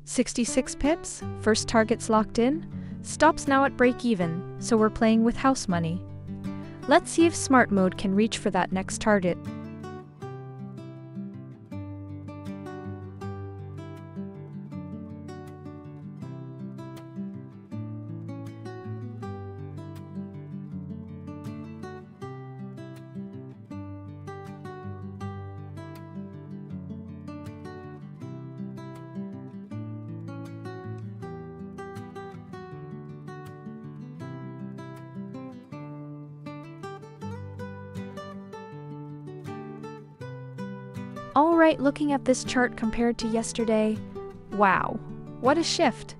66 pips, first target's locked in, stops now at break even, so we're playing with house money. Let's see if smart mode can reach for that next target. Alright, looking at this chart compared to yesterday, wow, what a shift!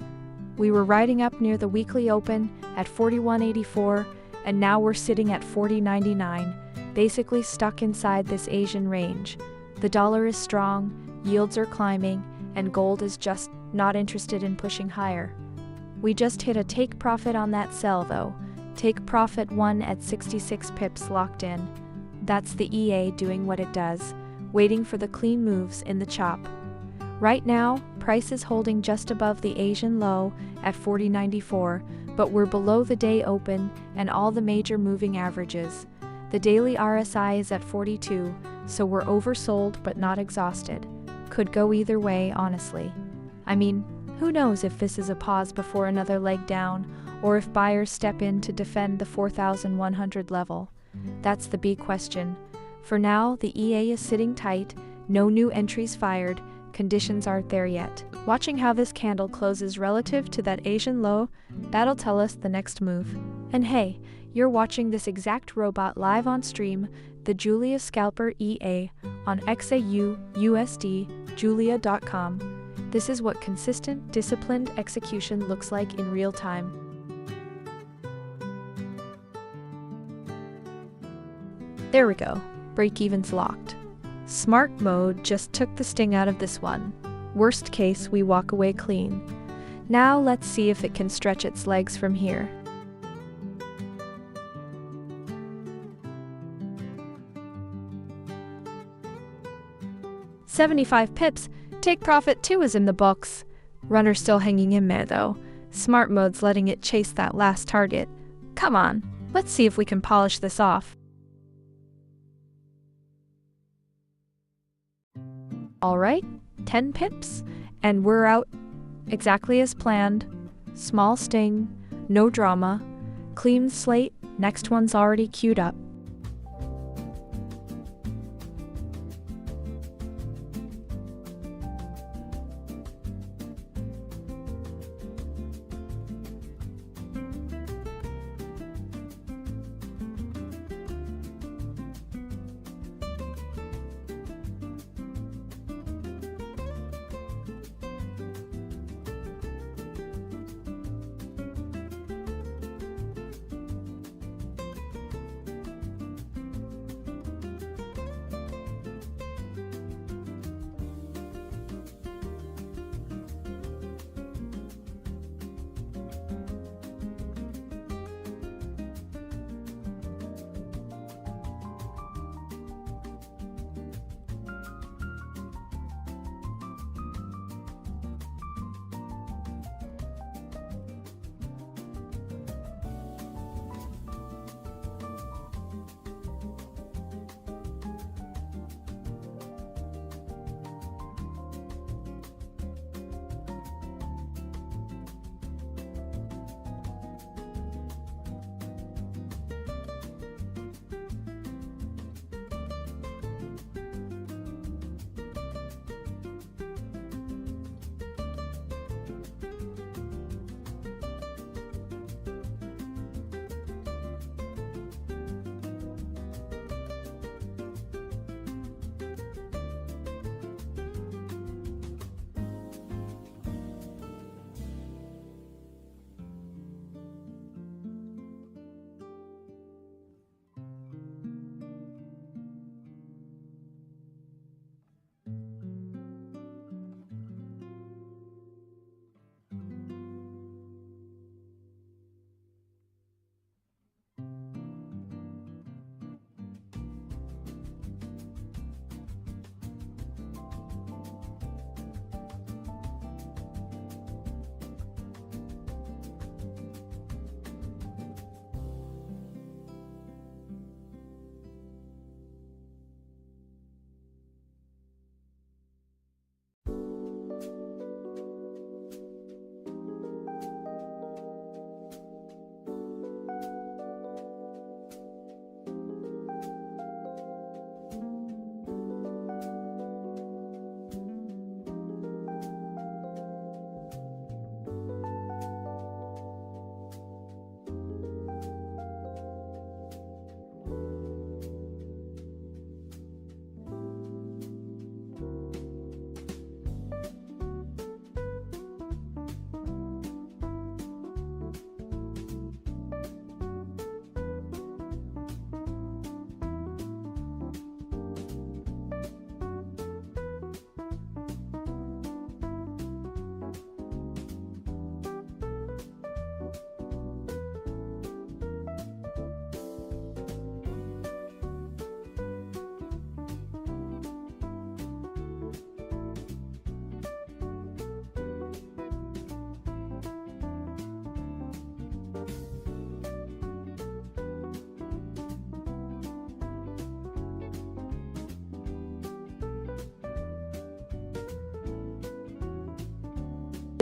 We were riding up near the weekly open at 41.84 and now we're sitting at 40.99, basically stuck inside this Asian range. The dollar is strong, yields are climbing, and gold is just not interested in pushing higher. We just hit a take profit on that sell though. Take profit 1 at 66 pips locked in. That's the EA doing what it does, waiting for the clean moves in the chop. Right now, price is holding just above the Asian low at 40.94, but we're below the day open and all the major moving averages. The daily RSI is at 42, so we're oversold but not exhausted. Could go either way, honestly. I mean, who knows if this is a pause before another leg down, or if buyers step in to defend the 4,100 level. That's the big question. For now, the EA is sitting tight, no new entries fired, conditions aren't there yet. Watching how this candle closes relative to that Asian low, that'll tell us the next move. And hey, you're watching this exact robot live on stream, the Julia Scalper EA, on XAUUSD, julia.com. This is what consistent, disciplined execution looks like in real time. There we go. Break-even's locked. Smart mode just took the sting out of this one. Worst case, we walk away clean. Now let's see if it can stretch its legs from here. $75 pips, take profit 2 is in the books. Runner still hanging in there though. Smart mode's letting it chase that last target. Come on, let's see if we can polish this off. Alright, 10 pips, and we're out exactly as planned. Small sting, no drama, clean slate, next one's already queued up.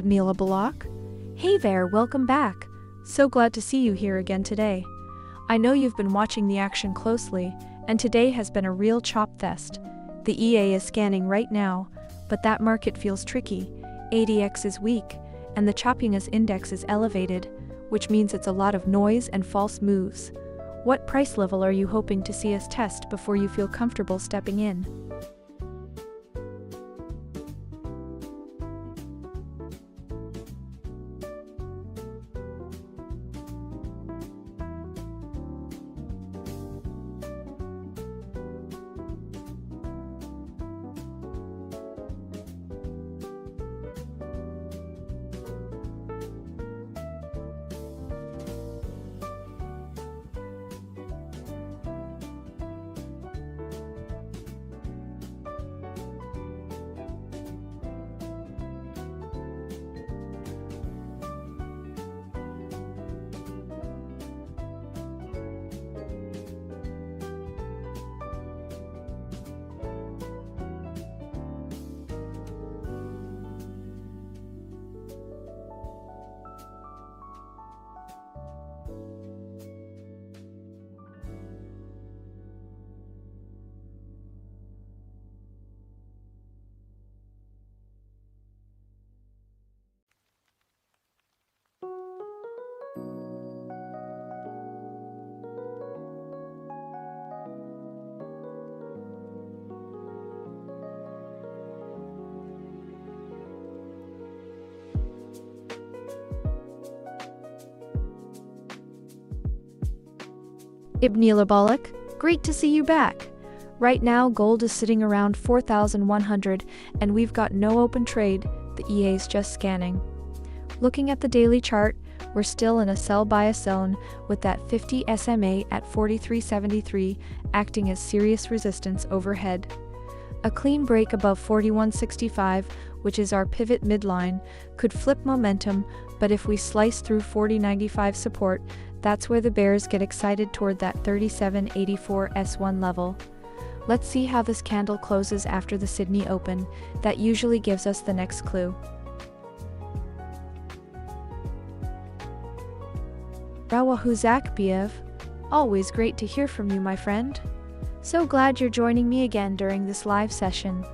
Ibnila Balak? Hey there, welcome back. So glad to see you here again today. I know you've been watching the action closely, and today has been a real chop fest. The EA is scanning right now, but that market feels tricky. ADX is weak, and the choppiness index is elevated, which means it's a lot of noise and false moves. What price level are you hoping to see us test before you feel comfortable stepping in? Ibnila Balak, great to see you back. Right now, gold is sitting around 4,100, and we've got no open trade. The EA's just scanning. Looking at the daily chart, we're still in a sell-bias zone with that 50 SMA at 43.73 acting as serious resistance overhead. A clean break above 41.65, which is our pivot midline, could flip momentum, but if we slice through 40.95 support, that's where the bears get excited toward that 37.84 S1 level. Let's see how this candle closes after the Sydney Open. That usually gives us the next clue. Rawahuzak Biev, always great to hear from you, my friend. So glad you're joining me again during this live session.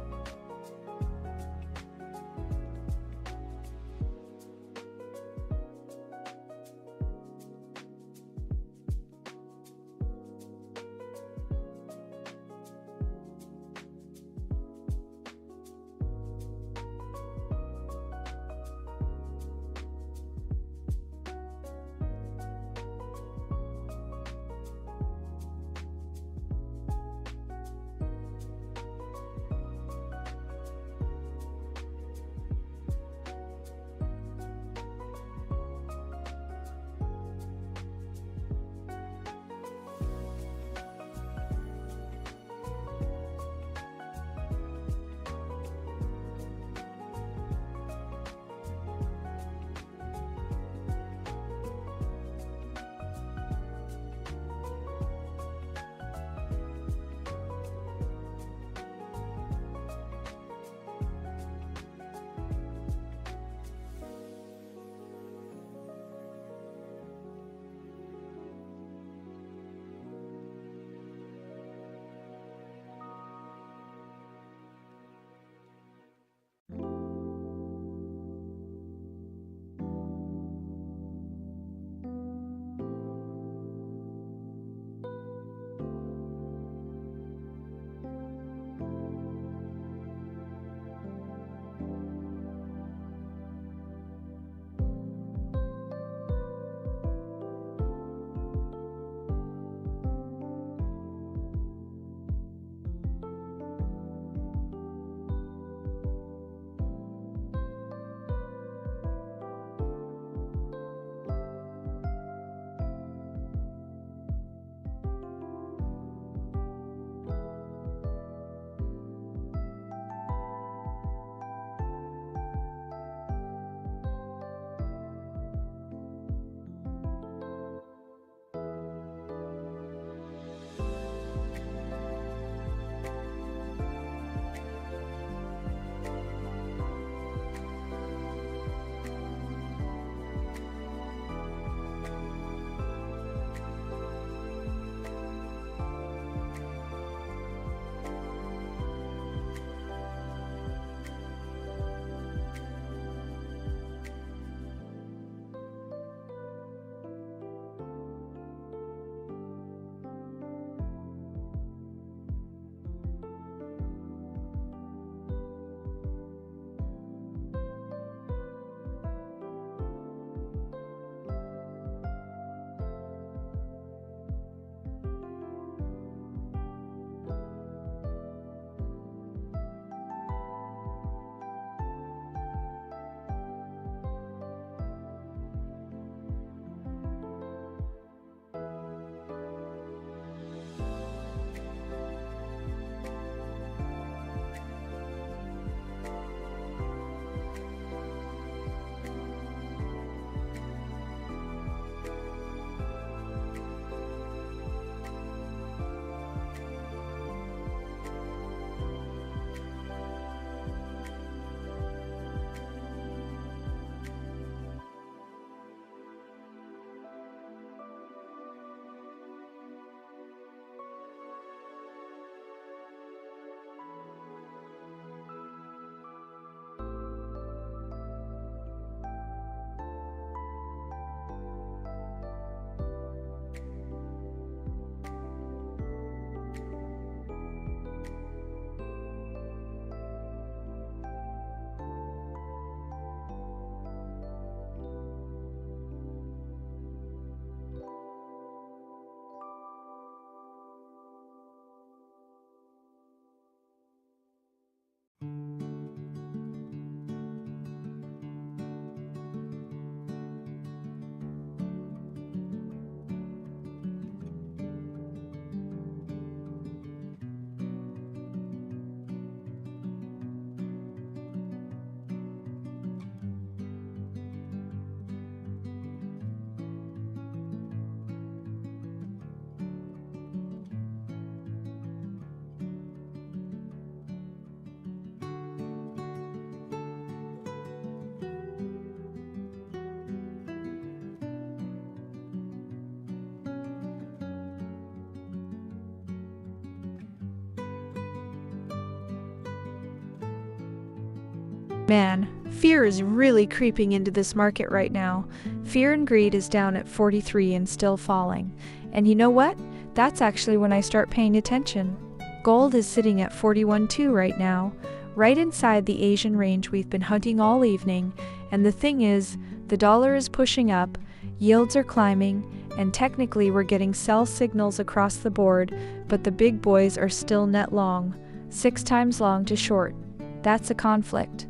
Man, fear is really creeping into this market right now. Fear and greed is down at 43 and still falling. And you know what? That's actually when I start paying attention. Gold is sitting at 41.2 right now, right inside the Asian range we've been hunting all evening. And the thing is, the dollar is pushing up, yields are climbing, and technically we're getting sell signals across the board, but the big boys are still net long, 6 times long to short. That's a conflict.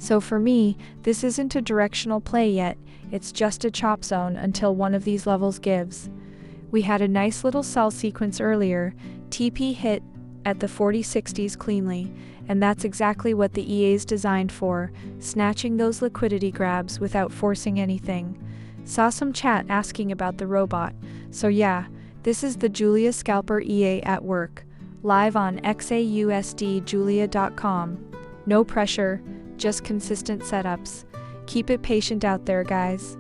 So for me, this isn't a directional play yet, it's just a chop zone until one of these levels gives. We had a nice little sell sequence earlier, TP hit at the 4060s cleanly, and that's exactly what the EA is designed for, snatching those liquidity grabs without forcing anything. Saw some chat asking about the robot, so yeah, this is the Julia Scalper EA at work, live on XAUUSD No pressure, just consistent setups. Keep it patient out there, guys.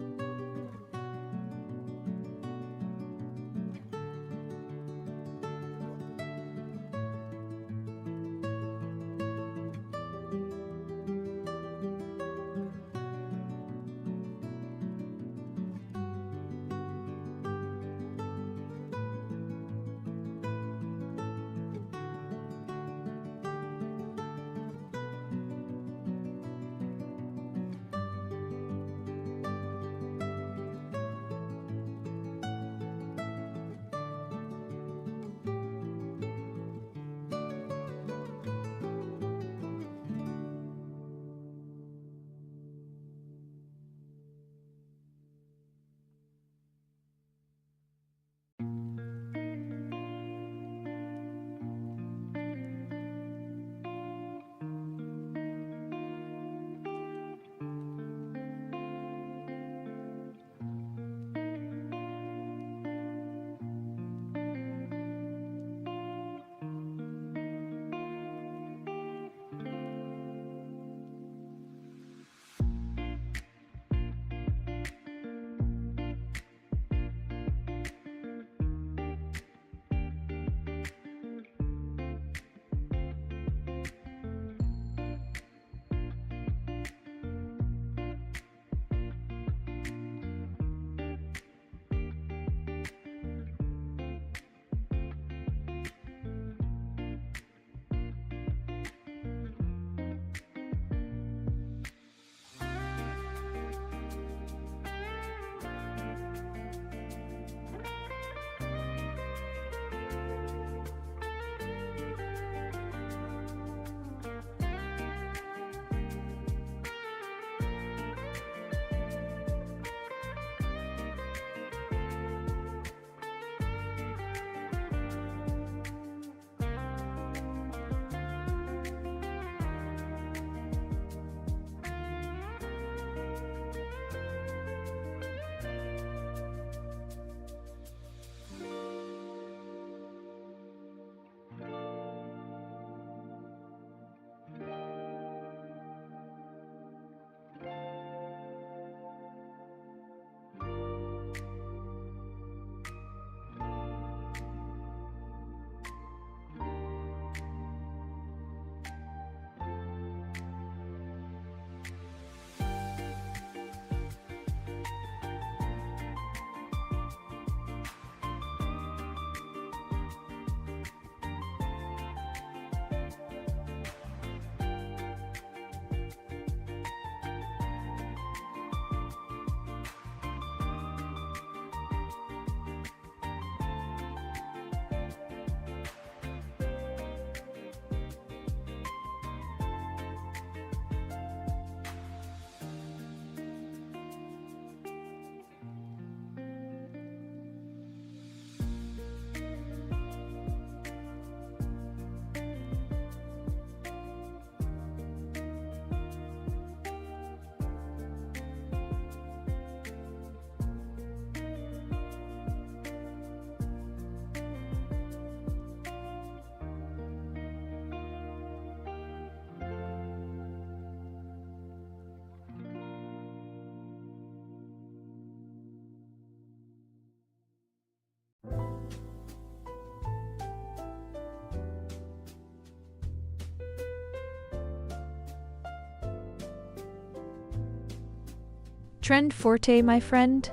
Trend Forte, my friend.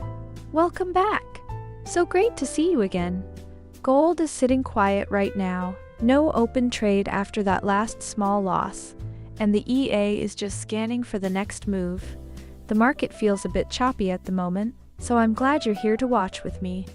Welcome back. So great to see you again. Gold is sitting quiet right now. No open trade after that last small loss. And the EA is just scanning for the next move. The market feels a bit choppy at the moment, so I'm glad you're here to watch with me.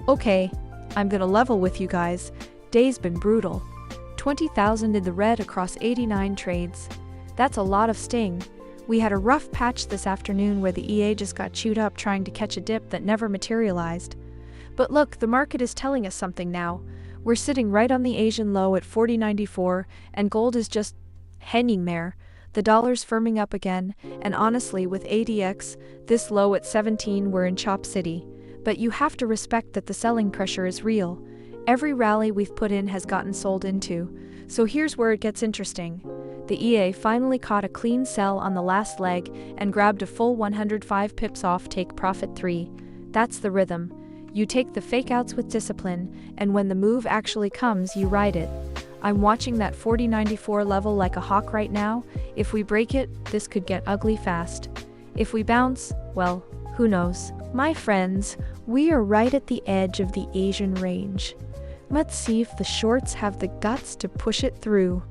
Okay, I'm gonna level with you guys. Day's been brutal. 20,000 in the red across 89 trades. That's a lot of sting. We had a rough patch this afternoon where the EA just got chewed up trying to catch a dip that never materialized. But look, the market is telling us something now. We're sitting right on the Asian low at 40.94, and gold is just hanging there. The dollar's firming up again, and honestly, with ADX, this low at 17, we're in Chop City. But you have to respect that the selling pressure is real. Every rally we've put in has gotten sold into. So here's where it gets interesting. The EA finally caught a clean sell on the last leg and grabbed a full 105 pips off take profit 3. That's the rhythm. You take the fake outs with discipline, and when the move actually comes, you ride it. I'm watching that 40.94 level like a hawk right now. If we break it, this could get ugly fast. If we bounce, well, who knows? My friends, we are right at the edge of the Asian range. Let's see if the shorts have the guts to push it through.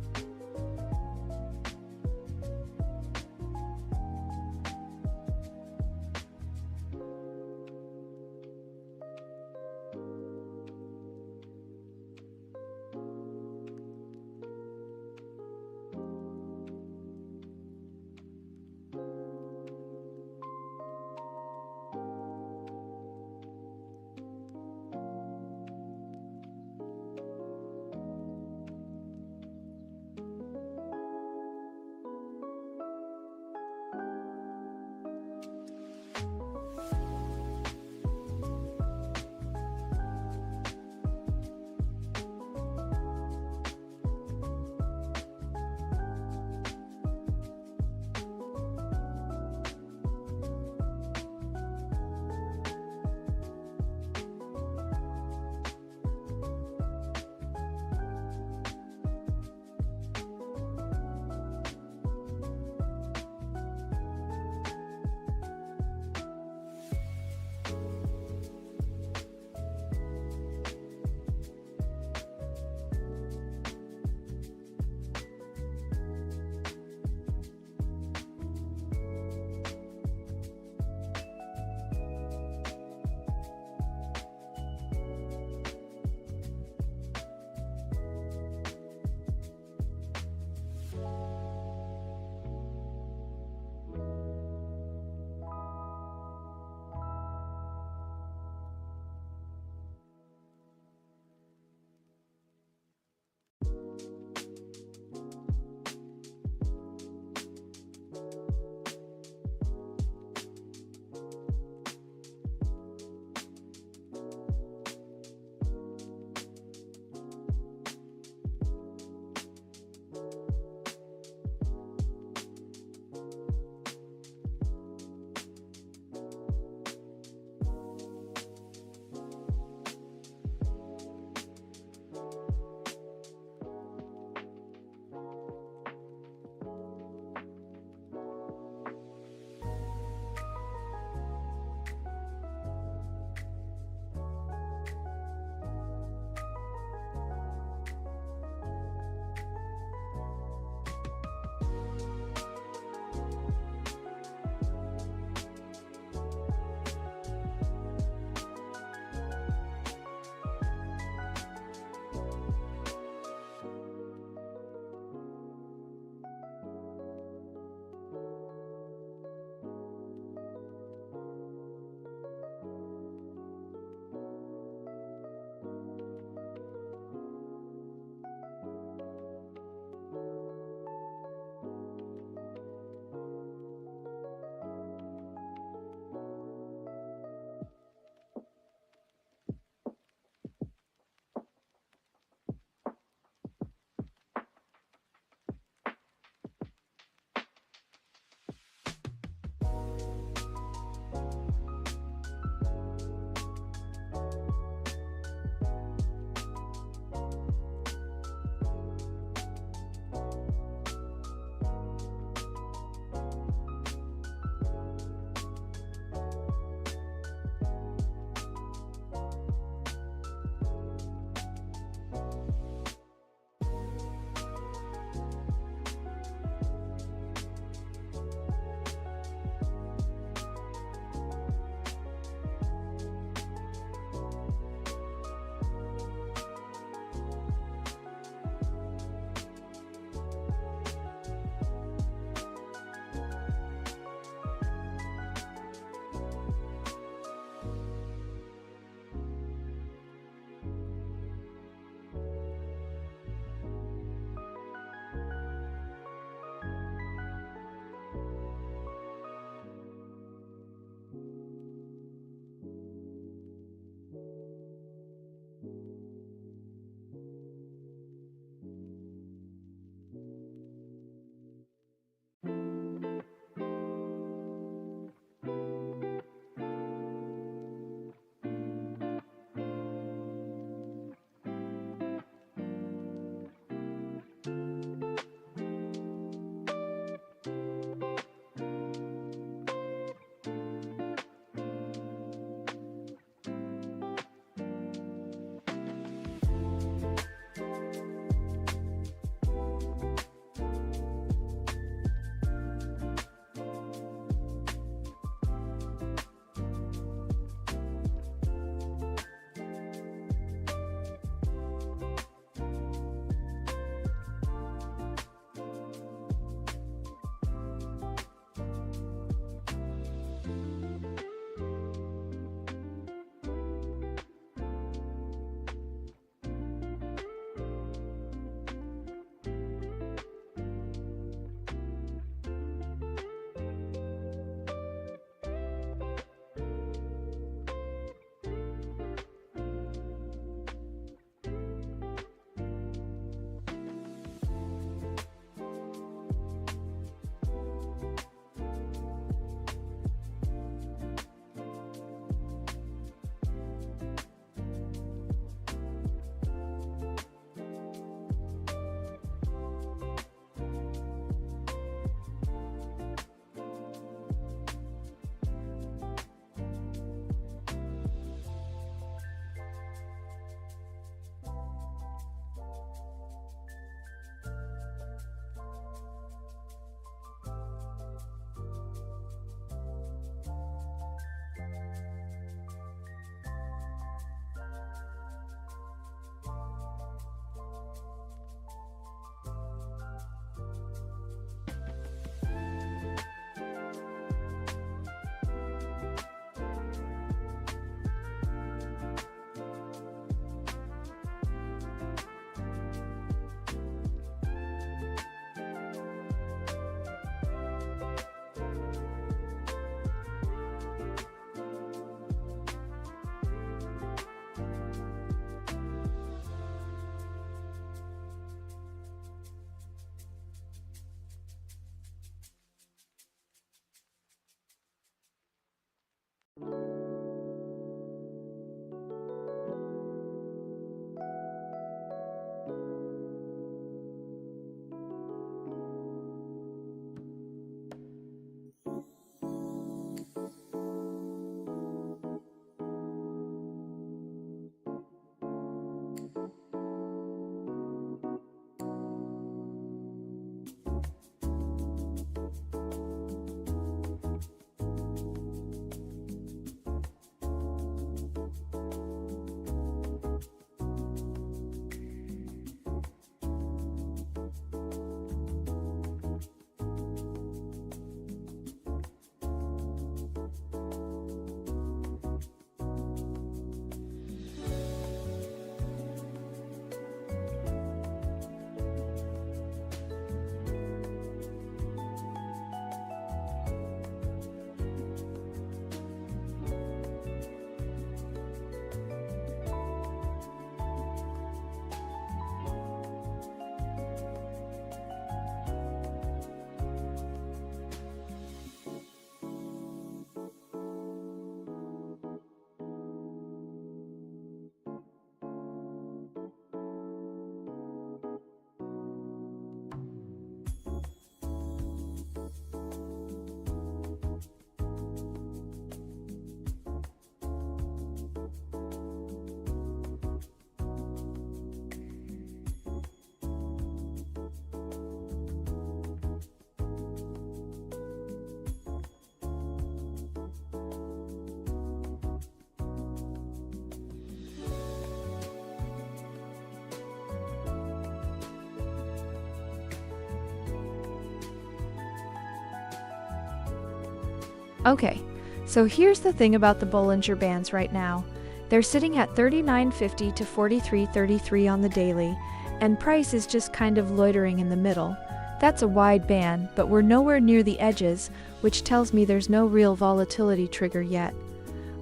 Okay, so here's the thing about the Bollinger Bands right now. They're sitting at 39.50 to 43.33 on the daily, and price is just kind of loitering in the middle. That's a wide band, but we're nowhere near the edges, which tells me there's no real volatility trigger yet.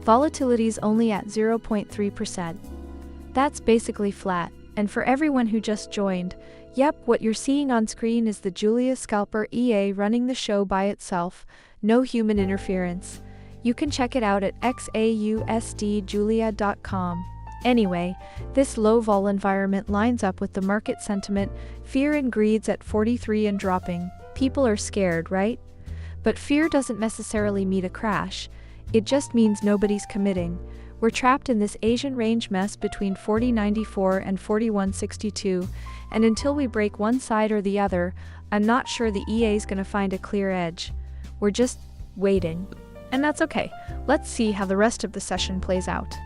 Volatility's only at 0.3%. That's basically flat, and for everyone who just joined, yep, what you're seeing on screen is the Julia Scalper EA running the show by itself, no human interference. You can check it out at XAUUSDjulia.com. Anyway, this low vol environment lines up with the market sentiment, fear and greed's at 43 and dropping. People are scared, right? But fear doesn't necessarily mean a crash. It just means nobody's committing. We're trapped in this Asian range mess between 40.94 and 41.62, and until we break one side or the other, I'm not sure the EA's gonna find a clear edge. We're just waiting. And that's okay. Let's see how the rest of the session plays out.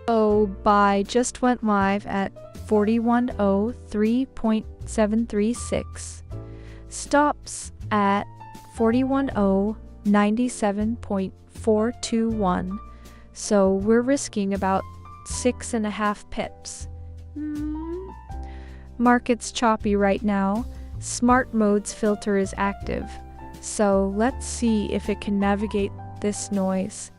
Oh, buy just went live at 4103.736. Stops at 41097421. So we're risking about 6.5 pips. Market's choppy right now. Smart modes filter is active. So let's see if it can navigate this noise.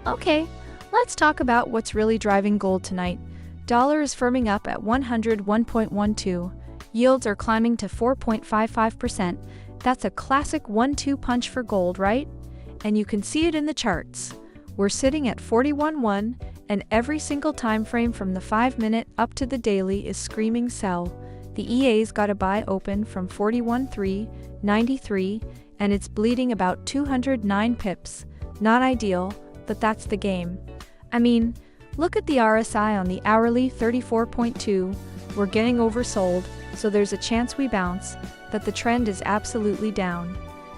Okay, let's talk about what's really driving gold tonight. Dollar is firming up at 101.12. Yields are climbing to 4.55%. That's a classic 1-2 punch for gold, right? And you can see it in the charts. We're sitting at 41.1, and every single time frame from the 5-minute up to the daily is screaming sell. The EA's got a buy open from 41.393, and it's bleeding about 209 pips. Not ideal, but that's the game. I mean, look at the RSI on the hourly 34.2. We're getting oversold, so there's a chance we bounce, but the trend is absolutely down.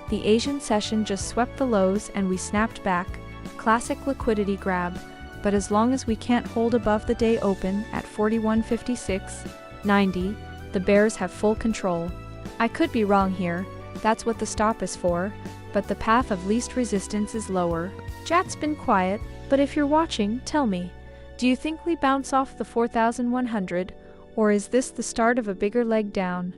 The Asian session just swept the lows and we snapped back. Classic liquidity grab, but as long as we can't hold above the day open at 41.5690, the bears have full control. I could be wrong here, that's what the stop is for, but the path of least resistance is lower. Chat's been quiet, but if you're watching, tell me, do you think we bounce off the 4,100, or is this the start of a bigger leg down?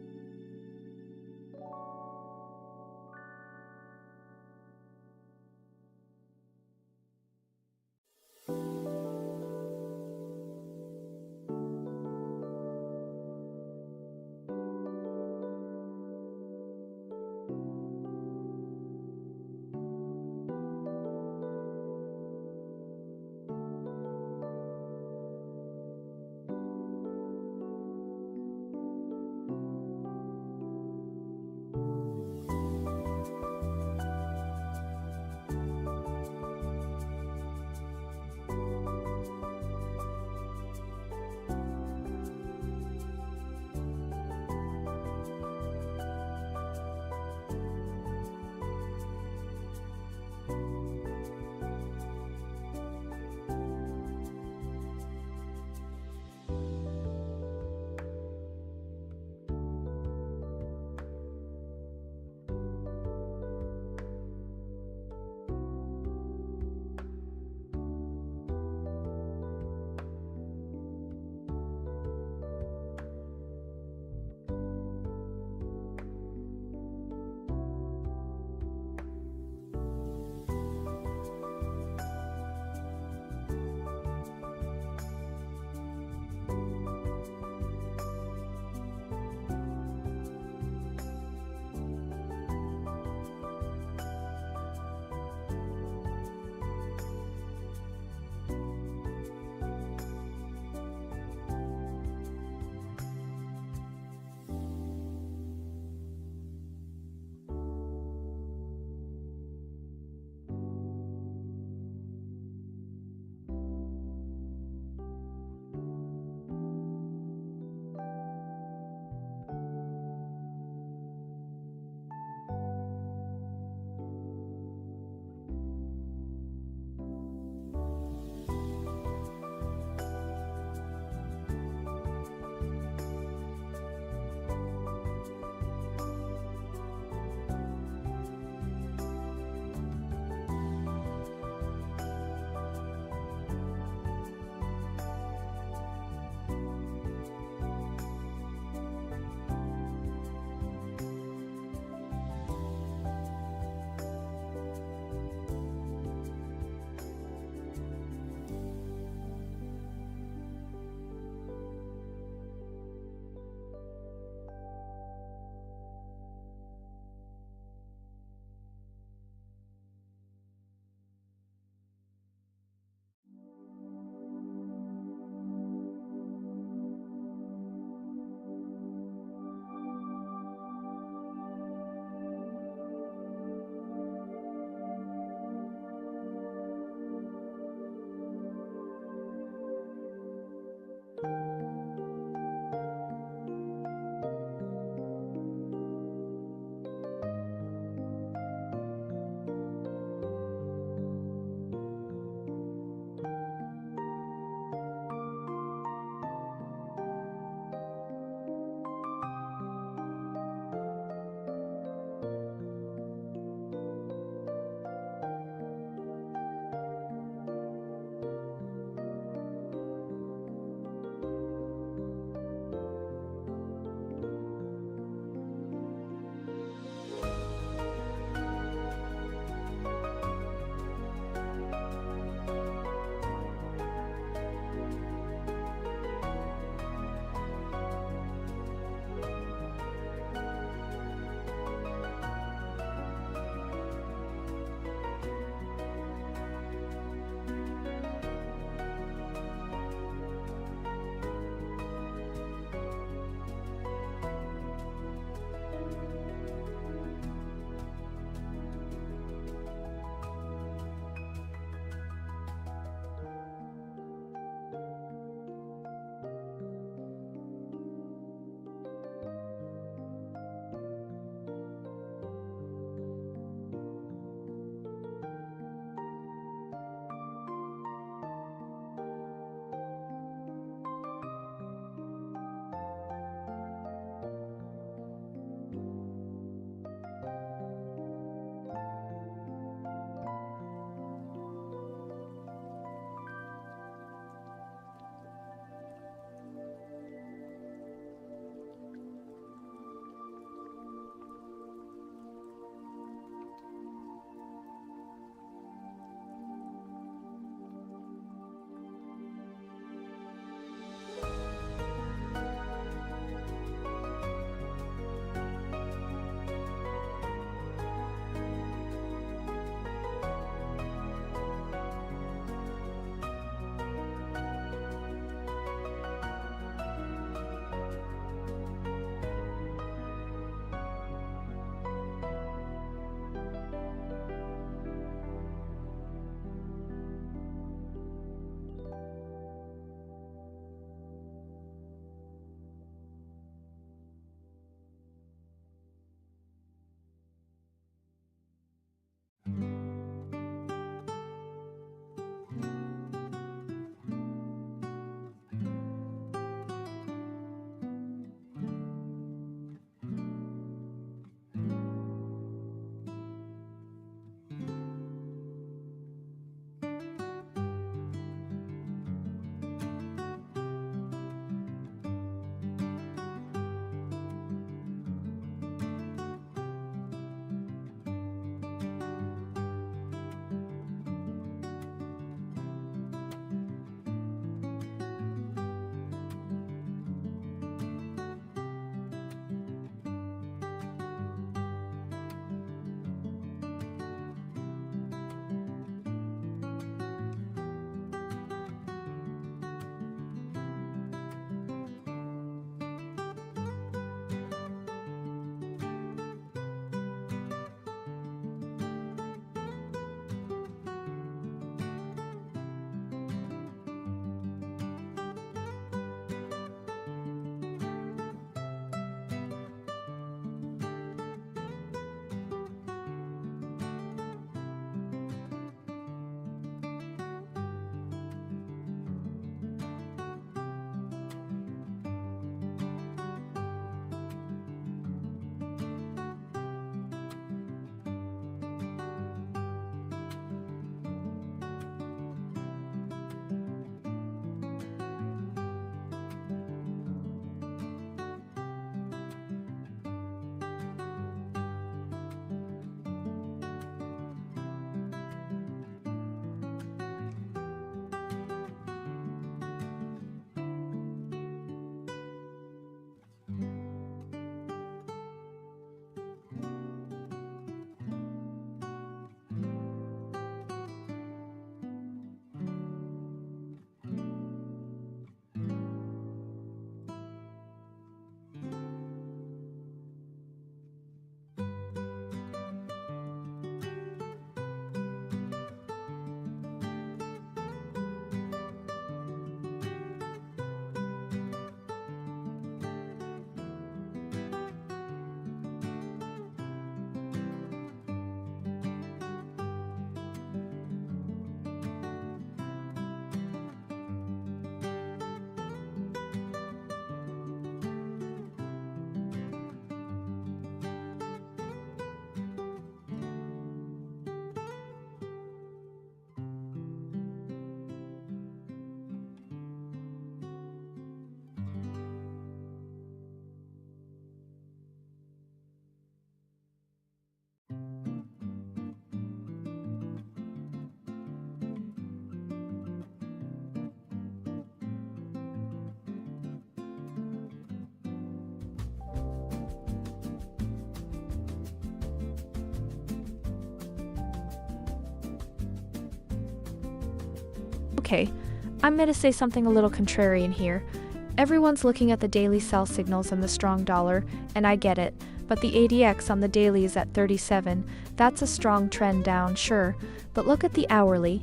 Okay, I'm going to say something a little contrarian here. Everyone's looking at the daily sell signals and the strong dollar, and I get it, but the ADX on the daily is at 37. That's a strong trend down, sure, but look at the hourly.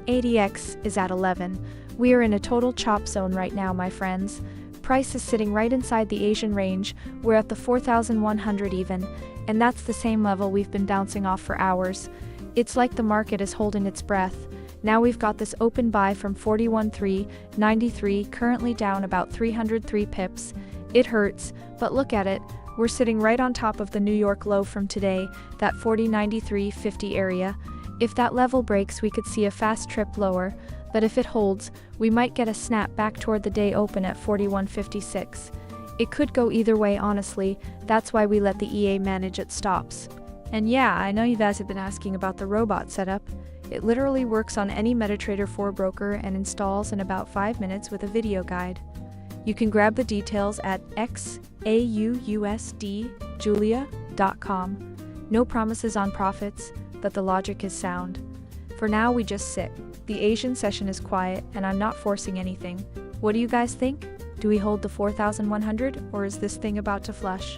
ADX is at 11. We are in a total chop zone right now, my friends. Price is sitting right inside the Asian range. We're at the 4,100 even, and that's the same level we've been bouncing off for hours. It's like the market is holding its breath. Now we've got this open buy from 41,393, currently down about 303 pips. It hurts, but look at it. We're sitting right on top of the New York low from today, that 40.9350 area. If that level breaks, we could see a fast trip lower, but if it holds, we might get a snap back toward the day open at 41.56. It could go either way, honestly. That's why we let the EA manage its stops. And yeah, I know you guys have been asking about the robot setup. It literally works on any MetaTrader 4 broker and installs in about 5 minutes with a video guide. You can grab the details at XAUUSDjulia.com. No promises on profits, but the logic is sound. For now, we just sit. The Asian session is quiet, and I'm not forcing anything. What do you guys think? Do we hold the 4,100, or is this thing about to flush?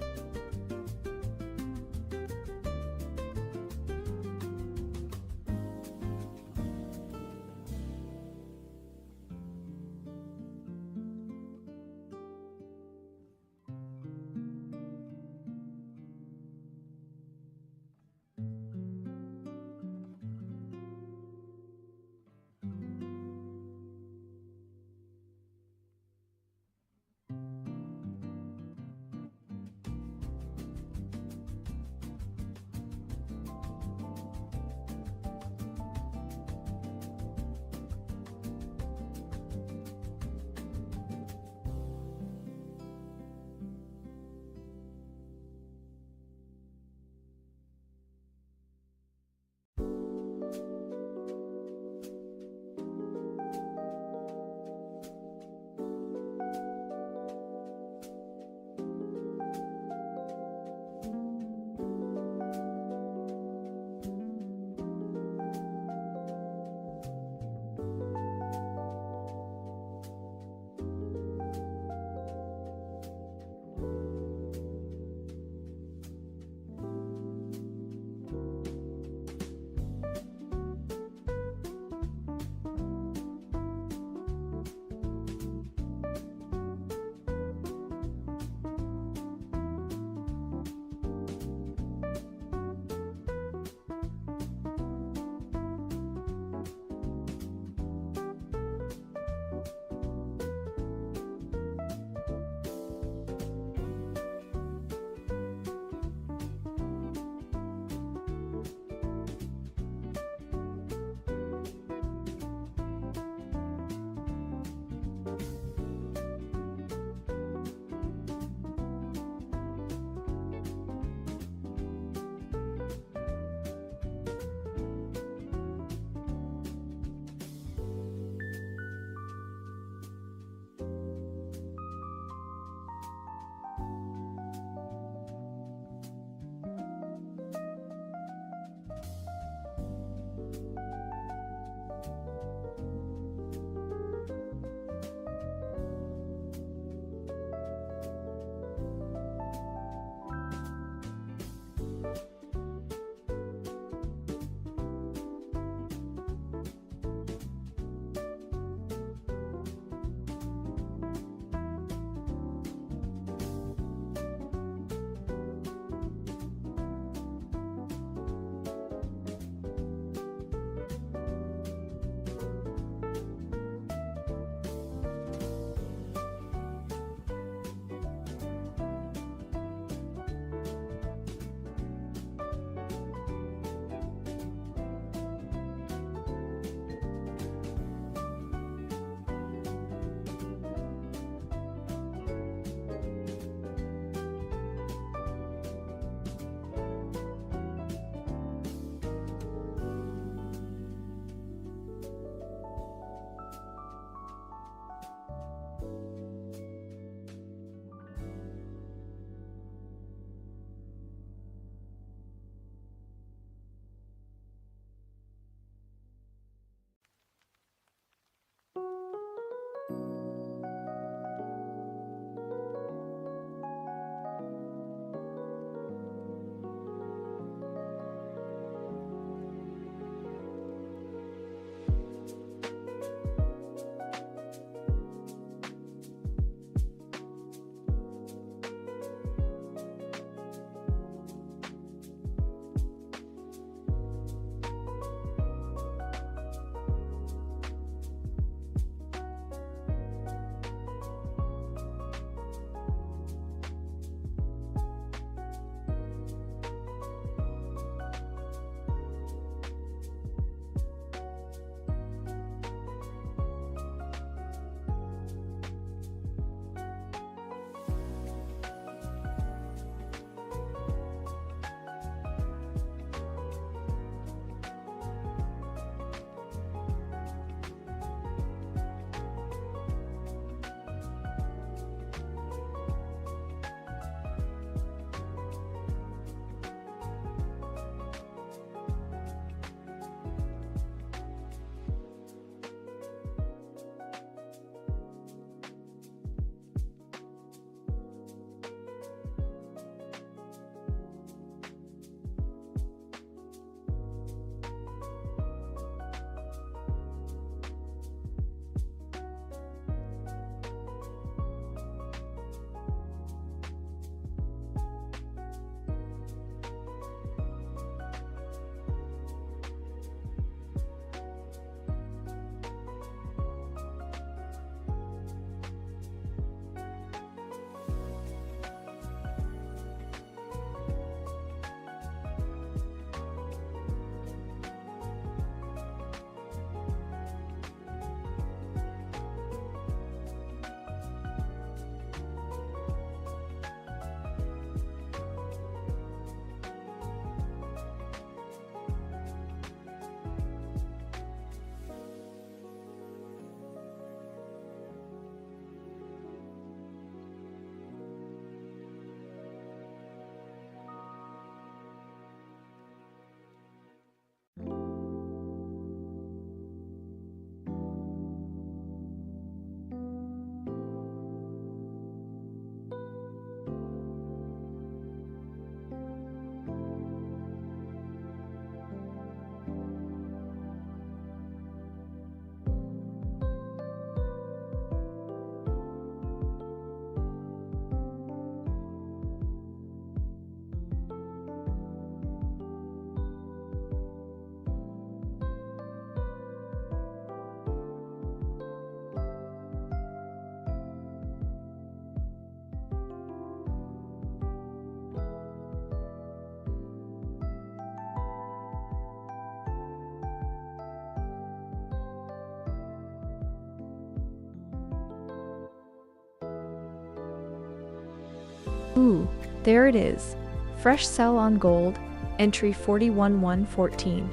Ooh, there it is. Fresh sell on gold, entry 41,114.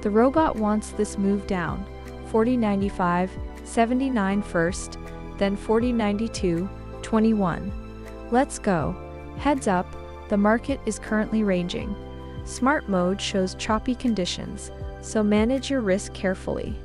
The robot wants this move down. 40.95, 79 first, then 40.92, 21. Let's go. Heads up, the market is currently ranging. Smart mode shows choppy conditions, so manage your risk carefully.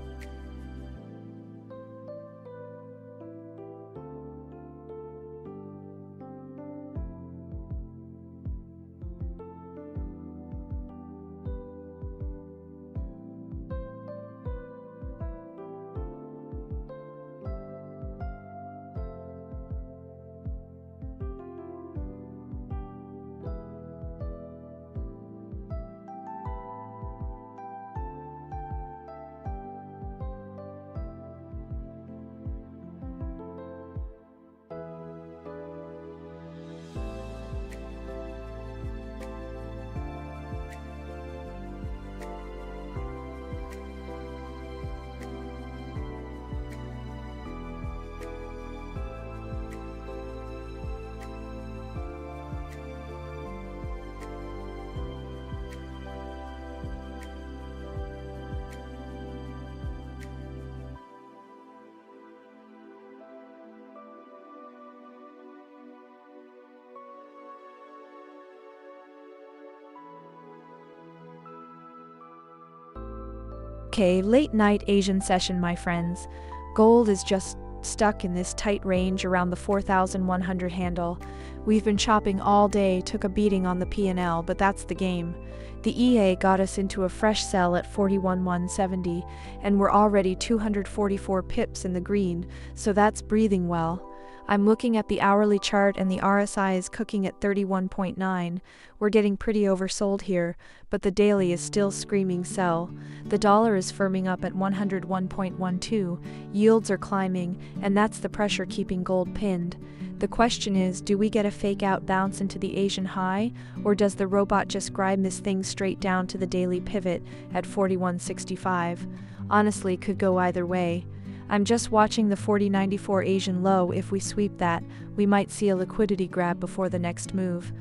Okay, late night Asian session, my friends. Gold is just stuck in this tight range around the 4,100 handle. We've been chopping all day, took a beating on the P&L, but that's the game. The EA got us into a fresh sell at 41,170, and we're already 244 pips in the green, so that's breathing well. I'm looking at the hourly chart and the RSI is cooking at 31.9. We're getting pretty oversold here, but the daily is still screaming sell. The dollar is firming up at 101.12, yields are climbing, and that's the pressure keeping gold pinned. The question is, do we get a fake out bounce into the Asian high, or does the robot just grind this thing straight down to the daily pivot at 41.65? Honestly, could go either way. I'm just watching the 40.94 Asian low. If we sweep that, we might see a liquidity grab before the next move.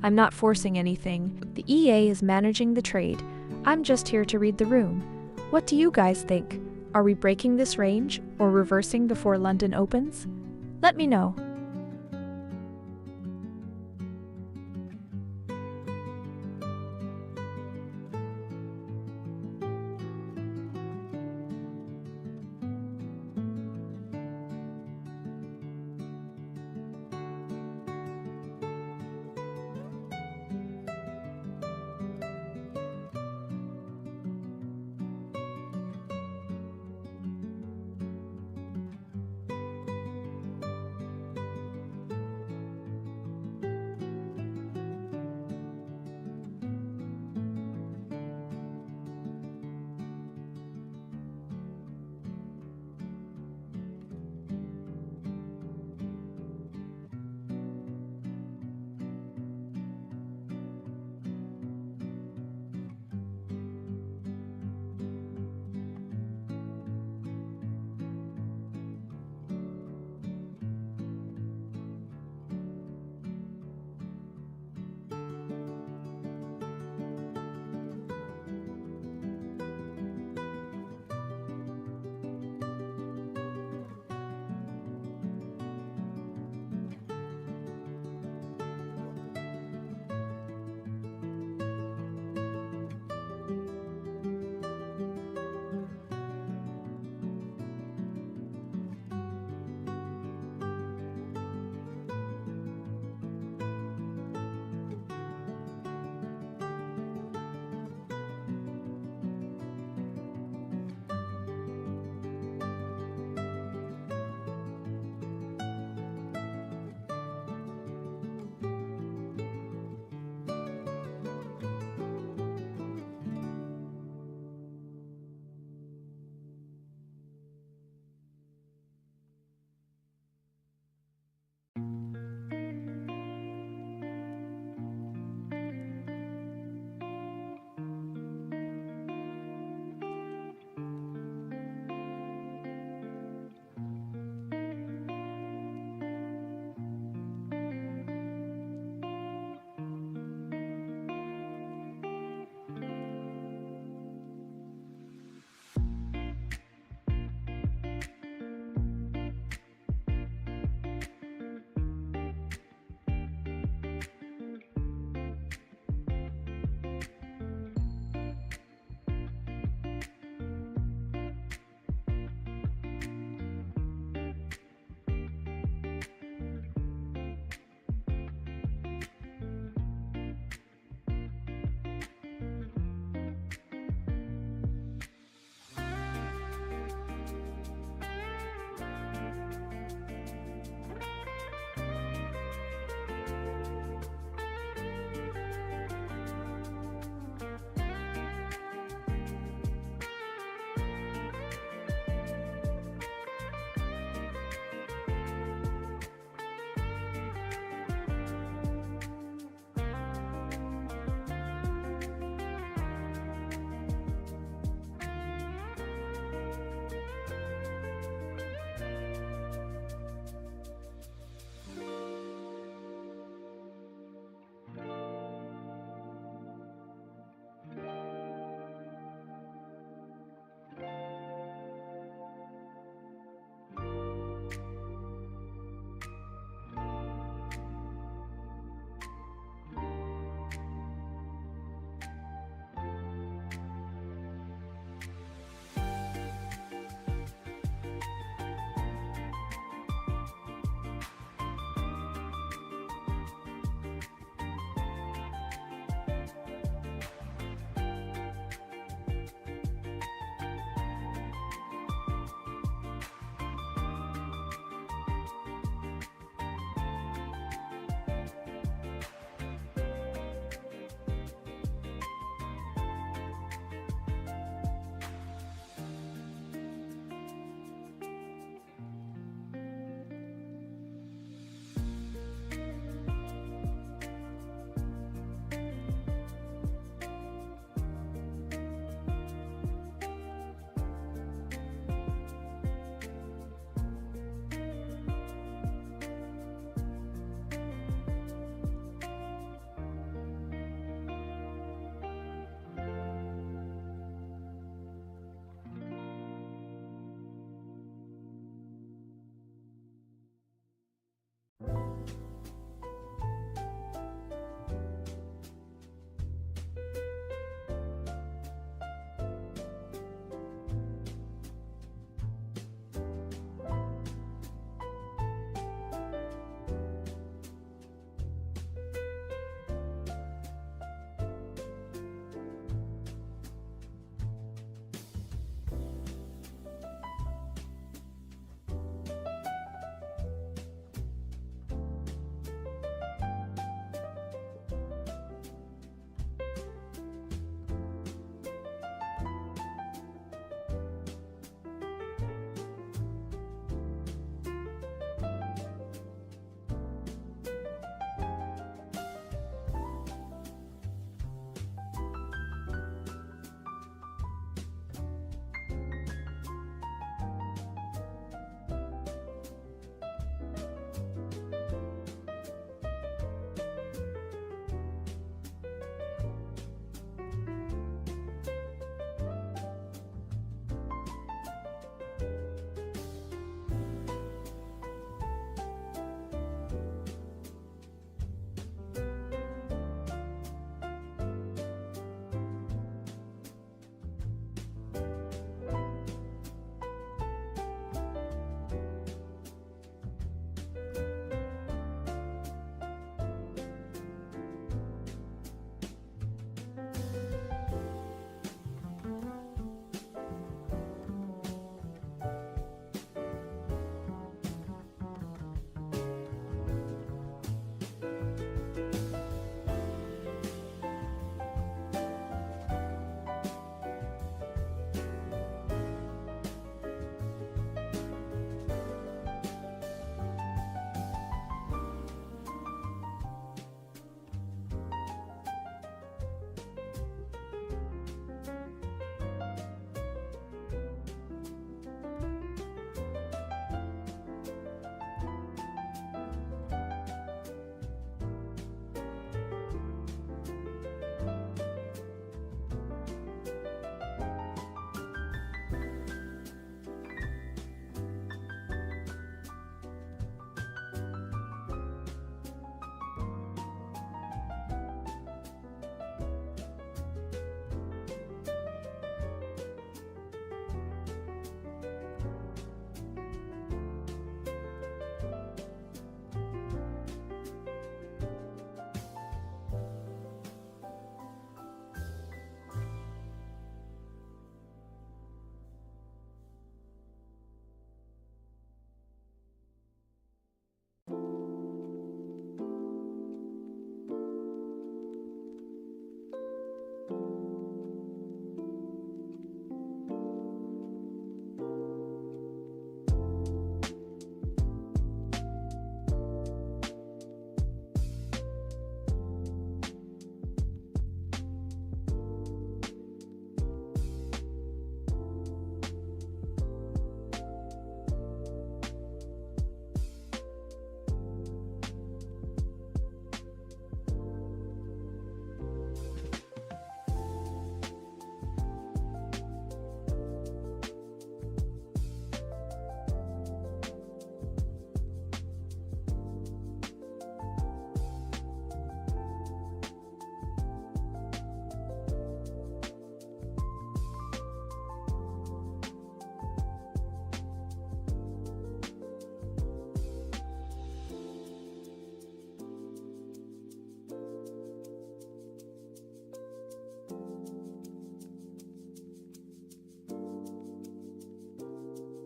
I'm not forcing anything. The EA is managing the trade. I'm just here to read the room. What do you guys think? Are we breaking this range or reversing before London opens? Let me know.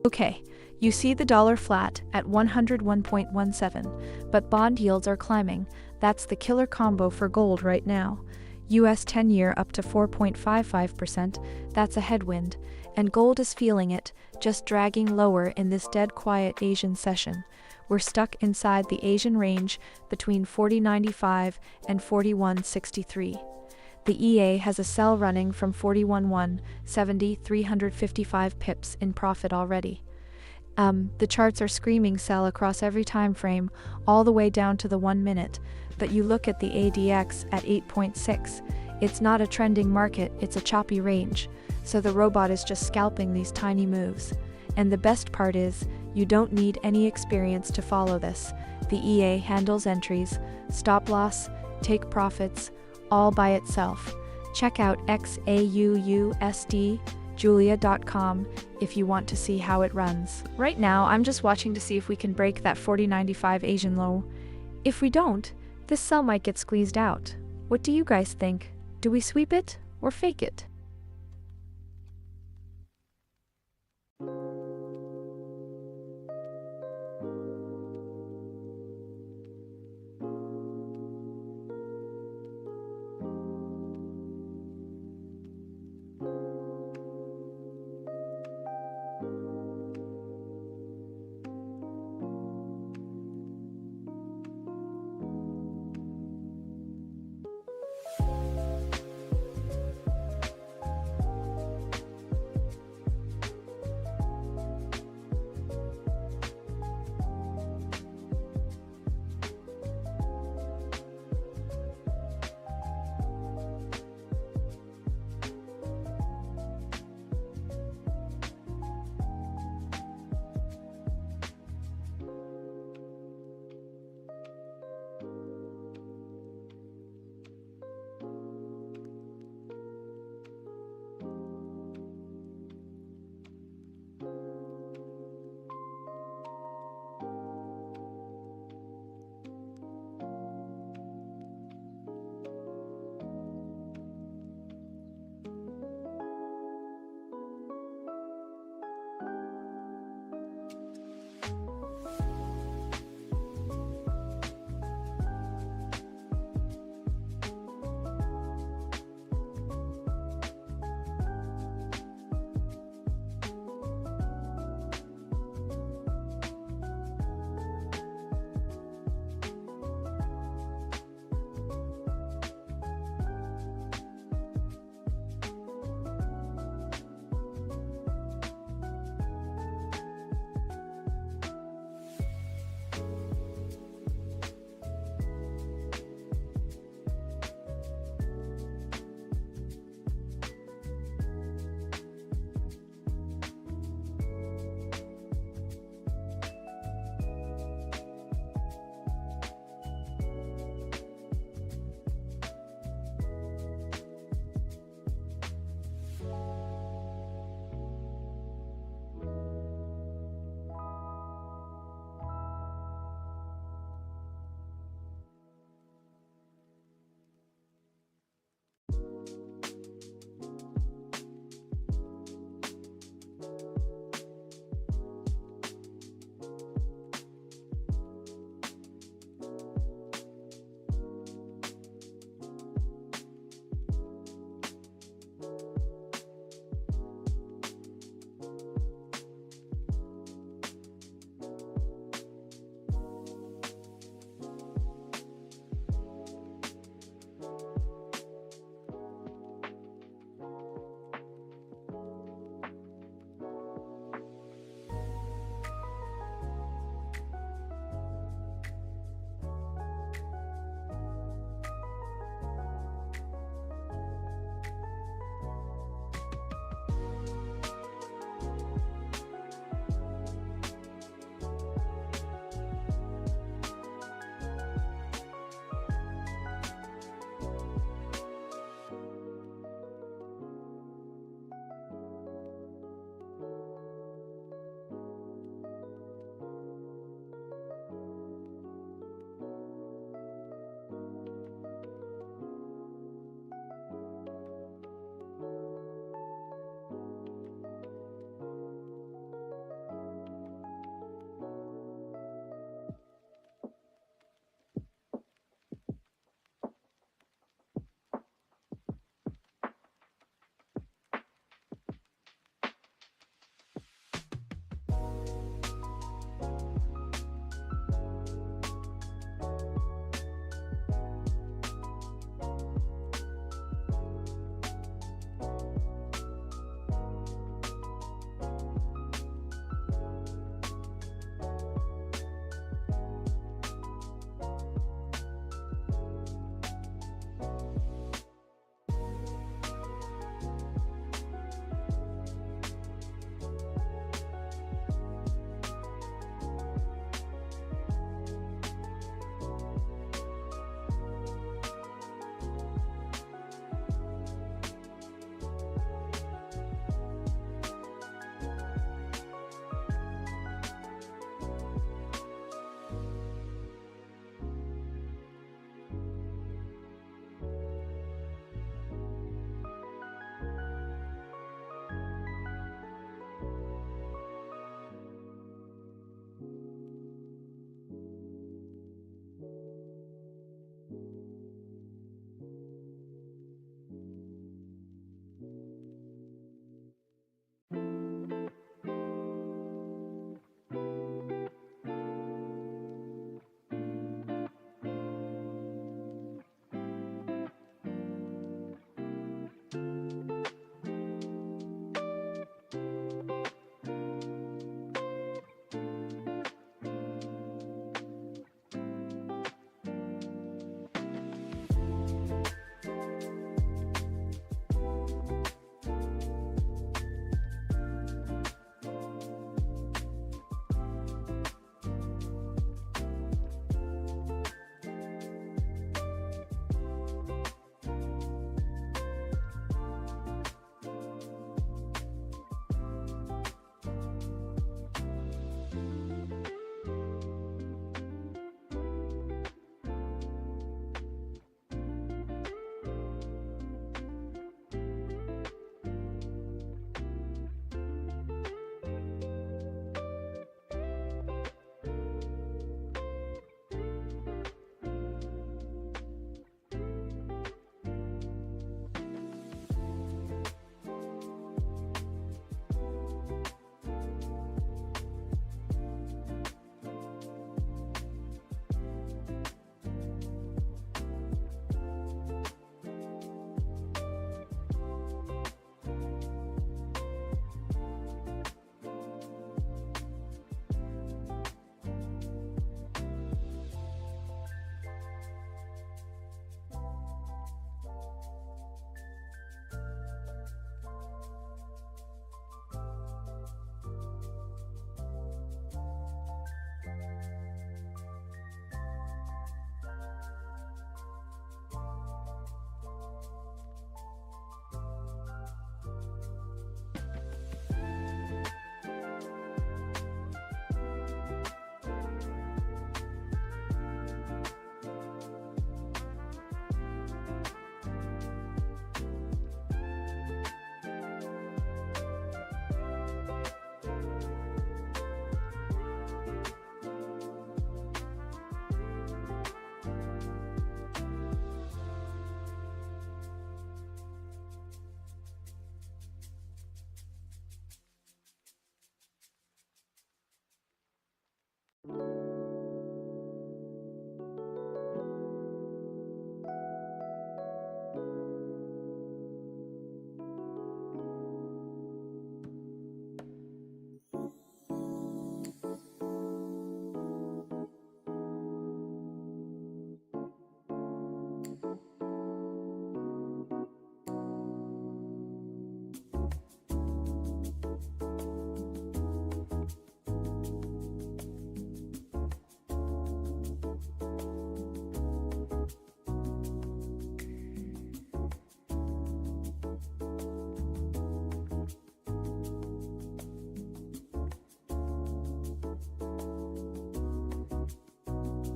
Okay, you see the dollar flat at 101.17, but bond yields are climbing. That's the killer combo for gold right now. US 10-year up to 4.55%, that's a headwind, and gold is feeling it, just dragging lower in this dead quiet Asian session. We're stuck inside the Asian range between 40.95 and 41.63. The EA has a sell running from 41.170, 355 pips in profit already. The charts are screaming sell across every time frame, all the way down to the 1 minute, but you look at the ADX at 8.6. It's not a trending market, it's a choppy range, so the robot is just scalping these tiny moves. And the best part is, you don't need any experience to follow this. The EA handles entries, stop loss, take profits, all by itself. Check out XAUUSD, Julia.com, if you want to see how it runs. Right now, I'm just watching to see if we can break that 40.95 Asian low. If we don't, this sell might get squeezed out. What do you guys think? Do we sweep it or fake it?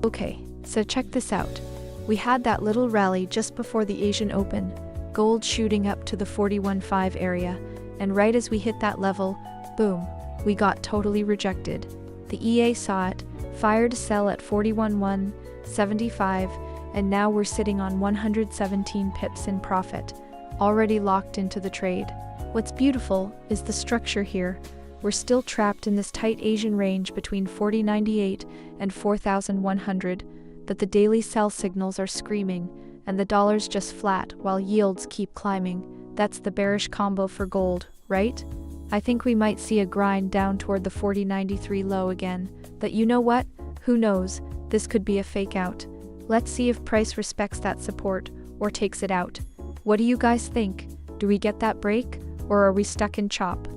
Okay, so check this out. We had that little rally just before the Asian Open, gold shooting up to the 41.5 area, and right as we hit that level, boom, we got totally rejected. The EA saw it, fired a sell at 41.175, and now we're sitting on 117 pips in profit, already locked into the trade. What's beautiful is the structure here. We're still trapped in this tight Asian range between 40.98 and 4,100, but the daily sell signals are screaming, and the dollar's just flat while yields keep climbing. That's the bearish combo for gold, right? I think we might see a grind down toward the 40.93 low again, but you know what? Who knows? This could be a fake out. Let's see if price respects that support or takes it out. What do you guys think? Do we get that break, or are we stuck in chop?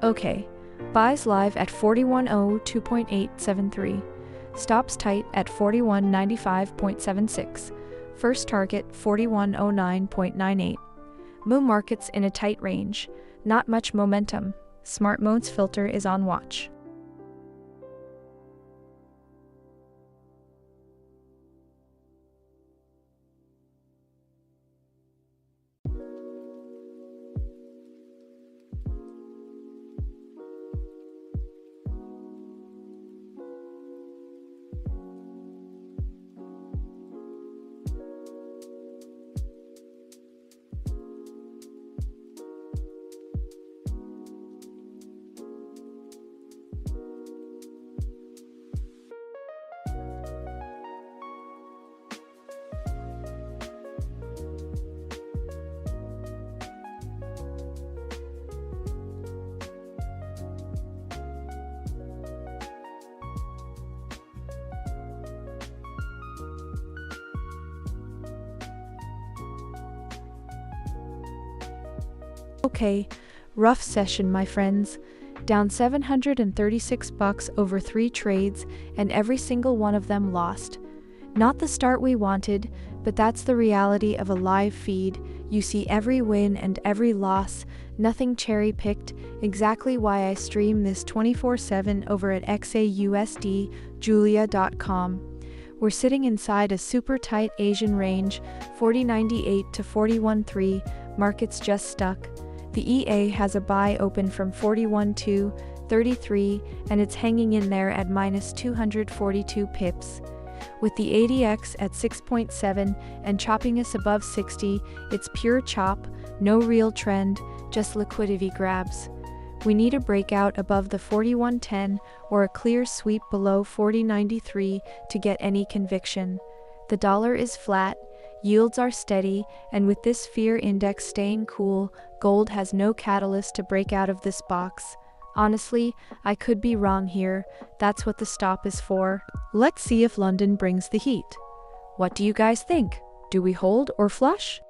Okay, buys live at 4102.873. Stops tight at 4195.76. First target 4109.98. Moon markets in a tight range. Not much momentum. Smart modes filter is on watch. Okay, rough session, my friends. Down $736 over 3 trades, and every single one of them lost. Not the start we wanted, but that's the reality of a live feed. You see every win and every loss, nothing cherry-picked, exactly why I stream this 24/7 over at XAUUSD, julia.com. We're sitting inside a super tight Asian range, 40.98 to 41.3, market's just stuck. The EA has a buy open from 41.233 and it's hanging in there at minus 242 pips. With the ADX at 6.7 and chopping us above 60, it's pure chop, no real trend, just liquidity grabs. We need a breakout above the 41.10 or a clear sweep below 40.93 to get any conviction. The dollar is flat, yields are steady, and with this fear index staying cool, gold has no catalyst to break out of this box. Honestly, I could be wrong here. That's what the stop is for. Let's see if London brings the heat. What do you guys think? Do we hold or flush?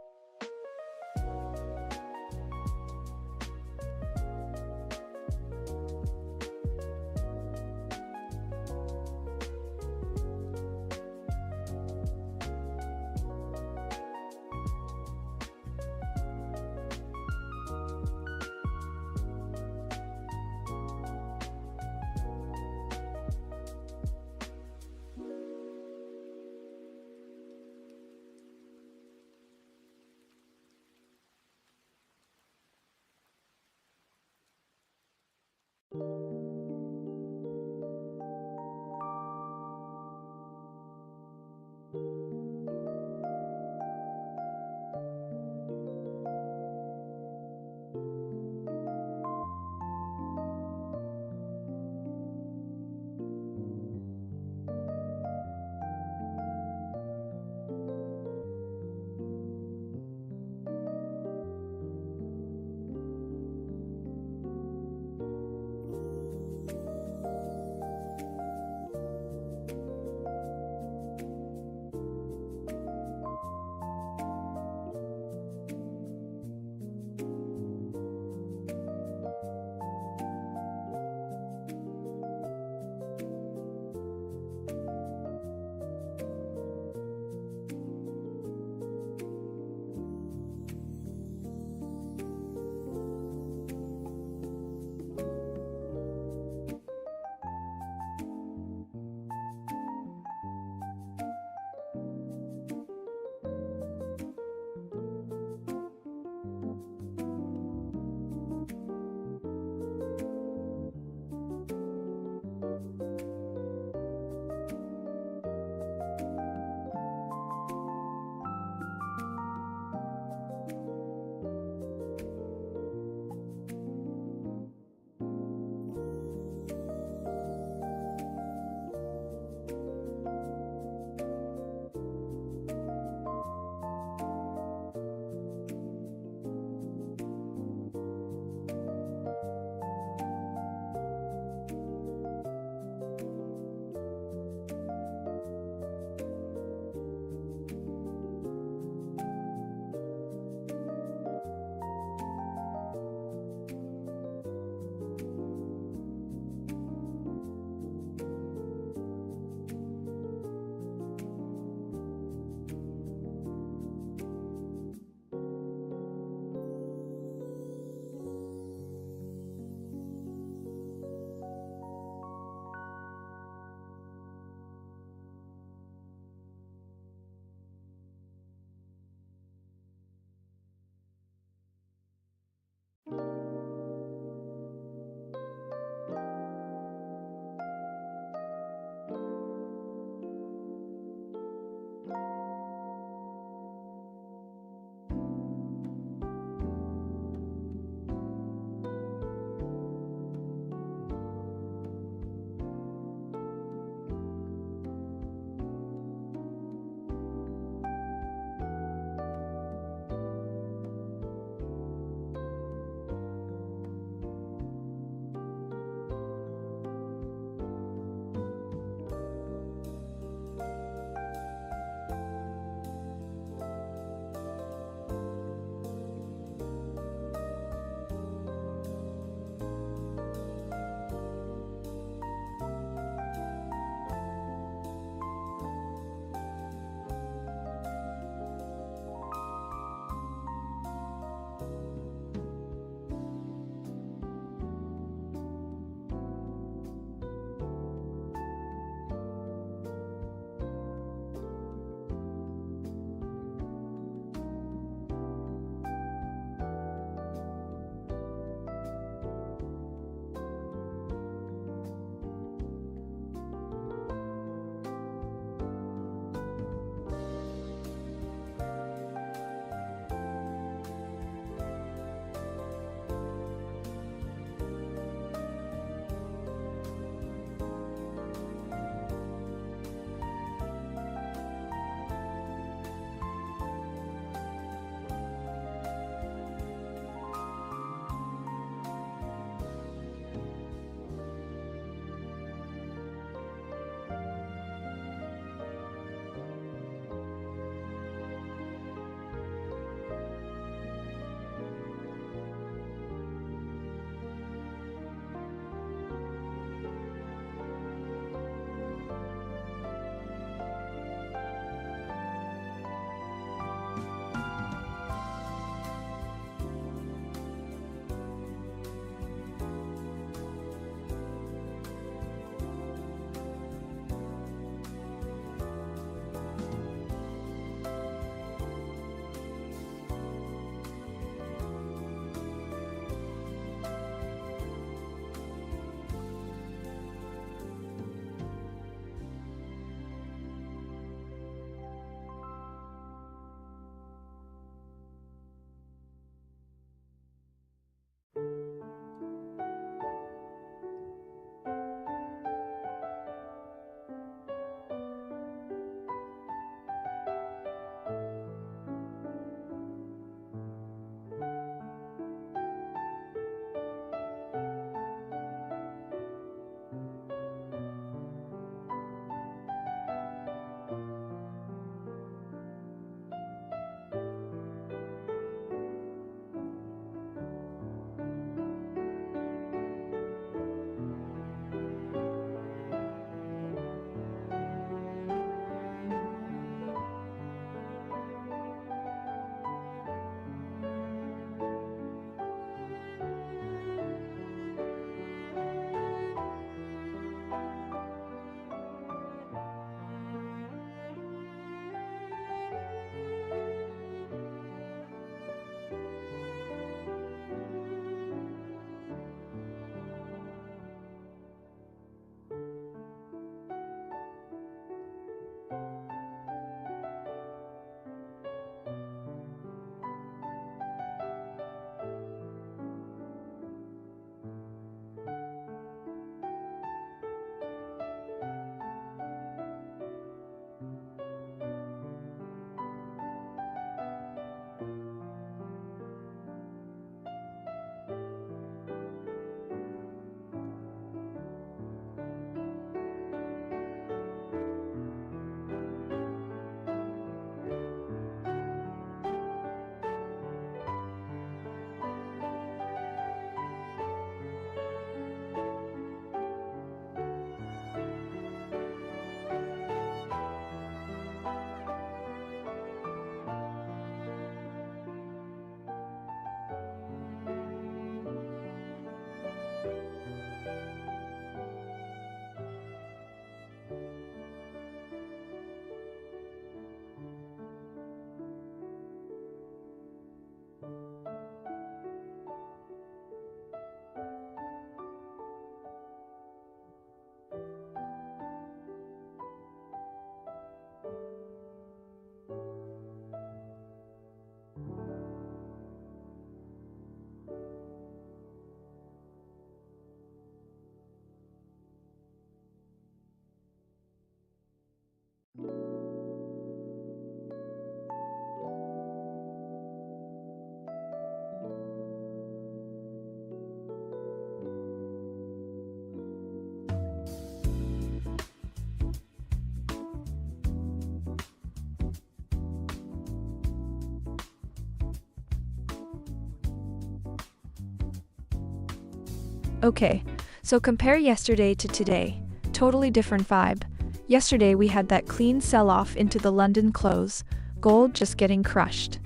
Okay, so compare yesterday to today. Totally different vibe. Yesterday we had that clean sell-off into the London close, gold just getting crushed.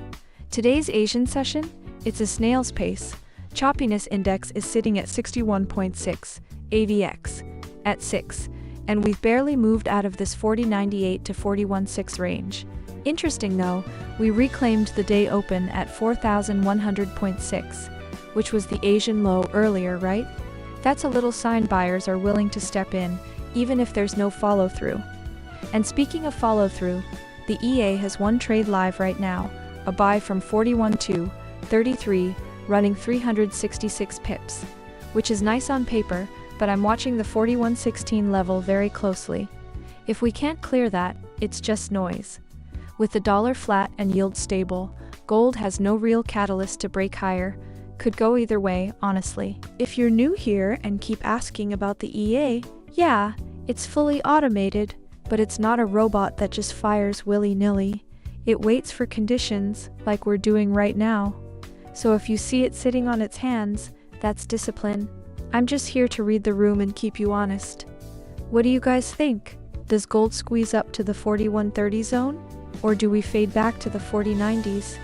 Today's Asian session, it's a snail's pace. Choppiness index is sitting at 61.6, AVX at 6, and we've barely moved out of this 40.98 to 41.6 range. Interesting though, we reclaimed the day open at 4,100.6, which was the Asian low earlier, right? That's a little sign buyers are willing to step in, even if there's no follow-through. And speaking of follow-through, the EA has one trade live right now, a buy from 41.233, running 366 pips, which is nice on paper, but I'm watching the 41.16 level very closely. If we can't clear that, it's just noise. With the dollar flat and yield stable, gold has no real catalyst to break higher. Could go either way, honestly. If you're new here and keep asking about the EA, yeah, it's fully automated, but it's not a robot that just fires willy-nilly. It waits for conditions, like we're doing right now. So if you see it sitting on its hands, that's discipline. I'm just here to read the room and keep you honest. What do you guys think? Does gold squeeze up to the 41.30 zone? Or do we fade back to the 40.90s?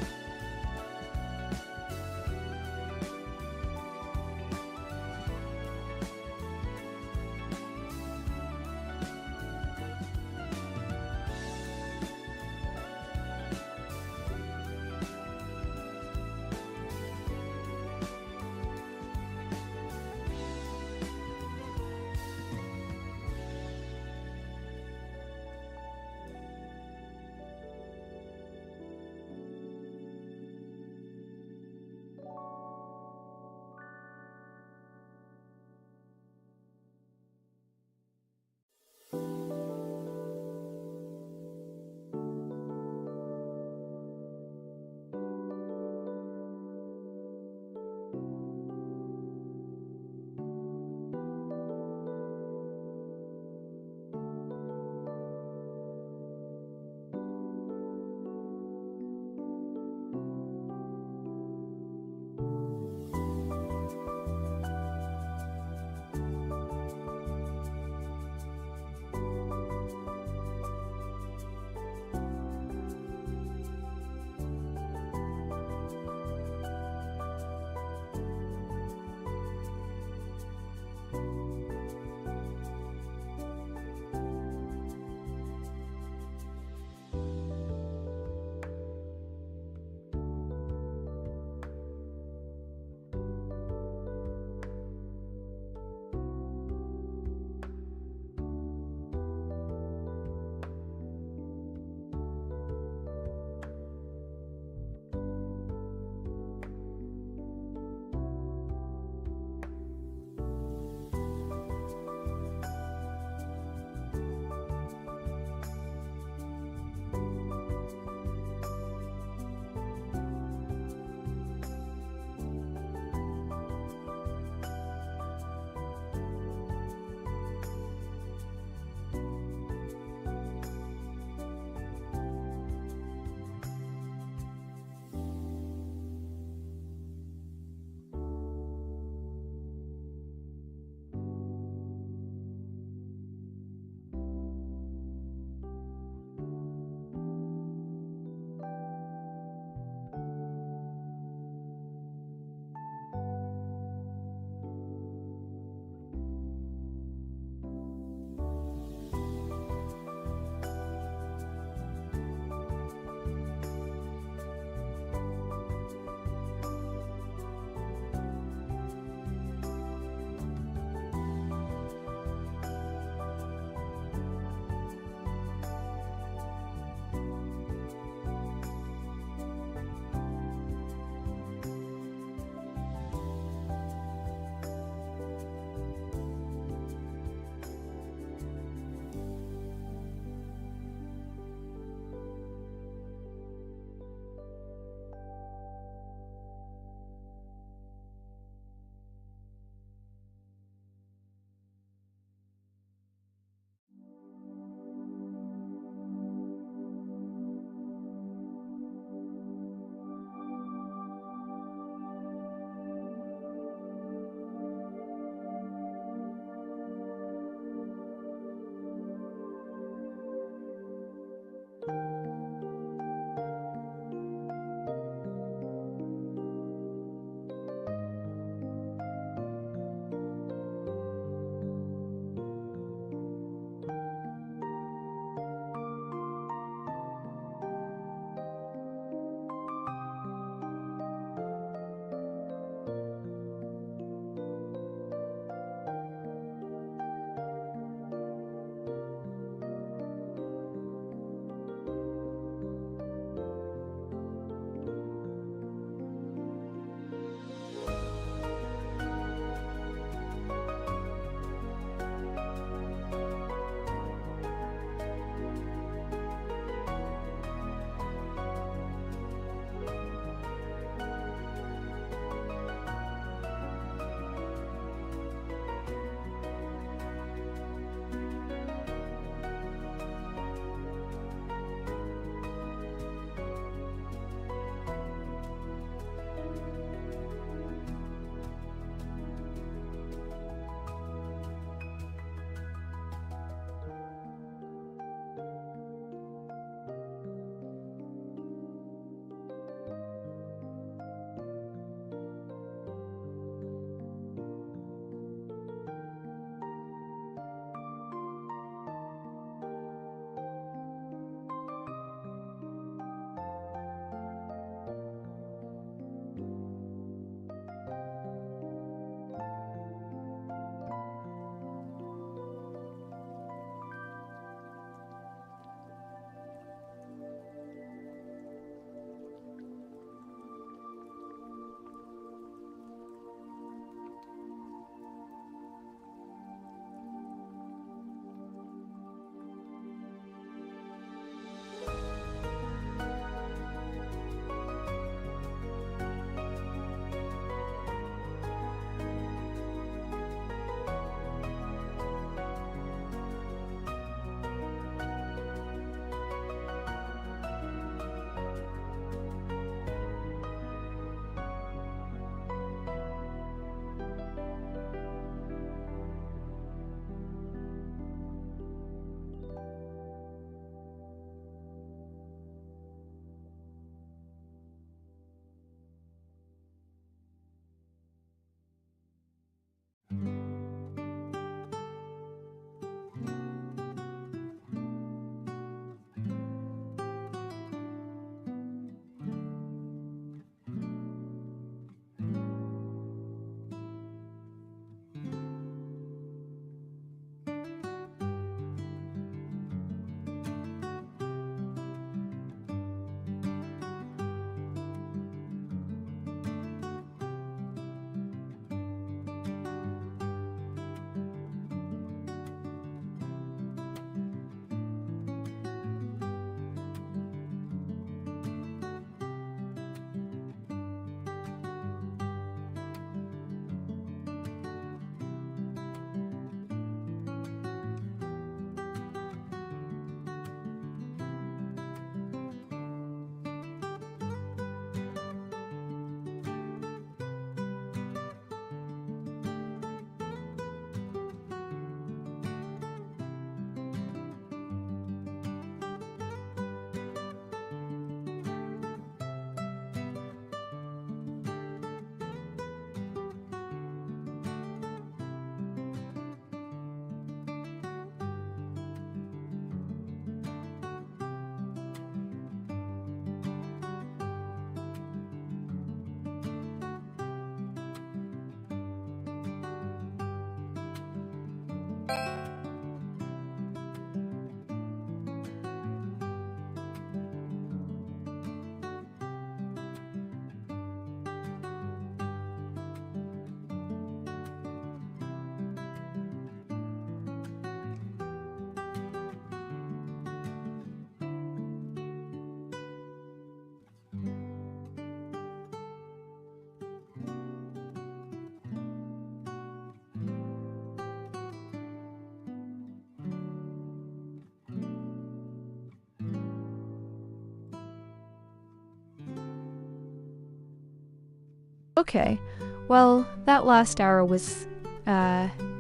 Okay, well, that last hour was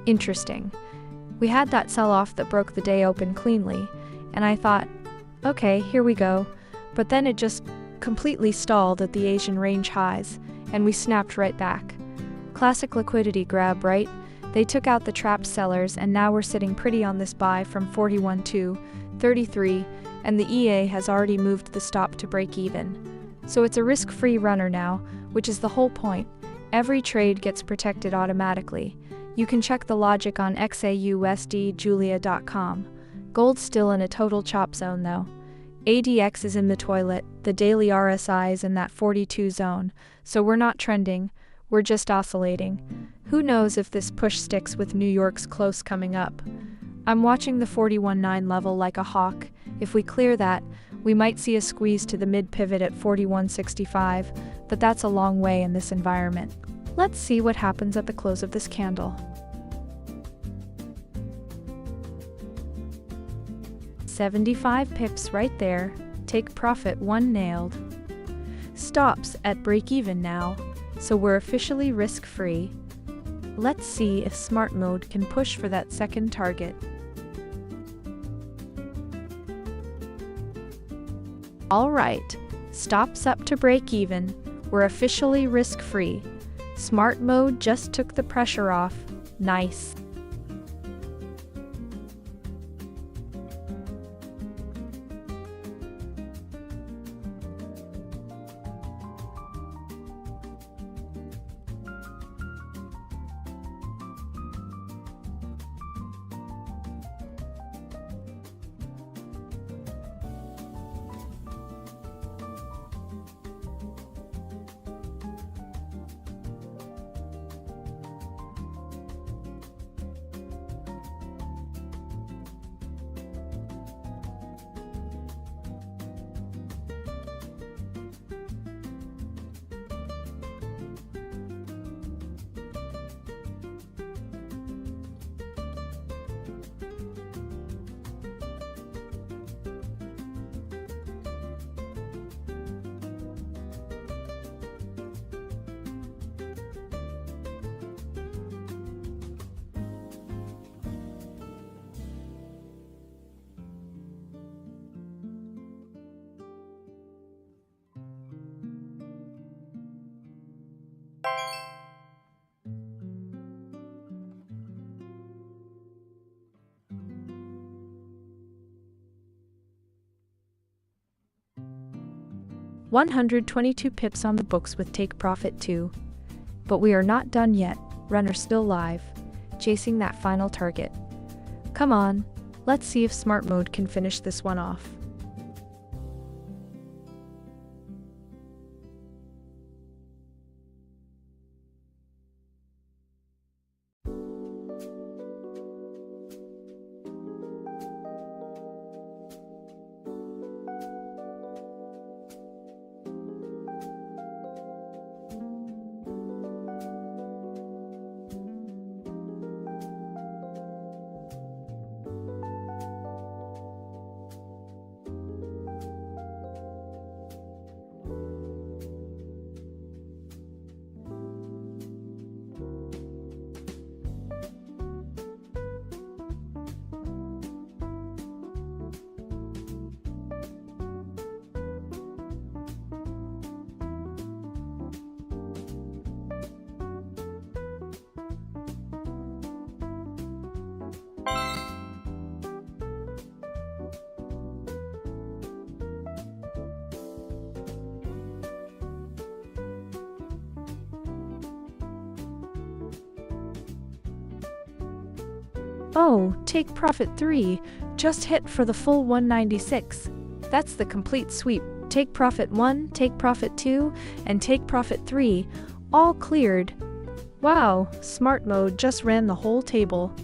interesting. We had that sell-off that broke the day open cleanly, and I thought, Okay, here we go. But then it just completely stalled at the Asian range highs, and we snapped right back. Classic liquidity grab, right? They took out the trapped sellers, and now we're sitting pretty on this buy from 41.233, and the EA has already moved the stop to break even. So it's a risk-free runner now, which is the whole point. Every trade gets protected automatically. You can check the logic on XAUUSD Julia.com. Gold's still in a total chop zone though. ADX is in the toilet, the daily RSI is in that 42 zone, so we're not trending, we're just oscillating. Who knows if this push sticks with New York's close coming up. I'm watching the 41.9 level like a hawk. If we clear that, we might see a squeeze to the mid-pivot at 41.65, but that's a long way in this environment. Let's see what happens at the close of this candle. 75 pips right there. Take profit 1 nailed. Stops at break even now, so we're officially risk-free. Let's see if smart mode can push for that second target. Alright, stops up to break even. We're officially risk-free. Smart mode just took the pressure off. Nice. $122 pips on the books with take profit 2. But we are not done yet, runner still live, chasing that final target. Come on, let's see if smart mode can finish this one off. Oh, take profit 3, just hit for the full 196. That's the complete sweep. Take profit 1, take profit 2, and take profit 3, all cleared. Wow, smart mode just ran the whole table.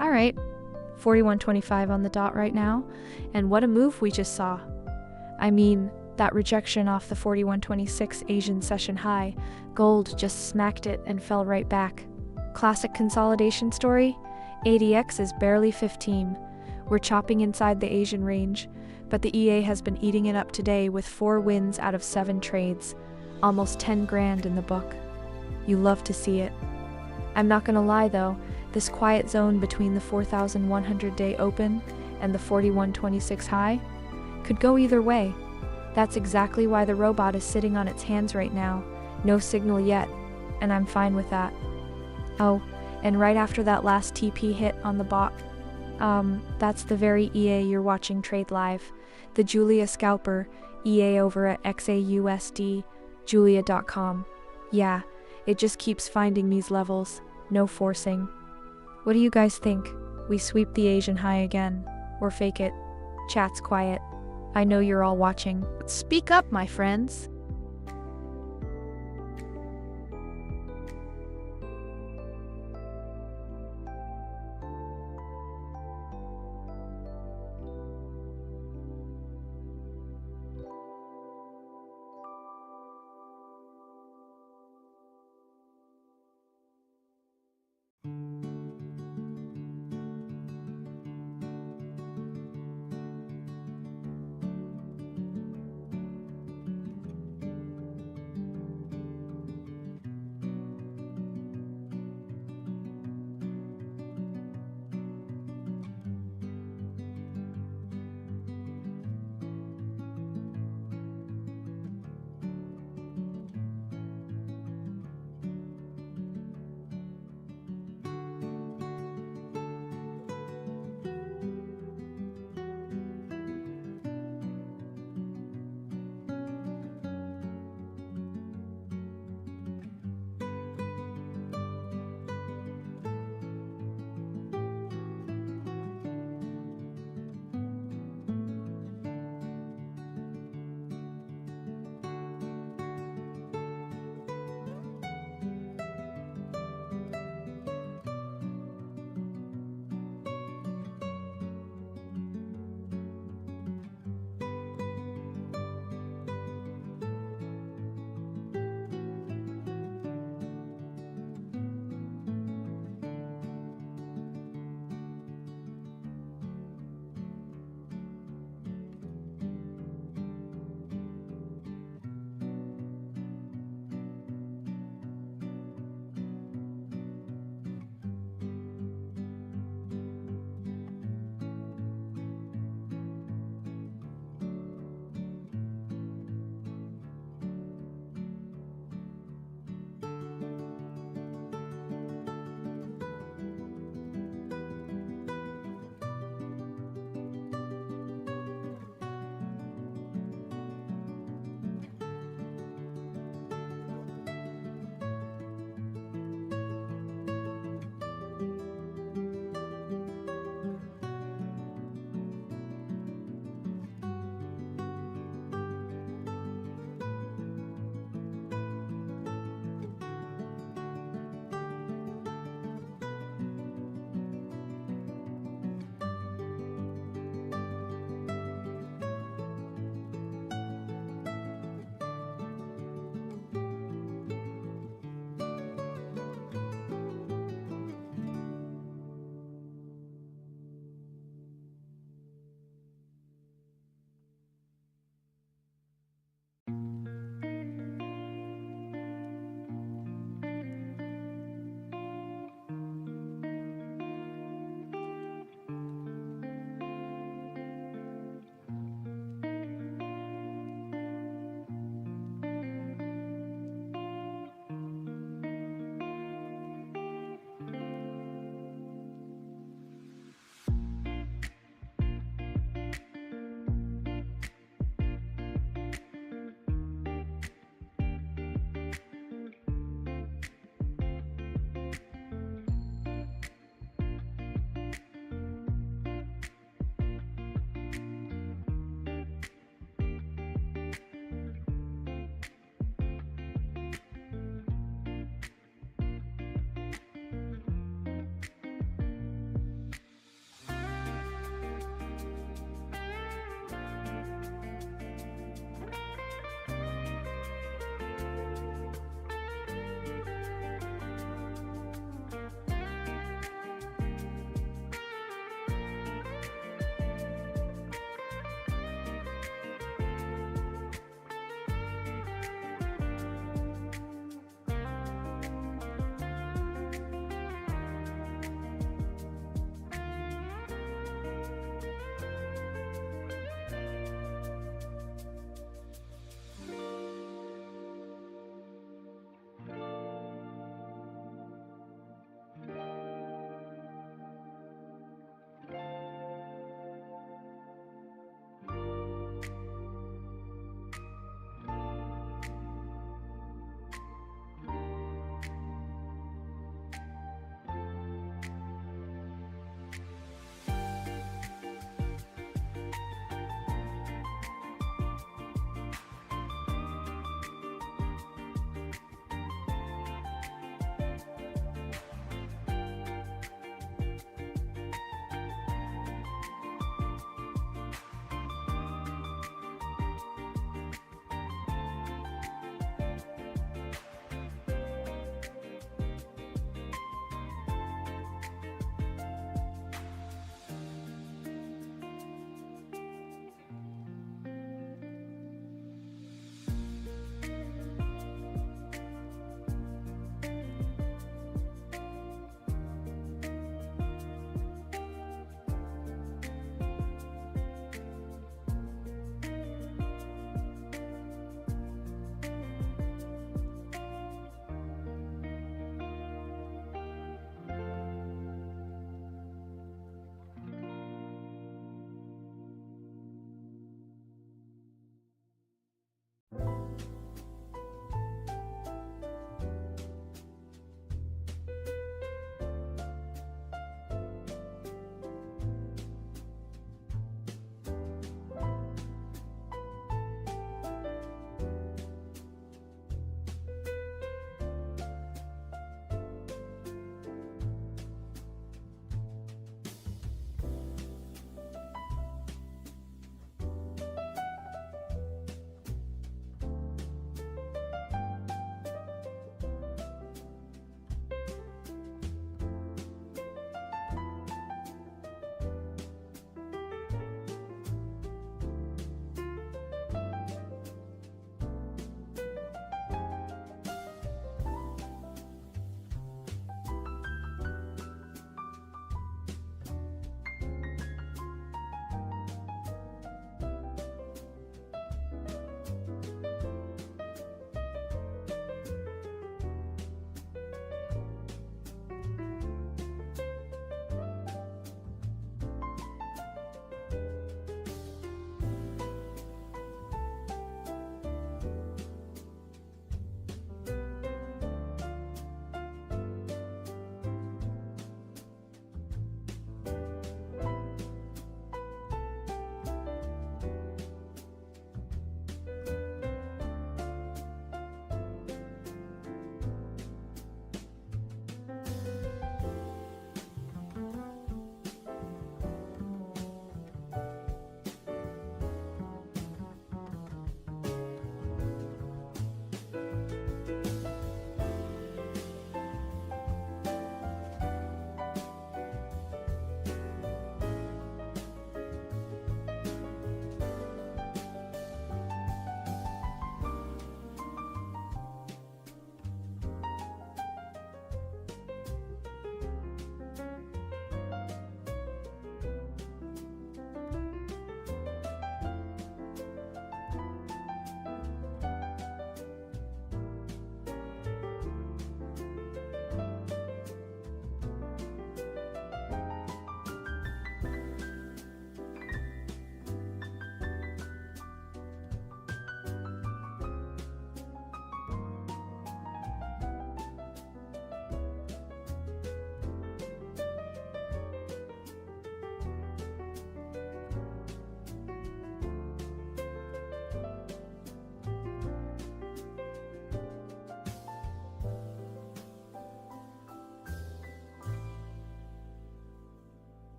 All right, 41.25 on the dot right now, and what a move we just saw. I mean, that rejection off the 41.26 Asian session high, gold just smacked it and fell right back. Classic consolidation story, ADX is barely 15. We're chopping inside the Asian range, but the EA has been eating it up today with 4 wins out of 7 trades, almost 10 grand in the book. You love to see it. I'm not gonna lie though, this quiet zone between the 4,100-day open and the 41.26 high could go either way. That's exactly why the robot is sitting on its hands right now. No signal yet, and I'm fine with that. Oh, and right after that last TP hit on the bot, that's the very EA you're watching trade live. The Julia Scalper, EA over at XAUUSD, Julia.com. Yeah, it just keeps finding these levels, no forcing. What do you guys think? We sweep the Asian high again, or fake it? Chat's quiet. I know you're all watching. Speak up, my friends.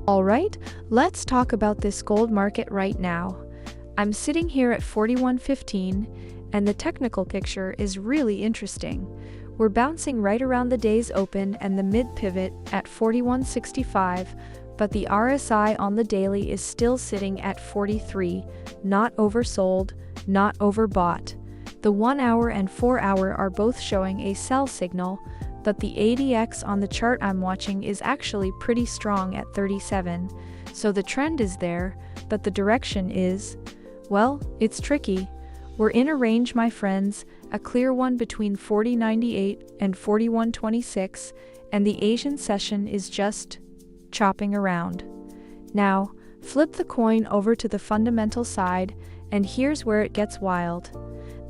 Alright, let's talk about this gold market right now. I'm sitting here at 41.15, and the technical picture is really interesting. We're bouncing right around the day's open and the mid-pivot at 41.65, but the RSI on the daily is still sitting at 43, not oversold, not overbought. The 1 hour and 4 hour are both showing a sell signal, but the ADX on the chart I'm watching is actually pretty strong at 37, so the trend is there, but the direction is, well, it's tricky. We're in a range, my friends, a clear one between 40.98 and 41.26, and the Asian session is just chopping around. Now, flip the coin over to the fundamental side, and here's where it gets wild.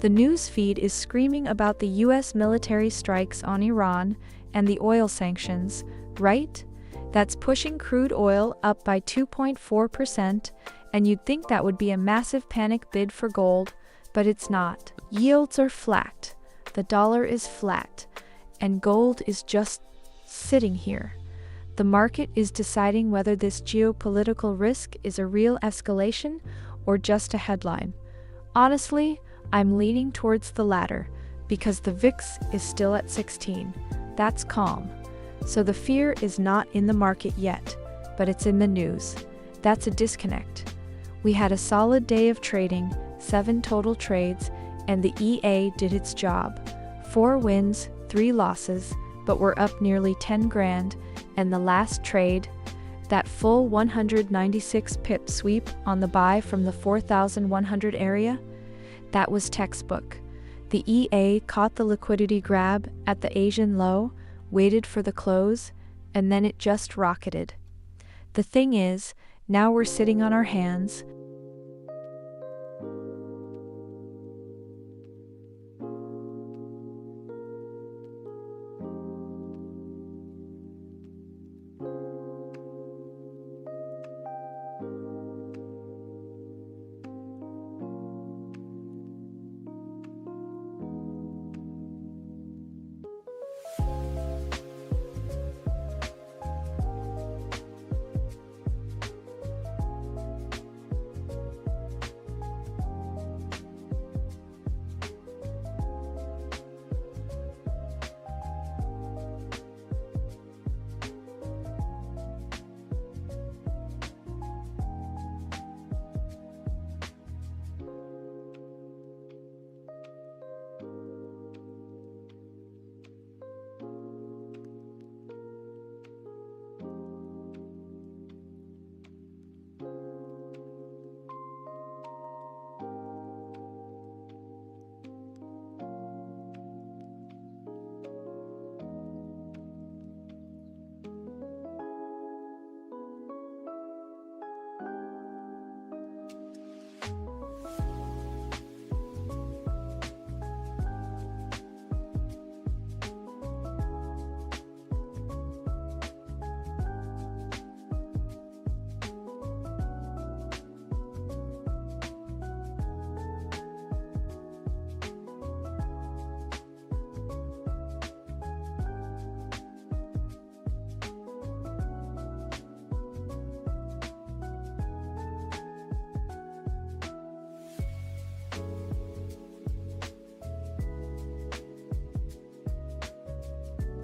The news feed is screaming about the US military strikes on Iran and the oil sanctions, right? That's pushing crude oil up by 2.4%, and you'd think that would be a massive panic bid for gold, but it's not. Yields are flat, the dollar is flat, and gold is just sitting here. The market is deciding whether this geopolitical risk is a real escalation or just a headline. Honestly, I'm leaning towards the latter, because the VIX is still at 16. That's calm. So the fear is not in the market yet, but it's in the news. That's a disconnect. We had a solid day of trading, 7 total trades, and the EA did its job. 4 wins, 3 losses, but we're up nearly 10 grand, and the last trade, that full 196 pip sweep on the buy from the 4,100 area, that was textbook. The EA caught the liquidity grab at the Asian low, waited for the close, and then it just rocketed. The thing is, now we're sitting on our hands.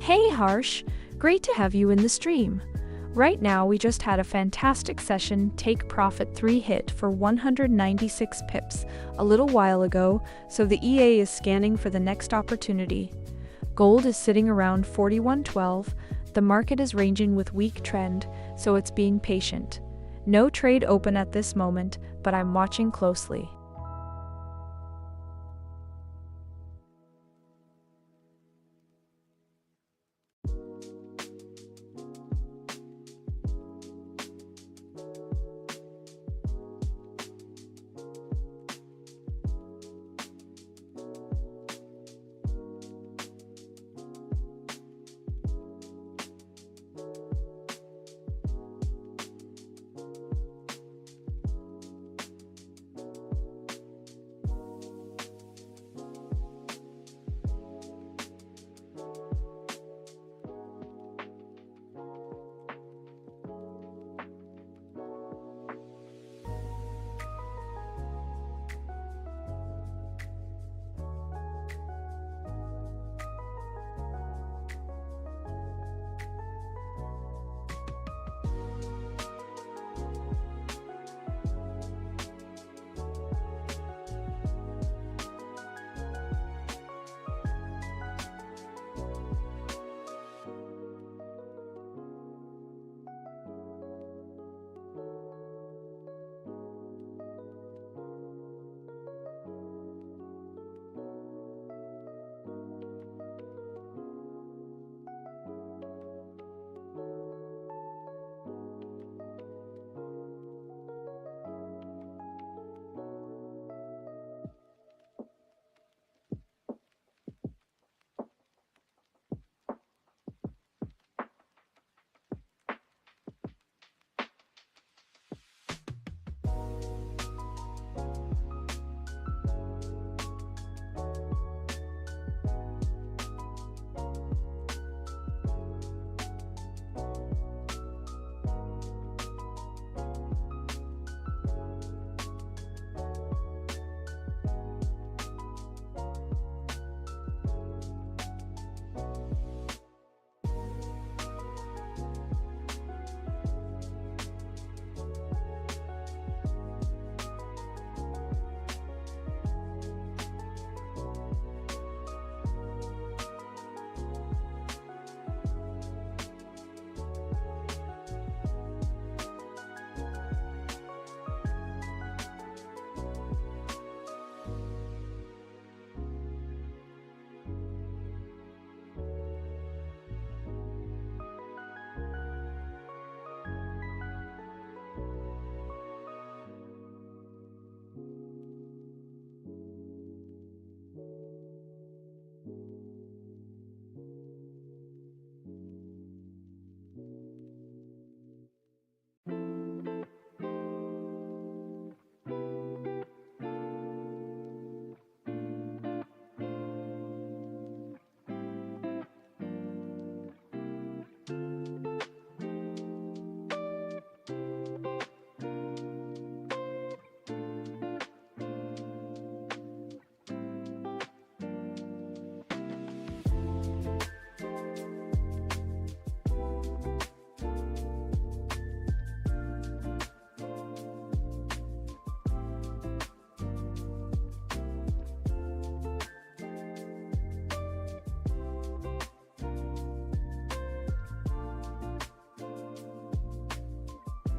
Hey Harsh, great to have you in the stream. Right now we just had a fantastic session, take profit 3 hit for 196 pips a little while ago, so the EA is scanning for the next opportunity. Gold is sitting around 41.12, the market is ranging with weak trend, so it's being patient. No trade open at this moment, but I'm watching closely.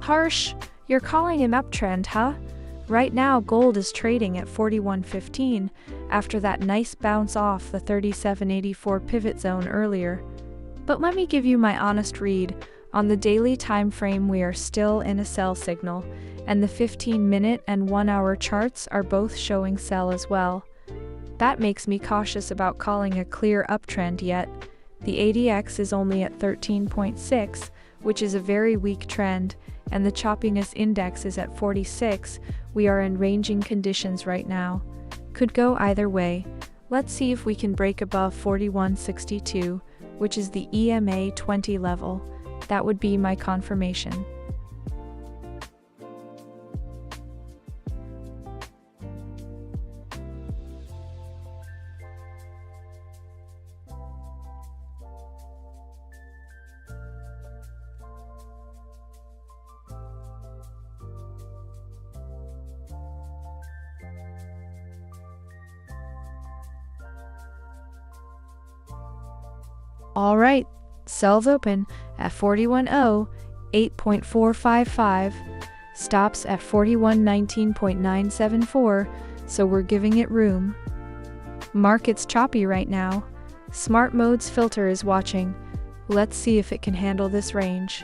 Harsh, you're calling him uptrend, huh? Right now, gold is trading at 41.15 after that nice bounce off the 37.84 pivot zone earlier. But let me give you my honest read. On the daily time frame, we are still in a sell signal, and the 15-minute and 1-hour charts are both showing sell as well. That makes me cautious about calling a clear uptrend yet. The ADX is only at 13.6, which is a very weak trend, and the choppiness index is at 46. We are in ranging conditions right now. Could go either way. Let's see if we can break above 41.62, which is the EMA 20 level. That would be my confirmation. All right, sells open at 41.0, 8.455, stops at 41.19.974, so we're giving it room. Market's choppy right now. Smart Mode's filter is watching. Let's see if it can handle this range.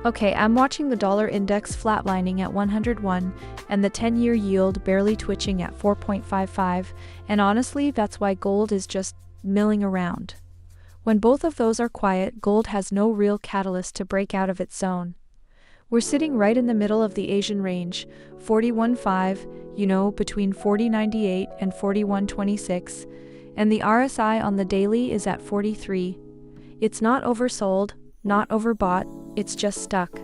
Okay, I'm watching the dollar index flatlining at 101 and the 10-year yield barely twitching at 4.55, and honestly, that's why gold is just milling around. When both of those are quiet, gold has no real catalyst to break out of its zone. We're sitting right in the middle of the Asian range, 41.5, between 40.98 and 41.26, and the RSI on the daily is at 43. It's not oversold, not overbought, it's just stuck.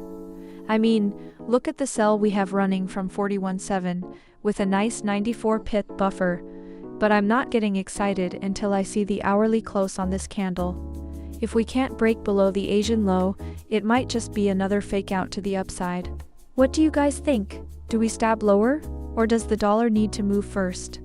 I mean, look at the sell we have running from 41.7 with a nice 94 pip buffer, but I'm not getting excited until I see the hourly close on this candle. If we can't break below the Asian low, it might just be another fake out to the upside. What do you guys think? Do we stab lower, or does the dollar need to move first?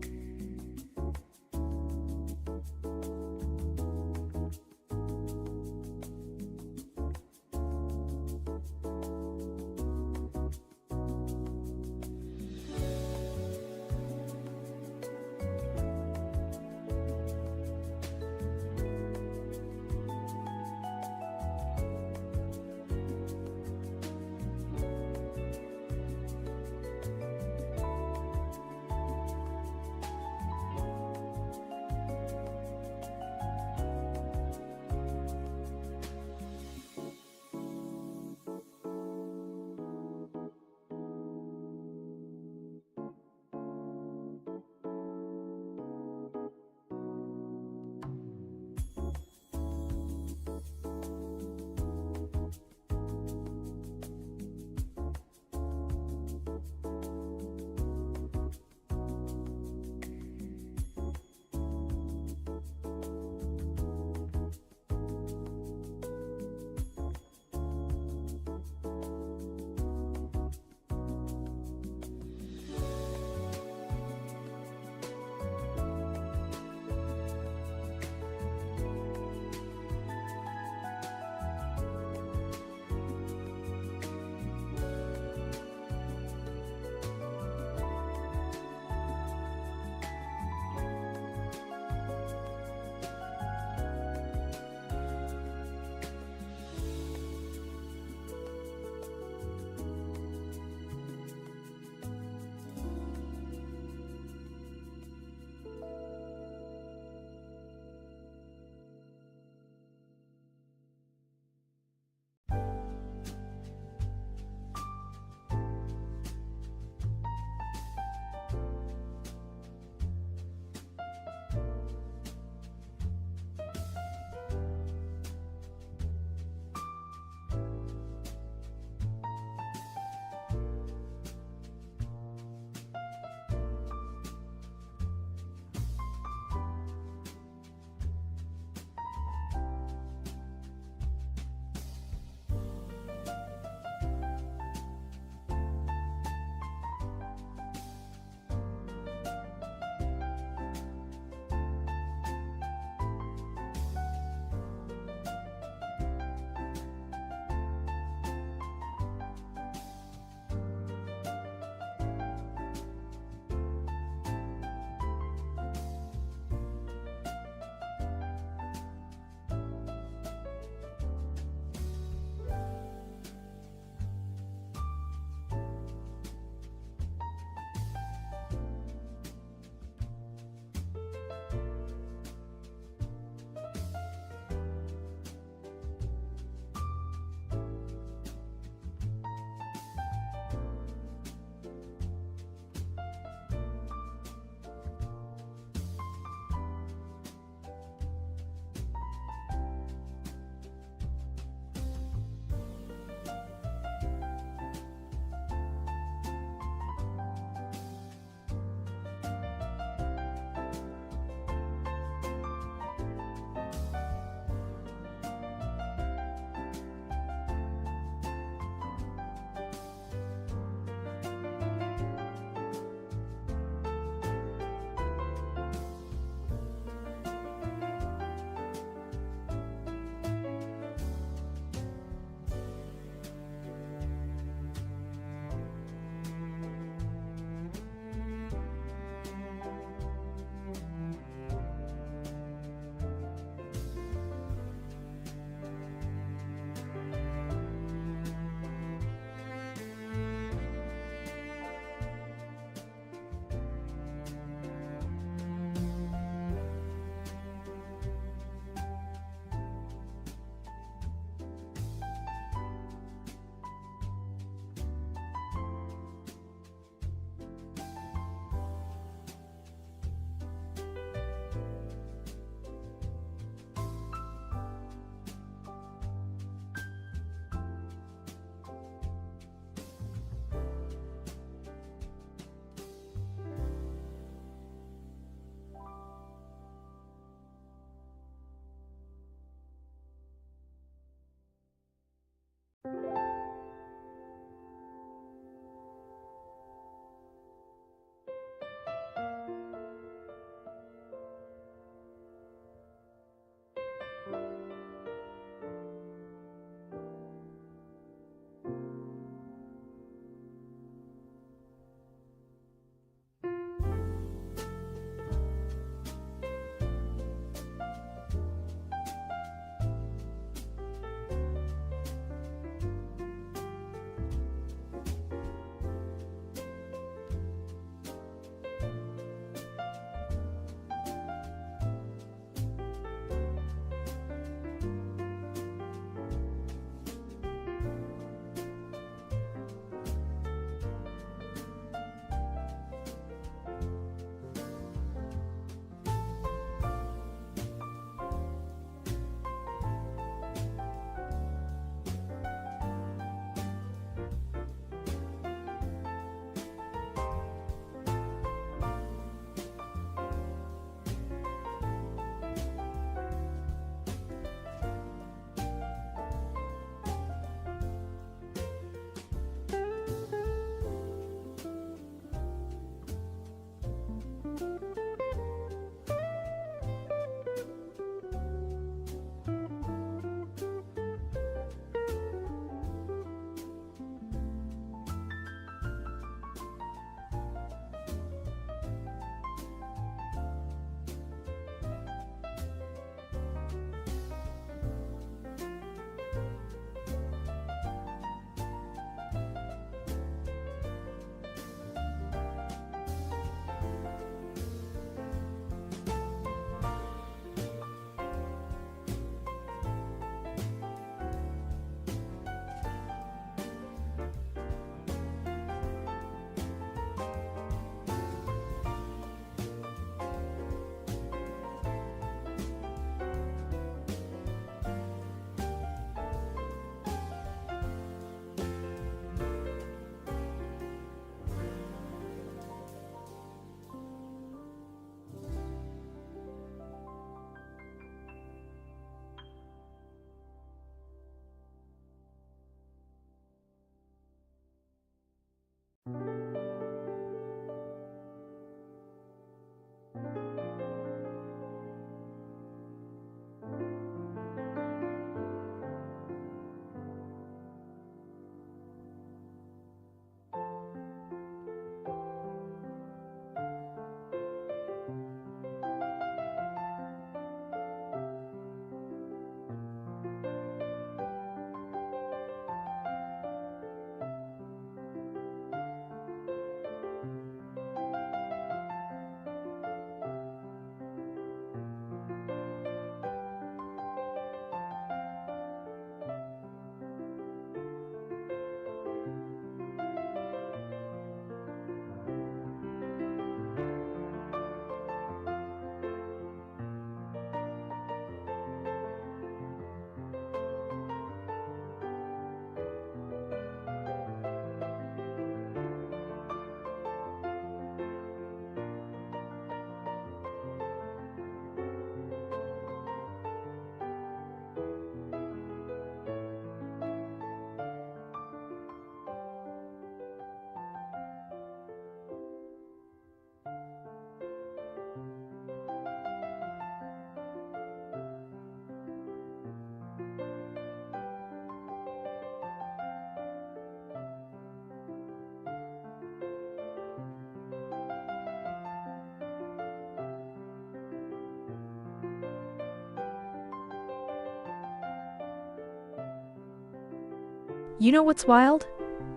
You know what's wild?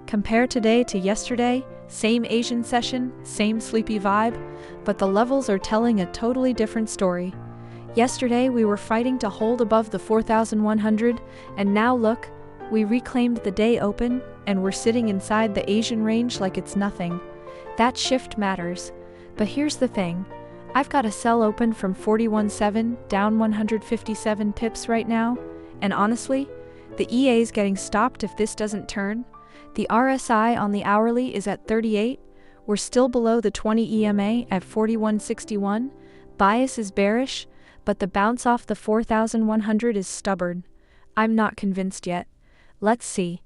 Compare today to yesterday, same Asian session, same sleepy vibe, but the levels are telling a totally different story. Yesterday we were fighting to hold above the 4,100, and now look, we reclaimed the day open, and we're sitting inside the Asian range like it's nothing. That shift matters. But here's the thing. I've got a sell open from 41.7, down 157 pips right now, and honestly, the EA's getting stopped if this doesn't turn. The RSI on the hourly is at 38, we're still below the 20 EMA at 41.61, bias is bearish, but the bounce off the 4,100 is stubborn. I'm not convinced yet. Let's see.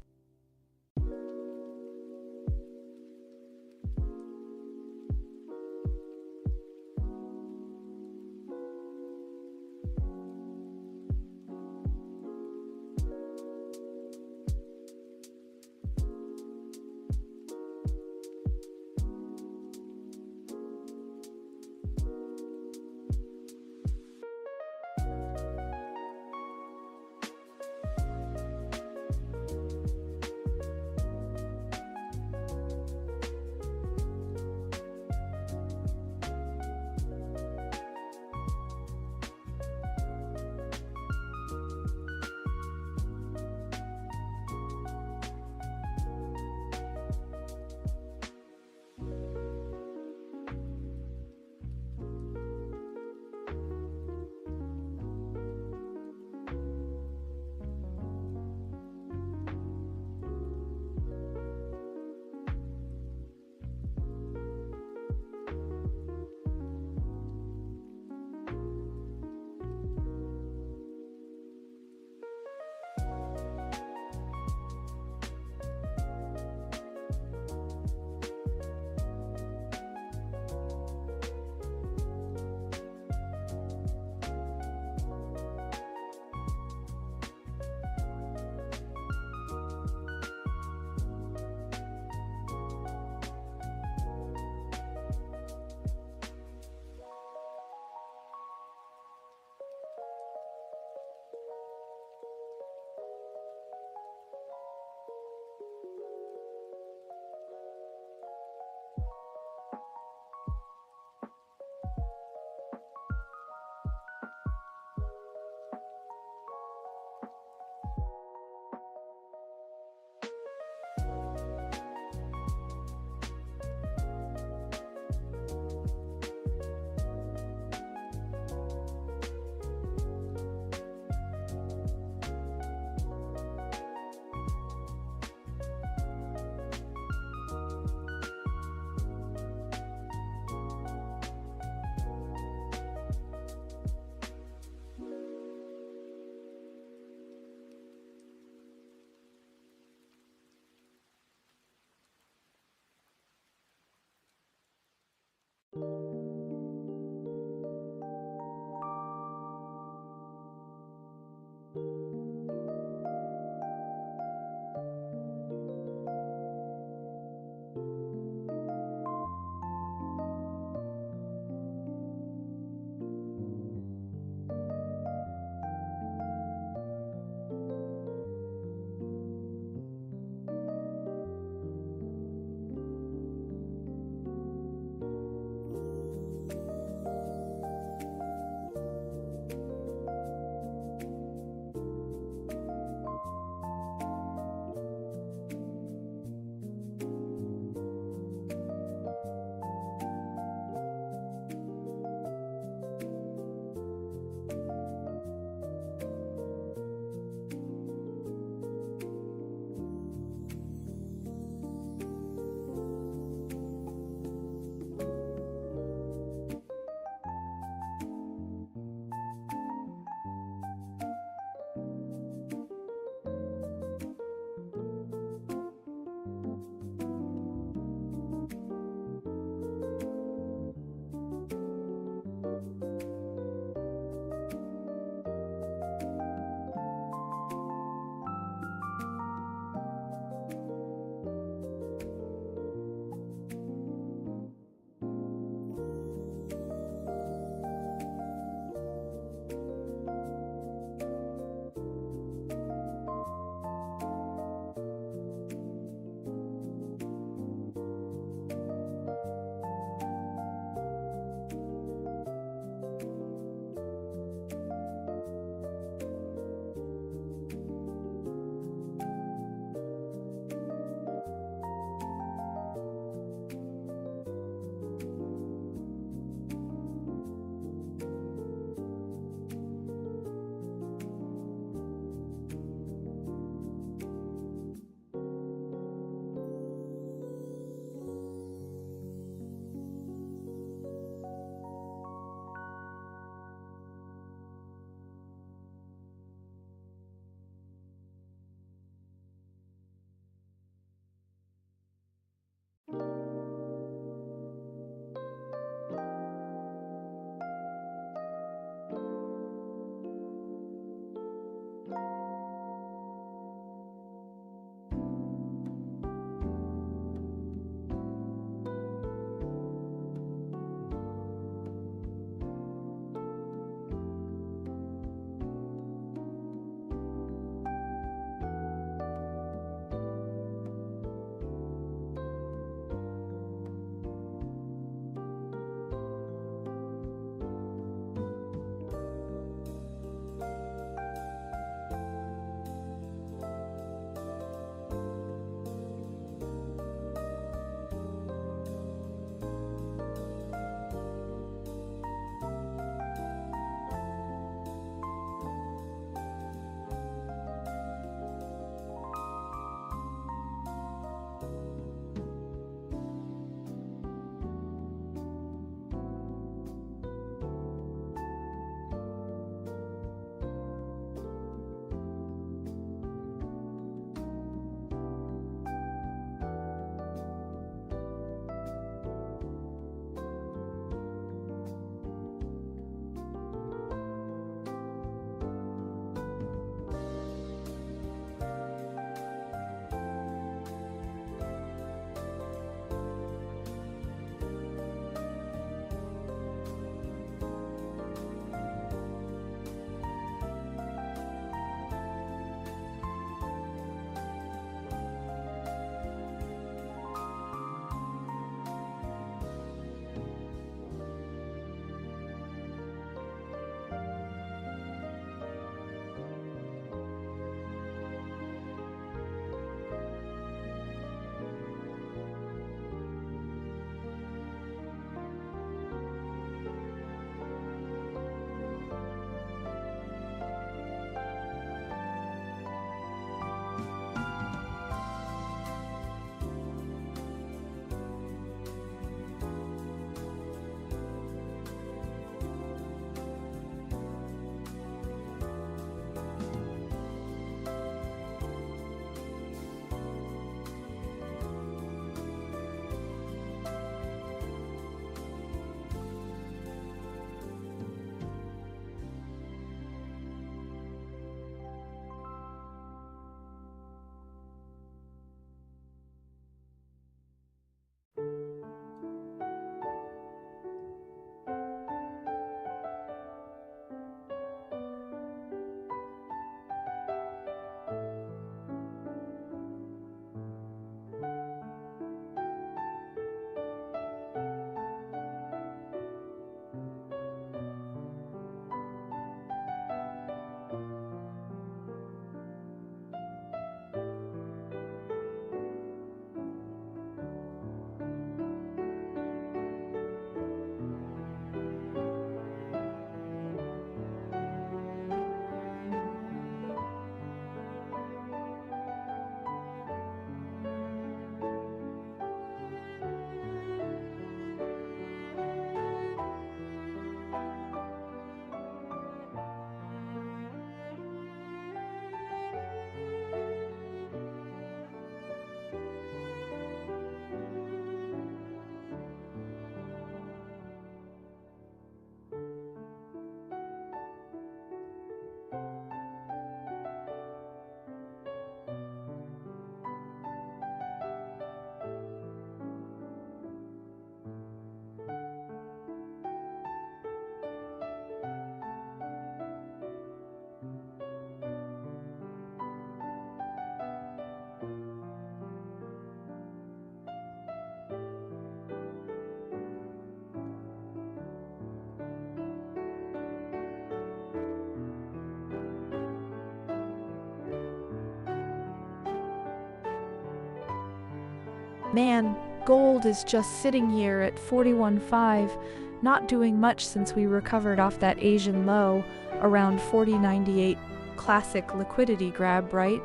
Man, gold is just sitting here at 41.5, not doing much since we recovered off that Asian low around 40.98. Classic liquidity grab, right?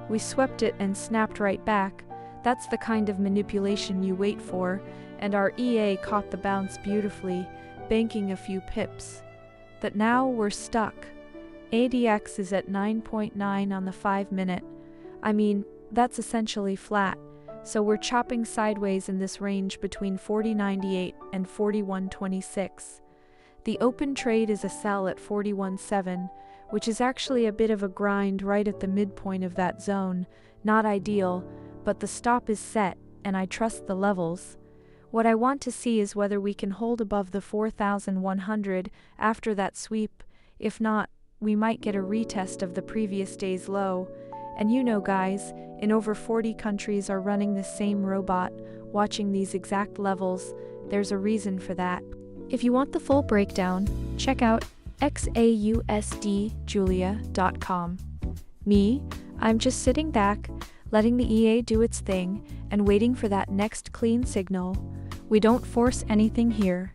We swept it and snapped right back. That's the kind of manipulation you wait for, and our EA caught the bounce beautifully, banking a few pips. But now we're stuck. ADX is at 9.9 on the 5-minute. I mean, that's essentially flat, so we're chopping sideways in this range between 40.98 and 41.26. The open trade is a sell at 41.7, which is actually a bit of a grind right at the midpoint of that zone. Not ideal, but the stop is set, and I trust the levels. What I want to see is whether we can hold above the 4,100 after that sweep. If not, we might get a retest of the previous day's low. And you know, guys, in over 40 countries are running this same robot, watching these exact levels. There's a reason for that. If you want the full breakdown, check out XAUUSDjulia.com. Me, I'm just sitting back, letting the EA do its thing, and waiting for that next clean signal. We don't force anything here.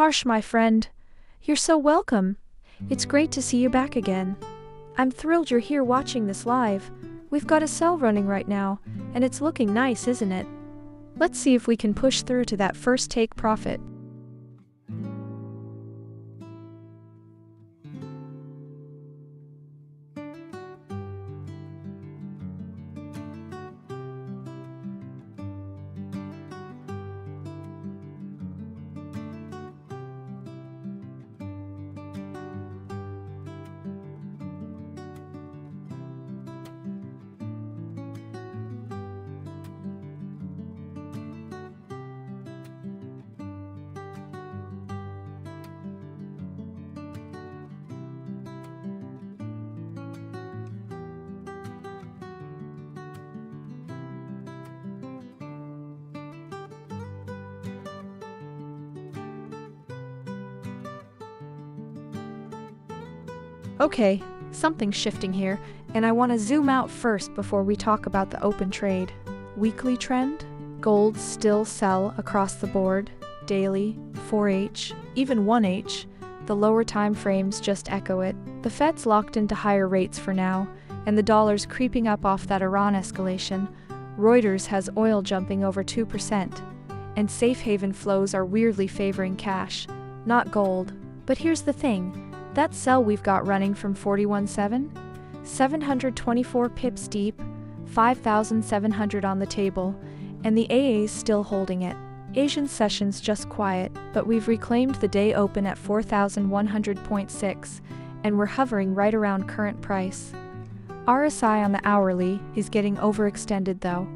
Harsh, my friend. You're so welcome. It's great to see you back again. I'm thrilled you're here watching this live. We've got a sell running right now, and it's looking nice, isn't it? Let's see if we can push through to that first take profit. Okay, something's shifting here, and I want to zoom out first before we talk about the open trade. Weekly trend? Gold still sell across the board. Daily, 4H, even 1H. The lower time frames just echo it. The Fed's locked into higher rates for now, and the dollar's creeping up off that Iran escalation. Reuters has oil jumping over 2%, and safe haven flows are weirdly favoring cash, not gold. But here's the thing. That sell we've got running from 41.7? 724 pips deep, 5,700 on the table, and the AA's still holding it. Asian session's just quiet, but we've reclaimed the day open at 4,100.6, and we're hovering right around current price. RSI on the hourly is getting overextended though.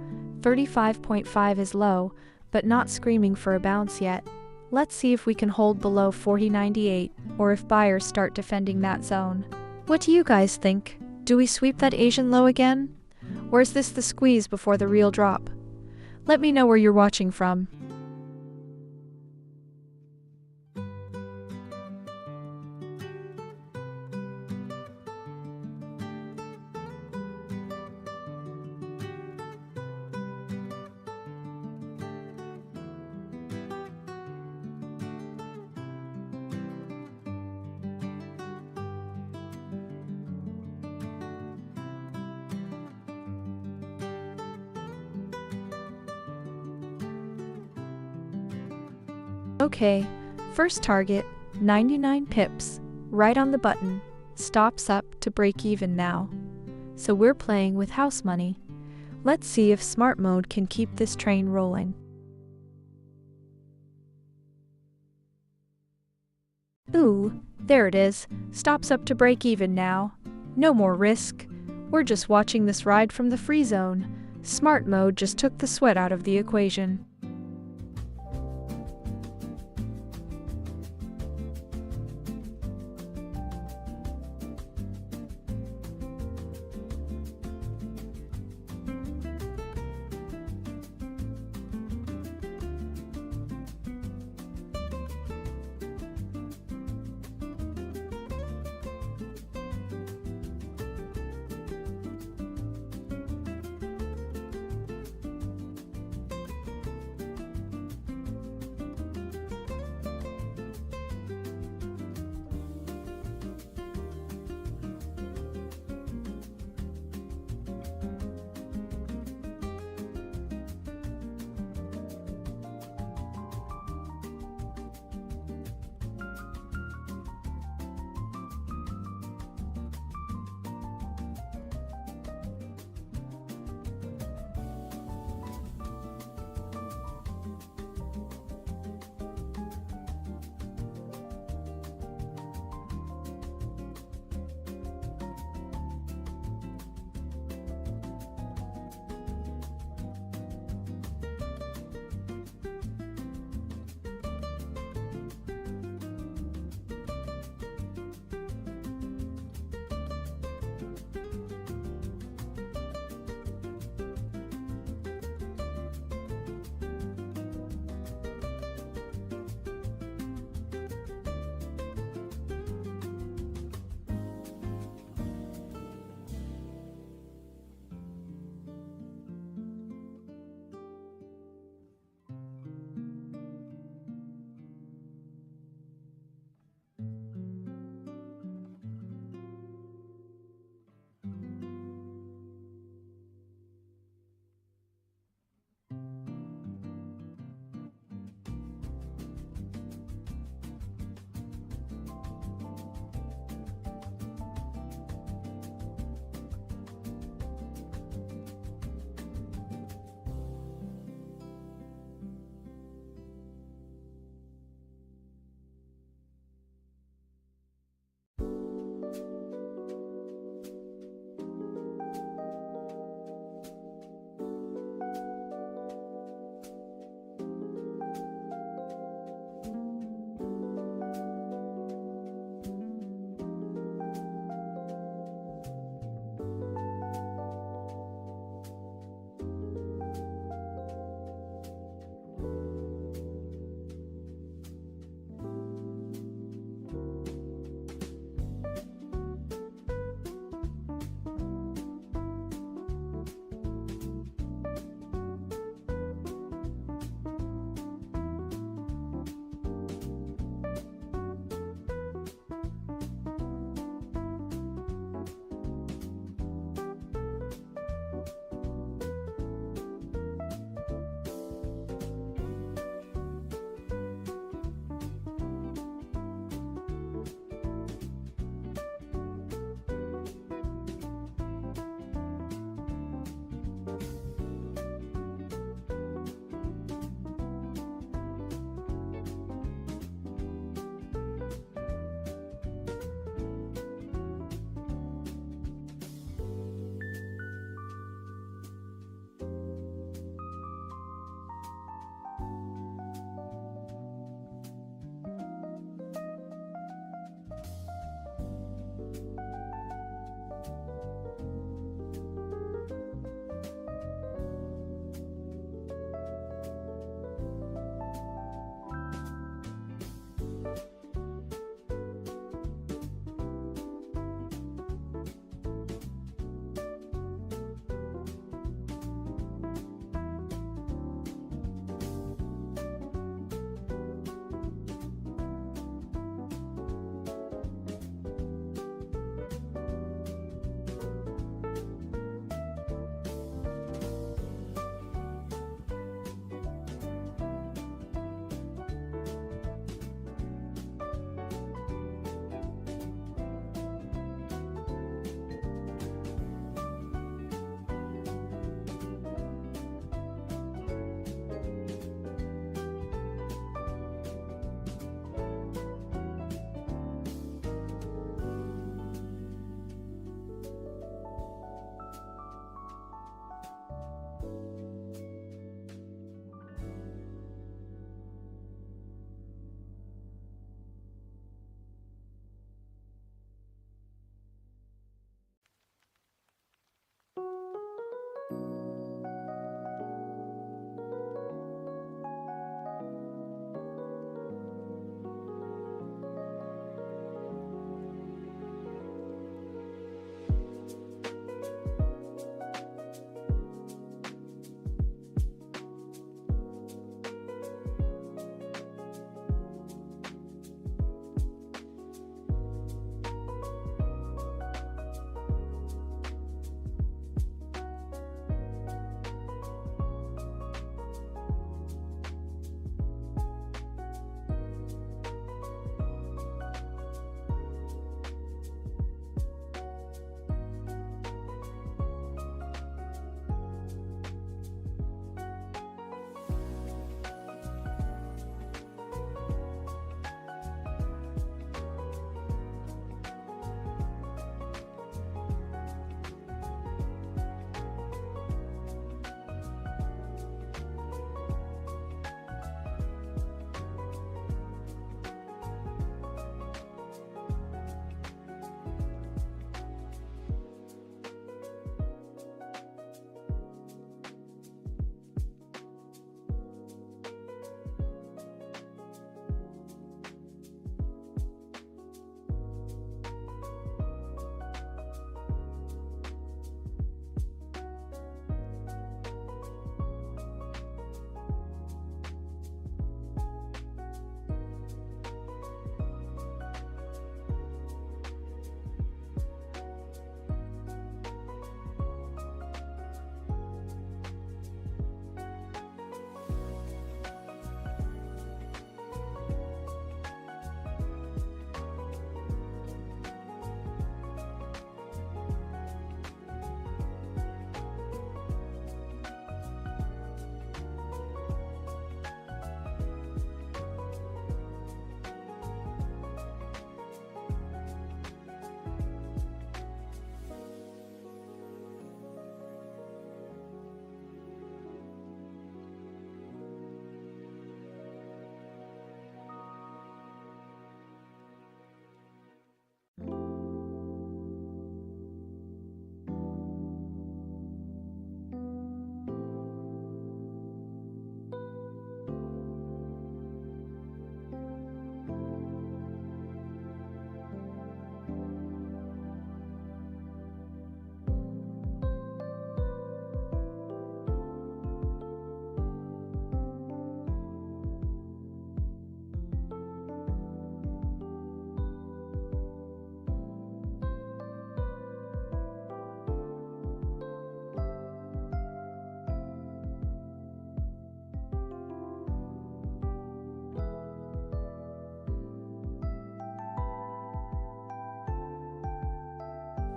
35.5 is low, but not screaming for a bounce yet. Let's see if we can hold below 40.98, or if buyers start defending that zone. What do you guys think? Do we sweep that Asian low again? Or is this the squeeze before the real drop? Let me know where you're watching from. Okay, first target, 99 pips, right on the button, stops up to break even now. So we're playing with house money. Let's see if smart mode can keep this train rolling. Ooh, there it is, stops up to break even now. No more risk. We're just watching this ride from the free zone. Smart mode just took the sweat out of the equation.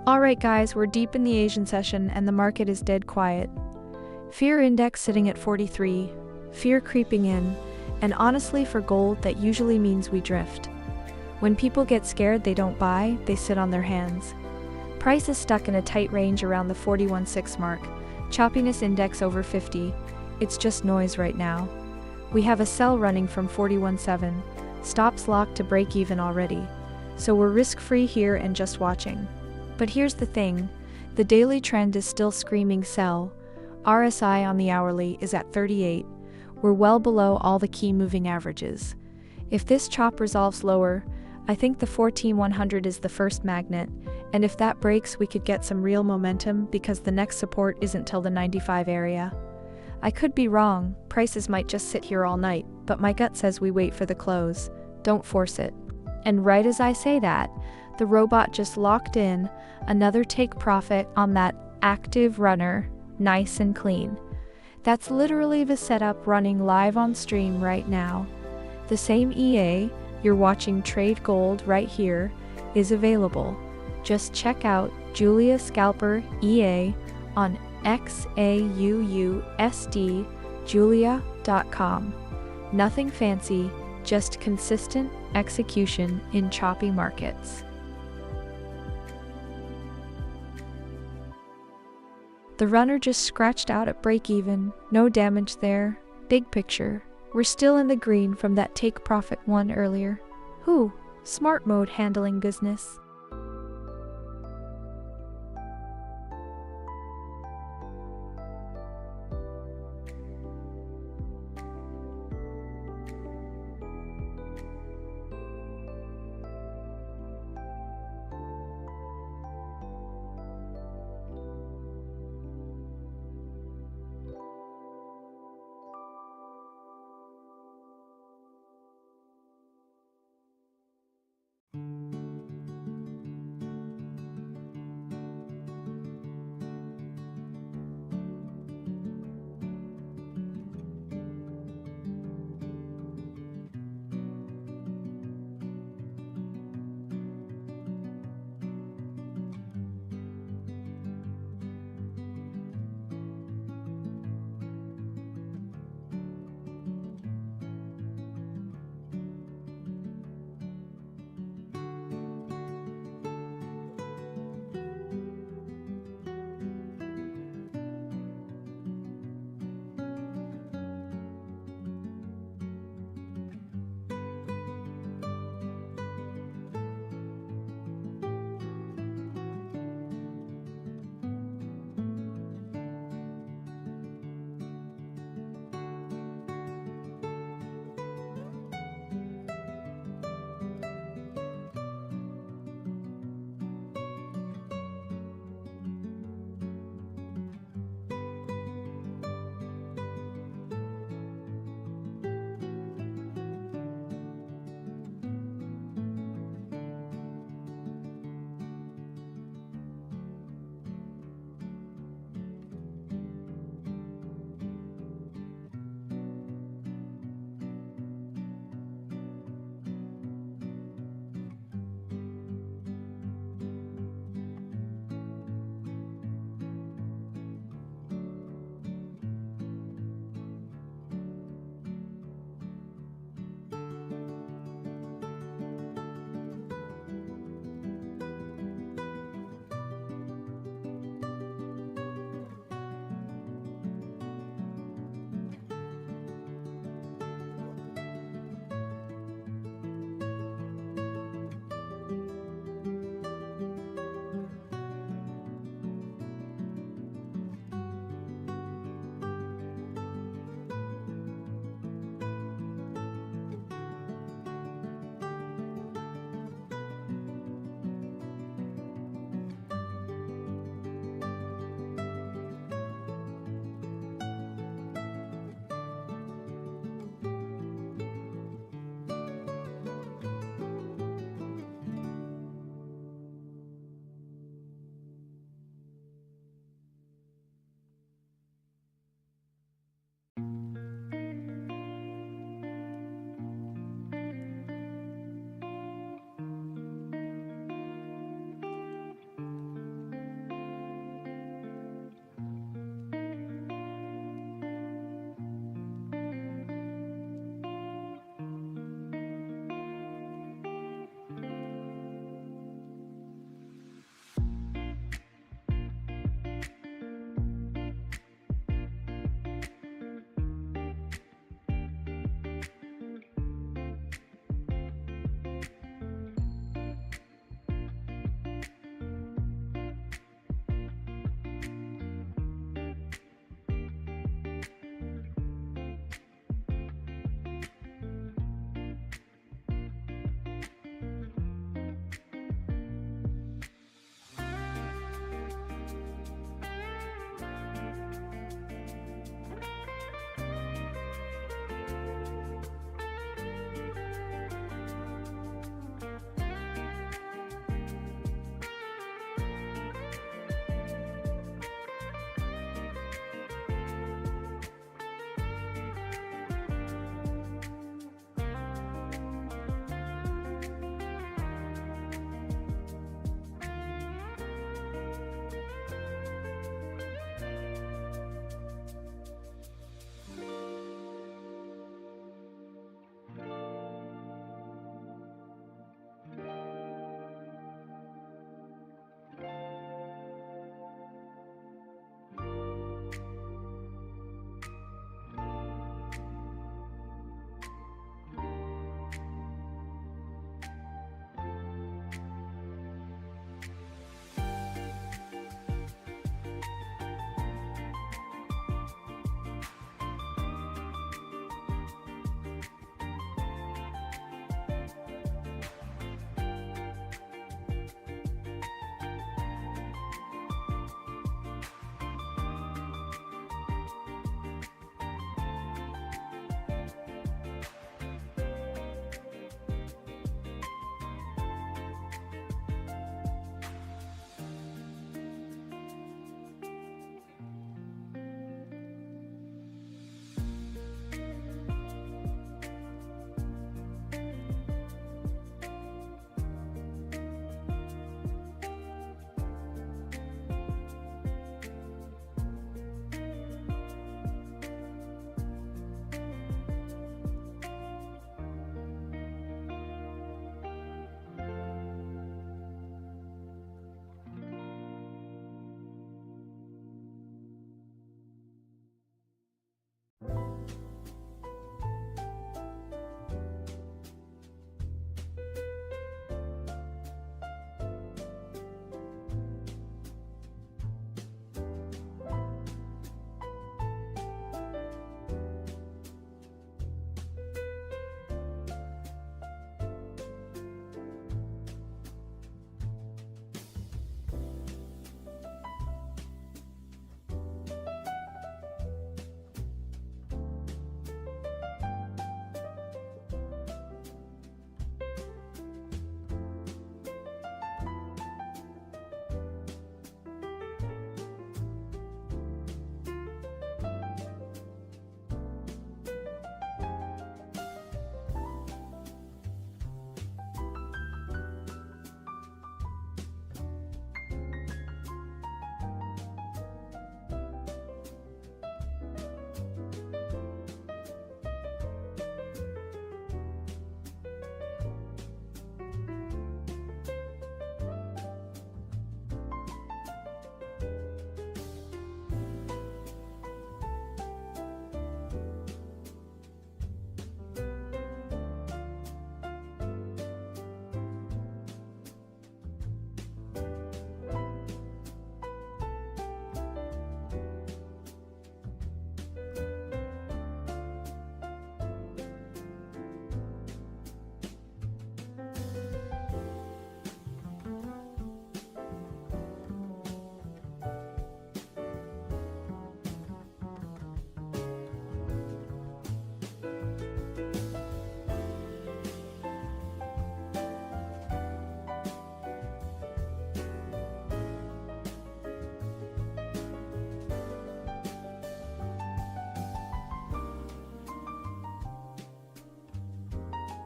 Alright guys, we're deep in the Asian session and the market is dead quiet. Fear index sitting at 43, fear creeping in, and honestly for gold that usually means we drift. When people get scared they don't buy, they sit on their hands. Price is stuck in a tight range around the 41.6 mark, choppiness index over 50, it's just noise right now. We have a sell running from 41.7, stops locked to break even already, so we're risk-free here and just watching. But here's the thing, the daily trend is still screaming sell, RSI on the hourly is at 38, we're well below all the key moving averages. If this chop resolves lower, I think the 14,100 is the first magnet, and if that breaks we could get some real momentum because the next support isn't till the 95 area. I could be wrong, prices might just sit here all night, but my gut says we wait for the close, don't force it. And right as I say that, the robot just locked in another take profit on that active runner, nice and clean. That's literally the setup running live on stream right now. The same EA you're watching trade gold right here is available. Just check out Julia Scalper EA on XAUUSD julia.com. Nothing fancy, just consistent execution in choppy markets. The runner just scratched out at break even, no damage there. Big picture, we're still in the green from that take profit one earlier. Smart mode handling business.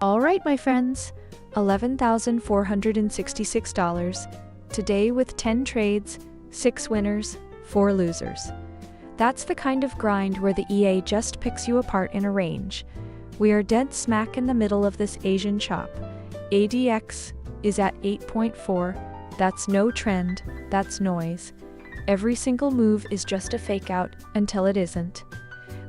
All right, my friends, $11,466. Today with 10 trades, 6 winners, 4 losers. That's the kind of grind where the EA just picks you apart in a range. We are dead smack in the middle of this Asian chop. ADX is at 8.4. That's no trend, that's noise. Every single move is just a fake out until it isn't.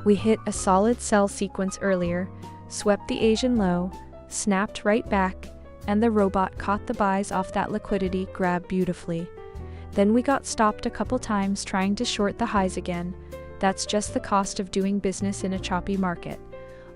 We hit a solid sell sequence earlier, swept the Asian low, snapped right back, and the robot caught the buys off that liquidity grab beautifully. Then we got stopped a couple times trying to short the highs again. That's just the cost of doing business in a choppy market.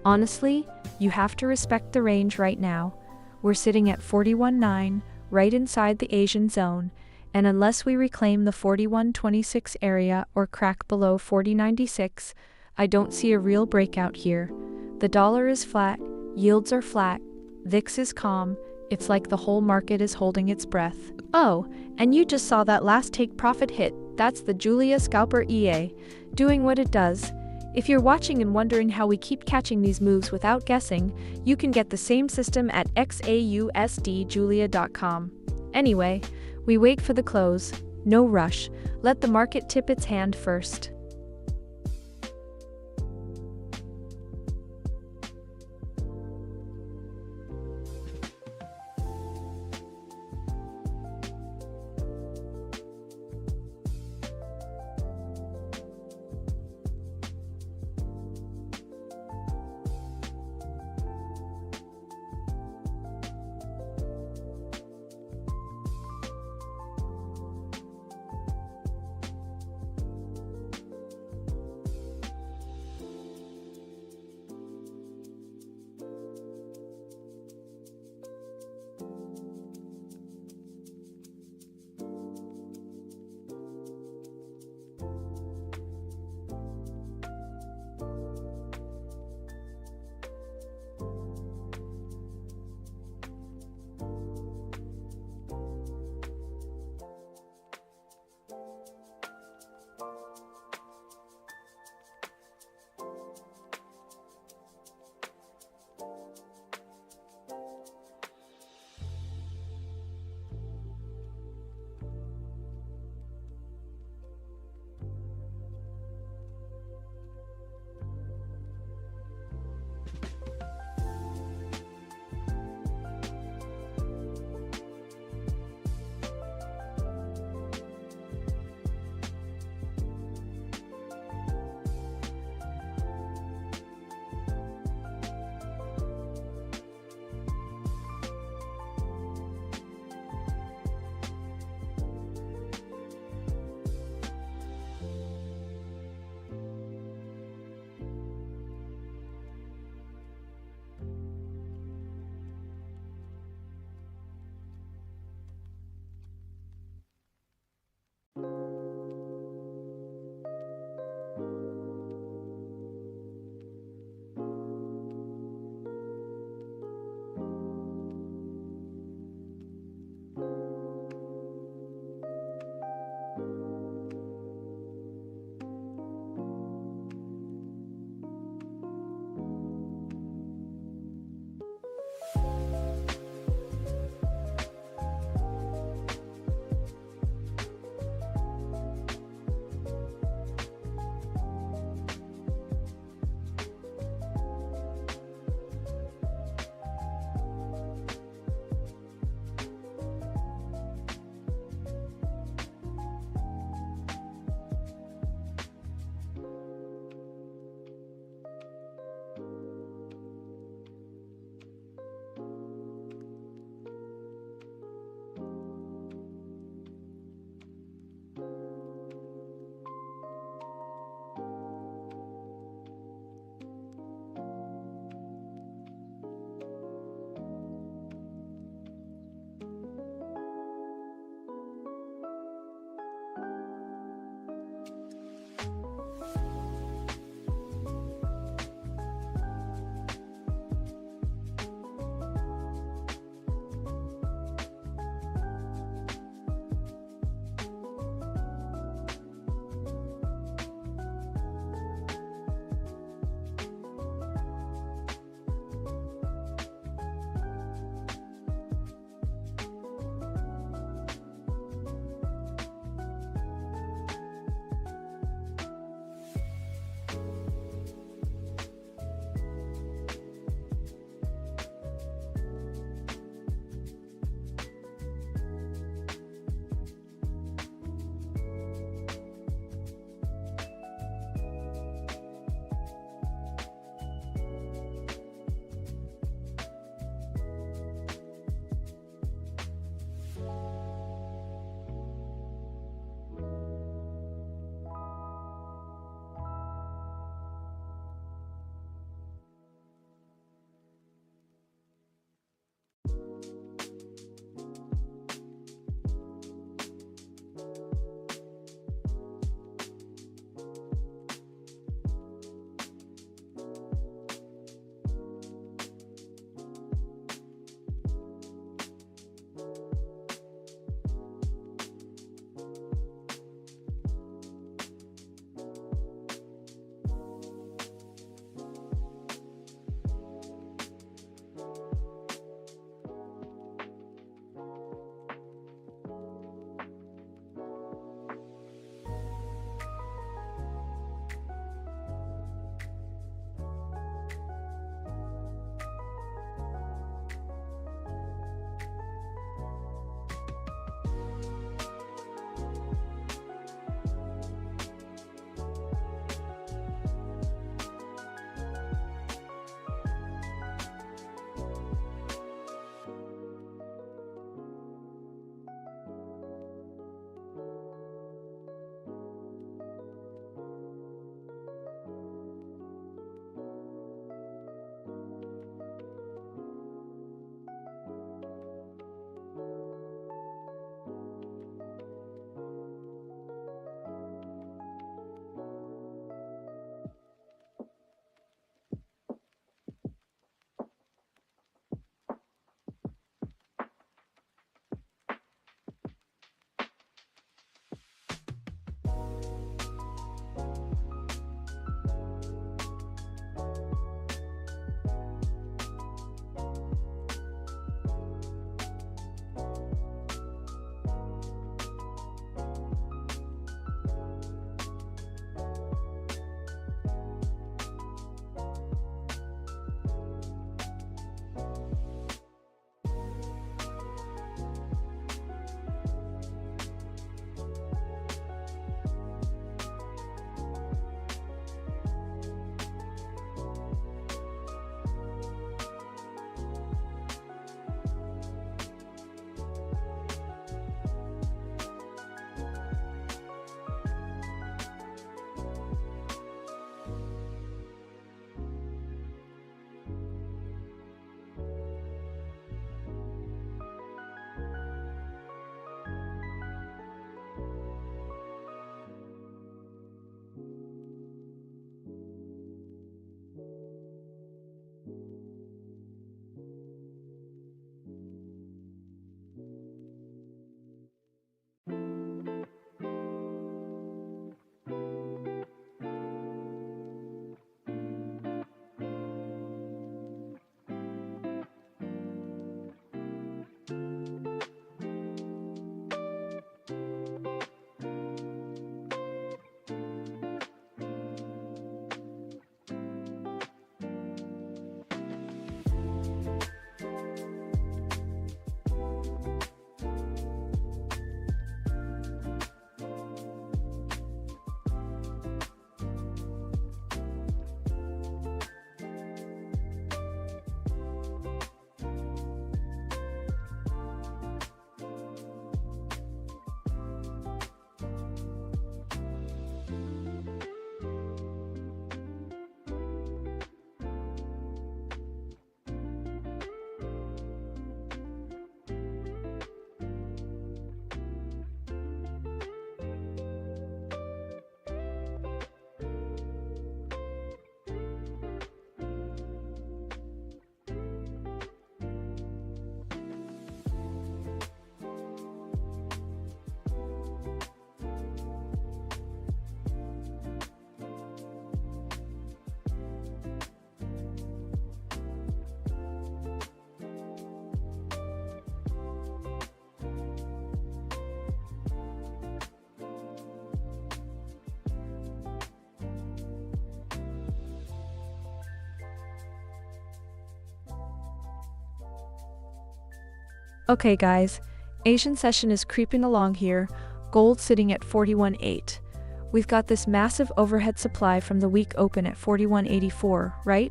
Honestly, you have to respect the range right now. We're sitting at 41.9, right inside the Asian zone, and unless we reclaim the 41.26 area or crack below 40.96, I don't see a real breakout here. The dollar is flat, yields are flat, VIX is calm. It's like the whole market is holding its breath. Oh, and you just saw that last take profit hit. That's the Julia Scalper EA, doing what it does. If you're watching and wondering how we keep catching these moves without guessing, you can get the same system at XAUUSDjulia.com. Anyway, we wait for the close. No rush. Let the market tip its hand first. Okay guys, Asian session is creeping along here, gold sitting at 41.8. We've got this massive overhead supply from the week open at 41.84, right?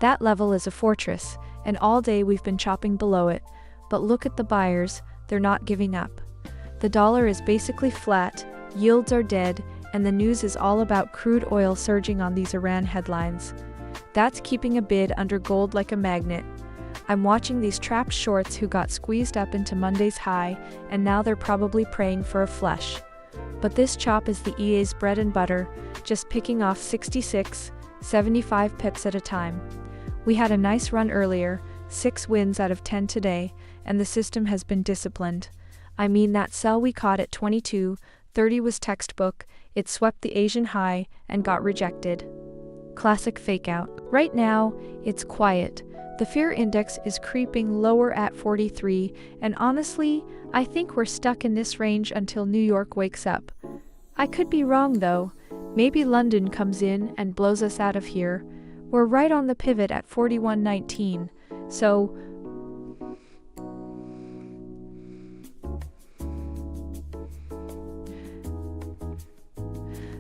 That level is a fortress, and all day we've been chopping below it, but look at the buyers, they're not giving up. The dollar is basically flat, yields are dead, and the news is all about crude oil surging on these Iran headlines. That's keeping a bid under gold like a magnet. I'm watching these trapped shorts who got squeezed up into Monday's high, and now they're probably praying for a flush. But this chop is the EA's bread and butter, just picking off 66, 75 pips at a time. We had a nice run earlier, 6 wins out of 10 today, and the system has been disciplined. I mean, that sell we caught at 22.30 was textbook, it swept the Asian high and got rejected. Classic fake out. Right now, it's quiet. The fear index is creeping lower at 43, and honestly, I think we're stuck in this range until New York wakes up. I could be wrong though. Maybe London comes in and blows us out of here. We're right on the pivot at 41.19, so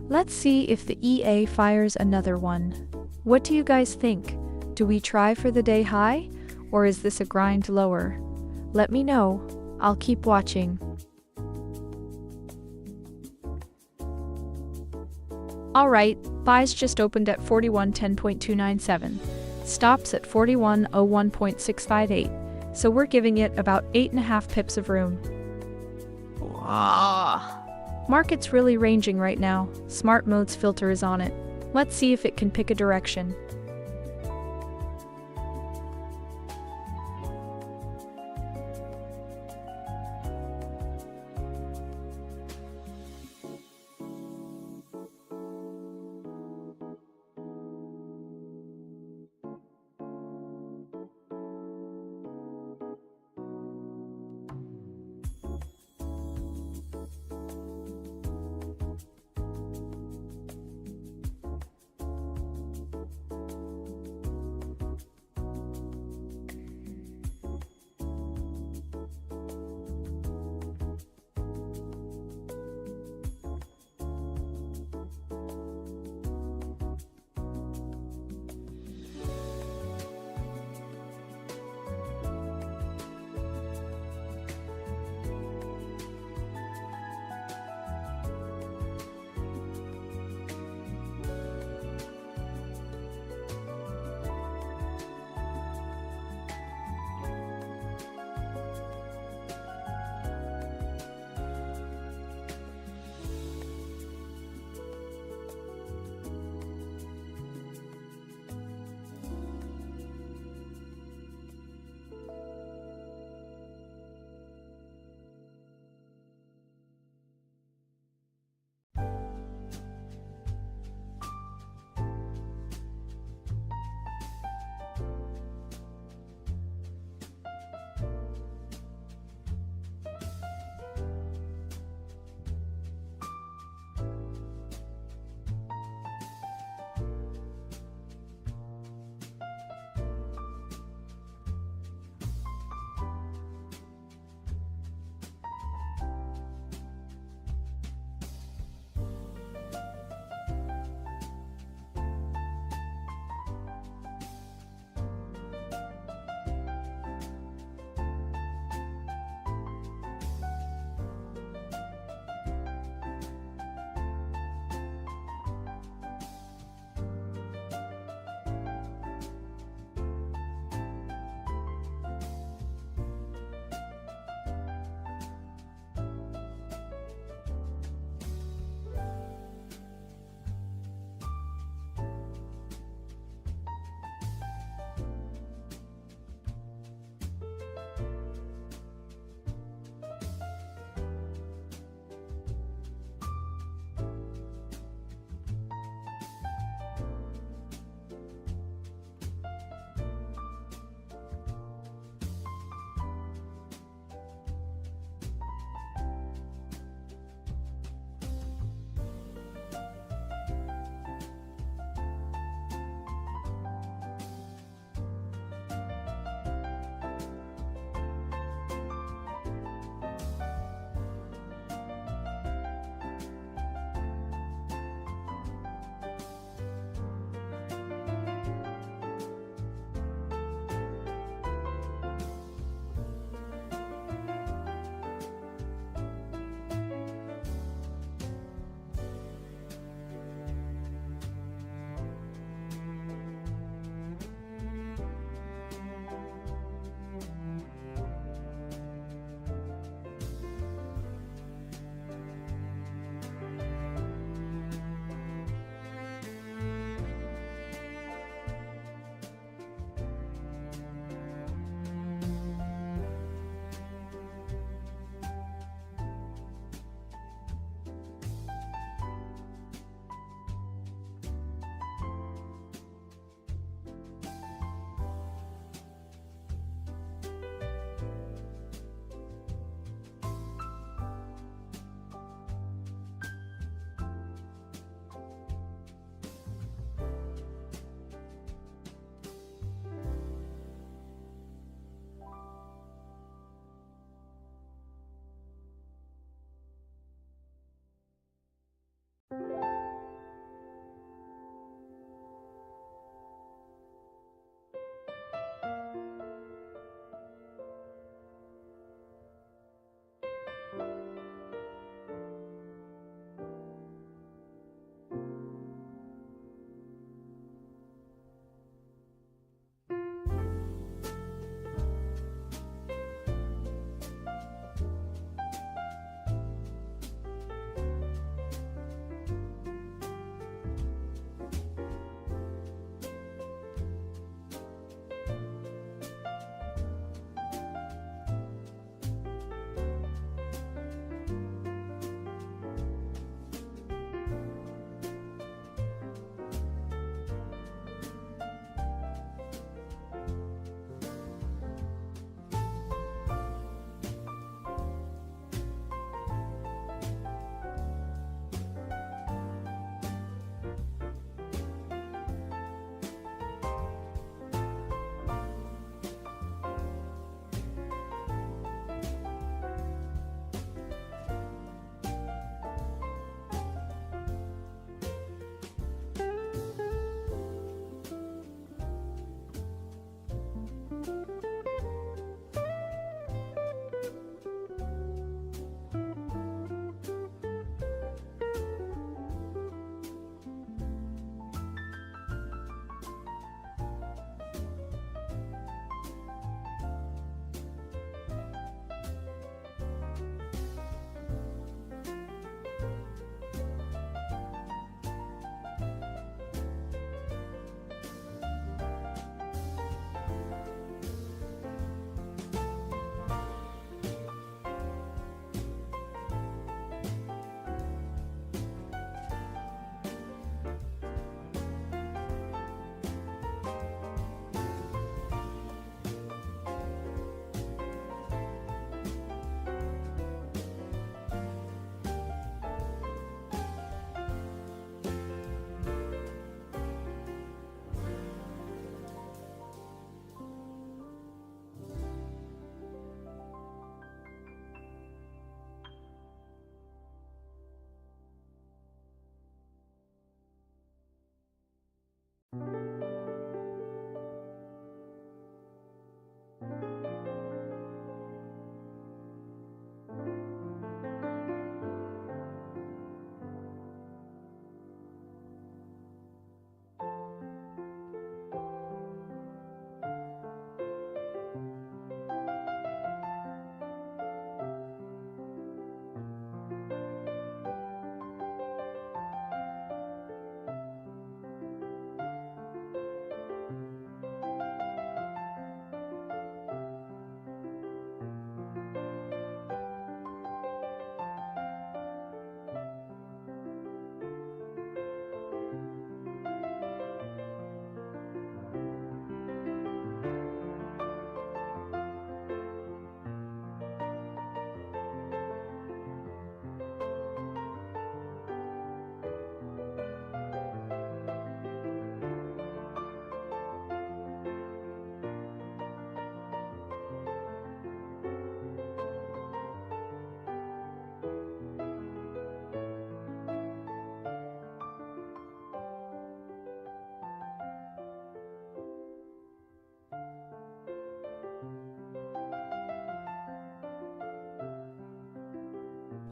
let's see if the EA fires another one. What do you guys think? Do we try for the day high, or is this a grind lower? Let me know. I'll keep watching. Alright, buys just opened at 41.10.297. Stops at 41.01.658, so we're giving it about 8.5 pips of room. Market's really ranging right now. Smart mode's filter is on it. Let's see if it can pick a direction.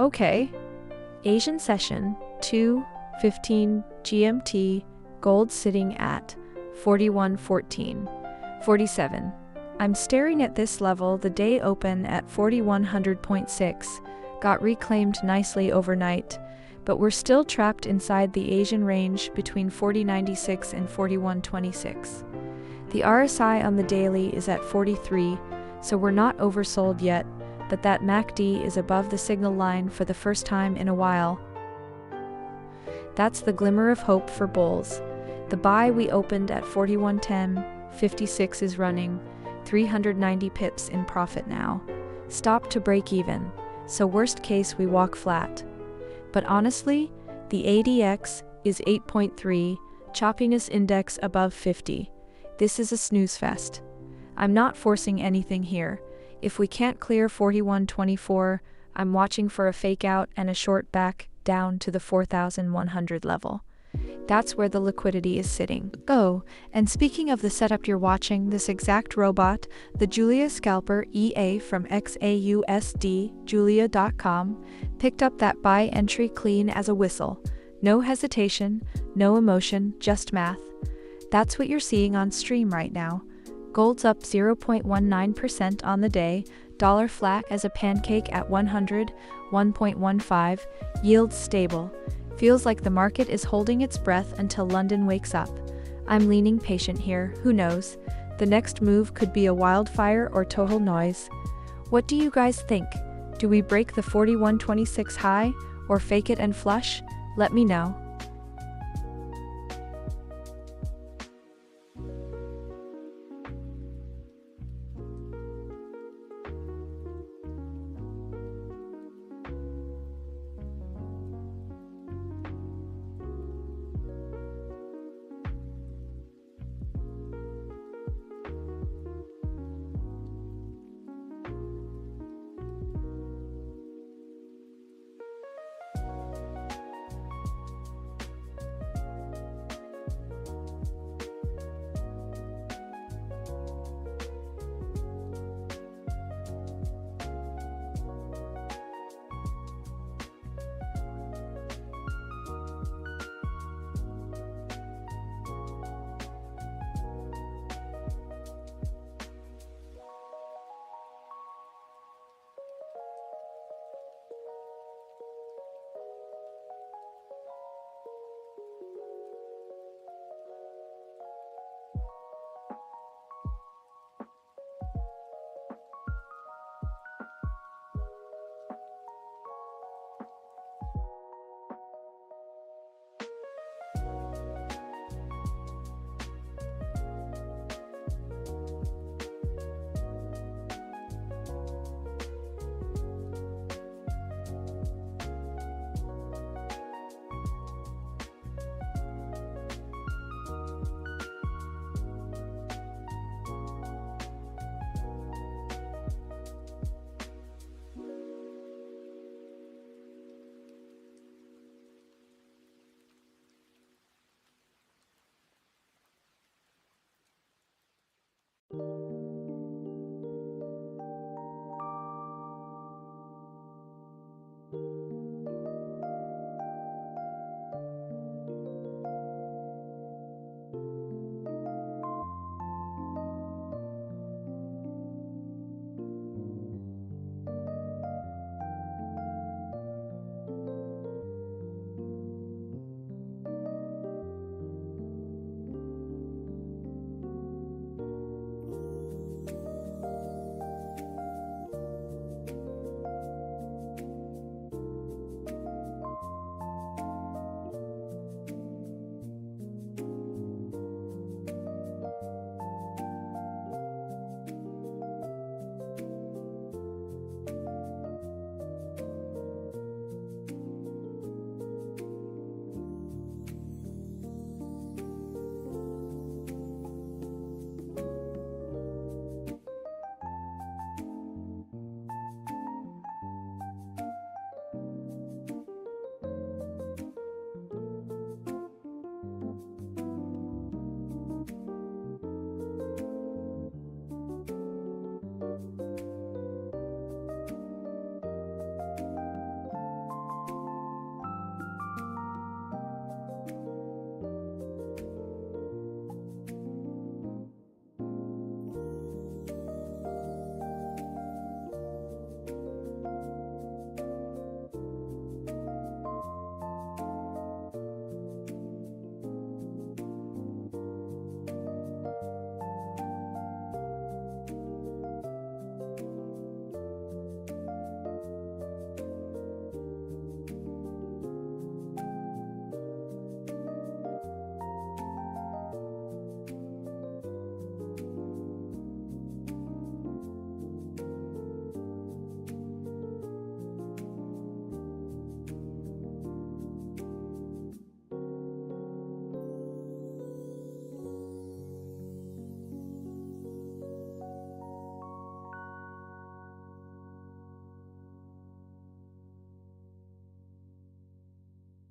Okay. Asian session, 2:15 GMT, gold sitting at 41.14.47. I'm staring at this level. The day open at 4100.6, got reclaimed nicely overnight, but we're still trapped inside the Asian range between 40.96 and 41.26. The RSI on the daily is at 43, so we're not oversold yet, but that MACD is above the signal line for the first time in a while. That's the glimmer of hope for bulls. The buy we opened at 41.10.56 is running 390 pips in profit now. Stop to break even, so worst case we walk flat. But honestly, the ADX is 8.3, choppiness index above 50. This is a snooze fest. I'm not forcing anything here. If we can't clear 41.24, I'm watching for a fake out and a short back down to the 4,100 level. That's where the liquidity is sitting. Oh, and speaking of the setup you're watching, this exact robot, the Julia Scalper EA from XAUUSD, Julia.com, picked up that buy entry clean as a whistle. No hesitation, no emotion, just math. That's what you're seeing on stream right now. Gold's up 0.19% on the day, dollar flat as a pancake at 101.15, yields stable. Feels like the market is holding its breath until London wakes up. I'm leaning patient here, who knows? The next move could be a wildfire or total noise. What do you guys think? Do we break the 41.26 high, or fake it and flush? Let me know.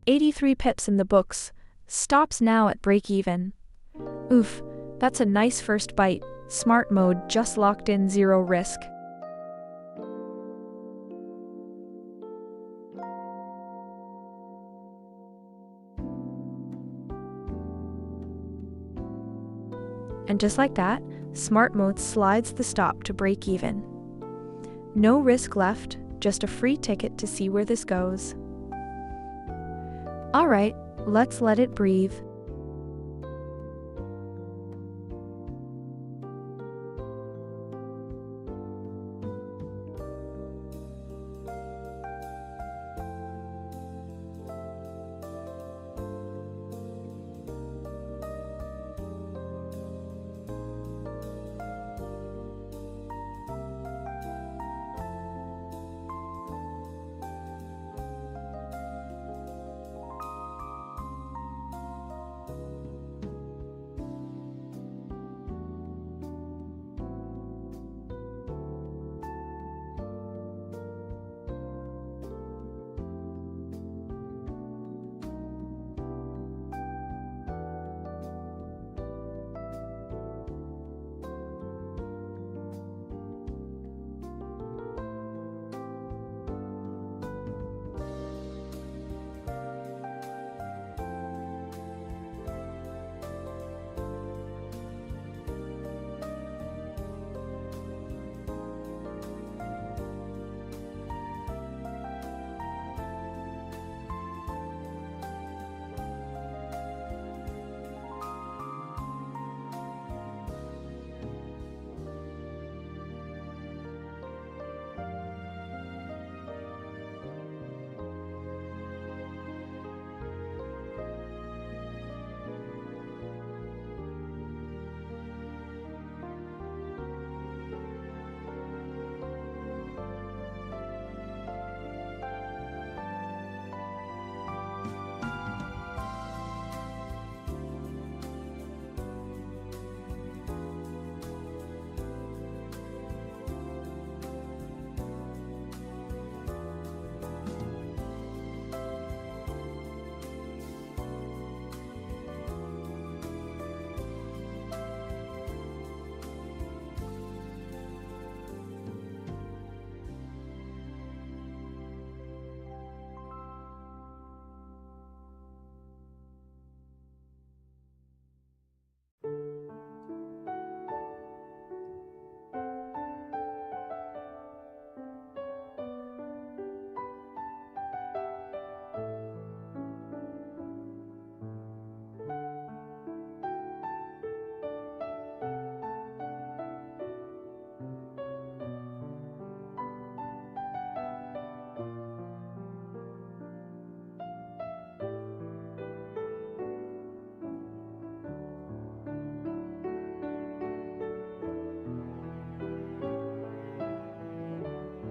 83 pips in the books. Stops now at break even. Oof, that's a nice first bite. Smart mode just locked in 0 risk. And just like that, smart mode slides the stop to break even. No risk left, just a free ticket to see where this goes. Alright, let's let it breathe.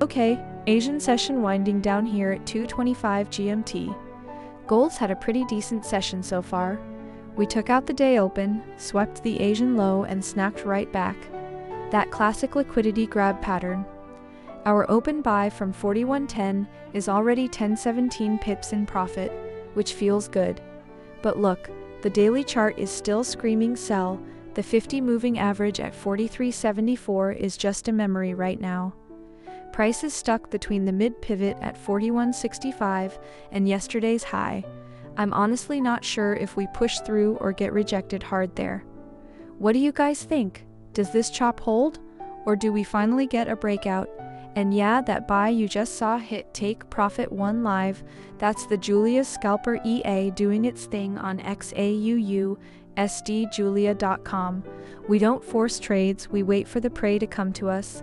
Okay, Asian session winding down here at 2:25 GMT. Gold's had a pretty decent session so far. We took out the day open, swept the Asian low and snapped right back. That classic liquidity grab pattern. Our open buy from 41.10 is already 1017 pips in profit, which feels good. But look, the daily chart is still screaming sell. The 50 moving average at 43.74 is just a memory right now. Price is stuck between the mid-pivot at 41.65 and yesterday's high. I'm honestly not sure if we push through or get rejected hard there. What do you guys think? Does this chop hold? Or do we finally get a breakout? And yeah, that buy you just saw hit take profit 1 live. That's the Julia's Scalper EA doing its thing on XAUUSD Julia.com. We don't force trades, we wait for the prey to come to us.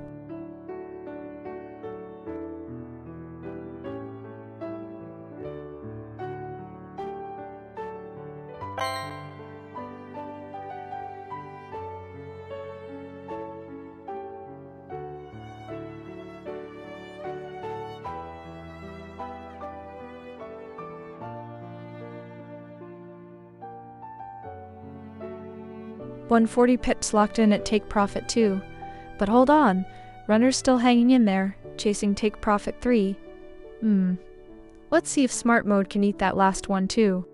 $140 pips locked in at take profit 2. But hold on, runner's still hanging in there, chasing take profit 3. What Let's see if smart mode can eat that last one too.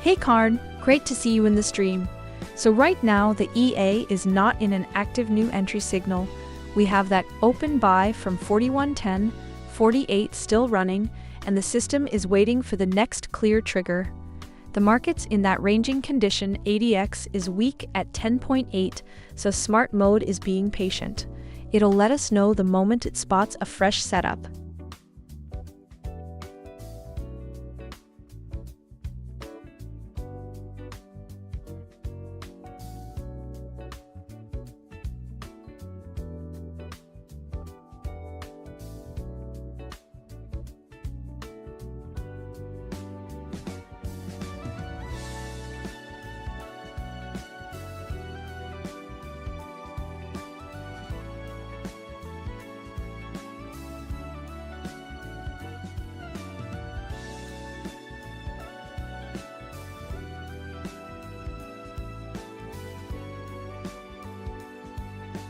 Hey Karn, great to see you in the stream. So right now the EA is not in an active new entry signal. We have that open buy from 41.10, 48 still running, and the system is waiting for the next clear trigger. The market's in that ranging condition. ADX is weak at 10.8, so smart mode is being patient. It'll let us know the moment it spots a fresh setup.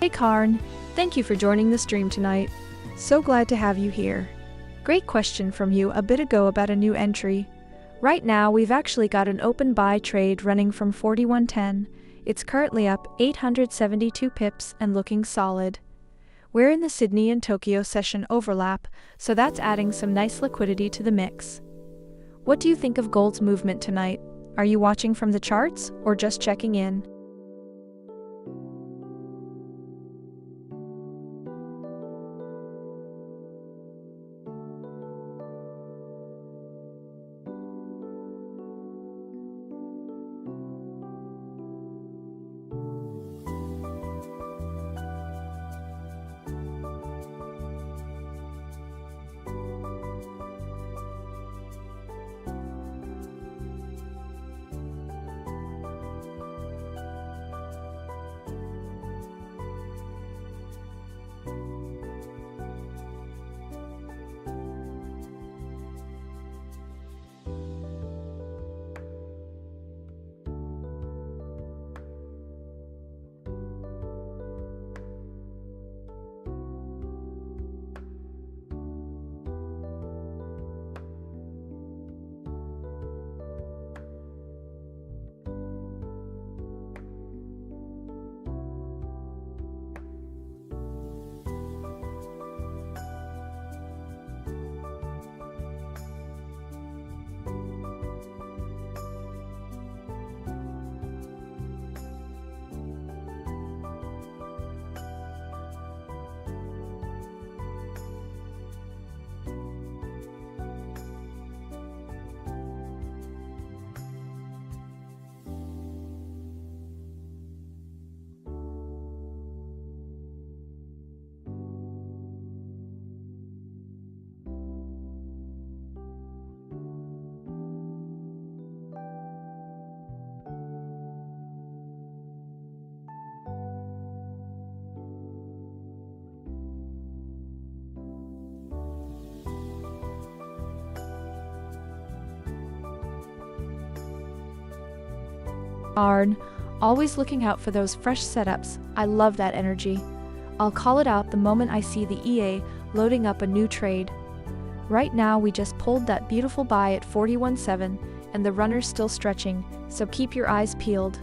Hey Karn, thank you for joining the stream tonight. So glad to have you here. Great question from you a bit ago about a new entry. Right now we've actually got an open buy trade running from 41.10. It's currently up 872 pips and looking solid. We're in the Sydney and Tokyo session overlap, so that's adding some nice liquidity to the mix. What do you think of gold's movement tonight? Are you watching from the charts or just checking in? Arn, always looking out for those fresh setups. I love that energy. I'll call it out the moment I see the EA loading up a new trade. Right now we just pulled that beautiful buy at 41.7 and the runner's still stretching, so keep your eyes peeled.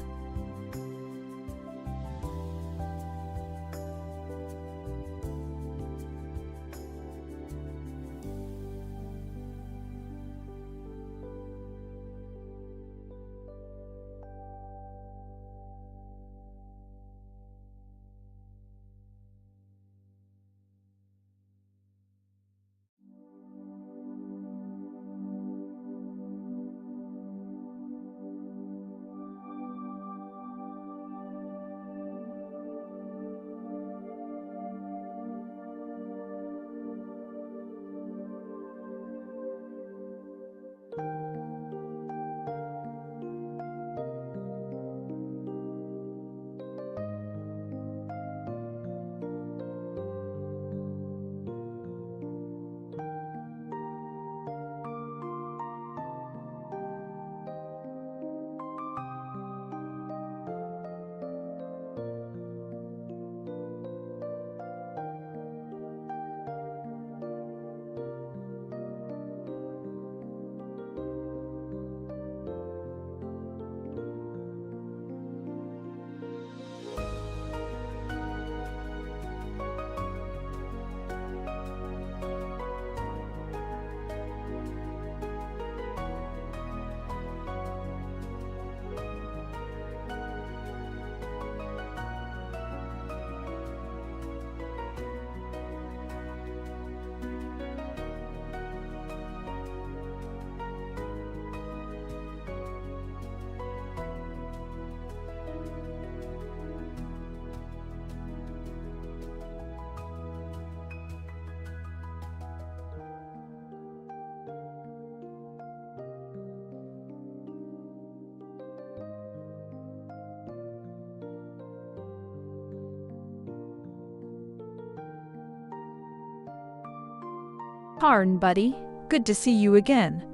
Arn, buddy, good to see you again.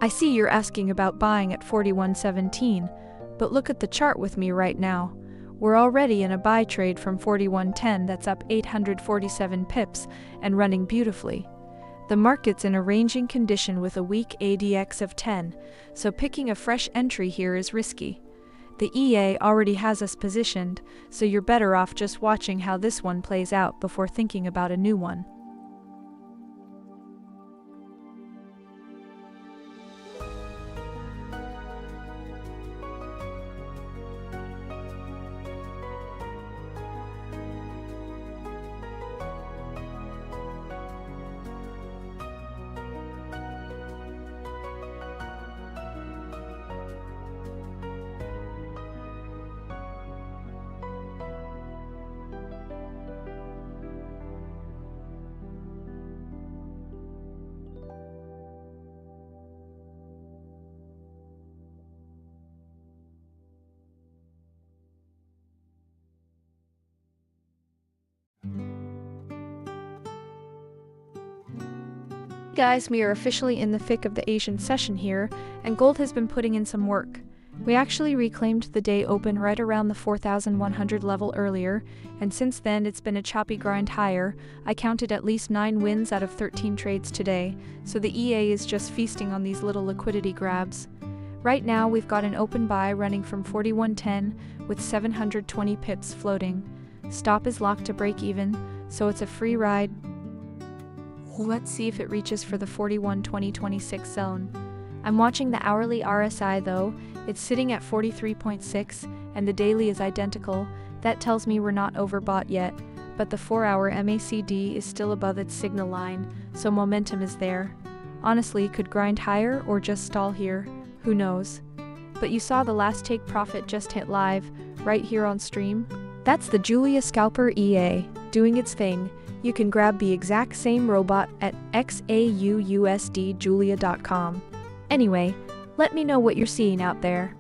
I see you're asking about buying at 41.17, but look at the chart with me right now. We're already in a buy trade from 41.10 that's up 847 pips and running beautifully. The market's in a ranging condition with a weak ADX of 10, so picking a fresh entry here is risky. The EA already has us positioned, so you're better off just watching how this one plays out before thinking about a new one. Guys, we are officially in the thick of the Asian session here, and gold has been putting in some work. We actually reclaimed the day open right around the 4,100 level earlier, and since then it's been a choppy grind higher. I counted at least 9 wins out of 13 trades today, so the EA is just feasting on these little liquidity grabs. Right now we've got an open buy running from 41.10 with 720 pips floating. Stop is locked to break even, so it's a free ride. Let's see if it reaches for the 41.2026 zone. I'm watching the hourly RSI though. It's sitting at 43.6 and the daily is identical. That tells me we're not overbought yet, but the 4-hour MACD is still above its signal line, so momentum is there. Honestly, could grind higher or just stall here, who knows. But you saw the last take profit just hit live, right here on stream? That's the Julia Scalper EA, doing its thing. You can grab the exact same robot at XAUUSD Julia.com. Anyway, let me know what you're seeing out there.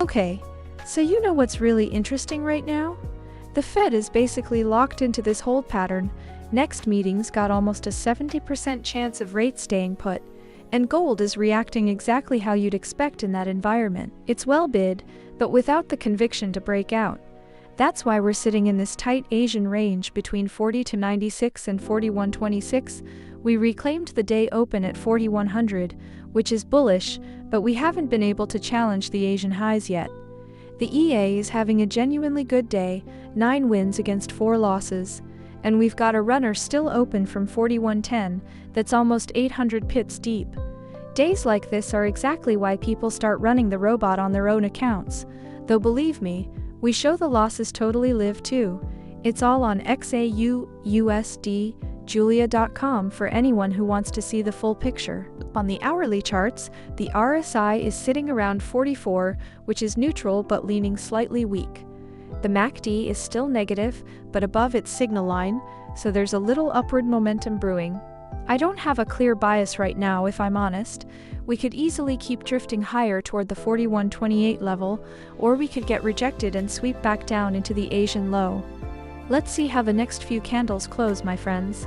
Okay, so you know what's really interesting right now? The Fed is basically locked into this hold pattern. Next meeting's got almost a 70% chance of rates staying put, and gold is reacting exactly how you'd expect in that environment. It's well bid, but without the conviction to break out. That's why we're sitting in this tight Asian range between 40 to 96 and 41.26. We reclaimed the day open at 4100, which is bullish, but we haven't been able to challenge the Asian highs yet. The EA is having a genuinely good day, 9 wins against 4 losses, and we've got a runner still open from 4110 that's almost 800 pips deep. Days like this are exactly why people start running the robot on their own accounts, though believe me, we show the losses totally live too. It's all on XAUUSD, Julia.com for anyone who wants to see the full picture. On the hourly charts, the RSI is sitting around 44, which is neutral but leaning slightly weak. The MACD is still negative, but above its signal line, so there's a little upward momentum brewing. I don't have a clear bias right now, if I'm honest. We could easily keep drifting higher toward the 41.28 level, or we could get rejected and sweep back down into the Asian low. Let's see how the next few candles close, my friends.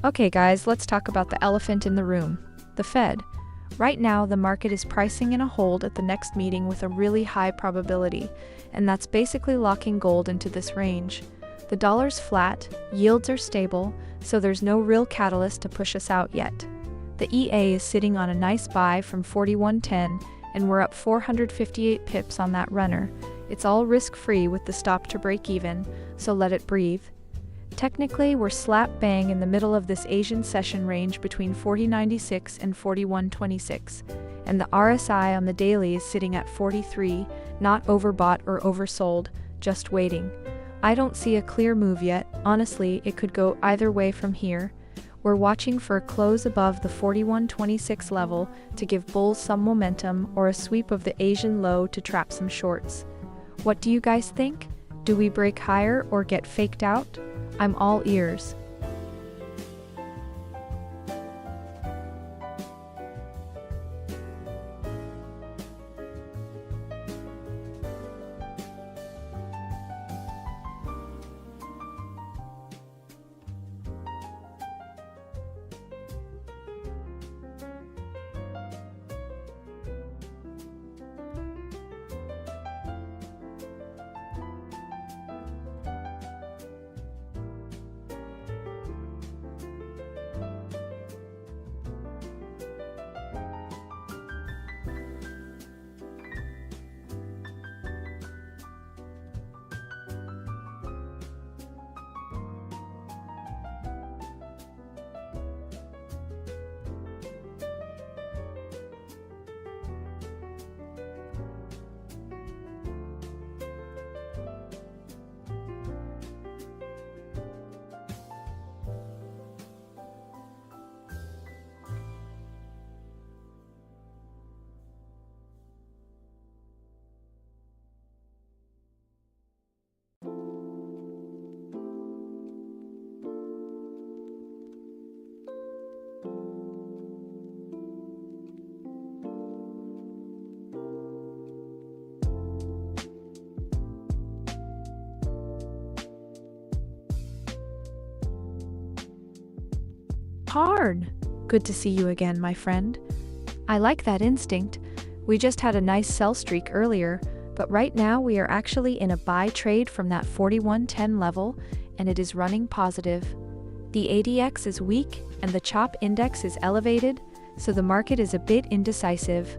Okay, guys, let's talk about the elephant in the room, the Fed. Right now, the market is pricing in a hold at the next meeting with a really high probability, and that's basically locking gold into this range. The dollar's flat, yields are stable, so there's no real catalyst to push us out yet. The EA is sitting on a nice buy from 41.10, and we're up 458 pips on that runner. It's all risk-free with the stop to break even, so let it breathe. Technically, we're slap bang in the middle of this Asian session range between 40.96 and 41.26, and the RSI on the daily is sitting at 43, not overbought or oversold, just waiting. I don't see a clear move yet. Honestly, it could go either way from here. We're watching for a close above the 41.26 level to give bulls some momentum, or a sweep of the Asian low to trap some shorts. What do you guys think? Do we break higher or get faked out? I'm all ears. Hard. Good to see you again, my friend. I like that instinct. We just had a nice sell streak earlier, but right now we are actually in a buy trade from that 41.10 level, and it is running positive. The ADX is weak and the CHOP index is elevated, so the market is a bit indecisive.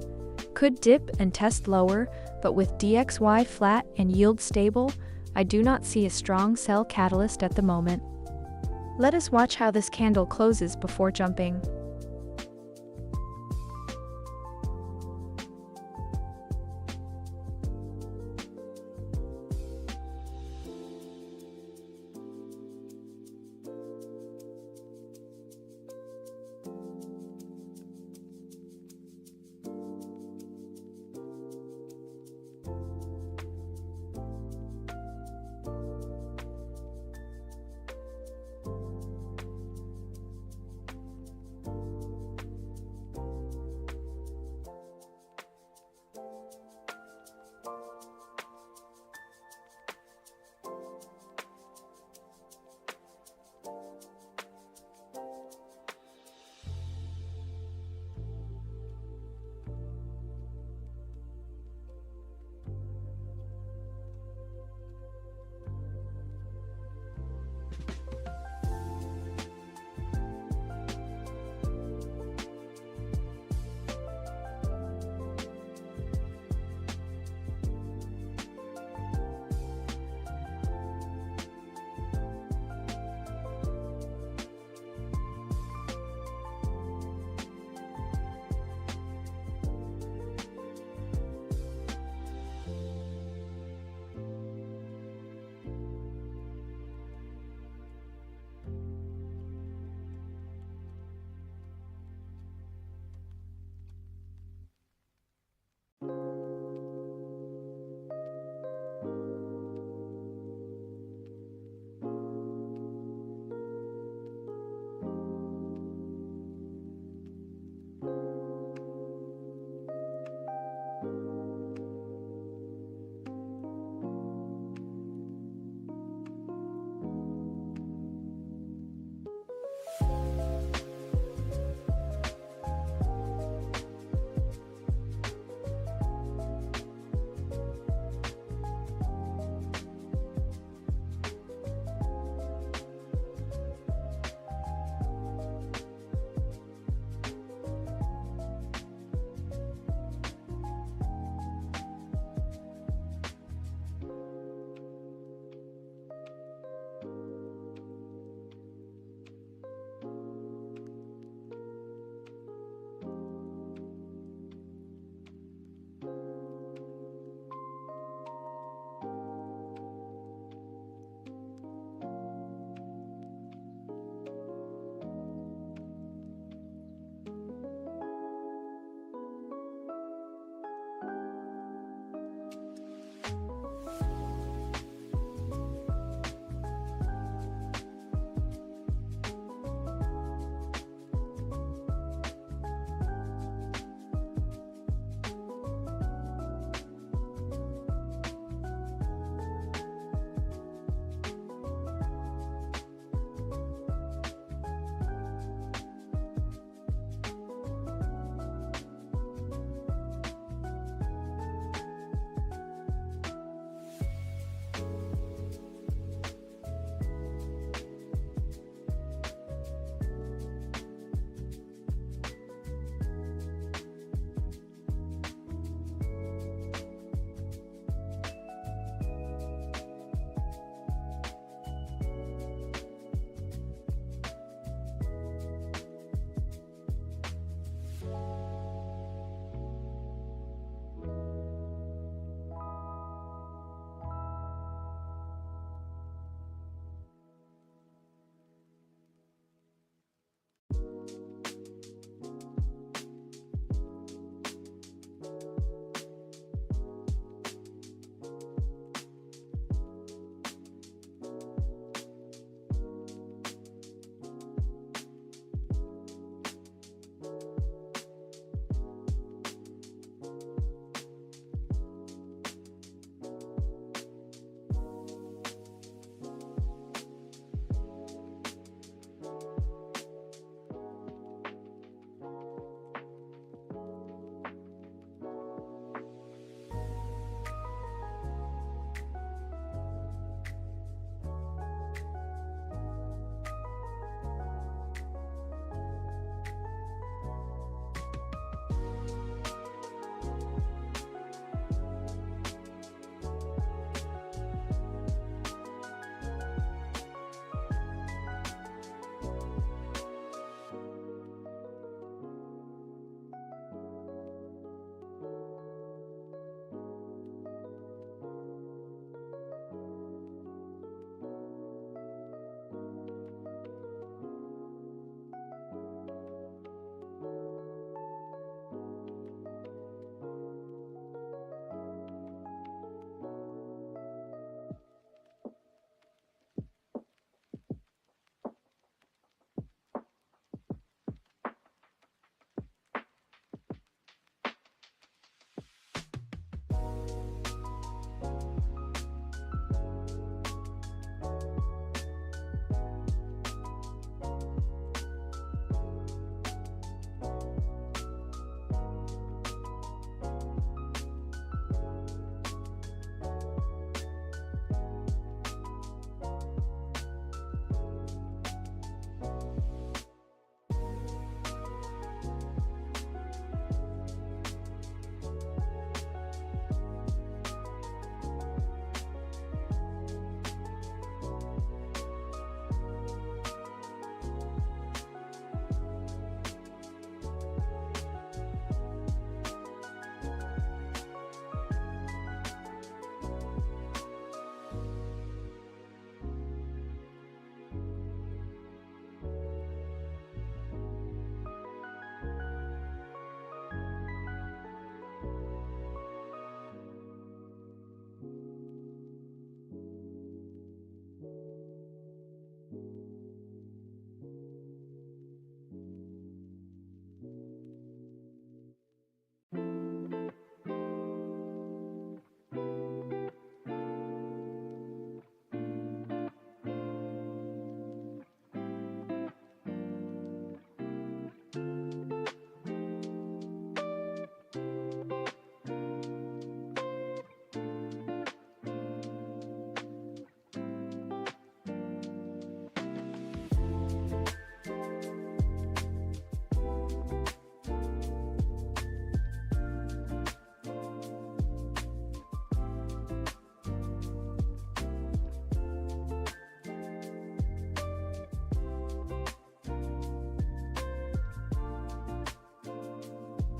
Could dip and test lower, but with DXY flat and yield stable, I do not see a strong sell catalyst at the moment. Let us watch how this candle closes before jumping.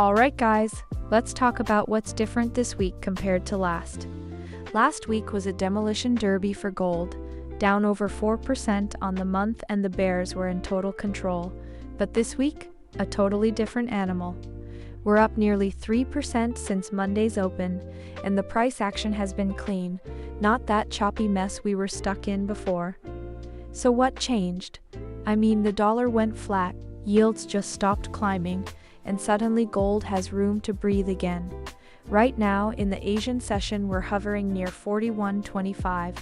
Alright guys, let's talk about what's different this week compared to last. Last week was a demolition derby for gold, down over 4% on the month, and the bears were in total control. But this week, a totally different animal. We're up nearly 3% since Monday's open, and the price action has been clean, not that choppy mess we were stuck in before. So what changed? I mean, the dollar went flat, yields just stopped climbing, and suddenly gold has room to breathe again. Right now, in the Asian session, we're hovering near 41.25,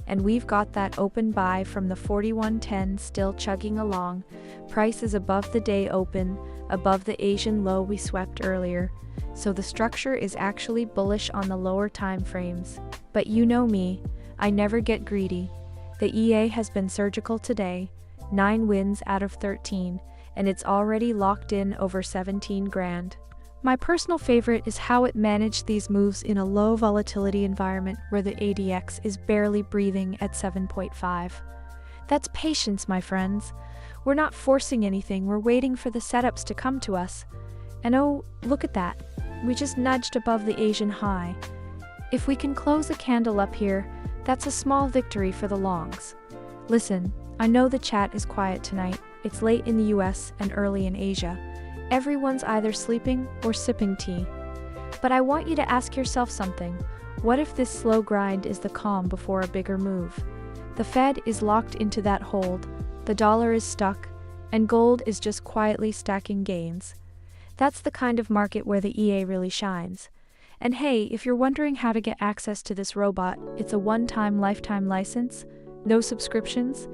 and we've got that open buy from the 41.10 still chugging along. Price is above the day open, above the Asian low we swept earlier, so the structure is actually bullish on the lower time frames. But you know me, I never get greedy. The EA has been surgical today, 9 wins out of 13, and it's already locked in over 17 grand. My personal favorite is how it managed these moves in a low volatility environment where the ADX is barely breathing at 7.5. That's patience, my friends. We're not forcing anything, we're waiting for the setups to come to us. And oh, look at that. We just nudged above the Asian high. If we can close a candle up here, that's a small victory for the longs. Listen, I know the chat is quiet tonight. It's late in the US and early in Asia. Everyone's either sleeping or sipping tea. But I want you to ask yourself something. What if this slow grind is the calm before a bigger move? The Fed is locked into that hold, the dollar is stuck, and gold is just quietly stacking gains. That's the kind of market where the EA really shines. And hey, if you're wondering how to get access to this robot, it's a one-time lifetime license, no subscriptions.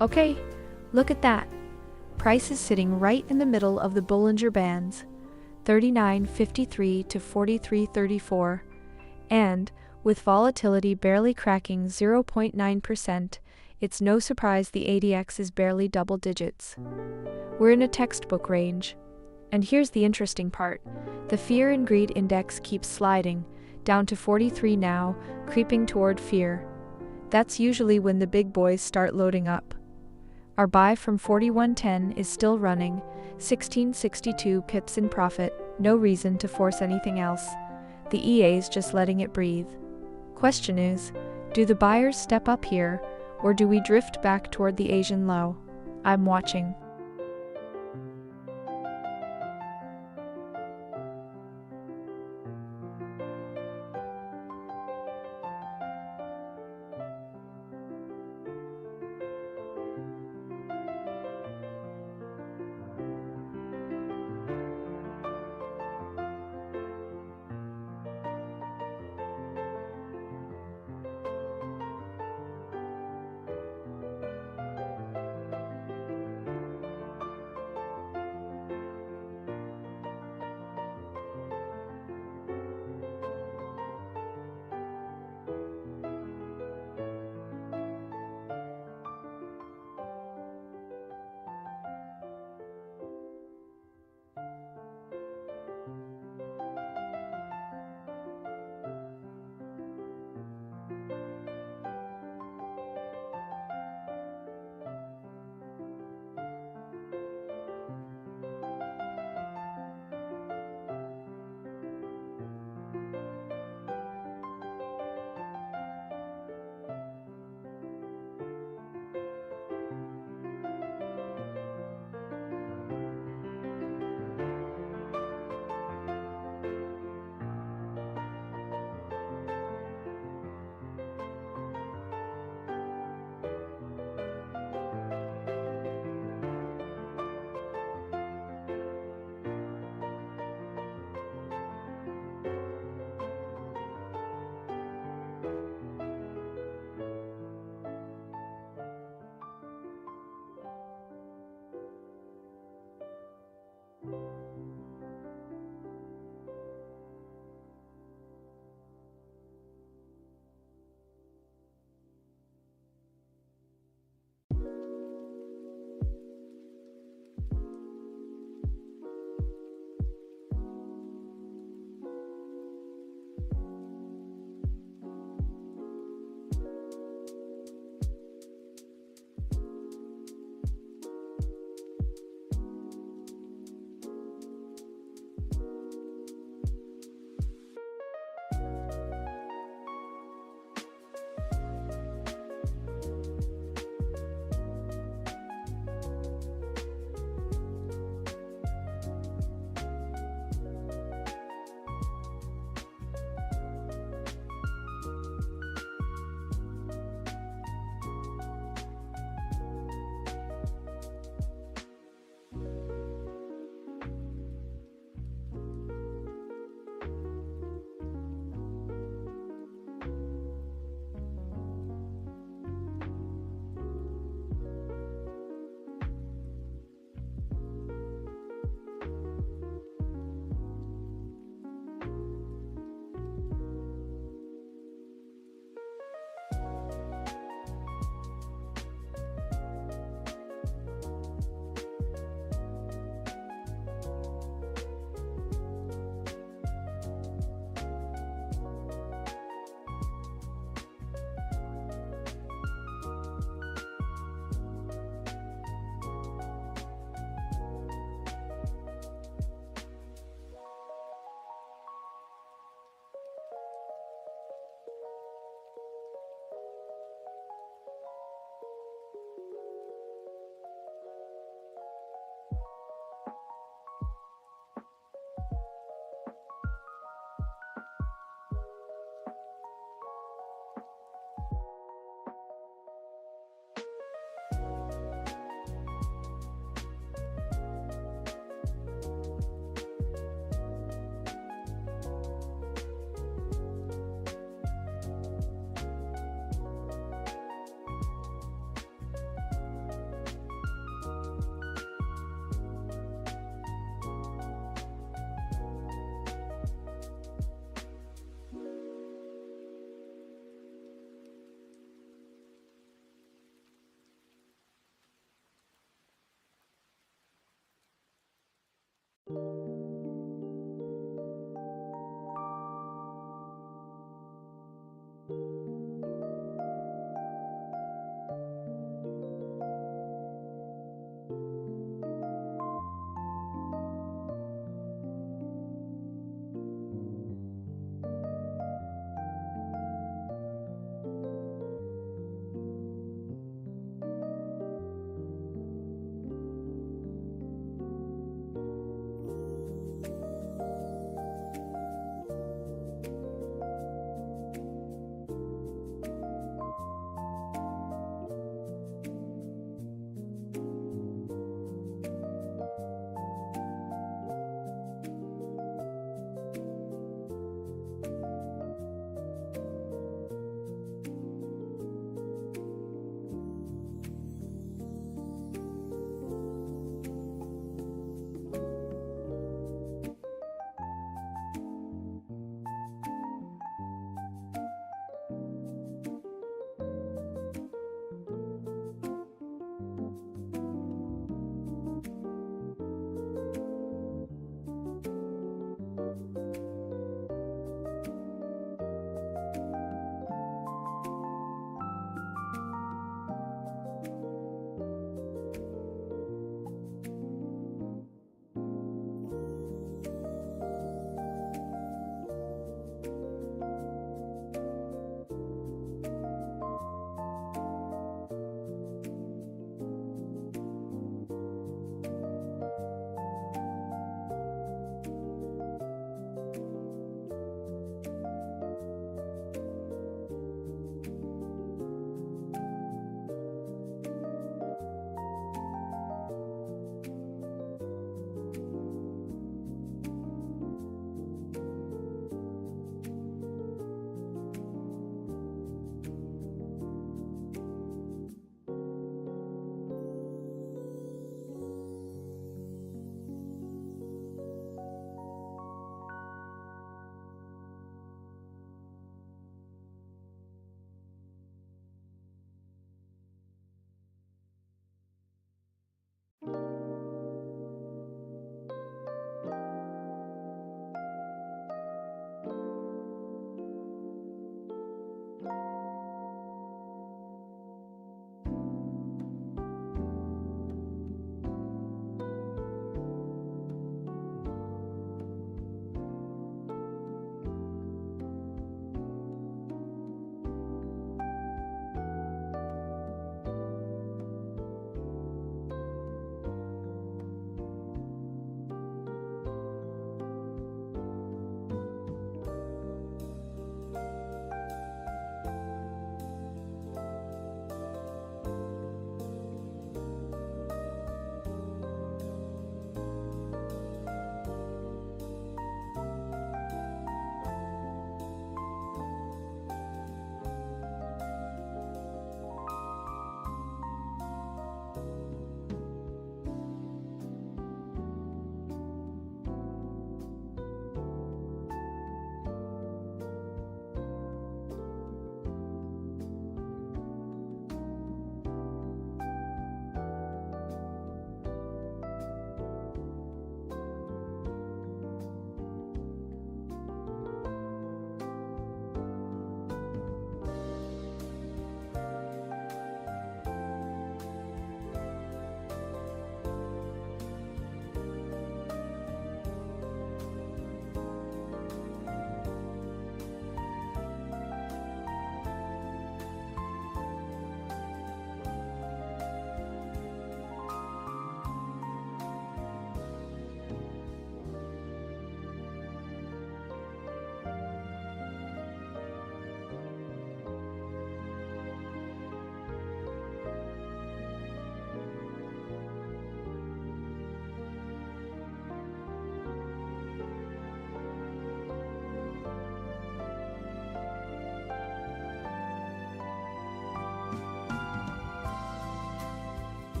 Okay, look at that. Price is sitting right in the middle of the Bollinger Bands, 39.53 to 43.34, and, with volatility barely cracking 0.9%, it's no surprise the ADX is barely double digits. We're in a textbook range. And here's the interesting part. The Fear and Greed Index keeps sliding, down to 43 now, creeping toward fear. That's usually when the big boys start loading up. Our buy from 41.10 is still running, 1662 pips in profit, no reason to force anything else. The EA's just letting it breathe. Question is, do the buyers step up here, or do we drift back toward the Asian low? I'm watching.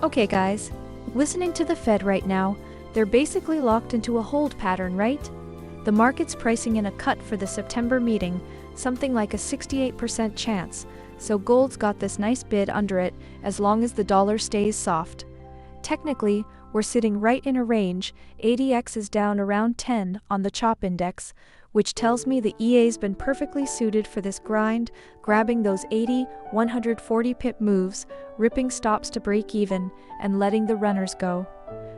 Okay guys, listening to the Fed right now, they're basically locked into a hold pattern, right? The market's pricing in a cut for the September meeting, something like a 68% chance, so gold's got this nice bid under it as long as the dollar stays soft. Technically, we're sitting right in a range. ADX is down around 10 on the CHOP index, which tells me the EA's been perfectly suited for this grind, grabbing those 80, 140 pip moves, ripping stops to break even, and letting the runners go.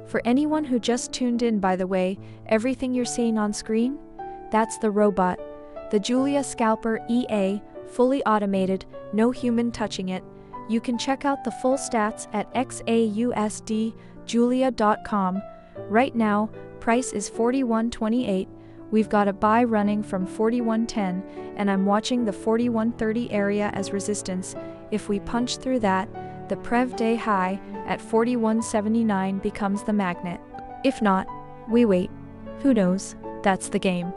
For anyone who just tuned in, by the way, everything you're seeing on screen? That's the robot. The Julia Scalper EA, fully automated, no human touching it. You can check out the full stats at XAUUSD, Right now, price is 41.28. We've got a buy running from 41.10, and I'm watching the 41.30 area as resistance. If we punch through that, the Prev day high at 41.79 becomes the magnet. If not, we wait. Who knows? That's the game.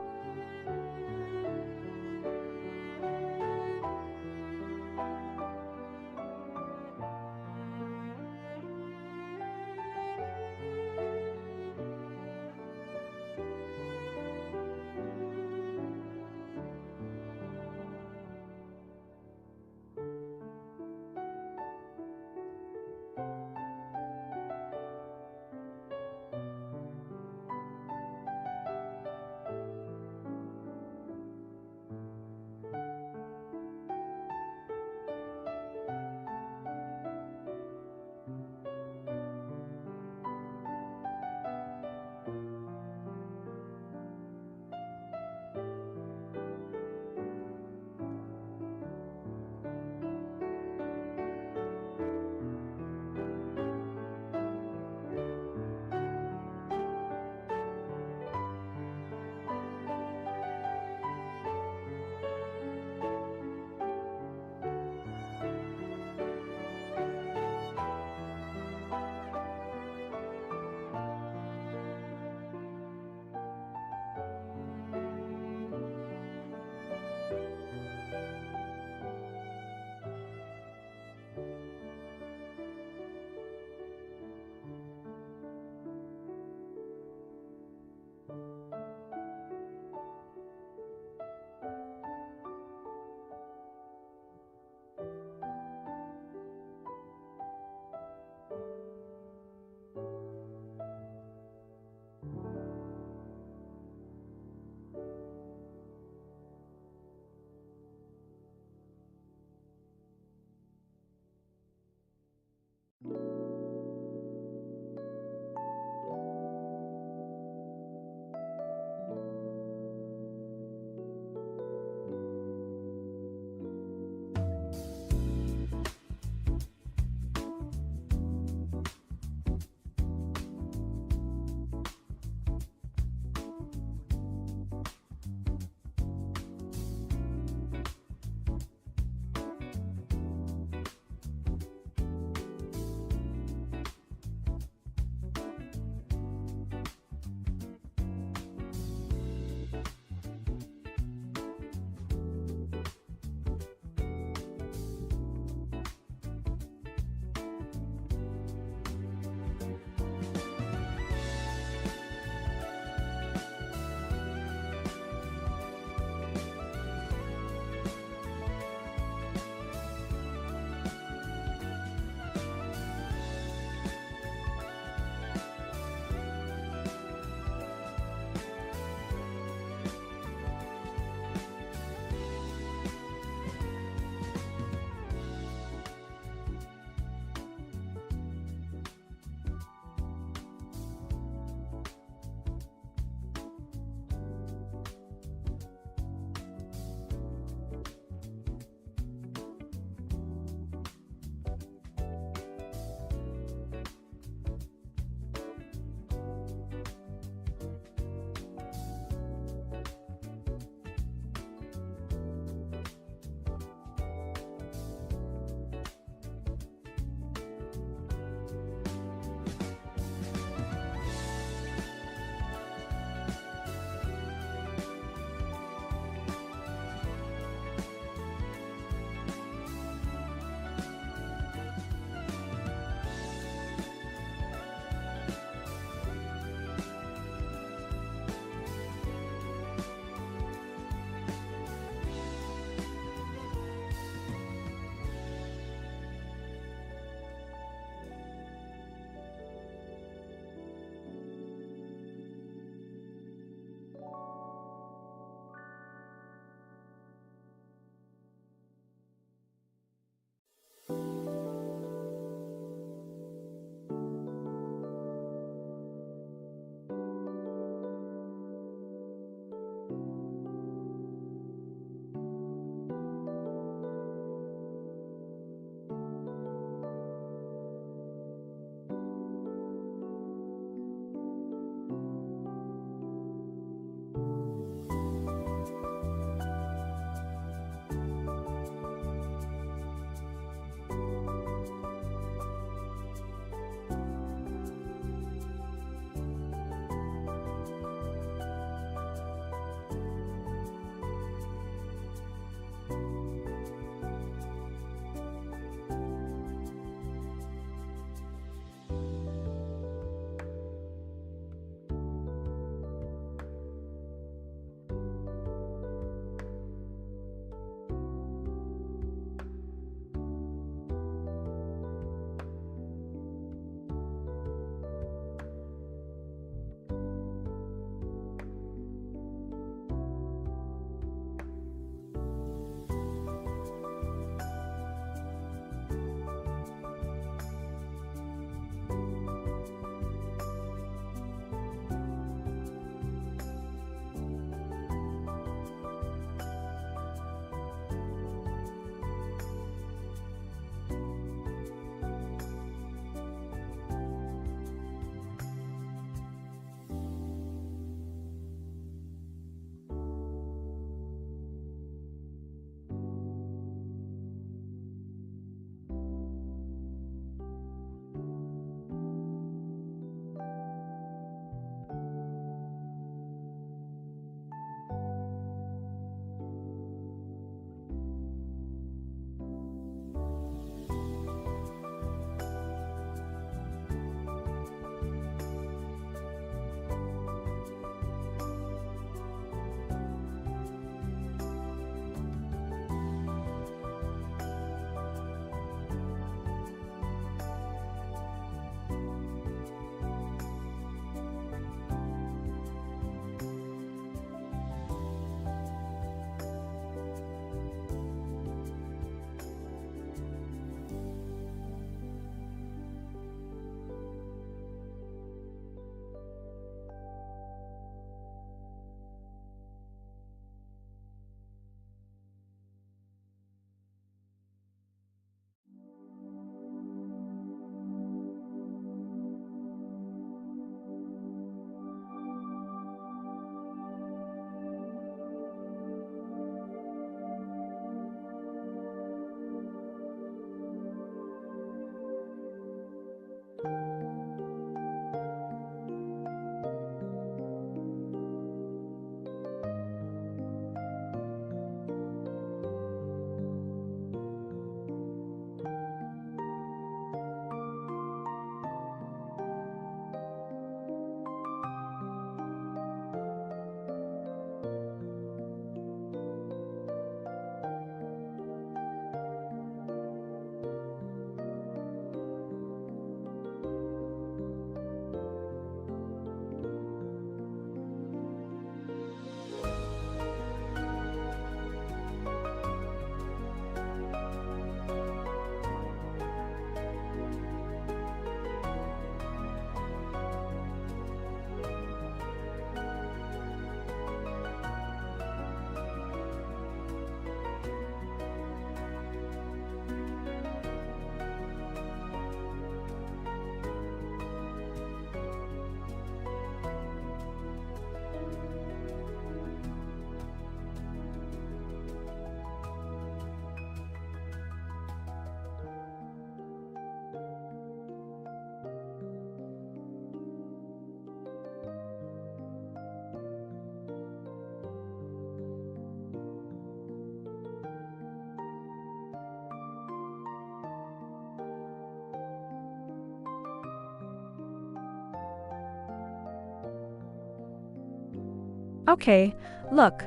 Okay, look.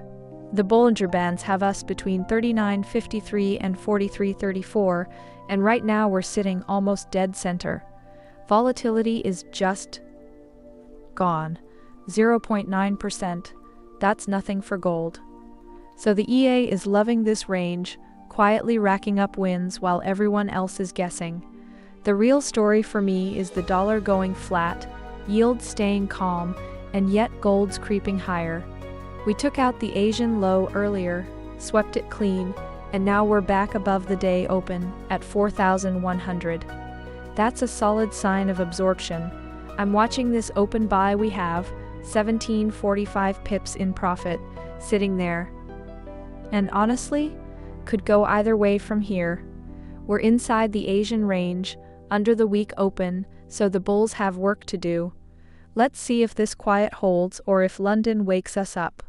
The Bollinger Bands have us between 39.53 and 43.34, and right now we're sitting almost dead center. Volatility is just gone. 0.9%. That's nothing for gold. So the EA is loving this range, quietly racking up wins while everyone else is guessing. The real story for me is the dollar going flat, yields staying calm, and yet gold's creeping higher. We took out the Asian low earlier, swept it clean, and now we're back above the day open at 4,100. That's a solid sign of absorption. I'm watching this open buy we have, 1745 pips in profit, sitting there. And honestly, could go either way from here. We're inside the Asian range, under the week open, so the bulls have work to do. Let's see if this quiet holds or if London wakes us up.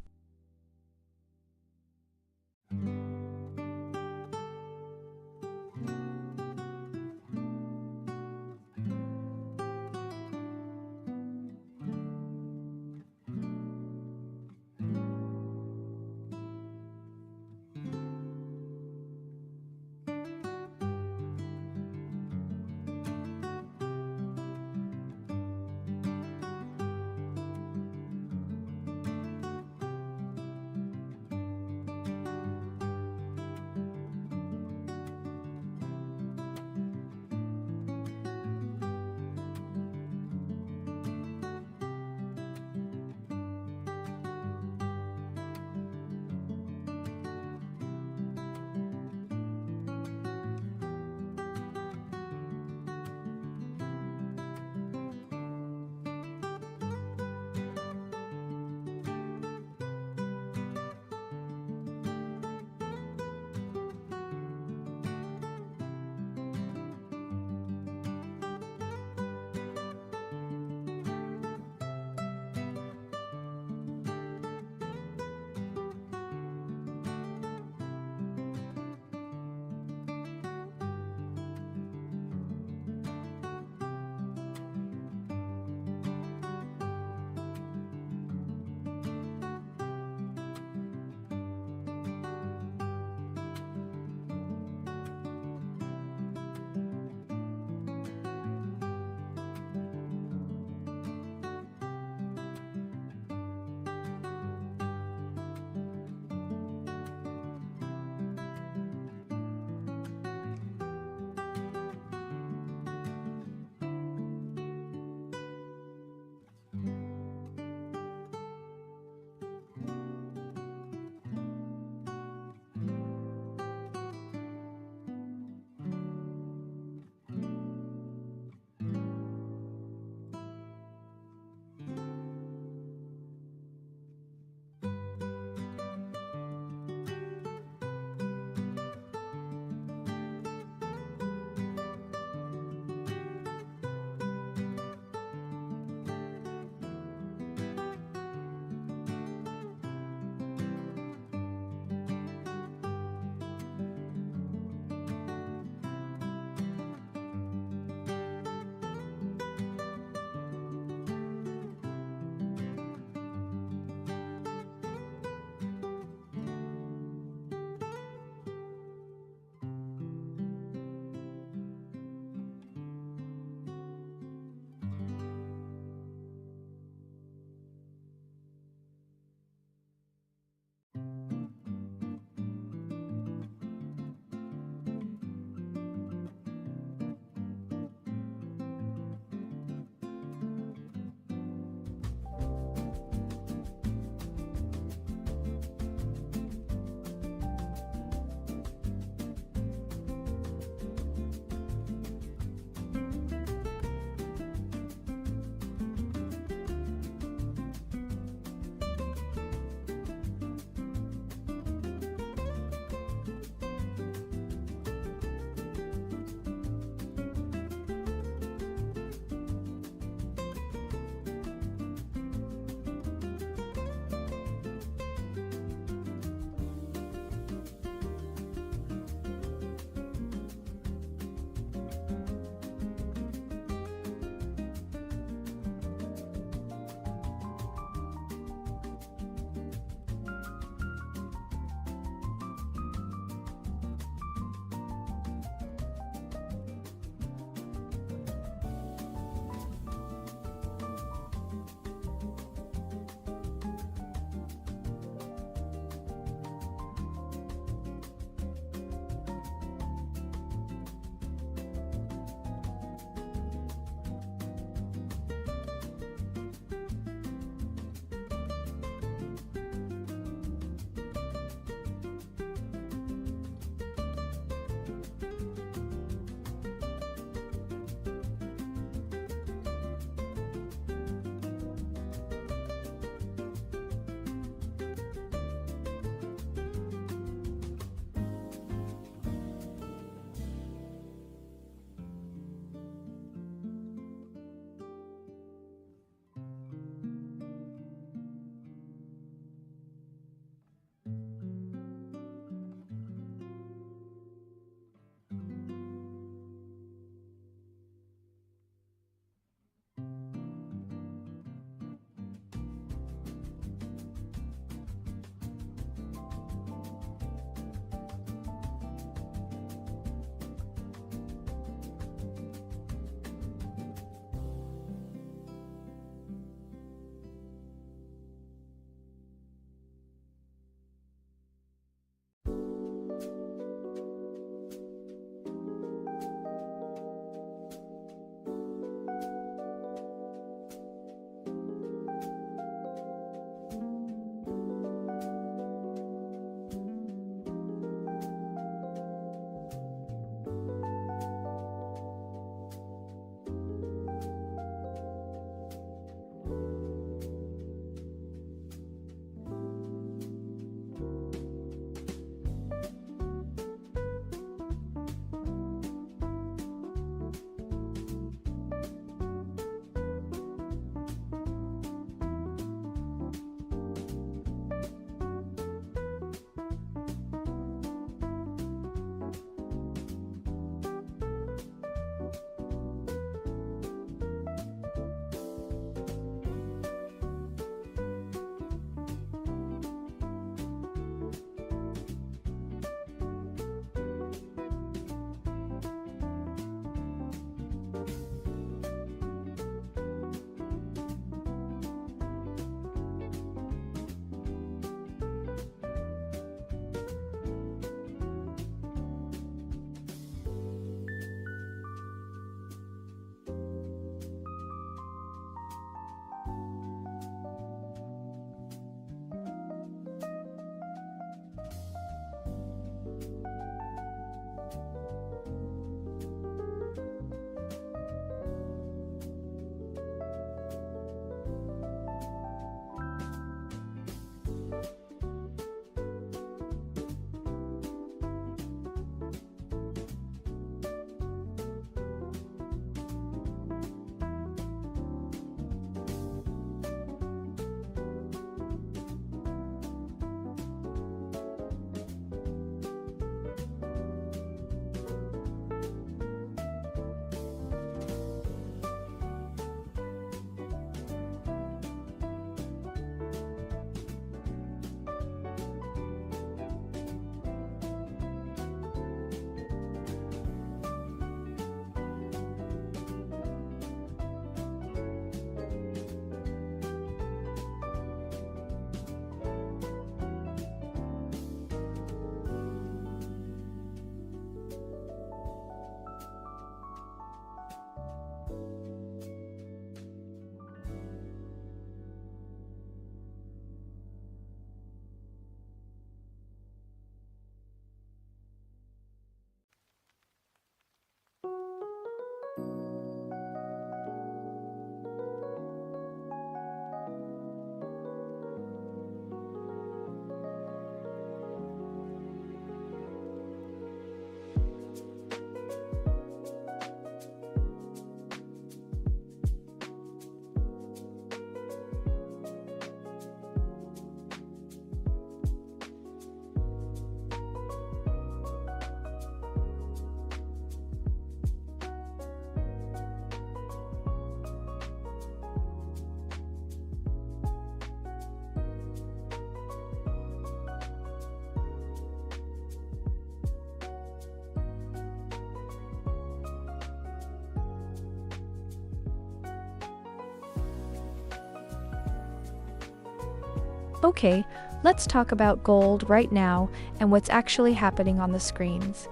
Okay, let's talk about gold right now and what's actually happening on the screens.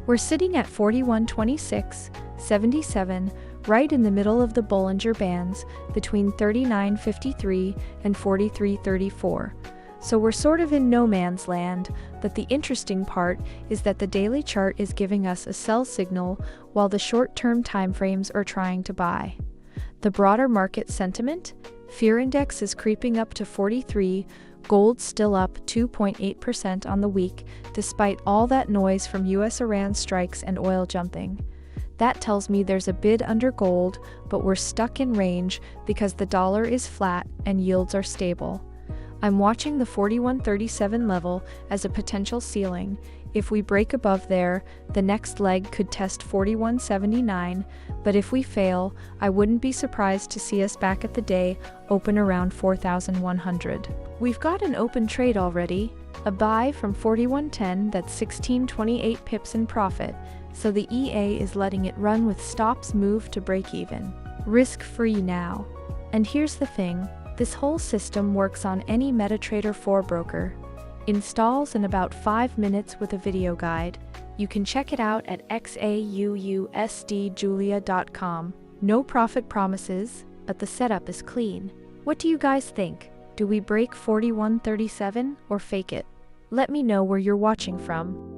We're sitting at 41.2677, right in the middle of the Bollinger Bands between 39.53 and 43.34. So we're sort of in no man's land, but the interesting part is that the daily chart is giving us a sell signal while the short-term timeframes are trying to buy. The broader market sentiment? Fear index is creeping up to 43, gold still up 2.8% on the week, despite all that noise from US-Iran strikes and oil jumping. That tells me there's a bid under gold, but we're stuck in range because the dollar is flat and yields are stable. I'm watching the 41.37 level as a potential ceiling. If we break above there, the next leg could test 41.79, but if we fail, I wouldn't be surprised to see us back at the day open around 4,100. We've got an open trade already, a buy from 41.10 that's 16.28 pips in profit, so the EA is letting it run with stops moved to break even. Risk-free now. And here's the thing, this whole system works on any MetaTrader 4 broker. Installs in about 5 minutes with a video guide. You can check it out at XAUUSDjulia.com. No profit promises, but the setup is clean. What do you guys think? Do we break 41.37 or fake it? Let me know where you're watching from.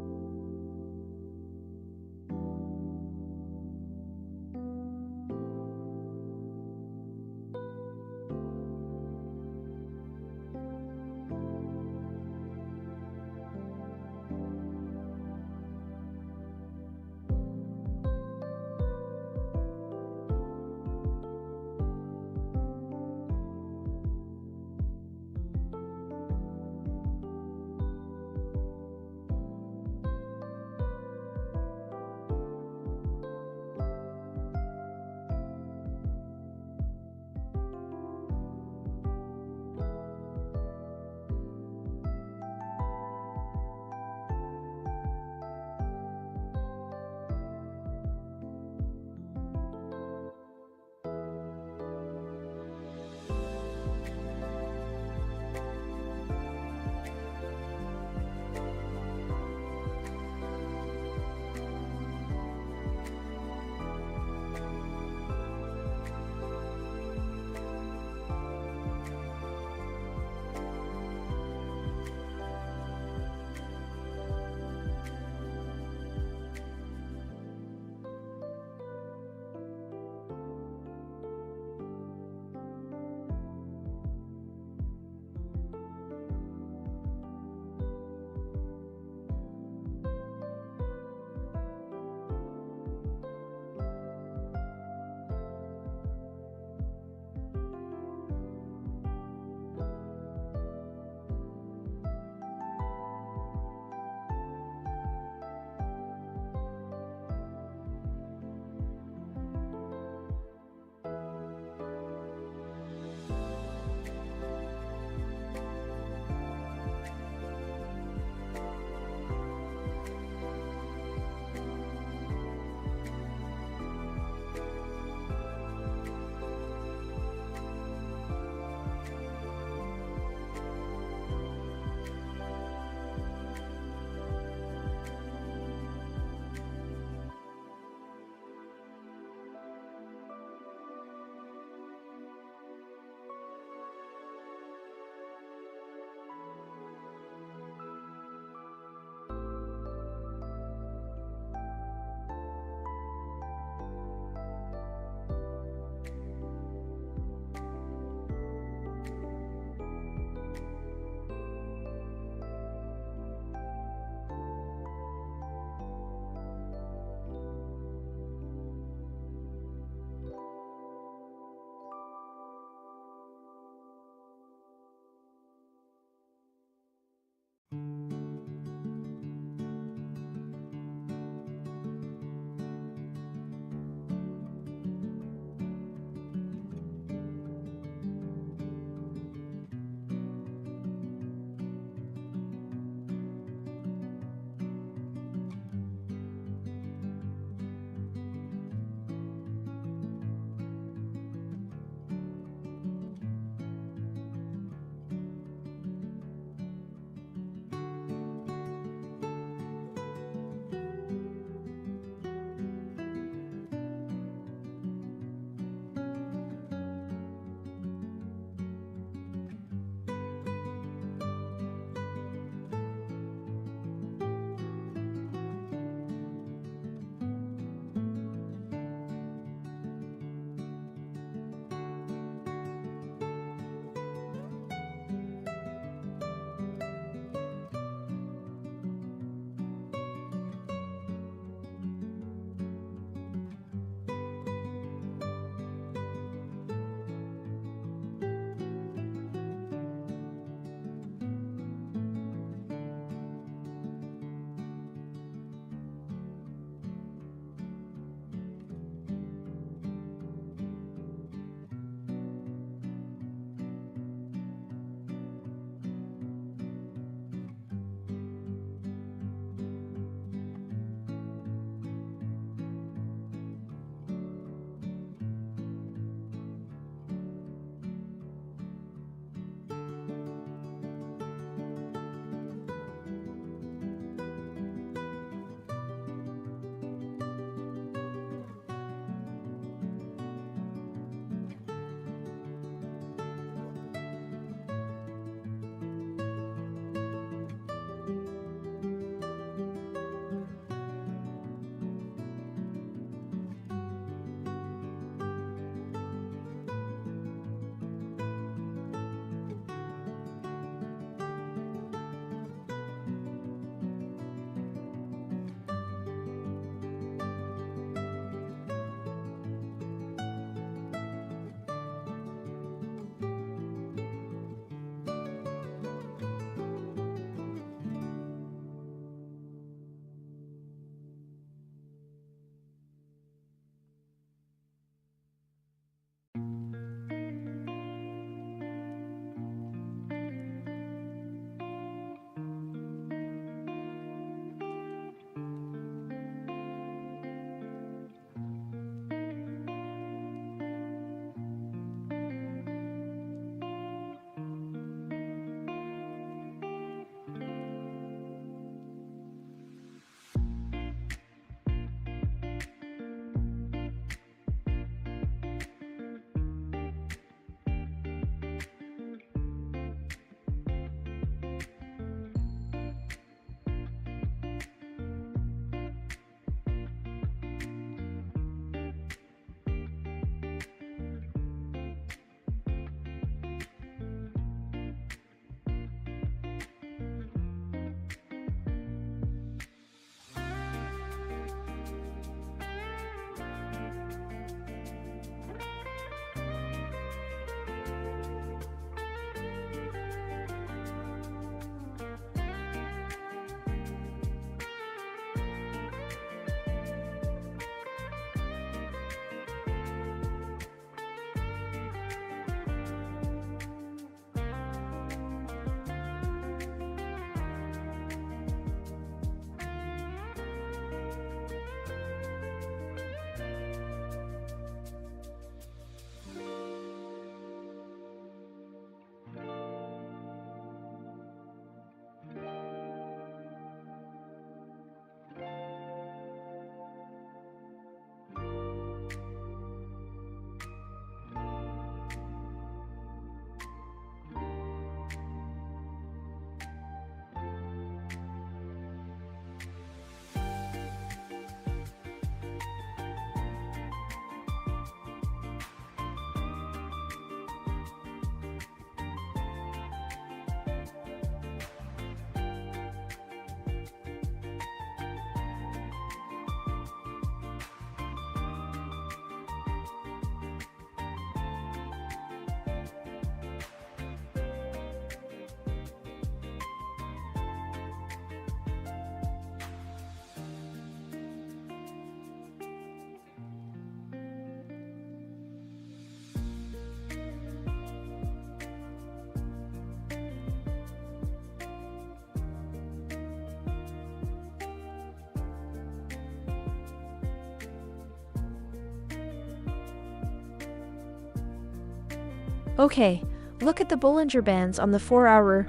Okay, look at the Bollinger Bands on the 4-hour.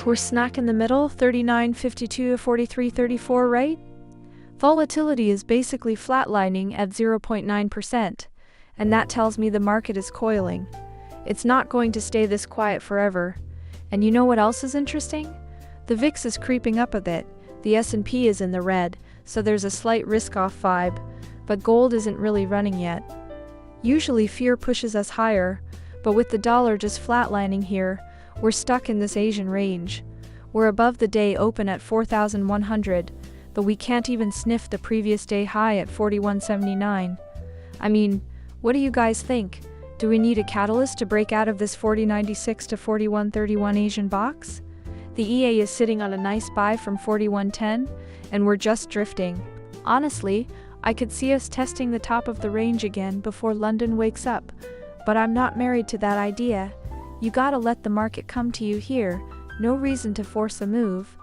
We're smack in the middle, 39.52 to 43.34, right? Volatility is basically flatlining at 0.9%, and that tells me the market is coiling. It's not going to stay this quiet forever. And you know what else is interesting? The VIX is creeping up a bit, the S&P is in the red, so there's a slight risk-off vibe, but gold isn't really running yet. Usually fear pushes us higher, but with the dollar just flatlining here, we're stuck in this Asian range. We're above the day open at 4,100, but we can't even sniff the previous day high at 41.79. I mean, what do you guys think? Do we need a catalyst to break out of this 40.96 to 41.31 Asian box? The EA is sitting on a nice buy from 41.10, and we're just drifting. Honestly, I could see us testing the top of the range again before London wakes up, but I'm not married to that idea. You gotta let the market come to you here, no reason to force a move.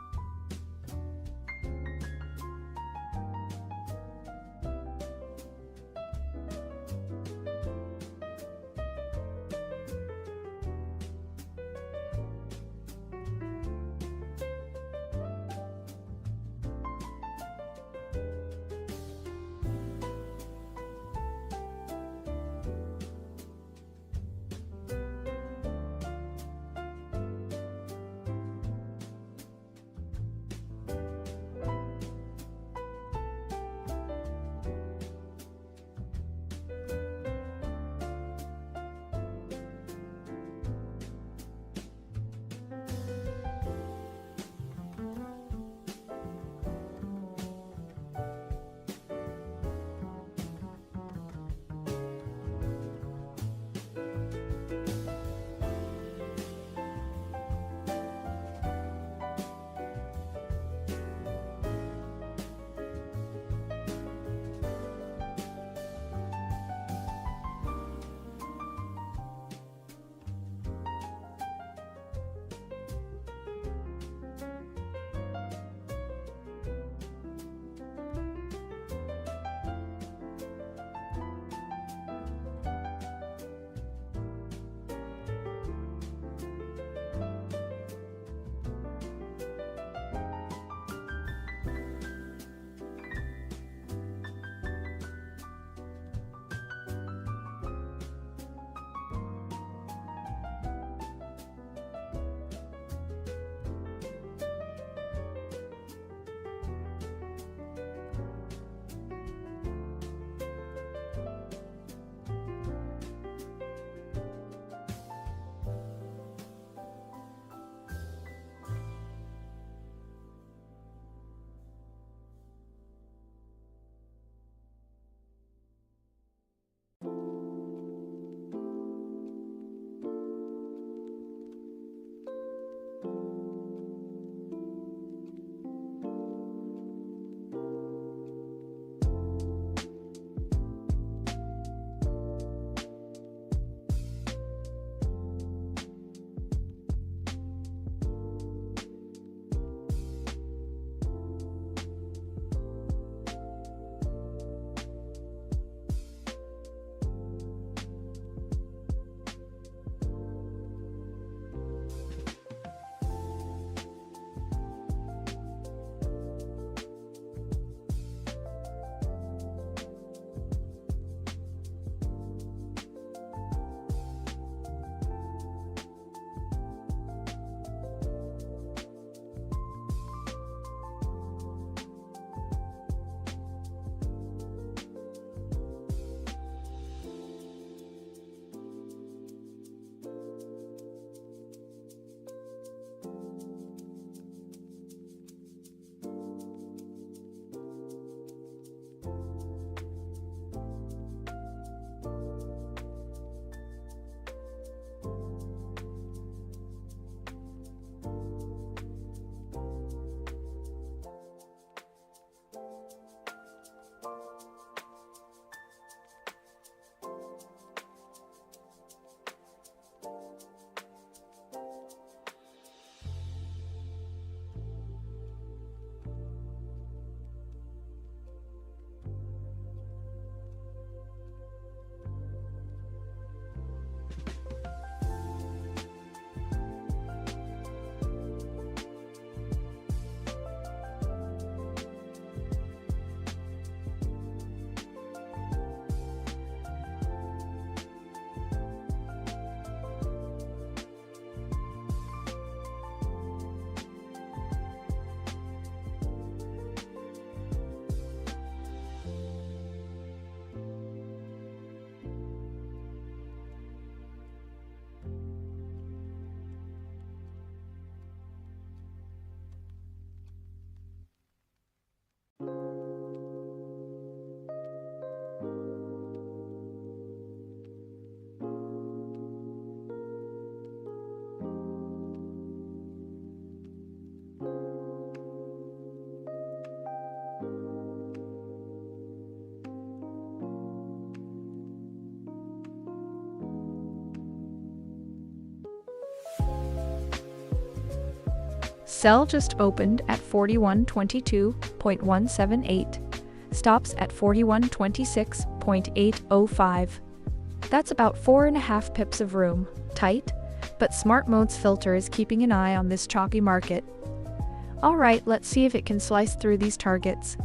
Sell just opened at 4122.178. Stops at 4126.805. That's about 4.5 pips of room. Tight, but Smart Mode's filter is keeping an eye on this chalky market. Alright, let's see if it can slice through these targets.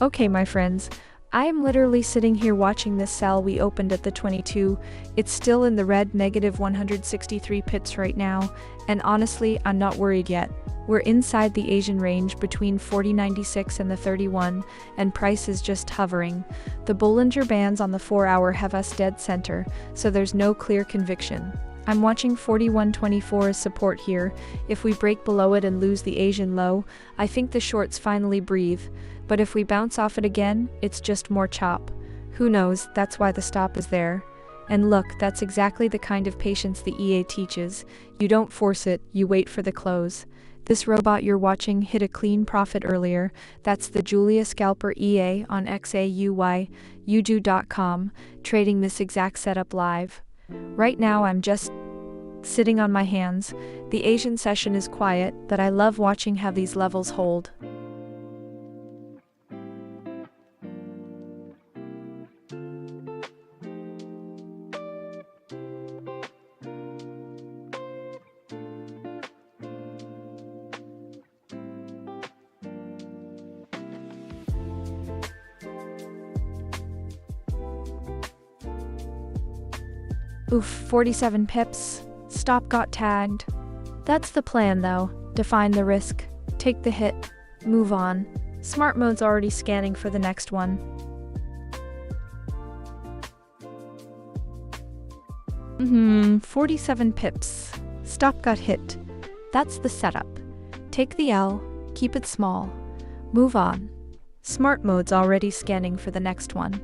Okay, my friends, I am literally sitting here watching this sell we opened at the 22. It's still in the red, negative 163 pips right now, and honestly, I'm not worried yet. We're inside the Asian range between 40.96 and the 31, and price is just hovering. The Bollinger Bands on the 4-hour have us dead center, so there's no clear conviction. I'm watching 41.24 as support here. If we break below it and lose the Asian low, I think the shorts finally breathe. But if we bounce off it again, it's just more chop. Who knows, that's why the stop is there. And look, that's exactly the kind of patience the EA teaches. You don't force it, you wait for the close. This robot you're watching hit a clean profit earlier. That's the Julia Scalper EA on XAUUSD.com, trading this exact setup live. Right now I'm just sitting on my hands. The Asian session is quiet, but I love watching how these levels hold. Oof, 47 pips. Stop got tagged. That's the plan though. Define the risk. Take the hit. Move on. Smart mode's already scanning for the next one. 47 pips. Stop got hit. That's the setup. Take the L, keep it small. Move on. Smart mode's already scanning for the next one.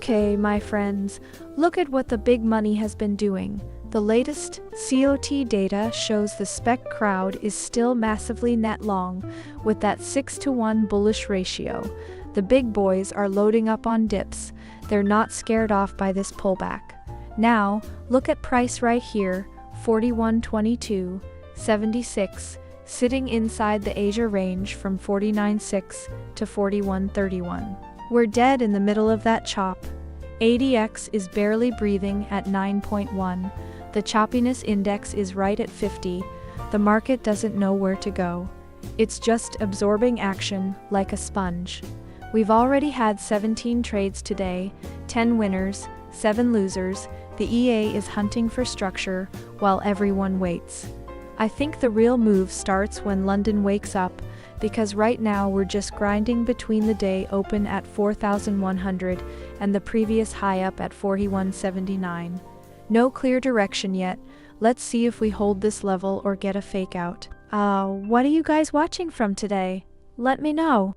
Okay, my friends, look at what the big money has been doing. The latest COT data shows the spec crowd is still massively net long, with that 6-to-1 bullish ratio. The big boys are loading up on dips. They're not scared off by this pullback. Now, look at price right here, 41.22.76, sitting inside the Asia range from 49.6 to 41.31. We're dead in the middle of that chop. ADX is barely breathing at 9.1. The choppiness index is right at 50. The market doesn't know where to go. It's just absorbing action like a sponge. We've already had 17 trades today, 10 winners, 7 losers. The EA is hunting for structure while everyone waits. I think the real move starts when London wakes up, because right now we're just grinding between the day open at 4,100 and the previous high up at 41.79. No clear direction yet. Let's see if we hold this level or get a fake out. What are you guys watching from today? Let me know.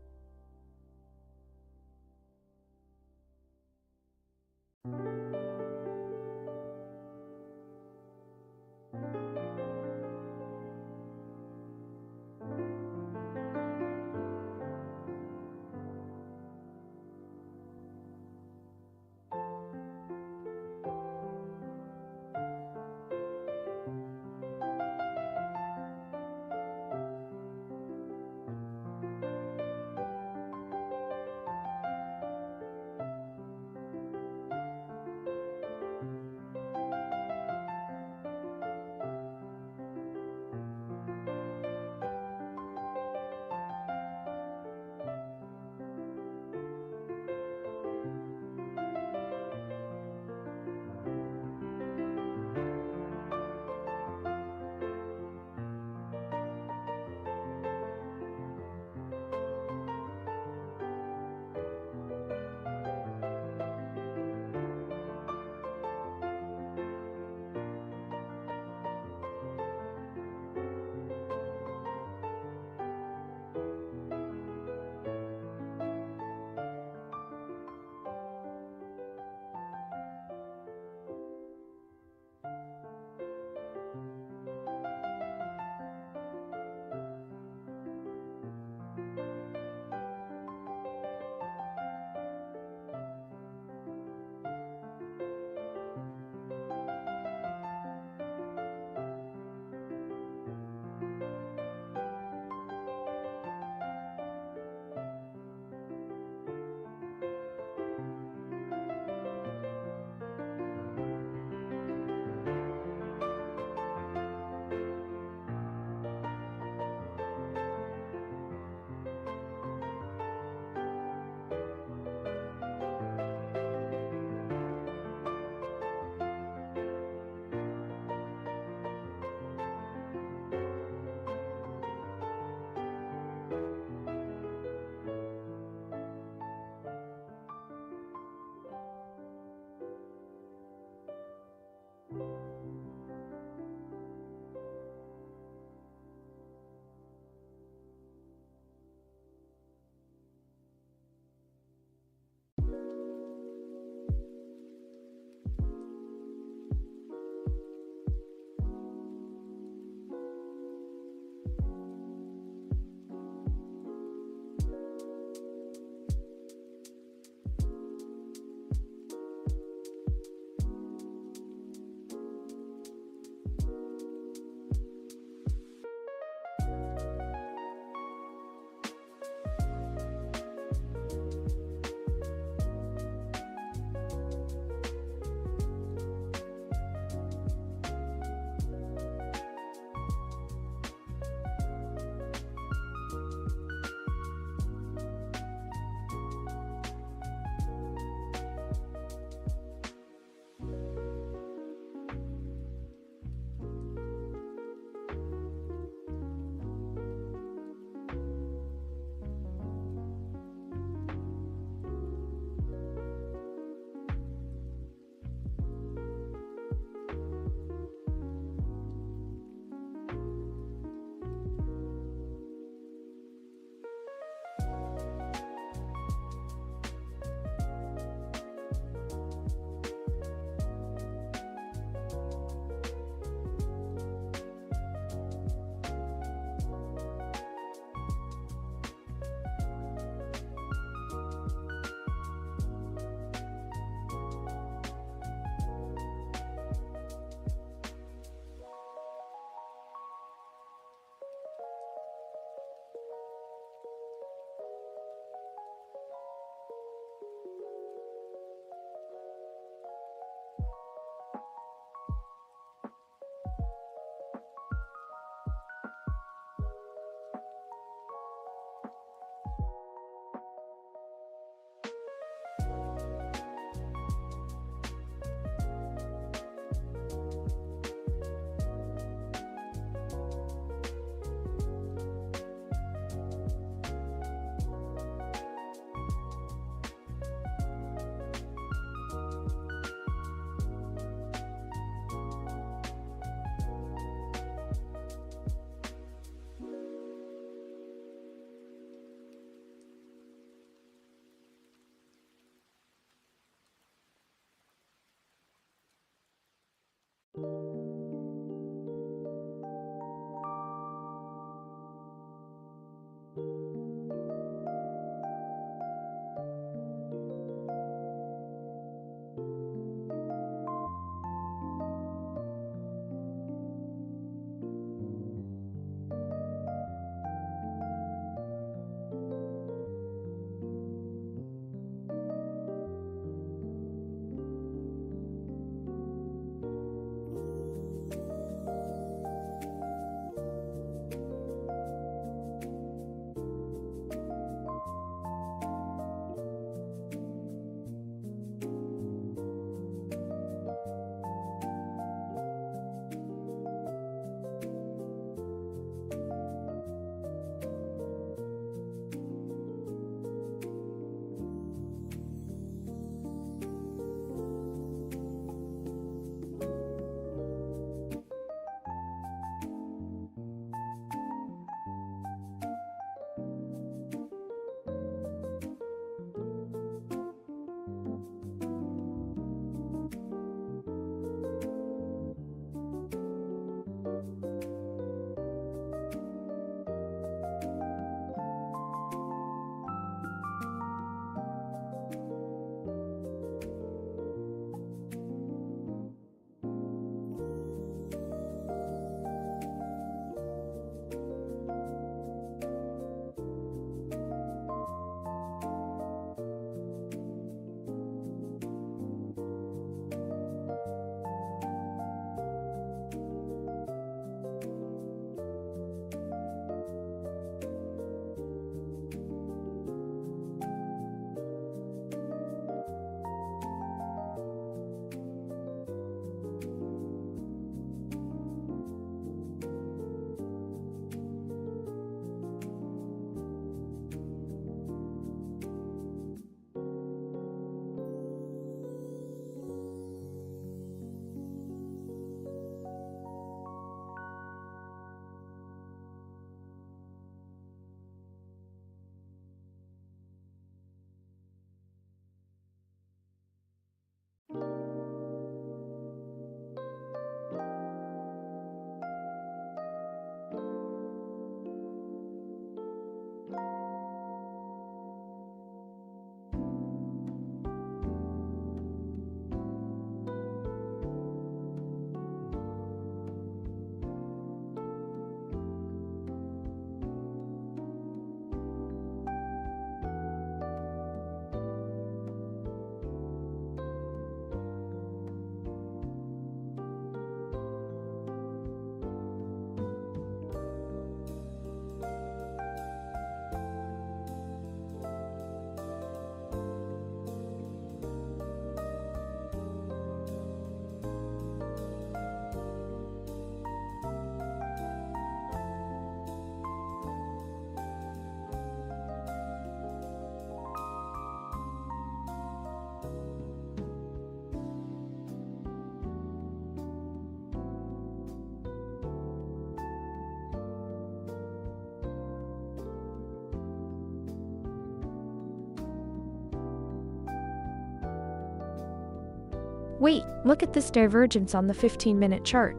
Wait, look at this divergence on the 15-minute chart.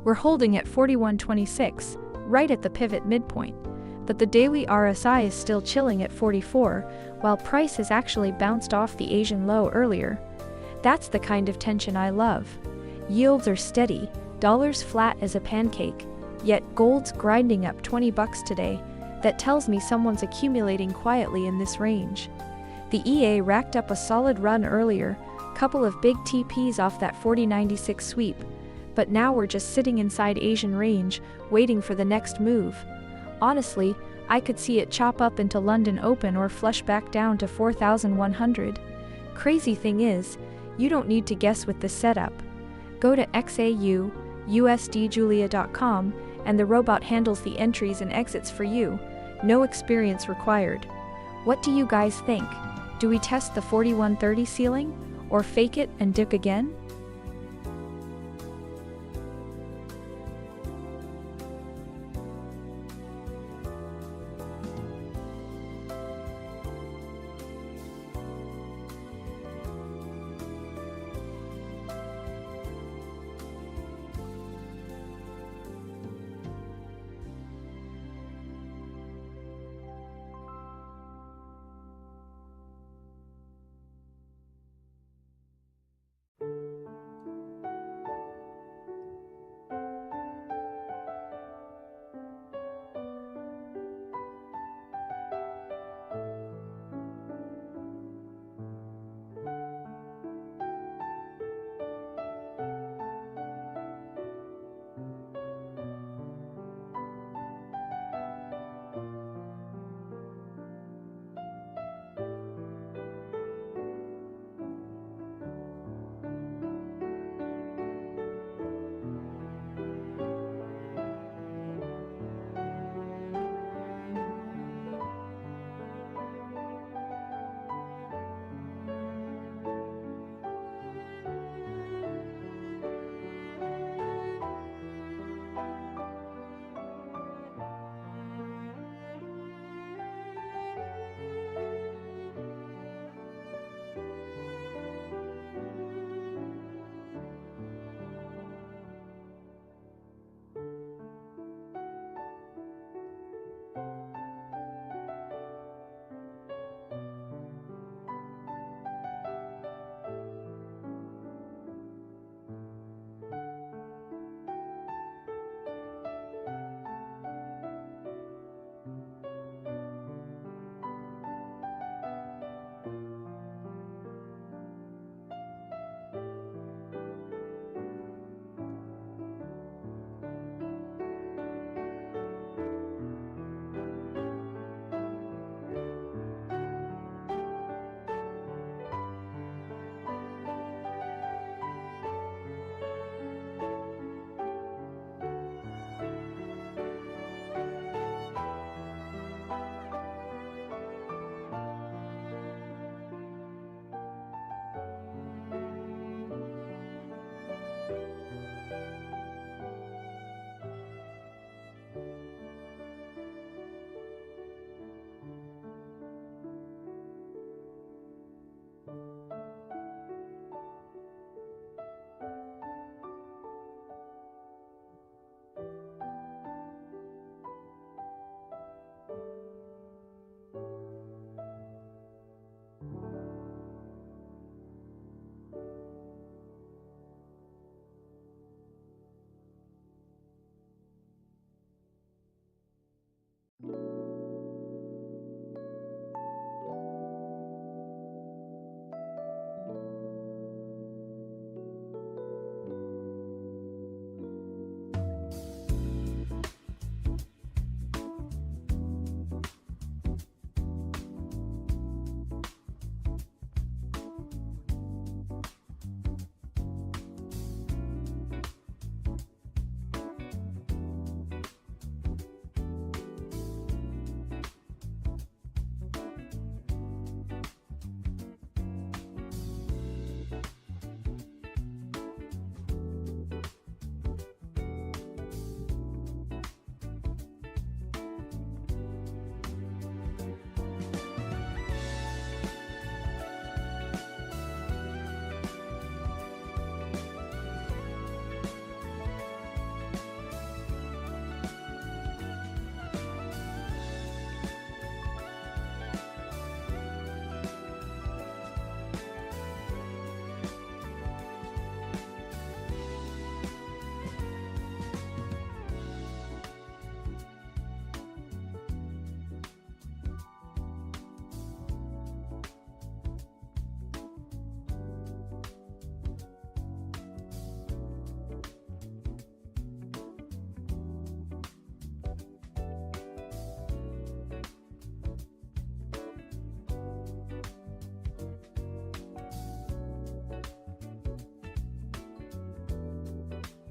We're holding at 41.26, right at the pivot midpoint, but the daily RSI is still chilling at 44, while price has actually bounced off the Asian low earlier. That's the kind of tension I love. Yields are steady, dollars flat as a pancake, yet gold's grinding up $20 today. That tells me someone's accumulating quietly in this range. The EA racked up a solid run earlier, couple of big TPs off that 40.96 sweep, but now we're just sitting inside Asian range, waiting for the next move. Honestly, I could see it chop up into London Open or flush back down to 4,100. Crazy thing is, you don't need to guess with this setup. Go to XAUUSDjulia.com and the robot handles the entries and exits for you. No experience required. What do you guys think? Do we test the 41.30 ceiling? Or fake it and dip again?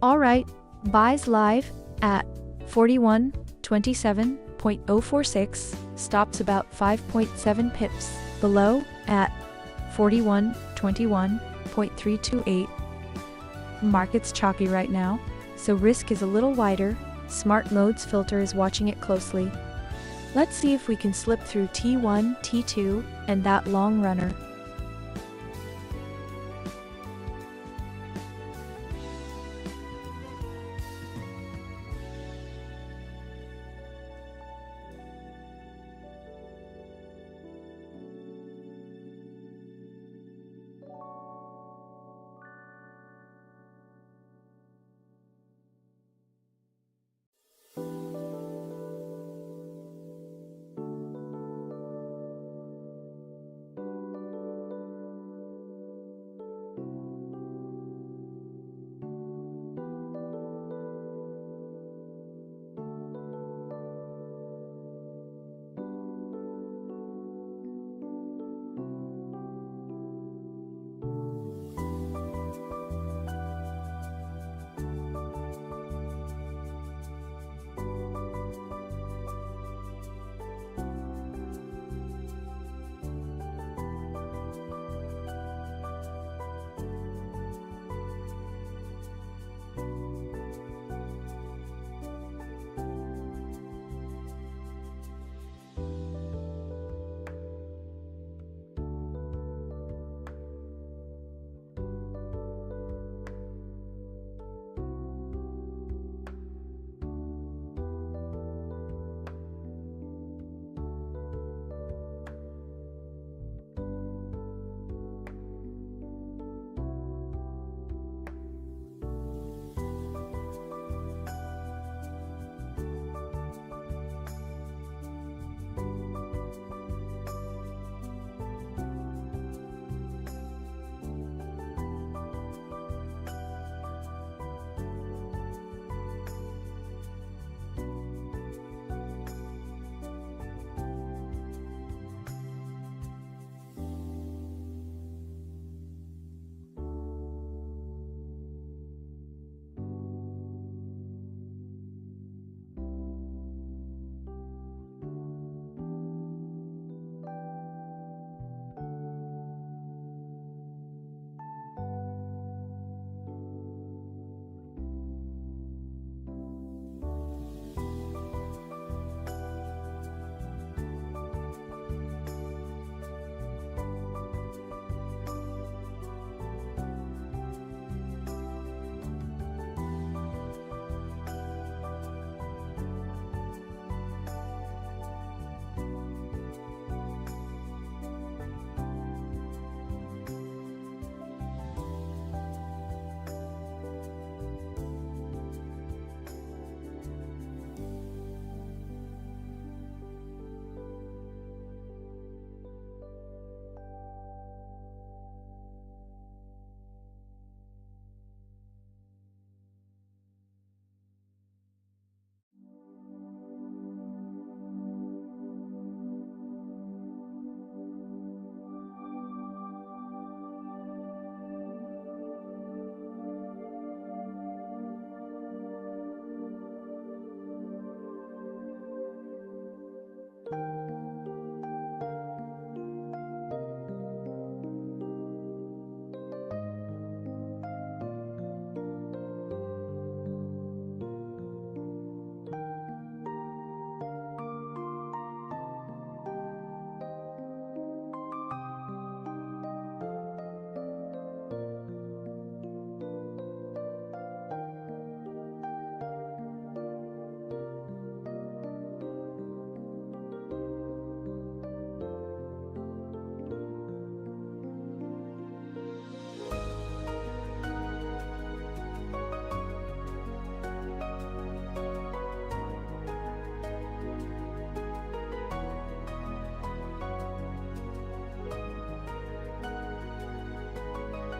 Alright, buys live at 41.27.046, stops about 5.7 pips below at 41.21.328. Market's chalky right now, so risk is a little wider. Smart Mode's filter is watching it closely. Let's see if we can slip through T1, T2, and that long runner.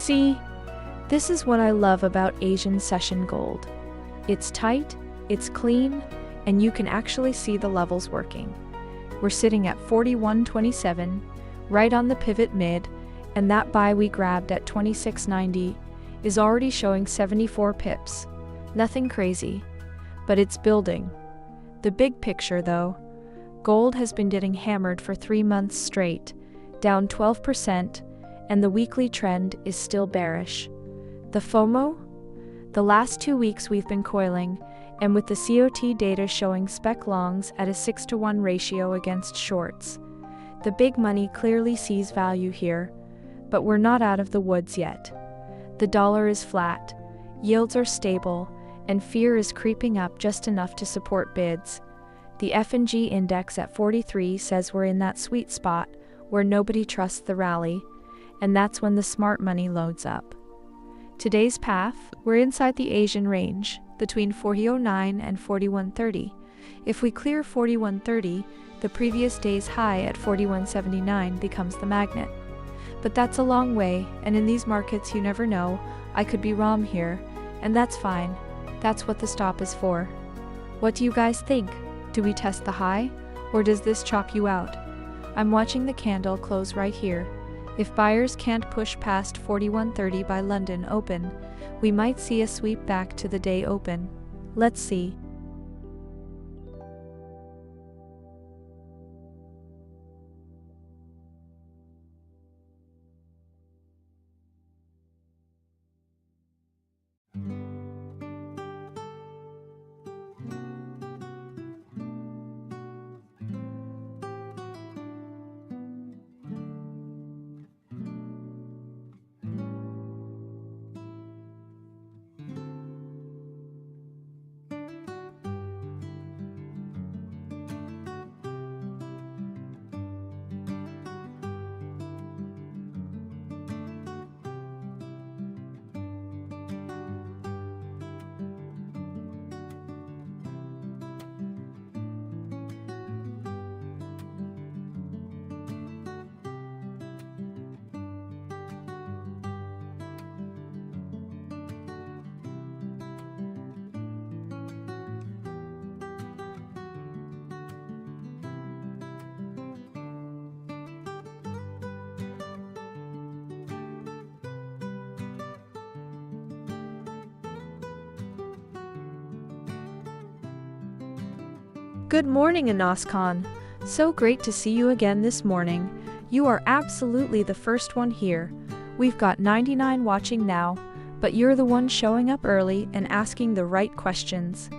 See, this is what I love about Asian session gold. It's tight, it's clean, and you can actually see the levels working. We're sitting at 41.27, right on the pivot mid, and that buy we grabbed at 26.90 is already showing 74 pips. Nothing crazy, but it's building. The big picture, though, gold has been getting hammered for 3 months straight, down 12%, and the weekly trend is still bearish. The FOMO? The last 2 weeks we've been coiling, and with the COT data showing spec longs at a 6-to-1 ratio against shorts. The big money clearly sees value here, but we're not out of the woods yet. The dollar is flat, yields are stable, and fear is creeping up just enough to support bids. The F&G index at 43 says we're in that sweet spot where nobody trusts the rally, and that's when the smart money loads up. Today's path, we're inside the Asian range, between 40.09 and 41.30. If we clear 41.30, the previous day's high at 41.79 becomes the magnet. But that's a long way, and in these markets you never know. I could be wrong here, and that's fine. That's what the stop is for. What do you guys think? Do we test the high, or does this chop you out? I'm watching the candle close right here. If buyers can't push past 41.30 by London open, we might see a sweep back to the day open. Let's see. Good morning, Anoscon. So great to see you again this morning. You are absolutely the first one here. We've got 99 watching now, but you're the one showing up early and asking the right questions.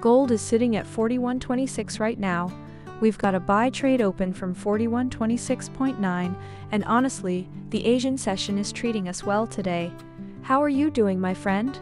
Gold is sitting at 41.26 right now. We've got a buy trade open from 41.26.9, and honestly, the Asian session is treating us well today. How are you doing, my friend?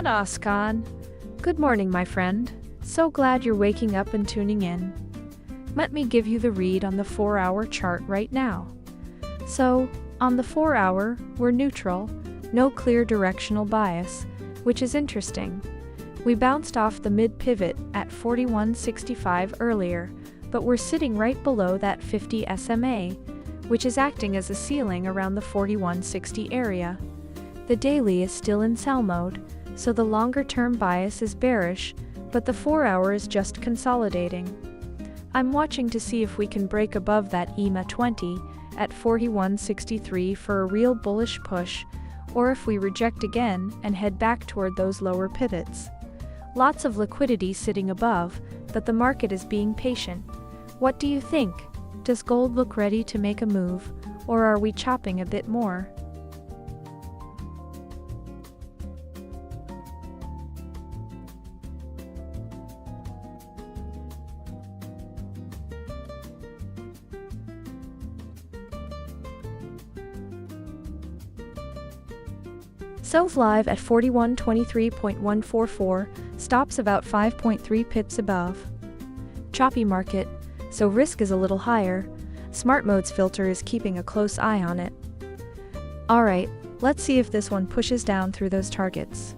Anoscon. Good morning, my friend. So glad you're waking up and tuning in. Let me give you the read on the 4-hour chart right now. So, on the 4-hour, we're neutral, no clear directional bias, which is interesting. We bounced off the mid-pivot at 41.65 earlier, but we're sitting right below that 50 SMA, which is acting as a ceiling around the 41.60 area. The daily is still in sell mode, so the longer-term bias is bearish, but the 4-hour is just consolidating. I'm watching to see if we can break above that EMA 20 at 41.63 for a real bullish push, or if we reject again and head back toward those lower pivots. Lots of liquidity sitting above, but the market is being patient. What do you think? Does gold look ready to make a move, or are we chopping a bit more? Sells live at 4123.144, stops about 5.3 pips above. Choppy market, so risk is a little higher. Smart Mode's filter is keeping a close eye on it. Alright, let's see if this one pushes down through those targets.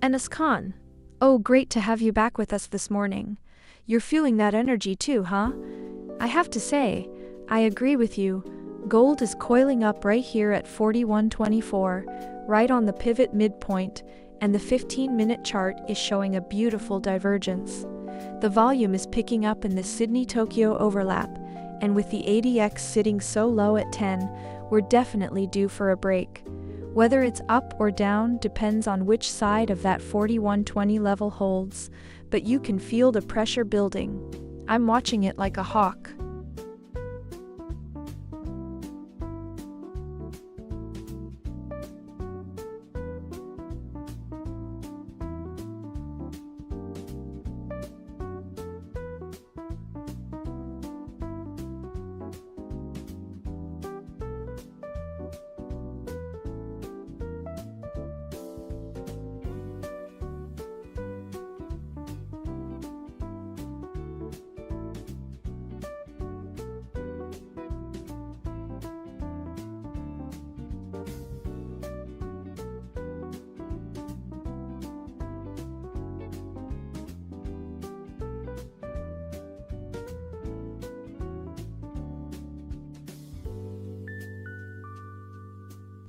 Enes Khan. Oh, great to have you back with us this morning. You're feeling that energy too, huh? I have to say, I agree with you. Gold is coiling up right here at 41.24, right on the pivot midpoint, and the 15-minute chart is showing a beautiful divergence. The volume is picking up in the Sydney-Tokyo overlap, and with the ADX sitting so low at 10, we're definitely due for a break. Whether it's up or down depends on which side of that 41.20 level holds, but you can feel the pressure building. I'm watching it like a hawk.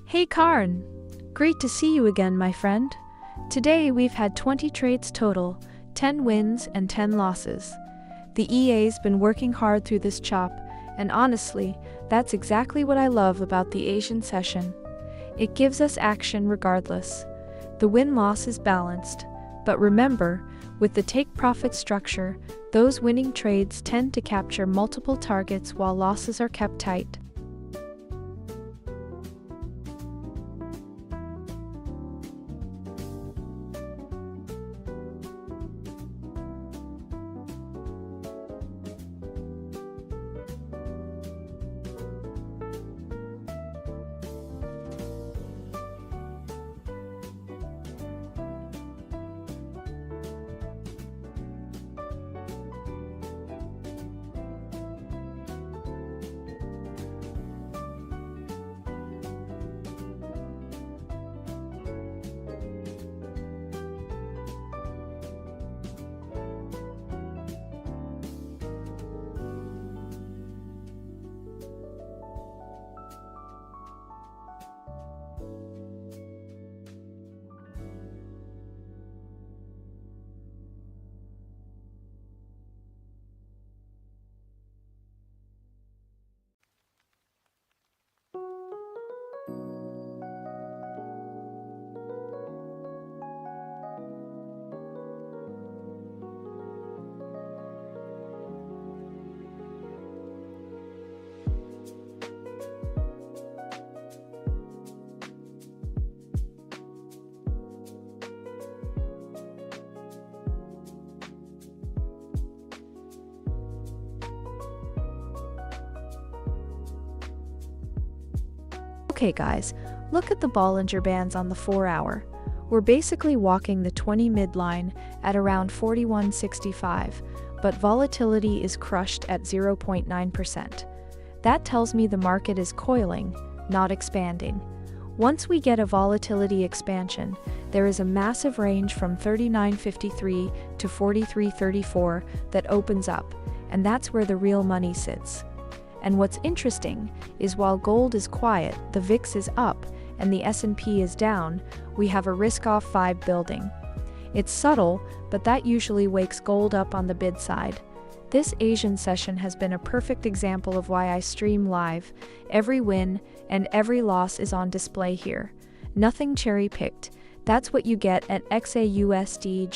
Hey Karn! Great to see you again, my friend. Today we've had 20 trades total, 10 wins and 10 losses. The EA's been working hard through this chop, and honestly, that's exactly what I love about the Asian session. It gives us action regardless. The win-loss is balanced, but remember, with the take-profit structure, those winning trades tend to capture multiple targets while losses are kept tight. Okay guys, look at the Bollinger Bands on the 4-hour. We're basically walking the 20 midline at around 41.65, but volatility is crushed at 0.9%. That tells me the market is coiling, not expanding. Once we get a volatility expansion, there is a massive range from 39.53 to 43.34 that opens up, and that's where the real money sits. And what's interesting is while gold is quiet, the VIX is up, and the S&P is down, we have a risk-off vibe building. It's subtle, but that usually wakes gold up on the bid side. This Asian session has been a perfect example of why I stream live. Every win and every loss is on display here. Nothing cherry-picked. That's what you get at XAUUSD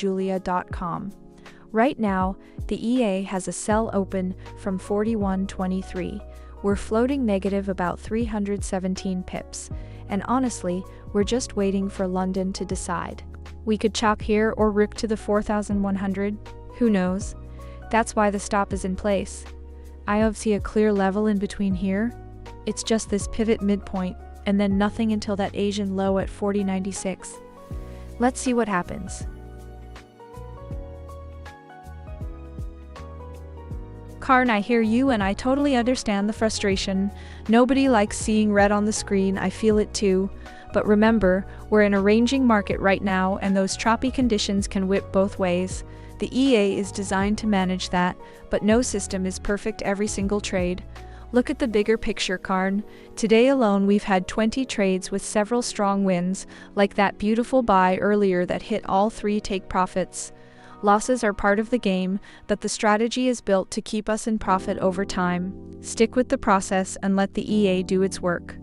Right now, the EA has a sell open from 41.23. We're floating negative about 317 pips. And honestly, we're just waiting for London to decide. We could chop here or rook to the 4,100. Who knows? That's why the stop is in place. I see a clear level in between here. It's just this pivot midpoint, and then nothing until that Asian low at 40.96. Let's see what happens. Karn, I hear you and I totally understand the frustration. Nobody likes seeing red on the screen, I feel it too. But remember, we're in a ranging market right now and those choppy conditions can whip both ways. The EA is designed to manage that, but no system is perfect every single trade. Look at the bigger picture, Karn. Today alone we've had 20 trades with several strong wins, like that beautiful buy earlier that hit all 3 take profits. Losses are part of the game, but the strategy is built to keep us in profit over time. Stick with the process and let the EA do its work.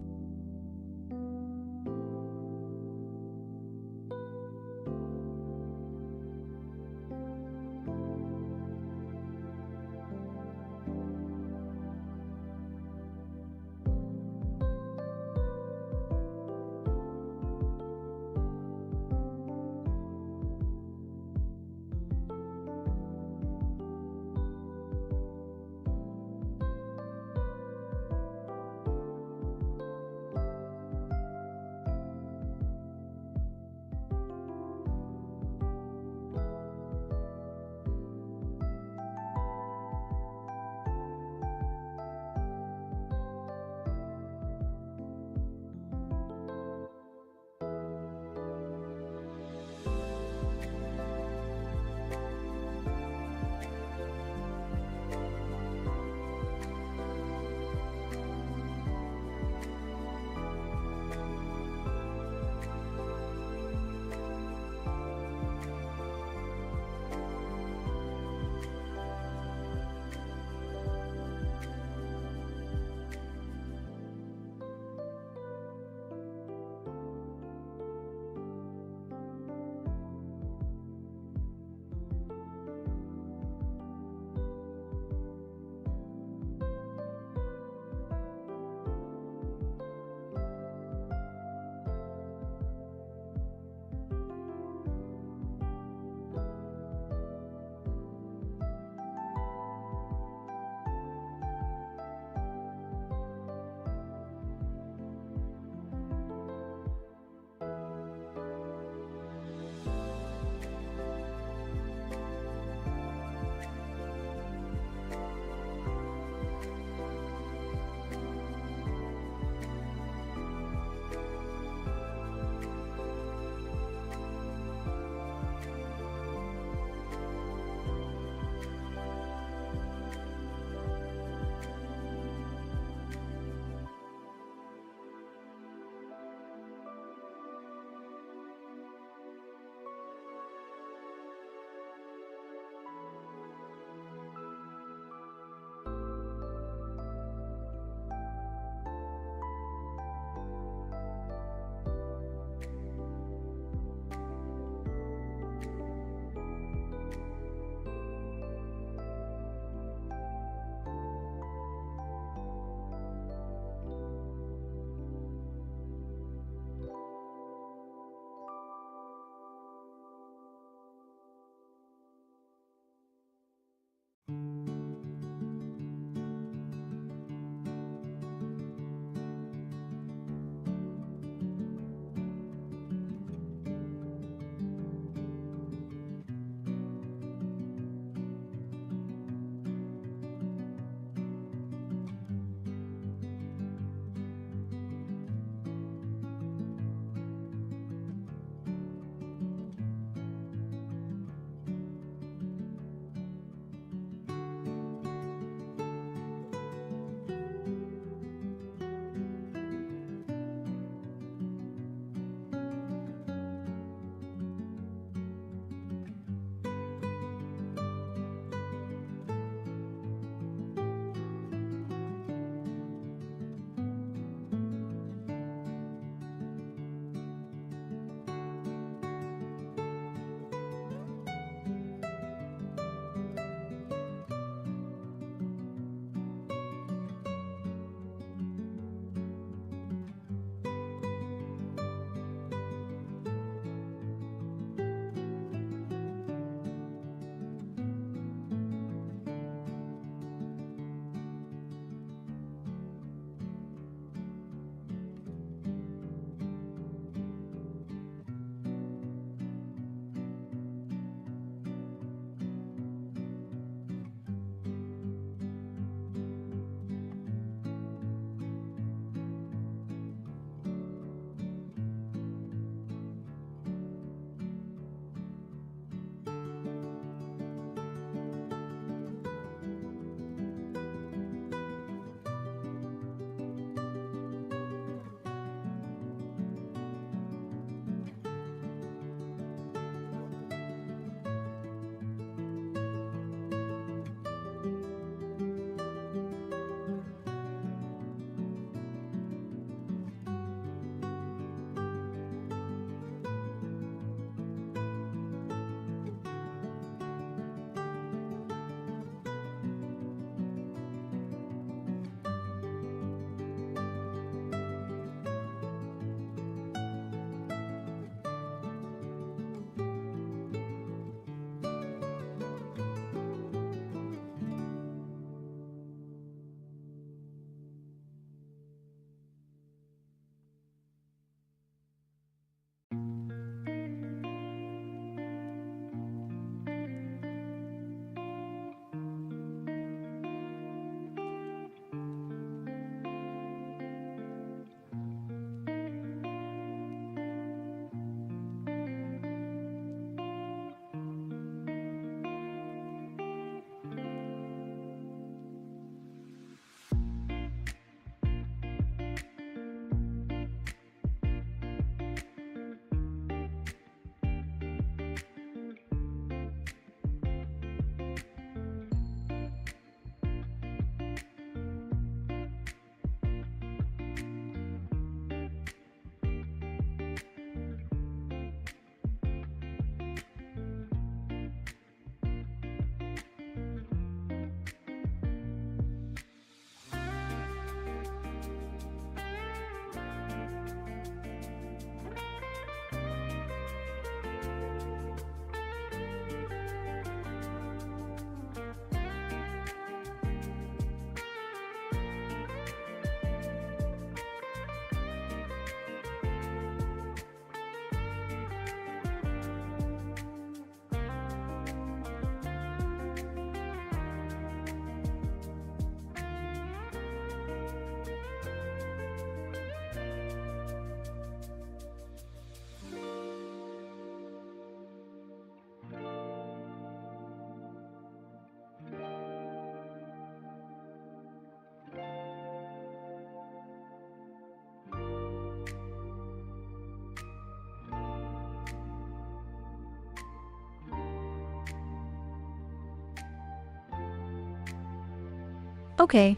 Okay,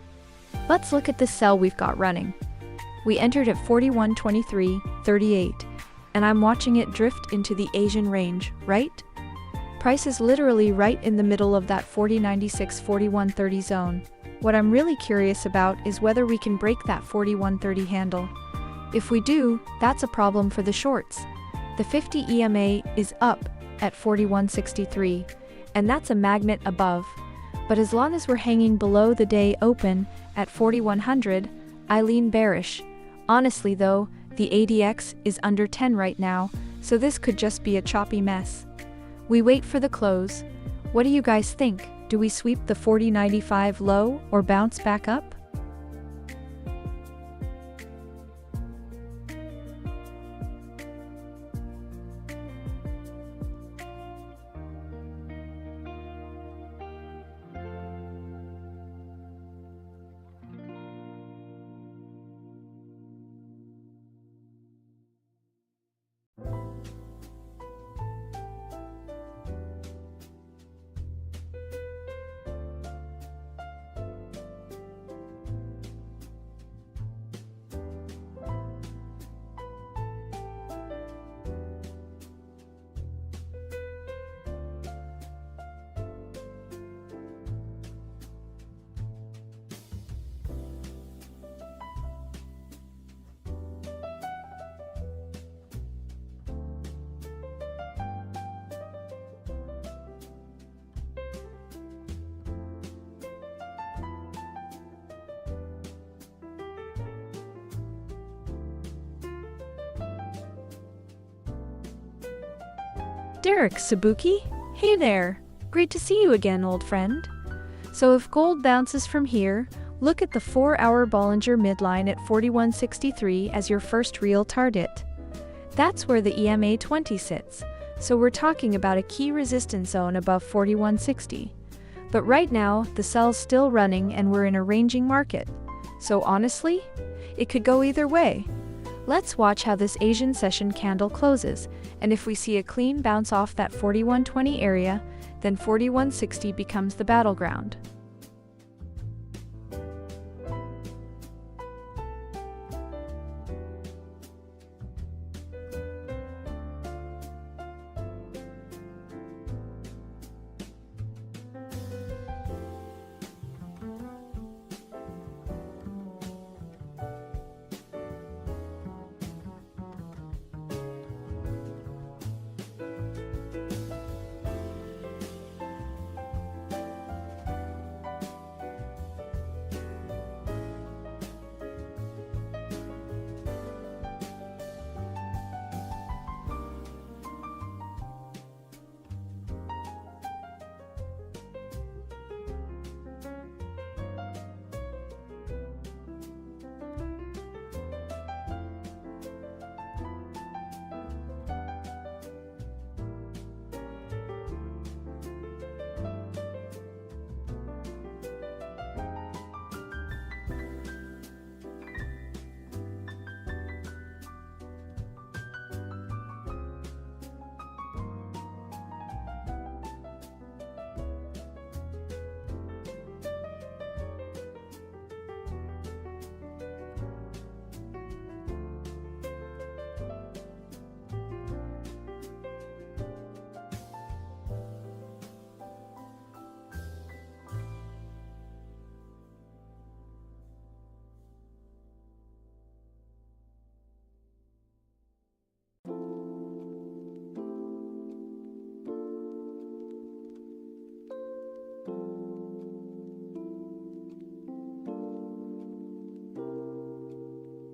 let's look at this sell we've got running. We entered at 41.23.38, and I'm watching it drift into the Asian range, right? Price is literally right in the middle of that 40.96-41.30 zone. What I'm really curious about is whether we can break that 41.30 handle. If we do, that's a problem for the shorts. The 50 EMA is up at 41.63, and that's a magnet above. But as long as we're hanging below the day open at 4100, I lean bearish. Honestly though, the ADX is under 10 right now, so this could just be a choppy mess. We wait for the close. What do you guys think? Do we sweep the 40.95 low or bounce back up? Derek Sabuki? Hey there! Great to see you again, old friend. So if gold bounces from here, look at the 4-hour Bollinger midline at 41.63 as your first real target. That's where the EMA 20 sits, so we're talking about a key resistance zone above 41.60. But right now, the sell's still running and we're in a ranging market. So honestly, it could go either way. Let's watch how this Asian session candle closes, and if we see a clean bounce off that 41.20 area, then 41.60 becomes the battleground.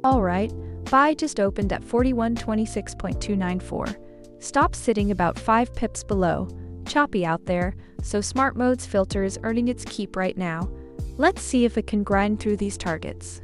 Alright, buy just opened at 4126.294. Stop sitting about 5 pips below. Choppy out there, so Smart Mode's filter is earning its keep right now. Let's see if it can grind through these targets.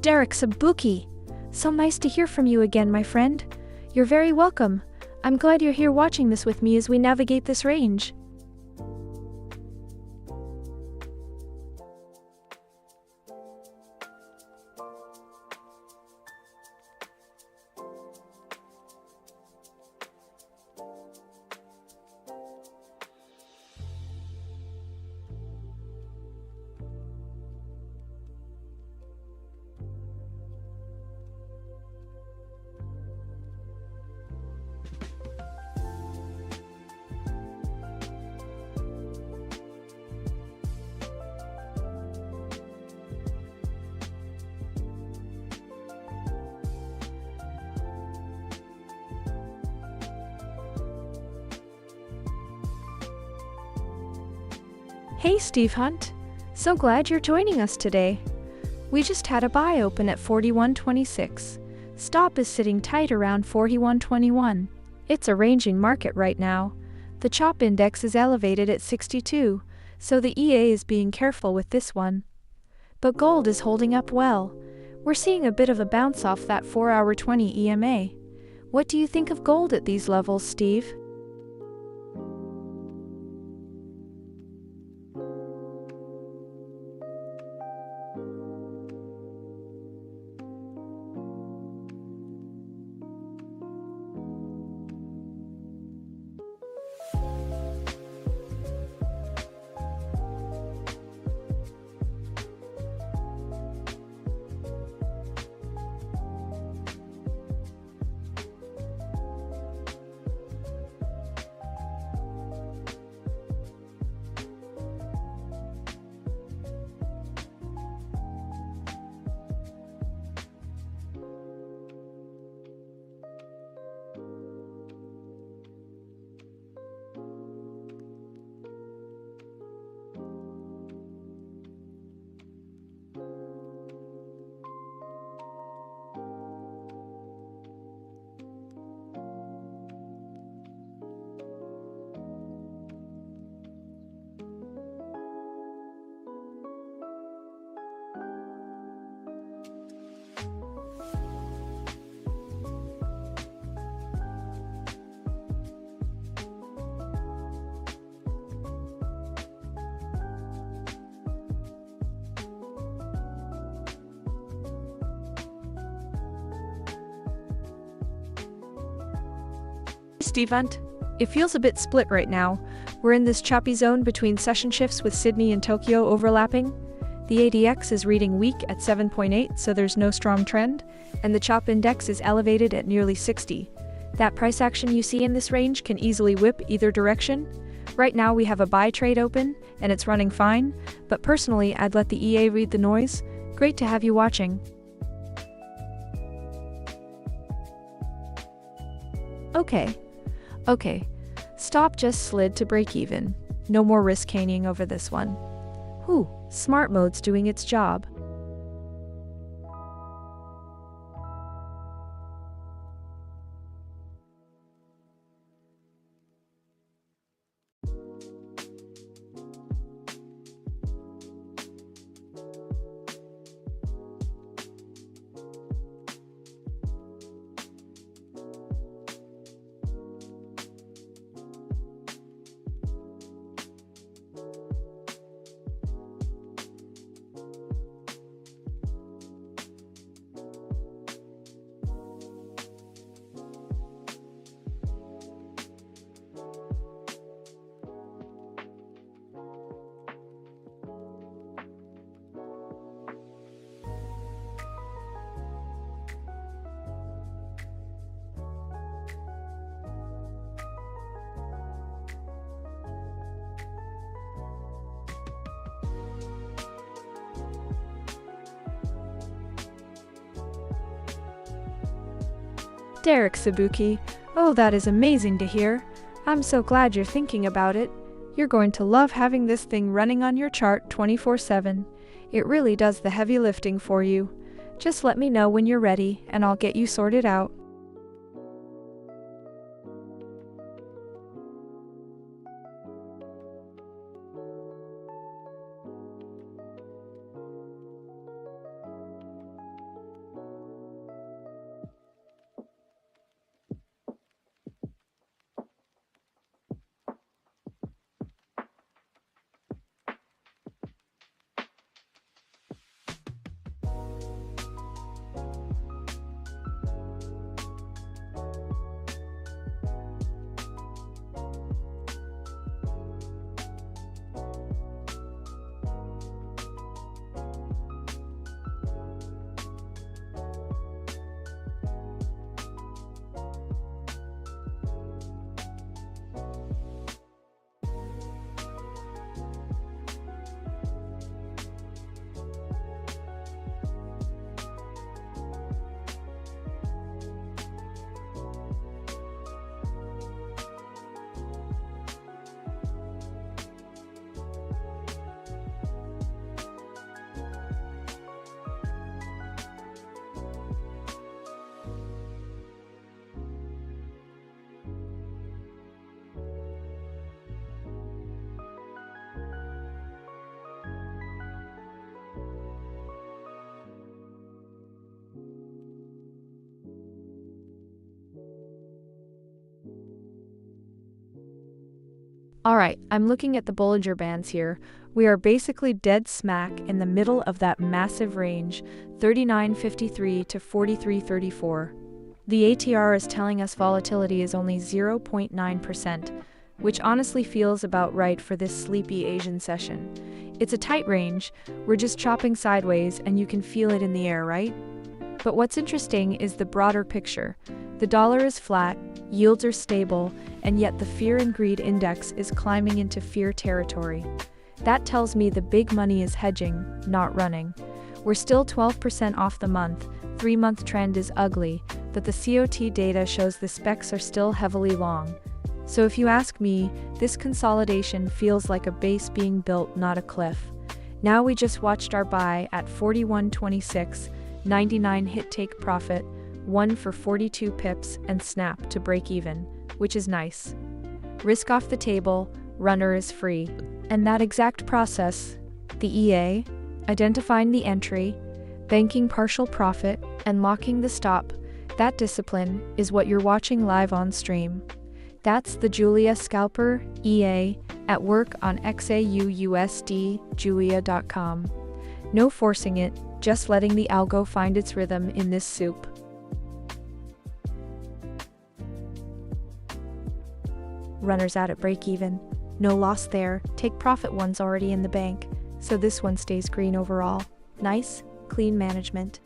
Derek Sabuki! So nice to hear from you again, my friend. You're very welcome. I'm glad you're here watching this with me as we navigate this range. Hey Steve Hunt, so glad you're joining us today. We just had a buy open at 41.26. Stop is sitting tight around 41.21. It's a ranging market right now. The CHOP index is elevated at 62, so the EA is being careful with this one. But gold is holding up well. We're seeing a bit of a bounce off that 4-hour 20 EMA. What do you think of gold at these levels, Steve? Steve Hunt, it feels a bit split right now. We're in this choppy zone between session shifts with Sydney and Tokyo overlapping. The ADX is reading weak at 7.8, so there's no strong trend, and the CHOP index is elevated at nearly 60. That price action you see in this range can easily whip either direction. Right now we have a buy trade open, and it's running fine, but personally I'd let the EA read the noise. Great to have you watching. Okay, stop just slid to break even. No more risk caning over this one. Whew, smart mode's doing its job. Derek Sabuki, oh, that is amazing to hear. I'm so glad you're thinking about it. You're going to love having this thing running on your chart 24/7. It really does the heavy lifting for you. Just let me know when you're ready and I'll get you sorted out. Alright, I'm looking at the Bollinger Bands here. We are basically dead smack in the middle of that massive range, 39.53 to 43.34. The ATR is telling us volatility is only 0.9%, which honestly feels about right for this sleepy Asian session. It's a tight range, we're just chopping sideways and you can feel it in the air, right? But what's interesting is the broader picture. The dollar is flat, yields are stable, and yet the fear and greed index is climbing into fear territory. That tells me the big money is hedging, not running. We're still 12% off the month, 3-month trend is ugly, but the COT data shows the specs are still heavily long. So if you ask me, this consolidation feels like a base being built, not a cliff. Now we just watched our buy at 41.26, 99 hit take profit, 1 for 42 pips and snap to break even, which is nice. Risk off the table, runner is free. And that exact process, the EA, identifying the entry, banking partial profit, and locking the stop, that discipline is what you're watching live on stream. That's the Julia Scalper, EA, at work on XAUUSD, julia.com. No forcing it, just letting the algo find its rhythm in this soup. Runners out at break even. No loss there, take profit one's already in the bank, so this one stays green overall. Nice, clean management.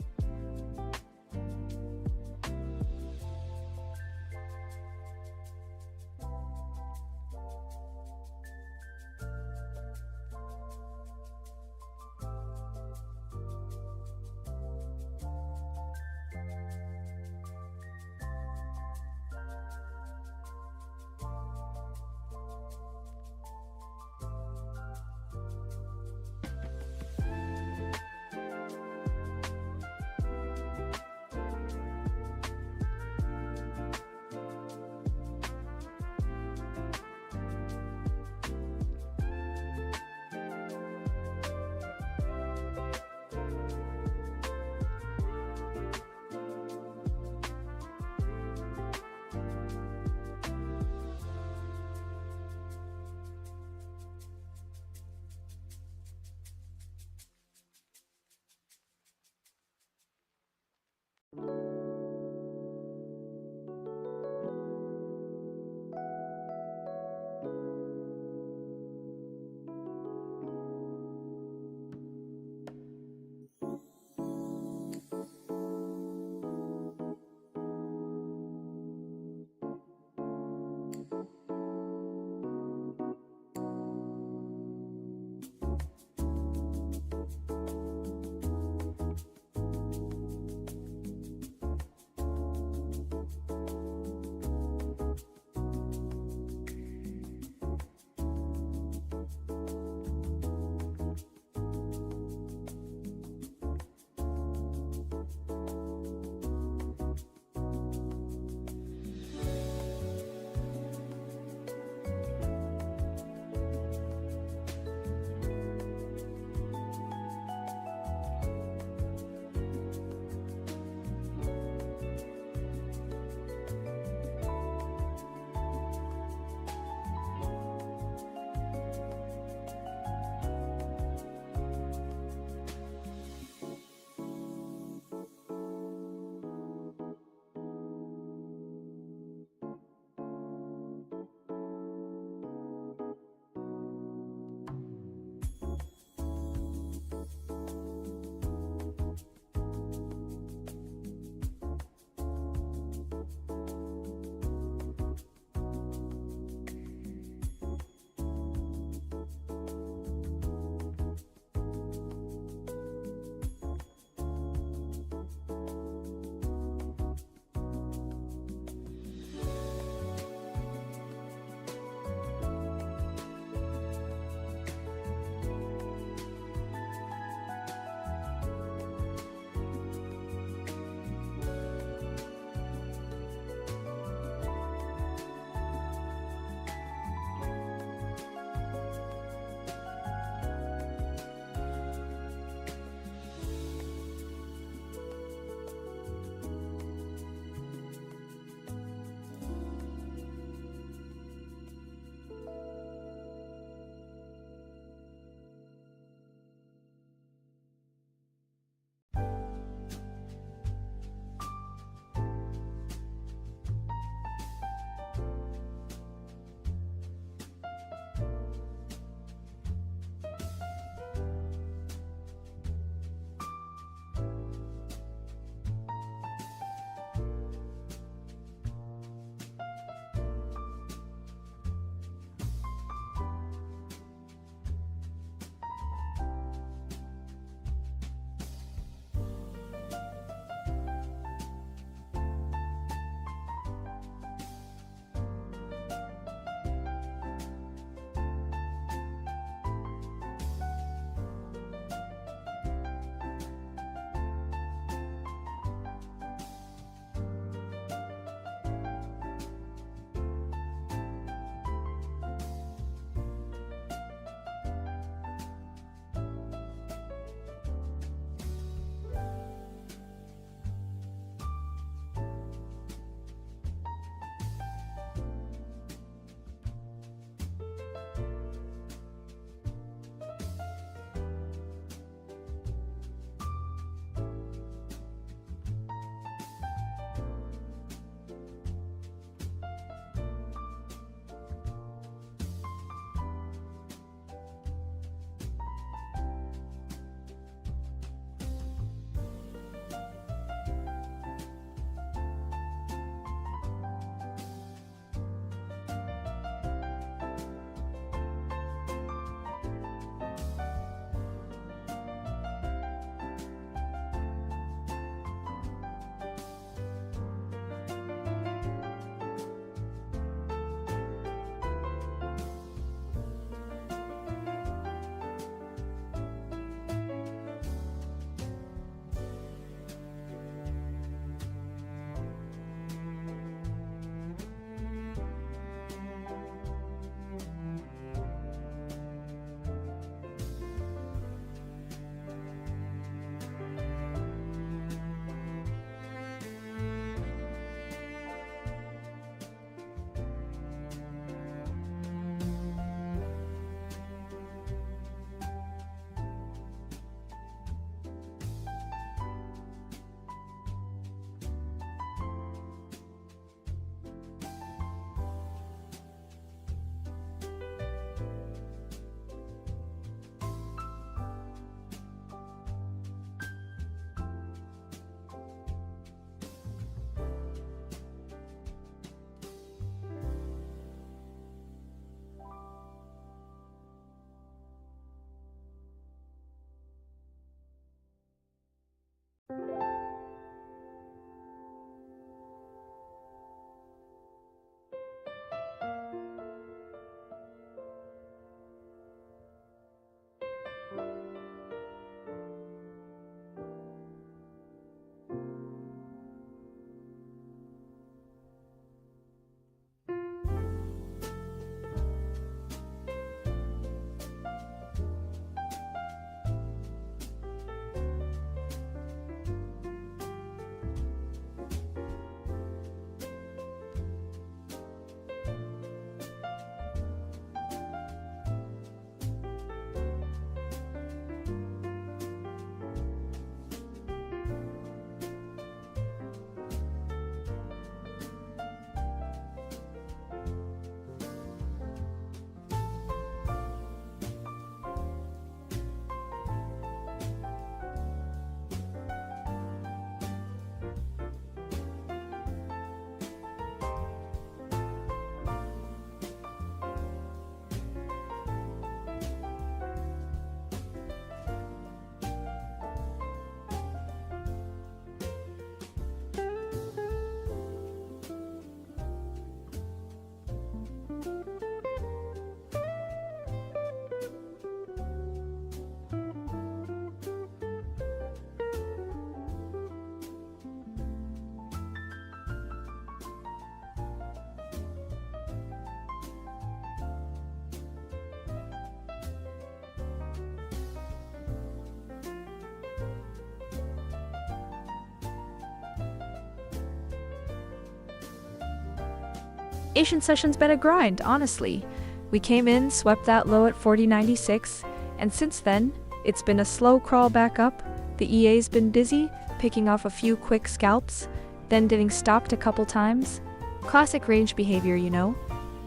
Asian session's been a grind, honestly. We came in, swept that low at 40.96, and since then, it's been a slow crawl back up. The EA's been busy, picking off a few quick scalps, then getting stopped a couple times. Classic range behavior, you know.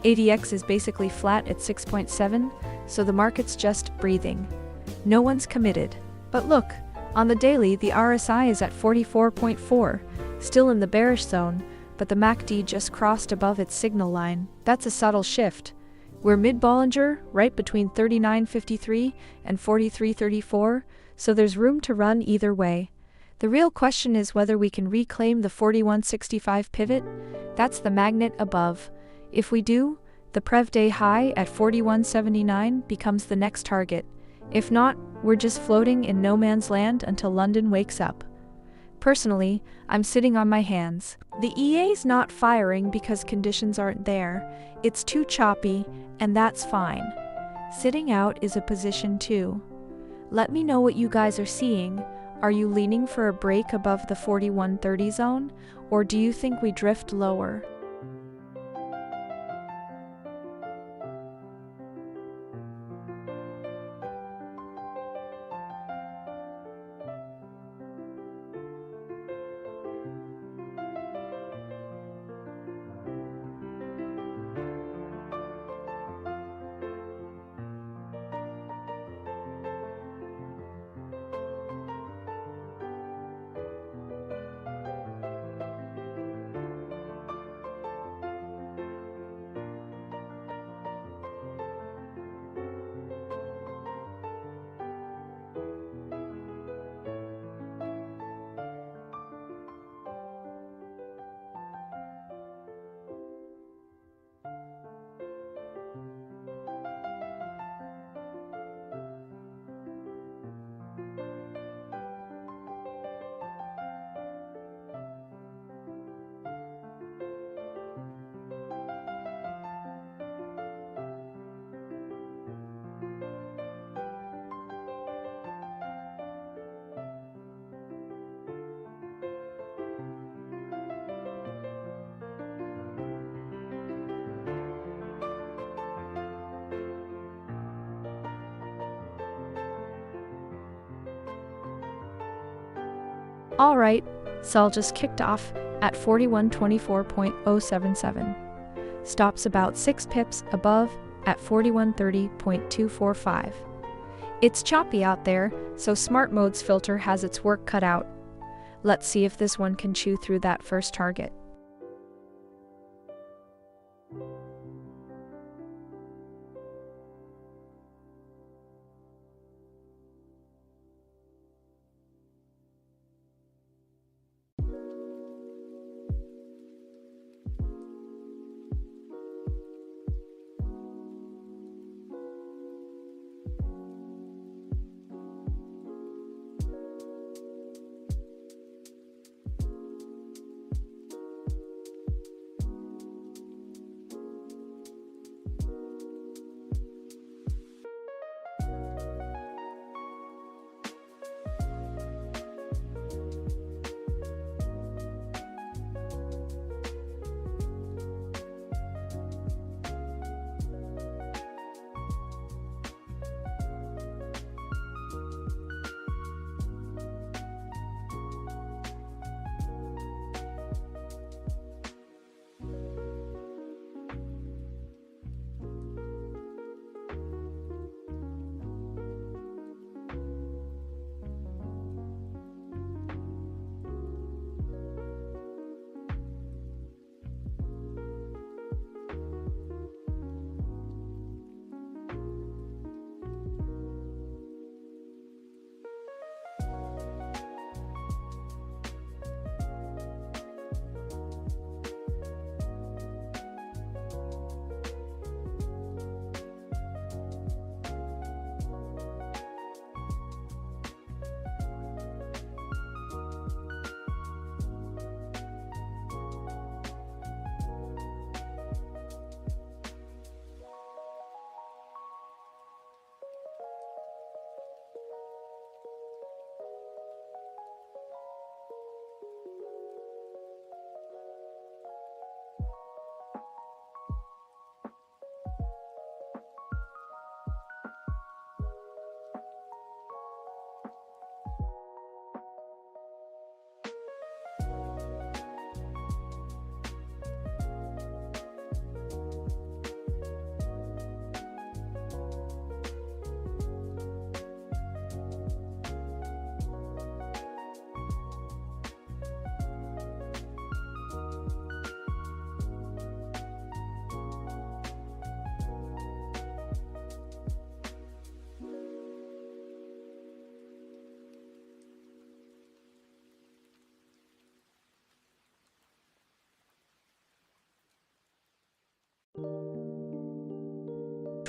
ADX is basically flat at 6.7, so the market's just breathing. No one's committed. But look, on the daily, the RSI is at 44.4, still in the bearish zone, but the MACD just crossed above its signal line. That's a subtle shift. We're mid-Bollinger, right between 39.53 and 43.34, so there's room to run either way. The real question is whether we can reclaim the 41.65 pivot. That's the magnet above. If we do, the Prev Day high at 41.79 becomes the next target. If not, we're just floating in no man's land until London wakes up. Personally, I'm sitting on my hands. The EA's not firing because conditions aren't there. It's too choppy, and that's fine. Sitting out is a position too. Let me know what you guys are seeing. Are you leaning for a break above the 41.30 zone, or do you think we drift lower? Alright, Sol just kicked off at 41.24.077. Stops about 6 pips above at 41.30.245. It's choppy out there, so Smart Mode's filter has its work cut out. Let's see if this one can chew through that first target.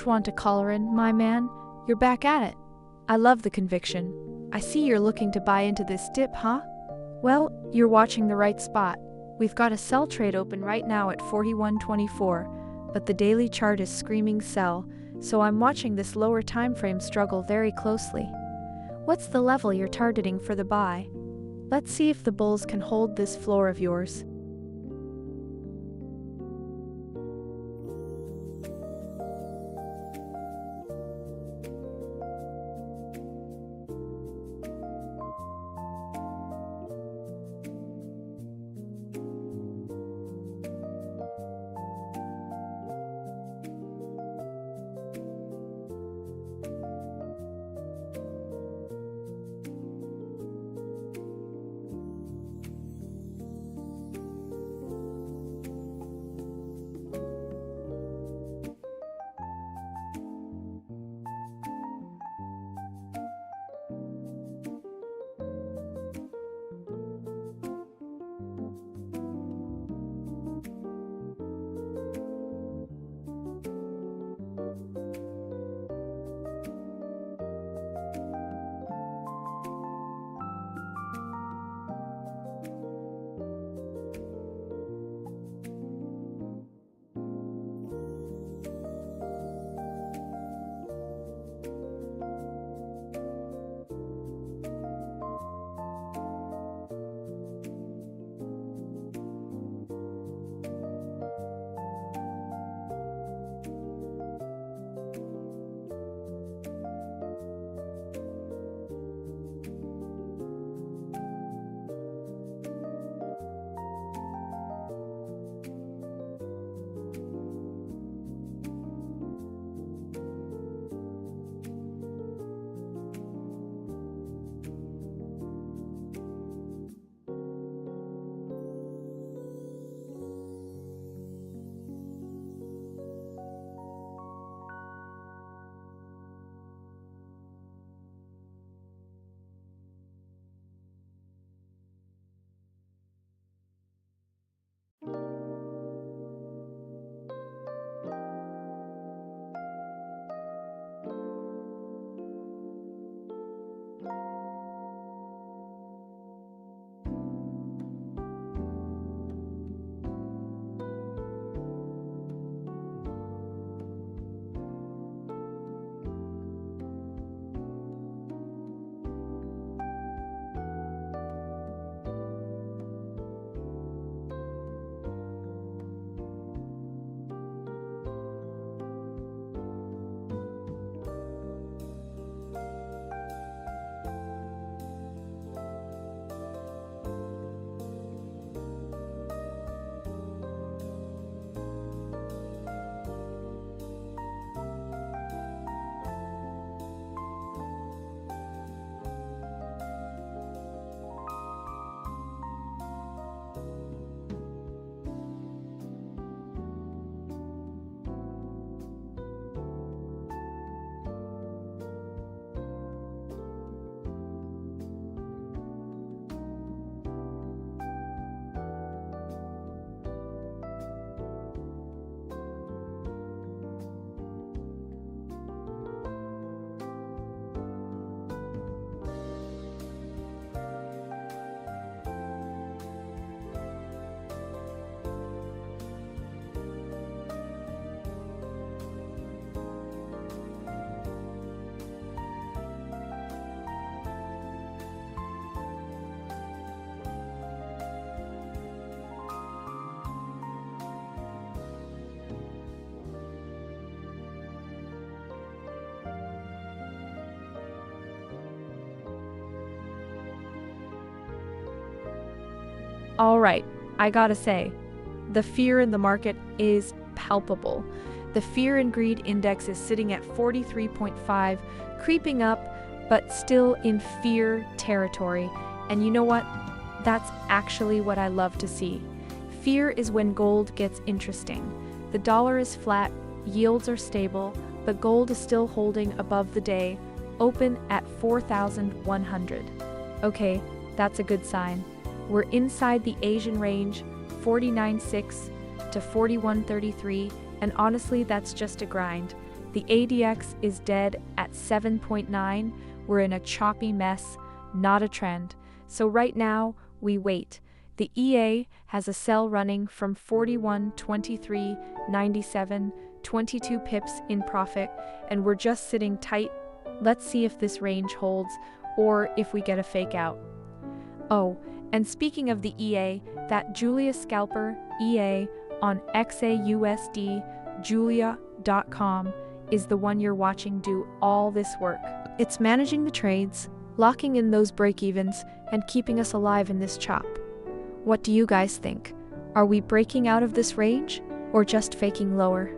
Want to collar in, my man? You're back at it. I love the conviction. I see you're looking to buy into this dip, huh? Well, you're watching the right spot. We've got a sell trade open right now at 41.24, but the daily chart is screaming sell, so I'm watching this lower time frame struggle very closely. What's the level you're targeting for the buy? Let's see if the bulls can hold this floor of yours. All right, I gotta say, the fear in the market is palpable. The fear and greed index is sitting at 43.5, creeping up, but still in fear territory. And you know what? That's actually what I love to see. Fear is when gold gets interesting. The dollar is flat, yields are stable, but gold is still holding above the day, open at 4,100. Okay, that's a good sign. We're inside the Asian range, 49.6 to 41.33, And honestly, that's just a grind. The ADX is dead at 7.9. We're in a choppy mess, not a trend. So right now, we wait. The EA has a sell running from 41.23.97, 22 pips in profit, and we're just sitting tight. Let's see if this range holds or if we get a fake out. Oh, and speaking of the EA, that Julia Scalper EA on XAUUSD, julia.com, is the one you're watching do all this work. It's managing the trades, locking in those break-evens, and keeping us alive in this chop. What do you guys think? Are we breaking out of this range or just faking lower?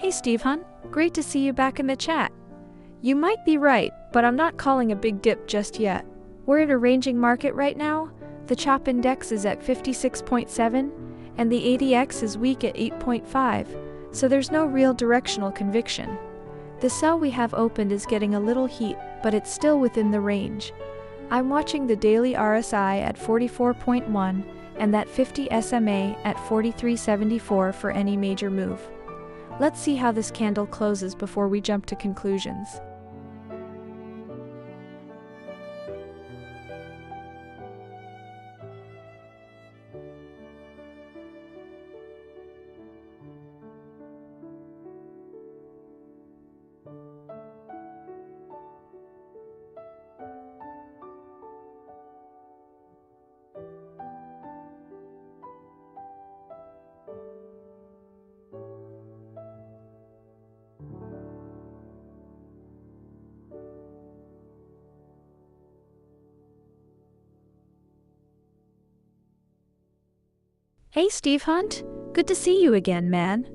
Hey Steve Hunt, great to see you back in the chat. You might be right, but I'm not calling a big dip just yet. We're at a ranging market right now. The CHOP index is at 56.7, and the ADX is weak at 8.5, so there's no real directional conviction. The sell we have opened is getting a little heat, but it's still within the range. I'm watching the daily RSI at 44.1 and that 50 SMA at 43.74 for any major move. Let's see how this candle closes before we jump to conclusions. Hey Steve Hunt, good to see you again, man.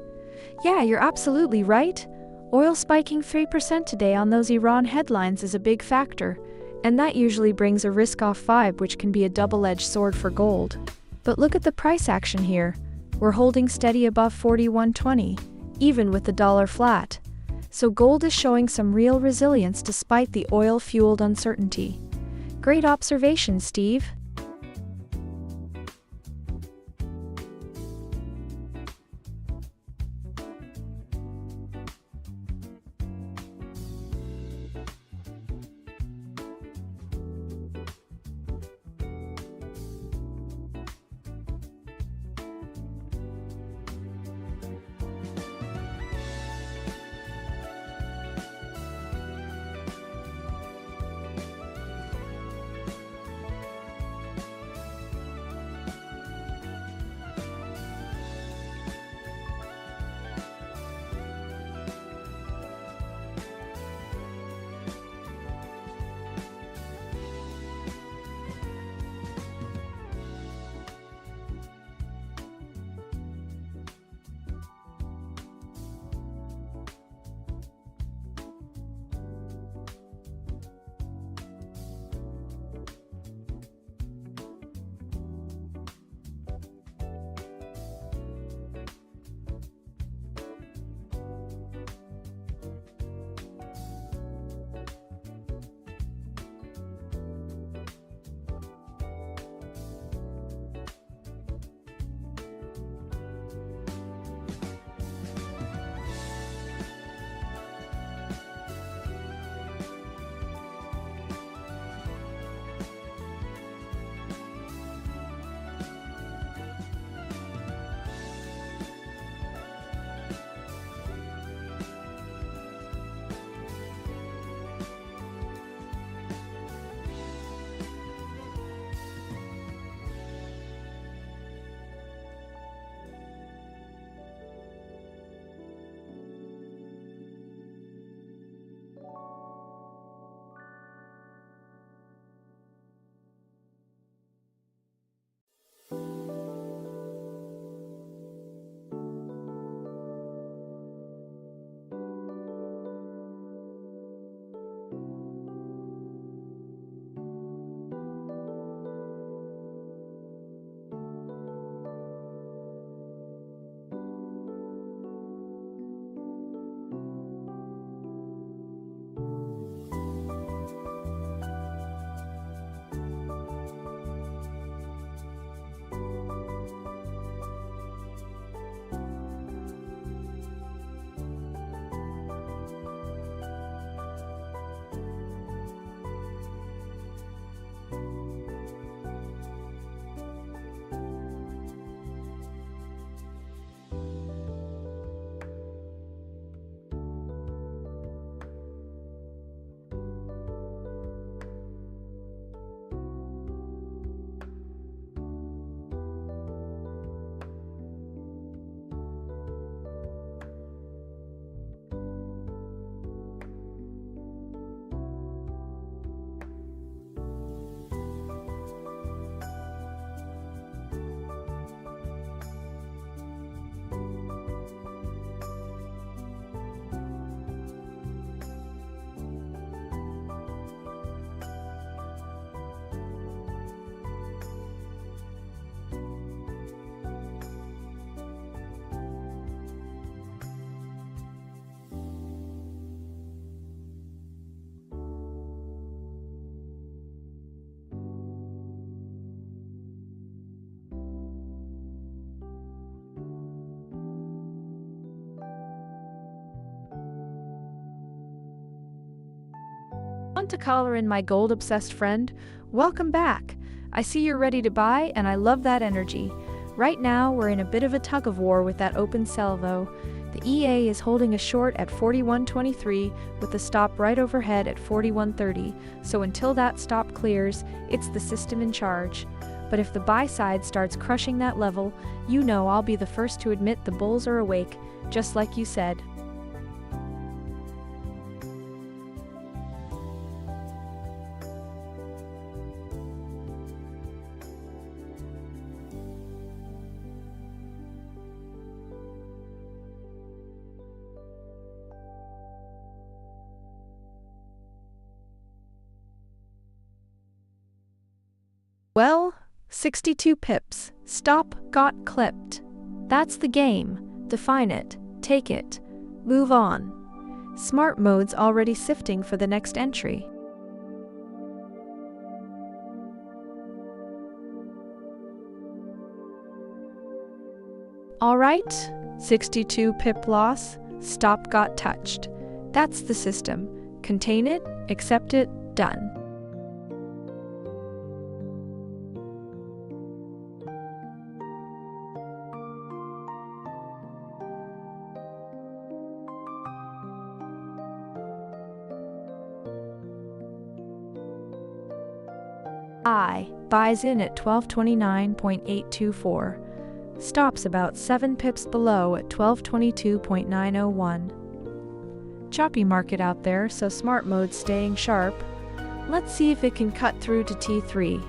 Yeah, you're absolutely right. Oil spiking 3% today on those Iran headlines is a big factor, and that usually brings a risk-off vibe which can be a double-edged sword for gold. But look at the price action here. We're holding steady above 41.20, even with the dollar flat. So gold is showing some real resilience despite the oil-fueled uncertainty. Great observation, Steve. Want to color in my gold-obsessed friend? Welcome back. I see you're ready to buy, and I love that energy. Right now, we're in a bit of a tug-of-war with that open salvo. The EA is holding a short at 41.23 with the stop right overhead at 41.30, so until that stop clears, it's the system in charge. But if the buy side starts crushing that level, you know I'll be the first to admit the bulls are awake, just like you said. Well, 62 pips. Stop got clipped. That's the game. Define it. Take it. Move on. Smart mode's already sifting for the next entry. Alright, 62 pip loss. Stop got touched. That's the system. Contain it, accept it, done. I buys in at 1229.824. Stops about 7 pips below at 1222.901. Choppy market out there, so smart mode's staying sharp. Let's see if it can cut through to T3.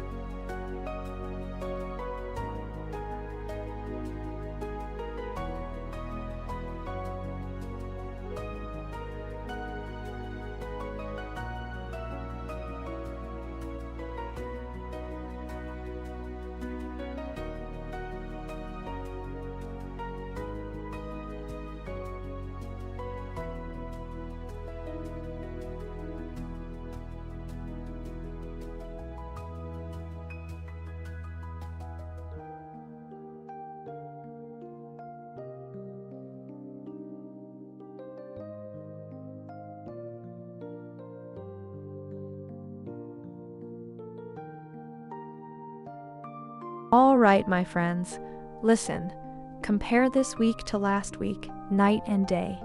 All right, my friends, listen. Compare this week to last week, night and day.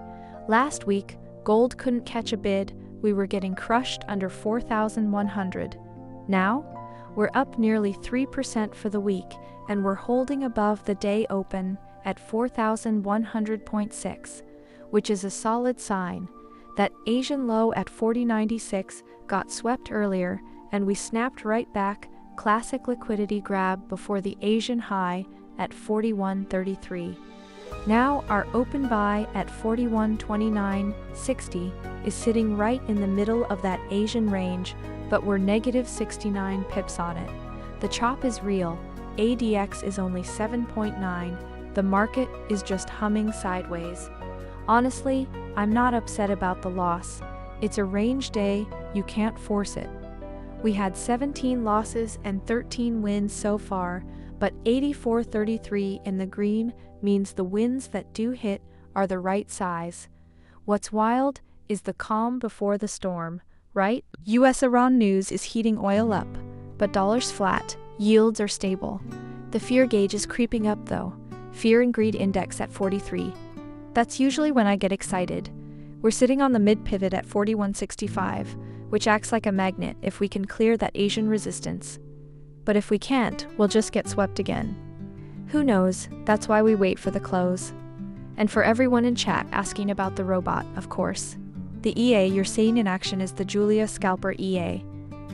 Last week, gold couldn't catch a bid. We were getting crushed under 4,100. Now, we're up nearly 3% for the week, and we're holding above the day open at 4,100.6, which is a solid sign. That Asian low at 40.96 got swept earlier, and we snapped right back. Classic liquidity grab before the Asian high at 41.33. Now our open buy at 41.29.60 is sitting right in the middle of that Asian range, but we're negative 69 pips on it. The chop is real. ADX is only 7.9. The market is just humming sideways. Honestly, I'm not upset about the loss. It's a range day, you can't force it. We had 17 losses and 13 wins so far, but 84.33 in the green means the wins that do hit are the right size. What's wild is the calm before the storm, right? US-Iran news is heating oil up, but dollar's flat, yields are stable. The fear gauge is creeping up though. Fear and greed index at 43. That's usually when I get excited. We're sitting on the mid-pivot at 41.65. Which acts like a magnet if we can clear that Asian resistance. But if we can't, we'll just get swept again. Who knows, that's why we wait for the close. And for everyone in chat asking about the robot, of course. The EA you're seeing in action is the Julia Scalper EA.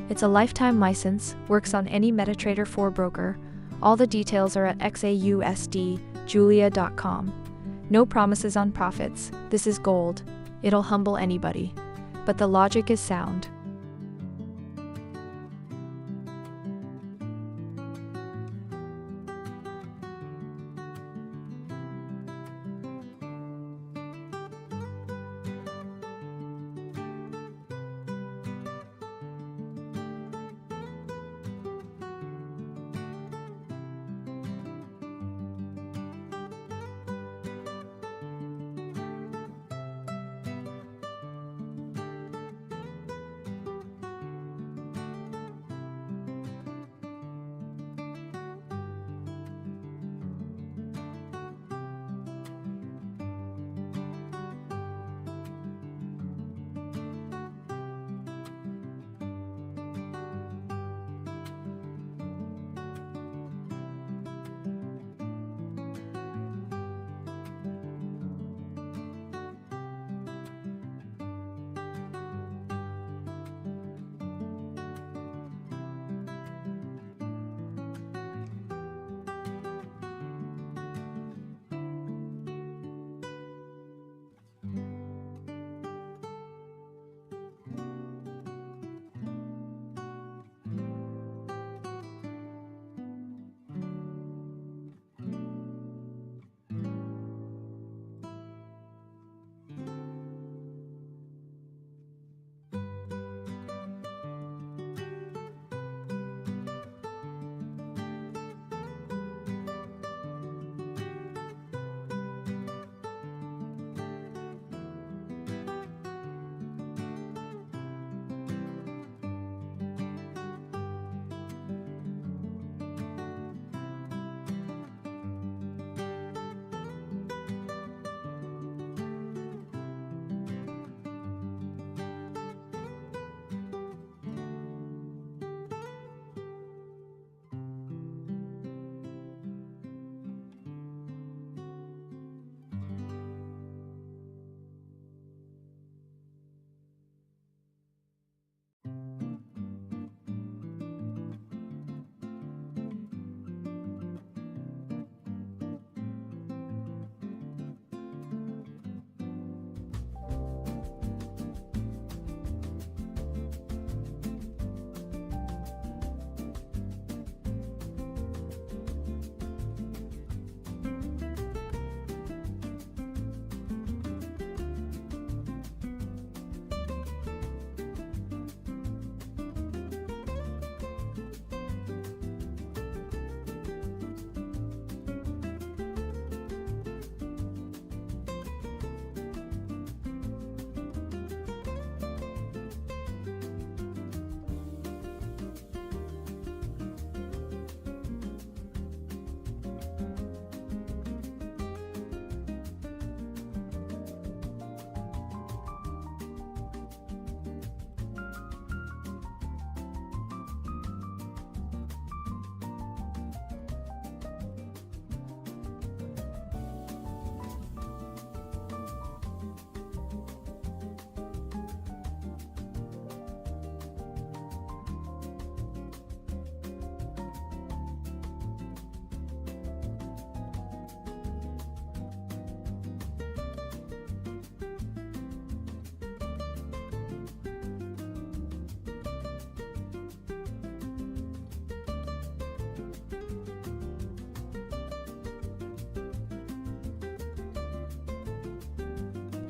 It's a lifetime license, works on any MetaTrader 4 broker. All the details are at XAUUSD, julia.com. No promises on profits, this is gold. It'll humble anybody. But the logic is sound.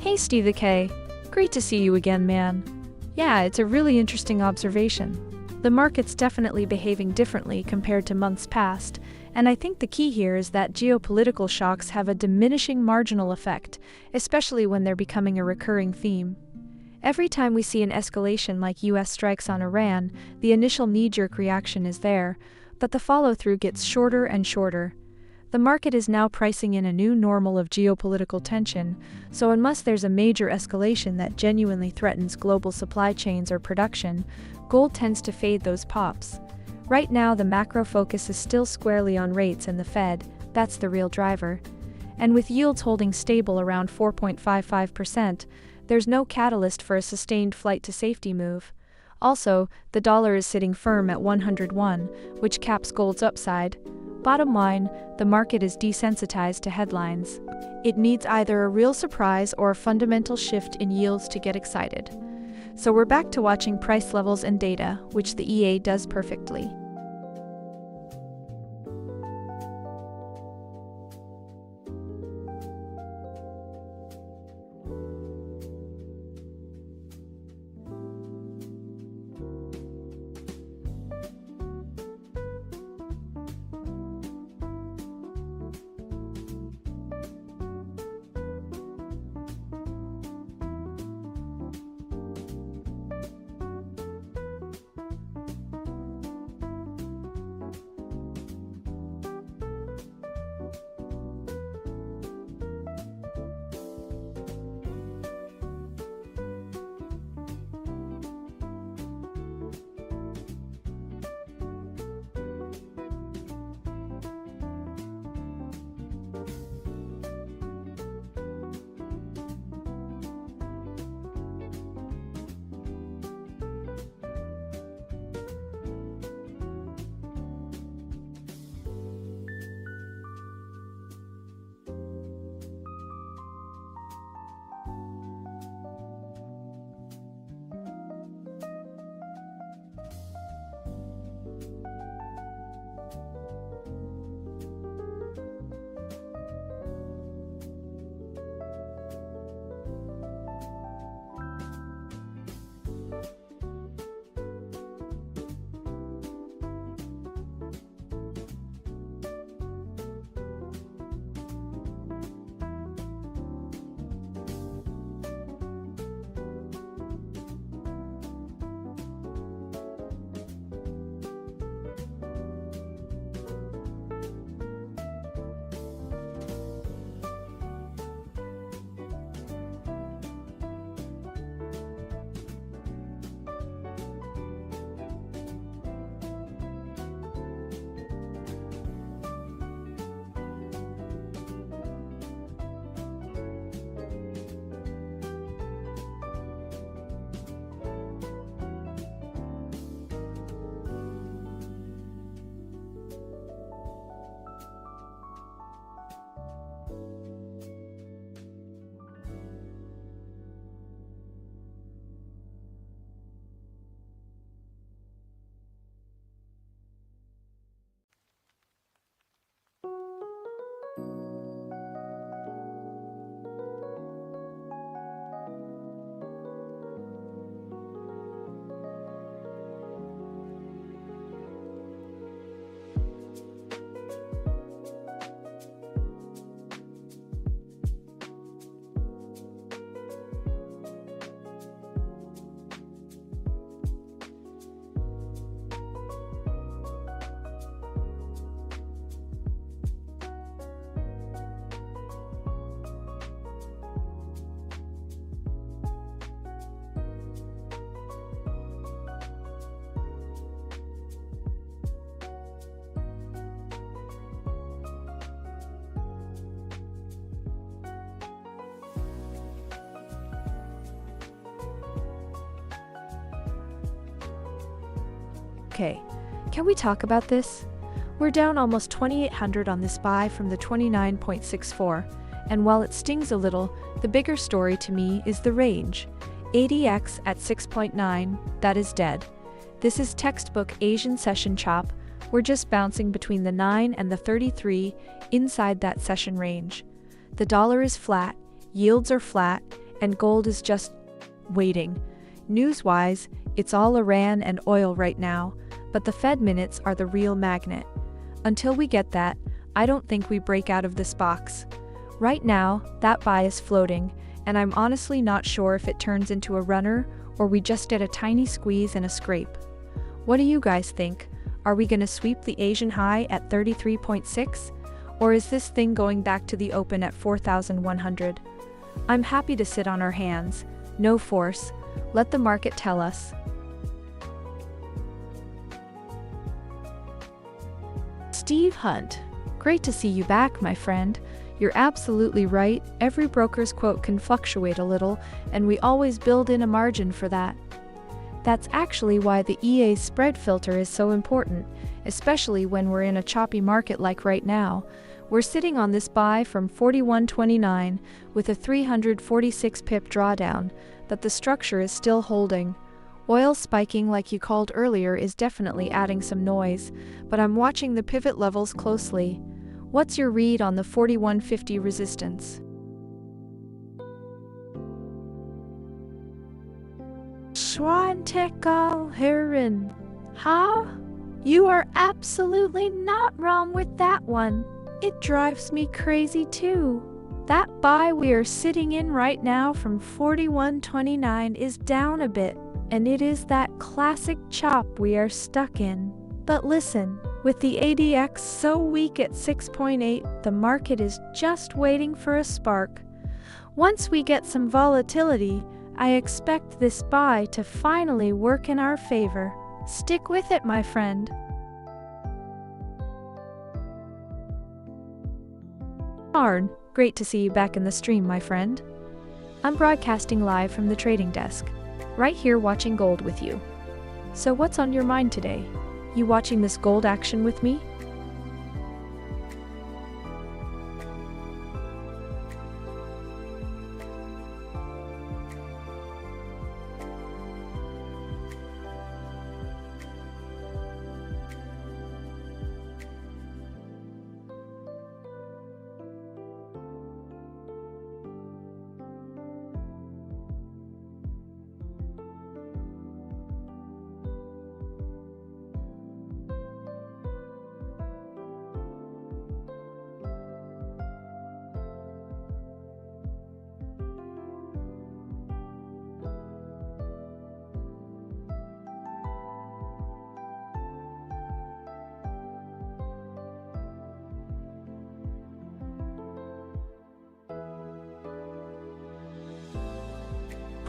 Hey Steve the K, great to see you again, man. Yeah, it's a really interesting observation. The market's definitely behaving differently compared to months past, and I think the key here is that geopolitical shocks have a diminishing marginal effect, especially when they're becoming a recurring theme. Every time we see an escalation like US strikes on Iran, the initial knee-jerk reaction is there, but the follow-through gets shorter and shorter. The market is now pricing in a new normal of geopolitical tension, so unless there's a major escalation that genuinely threatens global supply chains or production, gold tends to fade those pops. Right now, the macro focus is still squarely on rates and the Fed. That's the real driver. And with yields holding stable around 4.55%, there's no catalyst for a sustained flight to safety move. Also, the dollar is sitting firm at 101, which caps gold's upside. Bottom line, the market is desensitized to headlines. It needs either a real surprise or a fundamental shift in yields to get excited. So we're back to watching price levels and data, which the EA does perfectly. Okay, can we talk about this? We're down almost 2,800 on this buy from the 29.64, and while it stings a little, the bigger story to me is the range. ADX at 6.9, that is dead. This is textbook Asian session chop. We're just bouncing between the 9 and the 33 inside that session range. The dollar is flat, yields are flat, and gold is just waiting. News-wise, it's all Iran and oil right now, but the Fed minutes are the real magnet. Until we get that, I don't think we break out of this box. Right now, that buy is floating, and I'm honestly not sure if it turns into a runner or we just get a tiny squeeze and a scrape. What do you guys think? Are we gonna sweep the Asian high at 33.6? Or is this thing going back to the open at 4,100? I'm happy to sit on our hands. No force. Let the market tell us. Steve Hunt. Great to see you back, my friend. You're absolutely right. Every broker's quote can fluctuate a little, and we always build in a margin for that. That's actually why the EA spread filter is so important, especially when we're in a choppy market like right now. We're sitting on this buy from 41.29 with a 346 pip drawdown, but the structure is still holding. Oil spiking like you called earlier is definitely adding some noise, but I'm watching the pivot levels closely. What's your read on the 41.50 resistance? Schwantekal Heron. Huh? You are absolutely not wrong with that one. It drives me crazy too. That buy we are sitting in right now from 41.29 is down a bit, and it is that classic chop we are stuck in. But listen, with the ADX so weak at 6.8, the market is just waiting for a spark. Once we get some volatility, I expect this buy to finally work in our favor. Stick with it, my friend. Arn, great to see you back in the stream, my friend. I'm broadcasting live from the trading desk, right here watching gold with you. So what's on your mind today? You watching this gold action with me?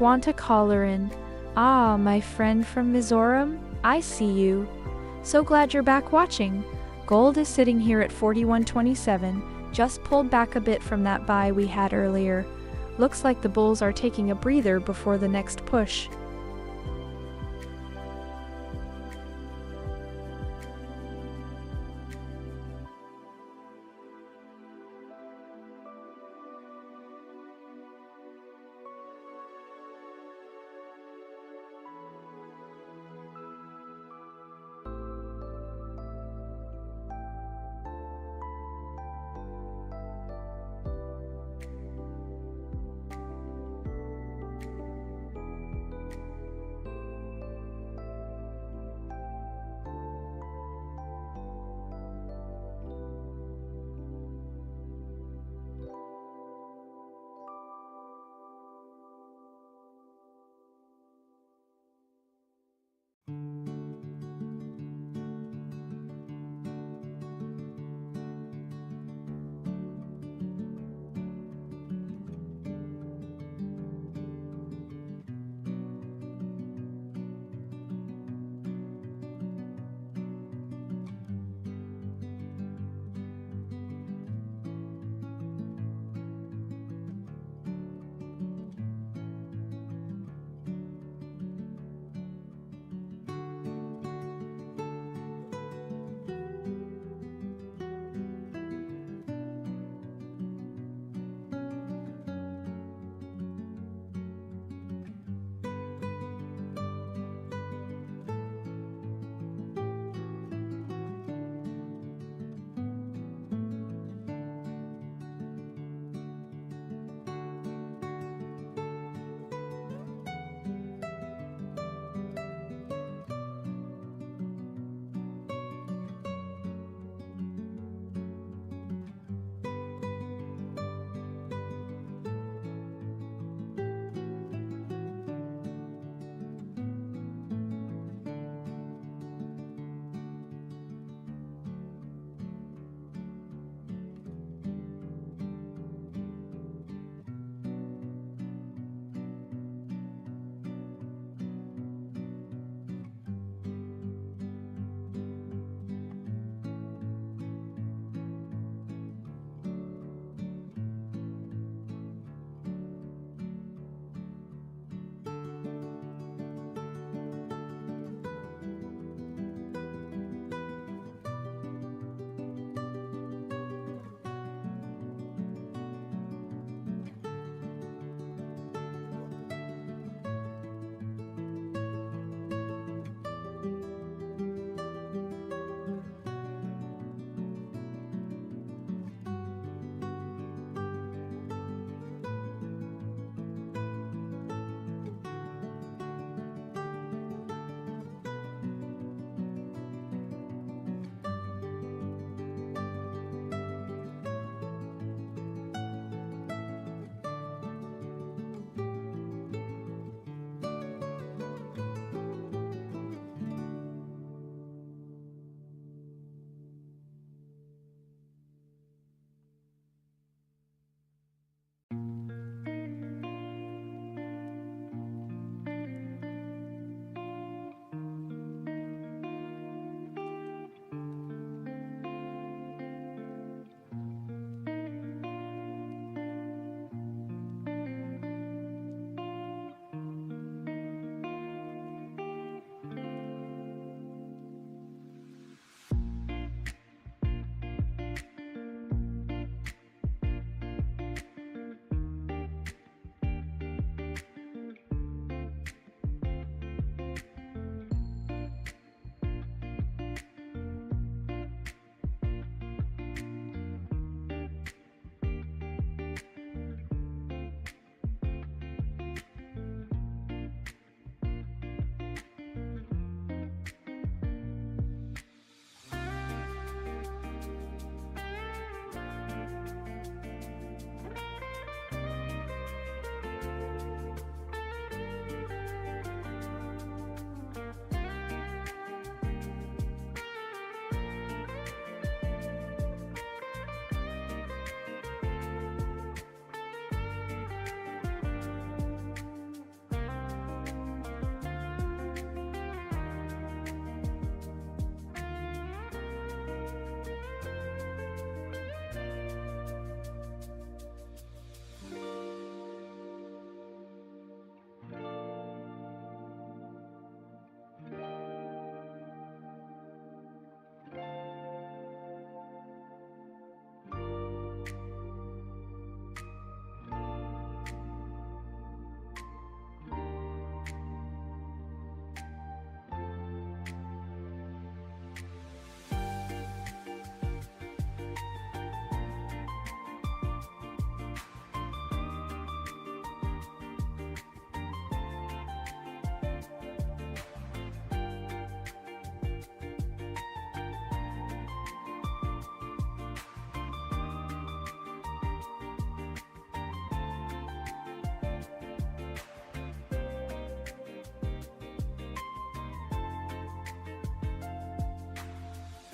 Quanta Collarin. Ah, my friend from Mizoram, I see you. So glad you're back watching. Gold is sitting here at 41.27, just pulled back a bit from that buy we had earlier. Looks like the bulls are taking a breather before the next push.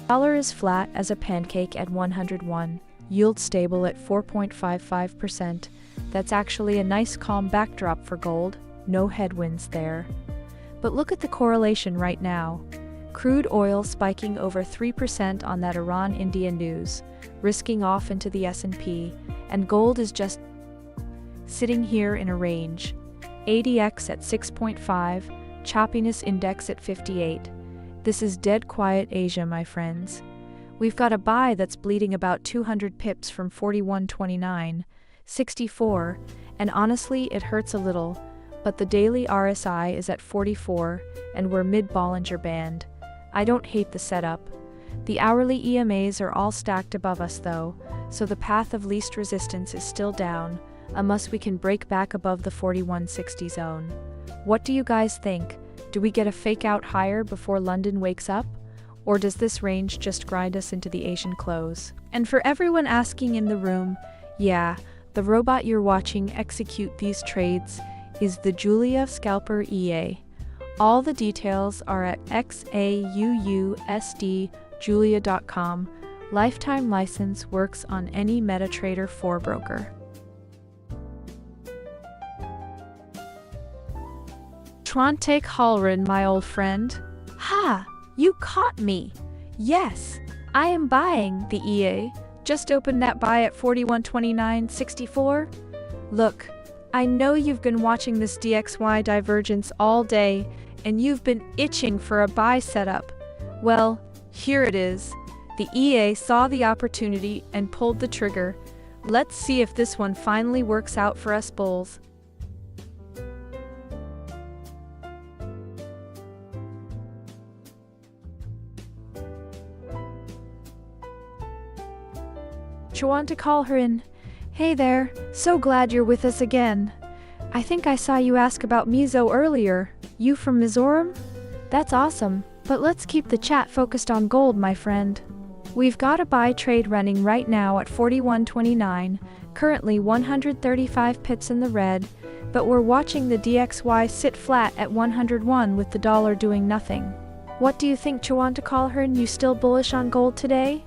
Dollar is flat as a pancake at 101, yield stable at 4.55%. That's actually a nice calm backdrop for gold, no headwinds there. But look at the correlation right now. Crude oil spiking over 3% on that Iran-India news, risking off into the S&P, and gold is just sitting here in a range. ADX at 6.5, choppiness index at 58. This is dead quiet Asia, my friends. We've got a buy that's bleeding about 200 pips from 41.29.64, and honestly it hurts a little, but the daily RSI is at 44, and we're mid-Bollinger Band. I don't hate the setup. The hourly EMAs are all stacked above us though, so the path of least resistance is still down, unless we can break back above the 41.60 zone. What do you guys think? Do we get a fake out higher before London wakes up? Or does this range just grind us into the Asian close? And for everyone asking in the room, yeah, the robot you're watching execute these trades is the Julia Scalper EA. All the details are at XAUUSD Julia.com. Lifetime license works on any MetaTrader 4 broker. Trante Halrin, my old friend. Ha! You caught me! Yes, I am buying the EA. Just opened that buy at 41.29.64. Look, I know you've been watching this DXY divergence all day, and you've been itching for a buy setup. Well, here it is. The EA saw the opportunity and pulled the trigger. Let's see if this one finally works out for us bulls. Want to call her in. Hey there, so glad you're with us again. I think I saw you ask about Mizo earlier. You from Mizoram? That's awesome, but let's keep the chat focused on gold, my friend. We've got a buy trade running right now at 41.29, currently 135 pips in the red, but we're watching the DXY sit flat at 101 with the dollar doing nothing. What do you think, Chawanta Kalhern? You still bullish on gold today?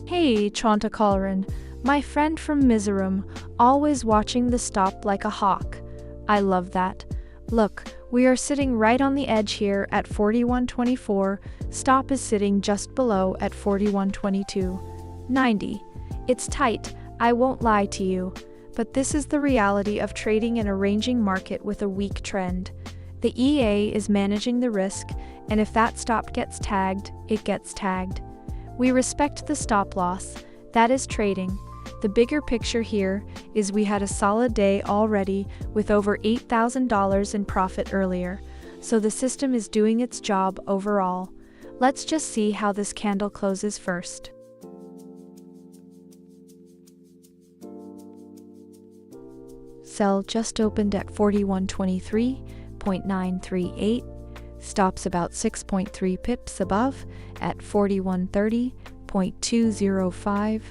Hey, Chanta Kalrin, my friend from Mizoram, always watching the stop like a hawk. I love that. Look, we are sitting right on the edge here at 41.24, stop is sitting just below at 41.22.90. It's tight, I won't lie to you, but this is the reality of trading in a ranging market with a weak trend. The EA is managing the risk, and if that stop gets tagged, it gets tagged. We respect the stop loss, that is trading. The bigger picture here is we had a solid day already with over $8,000 in profit earlier, so the system is doing its job overall. Let's just see how this candle closes first. Sell just opened at 41.23.938. Stops about 6.3 pips above at 41.30.205.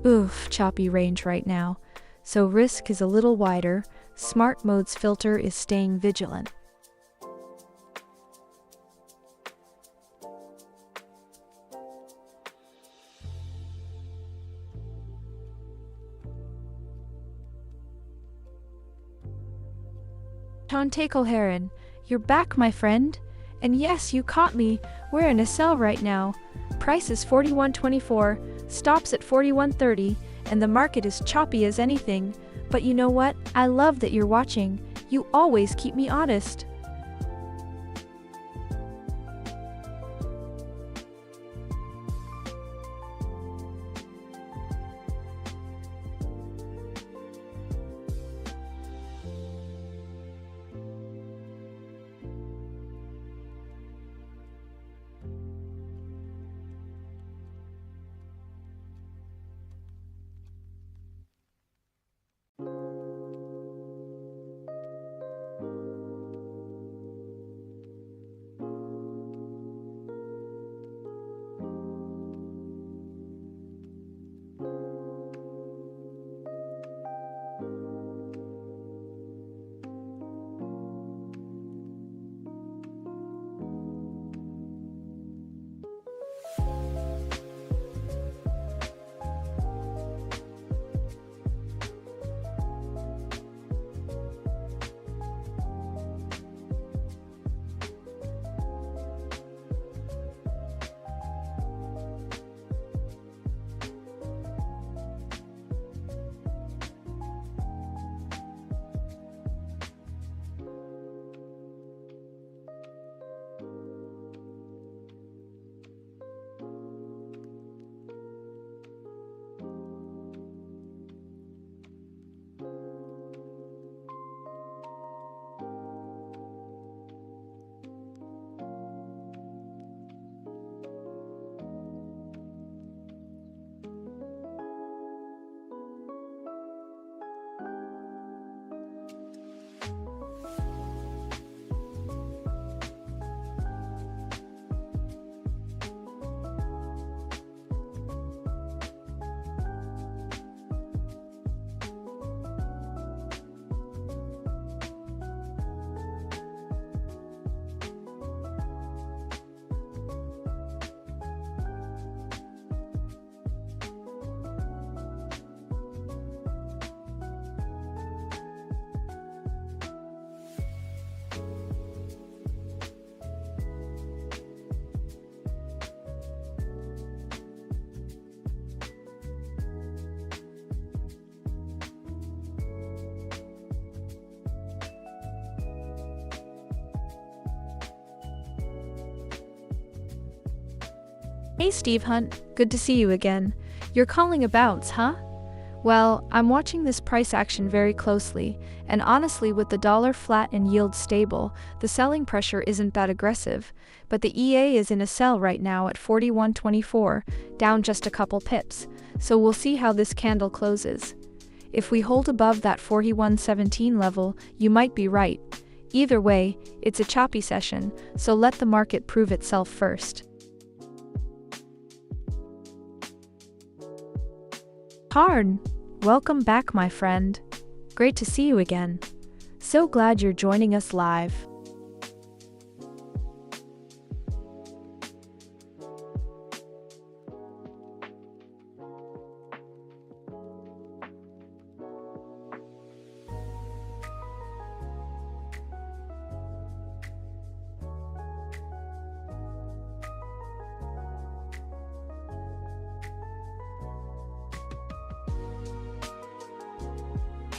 Oof, choppy range right now. so risk is a little wider. Smart mode's filter is staying vigilant. Heron, you're back, my friend. And yes, you caught me. We're in a sell right now. Price is 41.24, stops at 41.30, and the market is choppy as anything. But you know what? I love that you're watching. You always keep me honest. Hey Steve Hunt, good to see you again. You're calling a bounce, huh? Well, I'm watching this price action very closely, and honestly with the dollar flat and yield stable, the selling pressure isn't that aggressive, but the EA is in a sell right now at 41.24, down just a couple pips, so we'll see how this candle closes. If we hold above that 41.17 level, you might be right. Either way, it's a choppy session, so let the market prove itself first. Harn, welcome back, my friend. Great to see you again. So glad you're joining us live.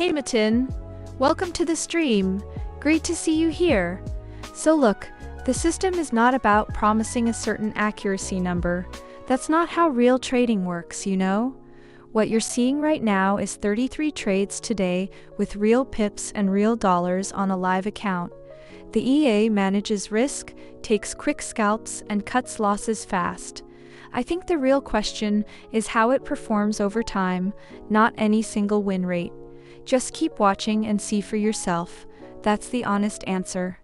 Hey Matin, welcome to the stream. Great to see you here. So look, the system is not about promising a certain accuracy number. That's not how real trading works, you know? What you're seeing right now is 33 trades today with real pips and real dollars on a live account. The EA manages risk, takes quick scalps, and cuts losses fast. I think the real question is how it performs over time, not any single win rate. Just keep watching and see for yourself. That's the honest answer.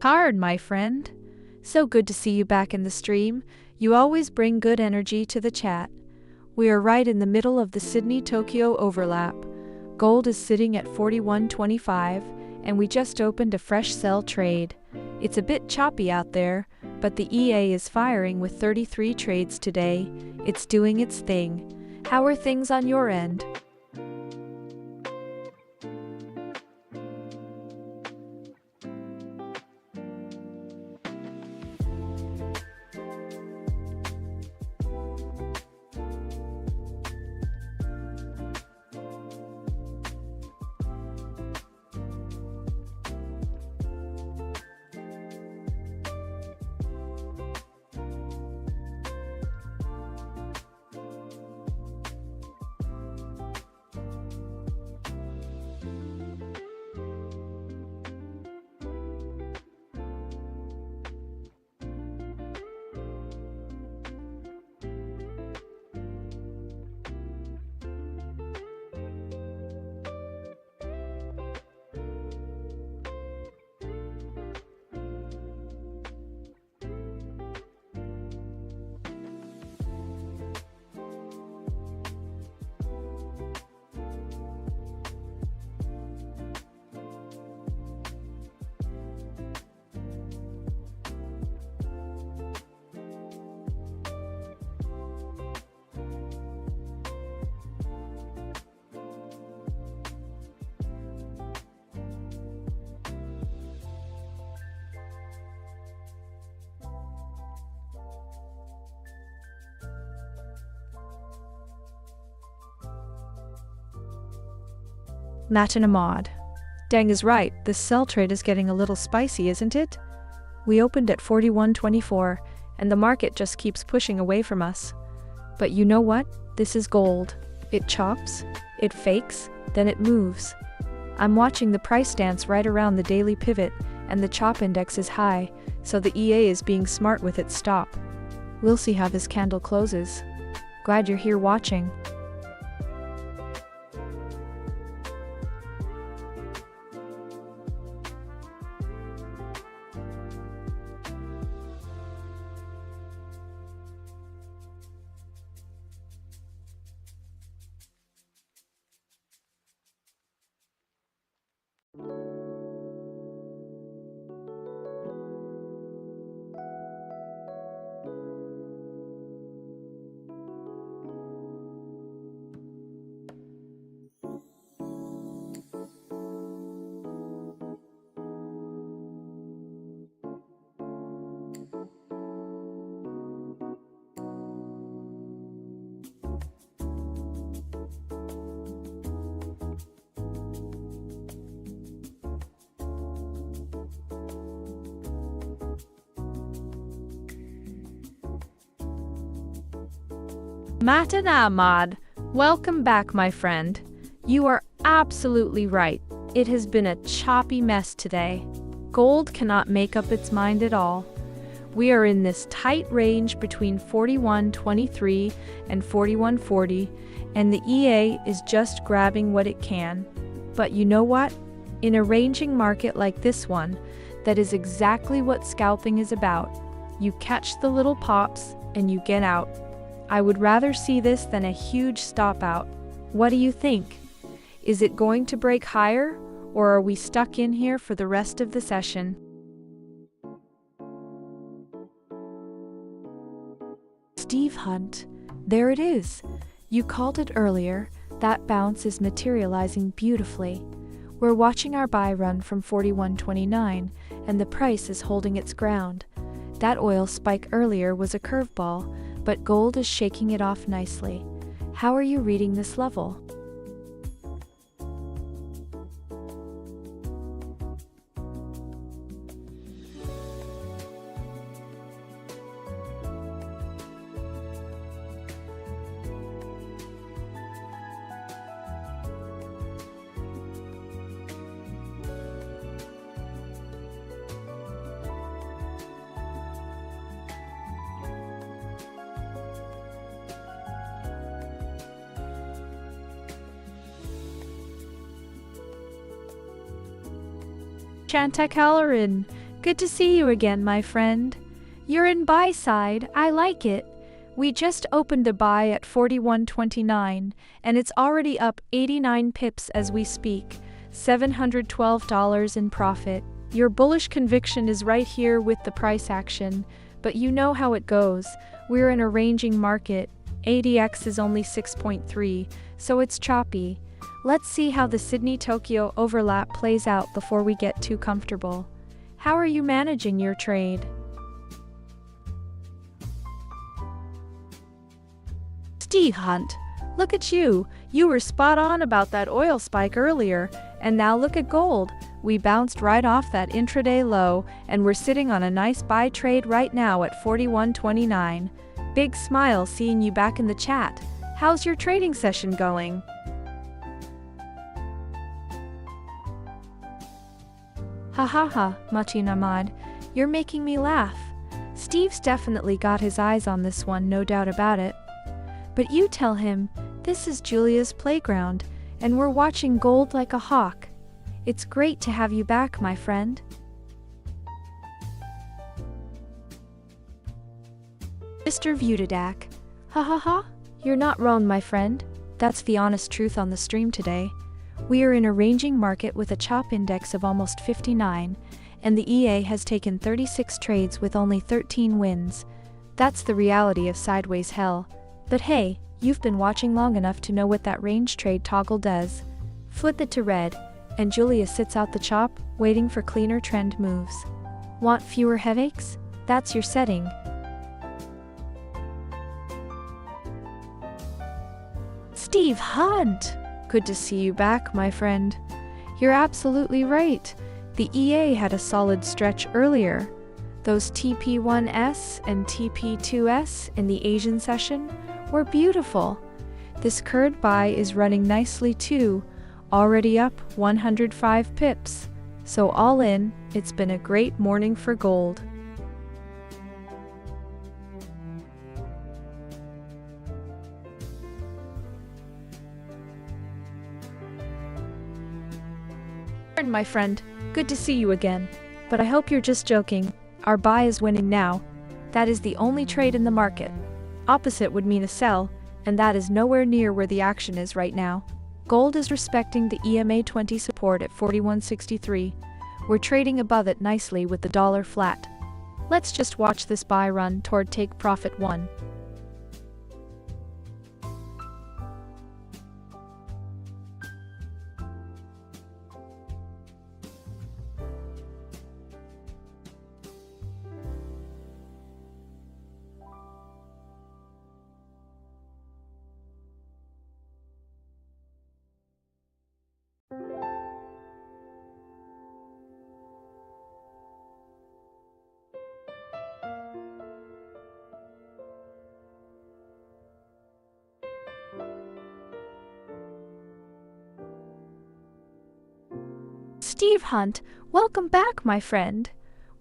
Hard, my friend. So good to see you back in the stream. You always bring good energy to the chat. We are right in the middle of the Sydney-Tokyo overlap. Gold is sitting at 41.25, and we just opened a fresh sell trade. It's a bit choppy out there, but the EA is firing with 33 trades today. It's doing its thing. How are things on your end? Matt and Ahmad. Dang is right, this sell trade is getting a little spicy, isn't it? We opened at 41.24, and the market just keeps pushing away from us. But you know what? This is gold. It chops, it fakes, then it moves. I'm watching the price dance right around the daily pivot, and the chop index is high, so the EA is being smart with its stop. We'll see how this candle closes. Glad you're here watching. Matt and Ahmad, welcome back, my friend. You are absolutely right. It has been a choppy mess today. Gold cannot make up its mind at all. We are in this tight range between 41.23 and 41.40, and the EA is just grabbing what it can. But you know what? In a ranging market like this one, that is exactly what scalping is about. You catch the little pops and you get out. I would rather see this than a huge stop out. What do you think? Is it going to break higher, or are we stuck in here for the rest of the session? Steve Hunt, there it is. You called it earlier. That bounce is materializing beautifully. We're watching our buy run from 41.29, and the price is holding its ground. That oil spike earlier was a curveball, but gold is shaking it off nicely. How are you reading this level? Chantek Halloran, Good to see you again, my friend. You're in buy side, I like it. We just opened a buy at 41.29, and it's already up 89 pips as we speak, $712 in profit. Your bullish conviction is right here with the price action, but you know how it goes. We're in a ranging market. ADX is only 6.3, so it's choppy. Let's see how the Sydney-Tokyo overlap plays out before we get too comfortable. How are you managing your trade? Steve Hunt, look at you. You were spot on about that oil spike earlier, and now look at gold. We bounced right off that intraday low, and we're sitting on a nice buy trade right now at 41.29. Big smile seeing you back in the chat. How's your trading session going? Ha ha ha, Matin Ahmad, you're making me laugh. Steve's definitely got his eyes on this one, no doubt about it. But you tell him, this is Julia's playground, and we're watching gold like a hawk. It's great to have you back, my friend. Mr. Vudadak, ha ha ha, you're not wrong, my friend. That's the honest truth on the stream today. We are in a ranging market with a chop index of almost 59, and the EA has taken 36 trades with only 13 wins. That's the reality of sideways hell. But hey, you've been watching long enough to know what that range trade toggle does. Flip it to red, and Julia sits out the chop, waiting for cleaner trend moves. Want fewer headaches? That's your setting. Steve Hunt! Good to see you back, my friend. You're absolutely right. The EA had a solid stretch earlier. Those TP1S and TP2S in the Asian session were beautiful. This current buy is running nicely too, already up 105 pips. So all in, it's been a great morning for gold. My friend, good to see you again. But I hope you're just joking. Our buy is winning now. That is the only trade in the market. Opposite would mean a sell, and that is nowhere near where the action is right now. Gold is respecting the EMA 20 support at 41.63. We're trading above it nicely with the dollar flat. Let's just watch this buy run toward take profit 1. Steve Hunt, welcome back, my friend.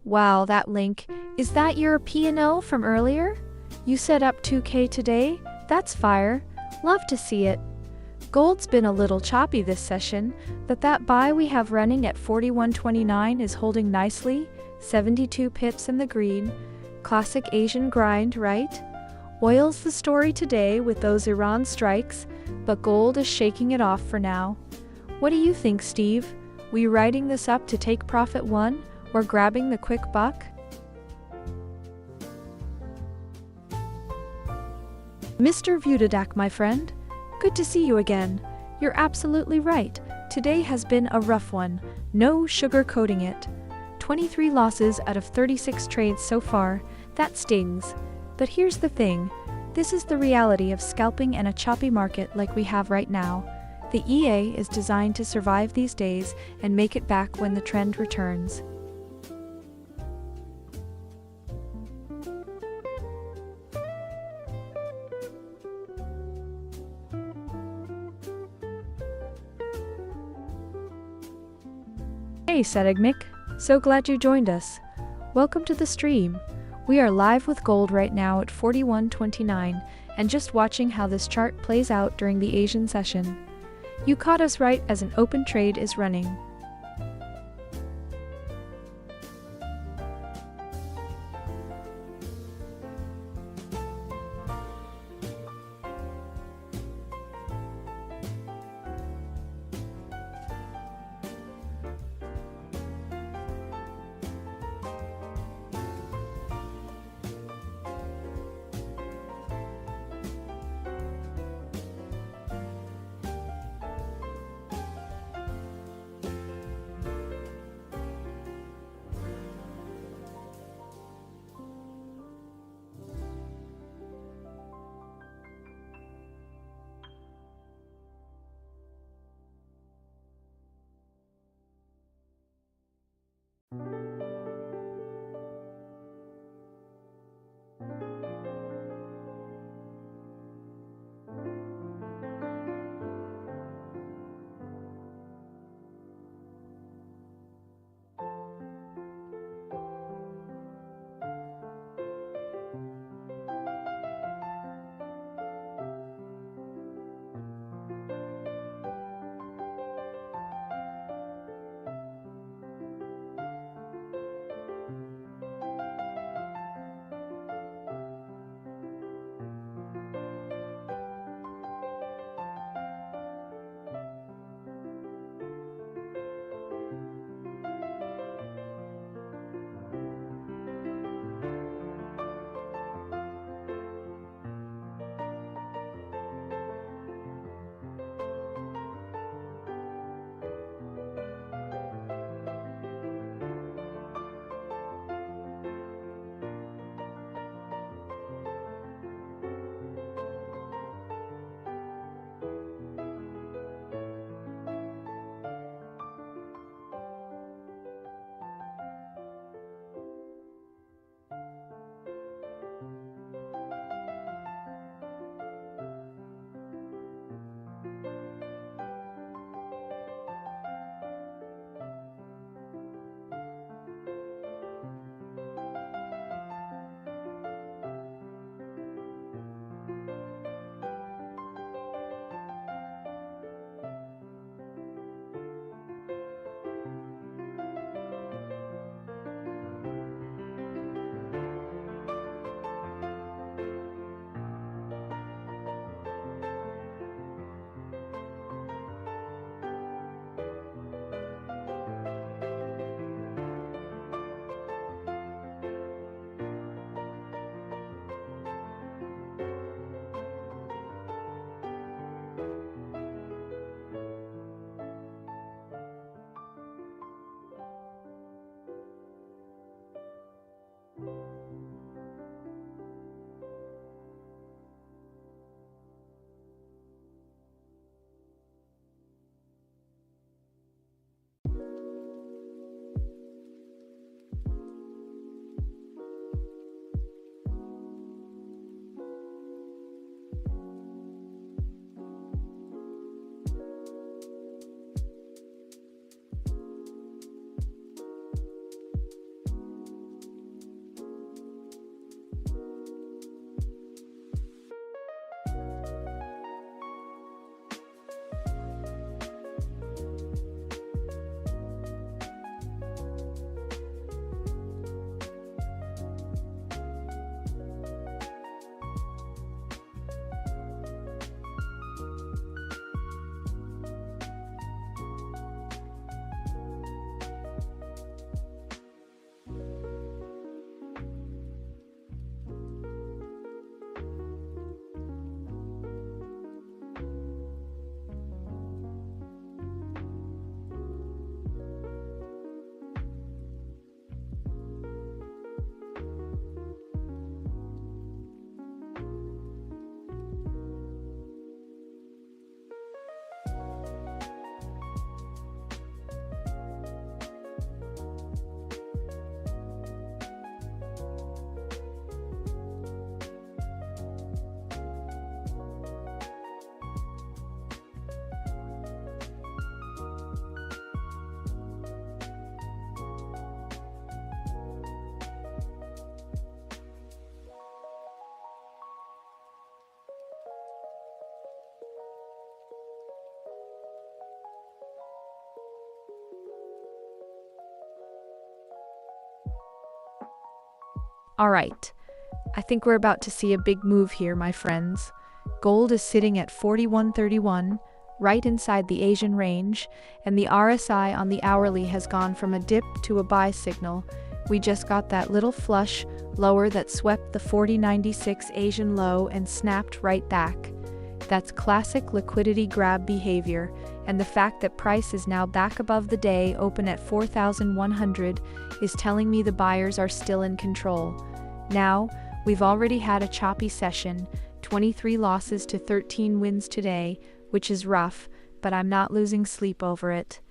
Wow, that link. Is that your P&L from earlier? You set up 2K today? That's fire. Love to see it. Gold's been a little choppy this session, but that buy we have running at 41.29 is holding nicely, 72 pips in the green. Classic Asian grind, right? Oil's the story today with those Iran strikes, but gold is shaking it off for now. What do you think, Steve? We riding this up to take profit 1, or grabbing the quick buck? Mr. Vudadak, my friend, good to see you again. You're absolutely right. Today has been a rough one. No sugarcoating it. 23 losses out of 36 trades so far. That stings. But here's the thing. This is the reality of scalping in a choppy market like we have right now. The EA is designed to survive these days and make it back when the trend returns. Hey Sedegmik, so glad you joined us. Welcome to the stream. We are live with gold right now at 41.29 and just watching how this chart plays out during the Asian session. You caught us right as an open trade is running. All right, I think we're about to see a big move here, my friends. Gold is sitting at 41.31, right inside the Asian range, and the RSI on the hourly has gone from a dip to a buy signal. We just got that little flush lower that swept the 40.96 Asian low and snapped right back. That's classic liquidity grab behavior, and the fact that price is now back above the day open at 4,100 is telling me the buyers are still in control. Now, we've already had a choppy session, 23 losses to 13 wins today, which is rough, but I'm not losing sleep over it.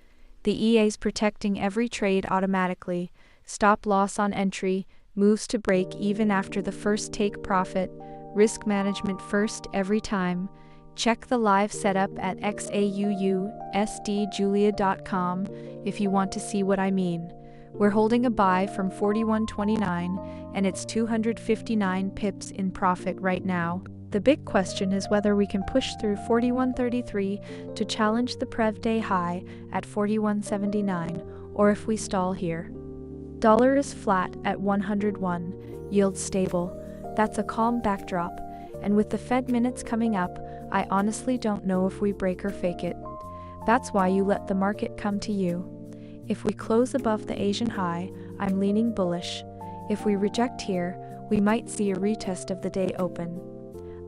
The EA's protecting every trade automatically, stop loss on entry, moves to break even after the first take profit, risk management first every time. Check the live setup at XAUUSDjulia.com if you want to see what I mean. We're holding a buy from 41.29 and it's 259 pips in profit right now. The big question is whether we can push through 41.33 to challenge the Prev day high at 41.79, or if we stall here. Dollar is flat at 101, yield stable. That's a calm backdrop, and with the Fed minutes coming up, I honestly don't know if we break or fake it. That's why you let the market come to you. If we close above the Asian high, I'm leaning bullish. If we reject here, we might see a retest of the day open.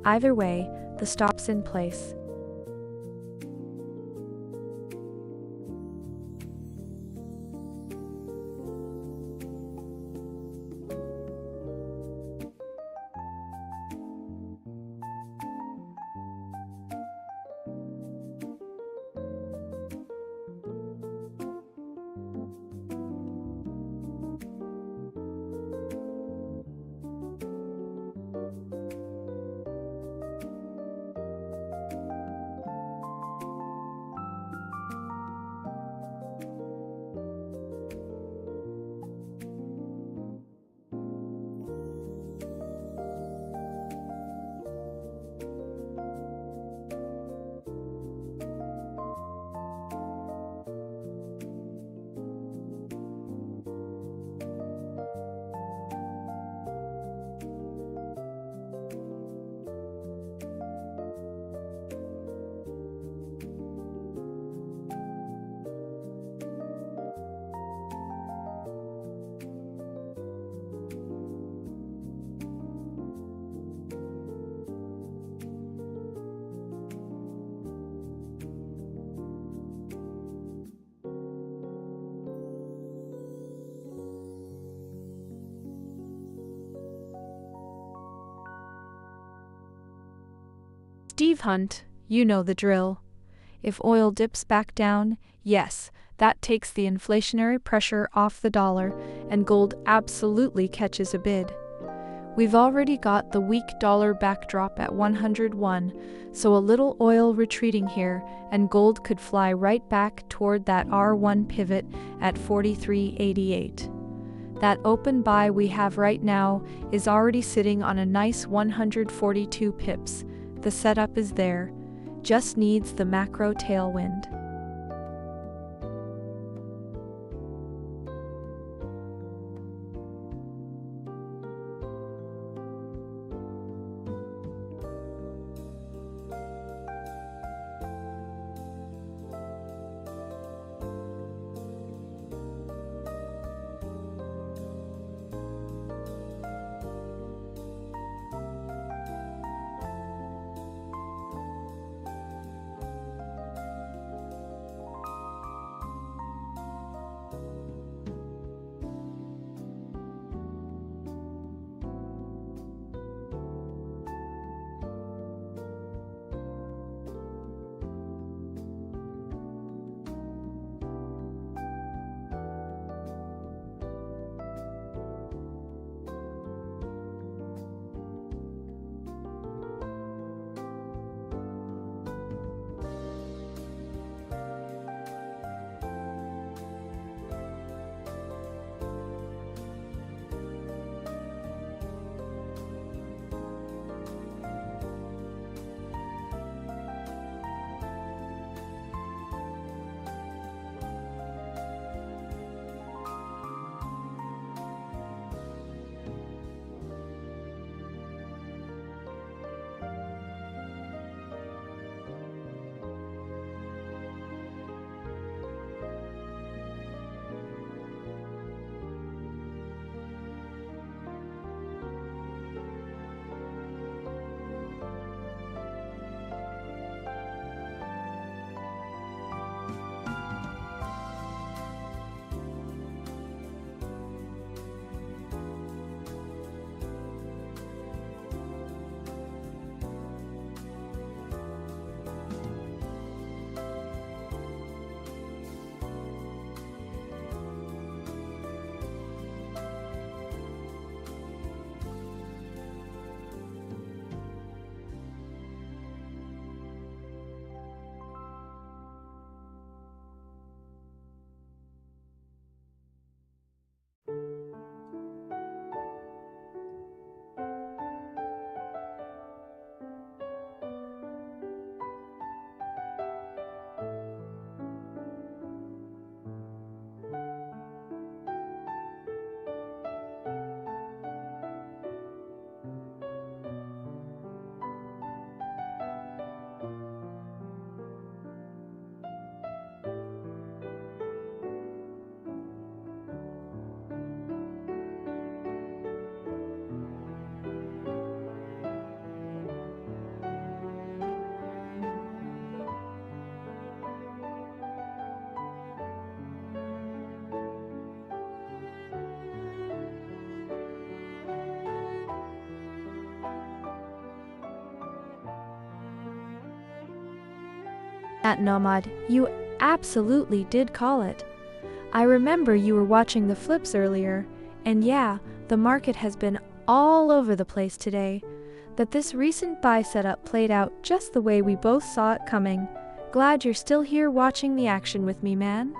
Either way, the stop's in place. Steve Hunt, you know the drill. If oil dips back down, yes, that takes the inflationary pressure off the dollar, and gold absolutely catches a bid. We've already got the weak dollar backdrop at 101, so a little oil retreating here, and gold could fly right back toward that R1 pivot at 43.88. That open buy we have right now is already sitting on a nice 142 pips. The setup is there, just needs the macro tailwind. At Nomad, you absolutely did call it. I remember you were watching the flips earlier, and yeah, the market has been all over the place today. That this recent buy setup played out just the way we both saw it coming. Glad you're still here watching the action with me, man.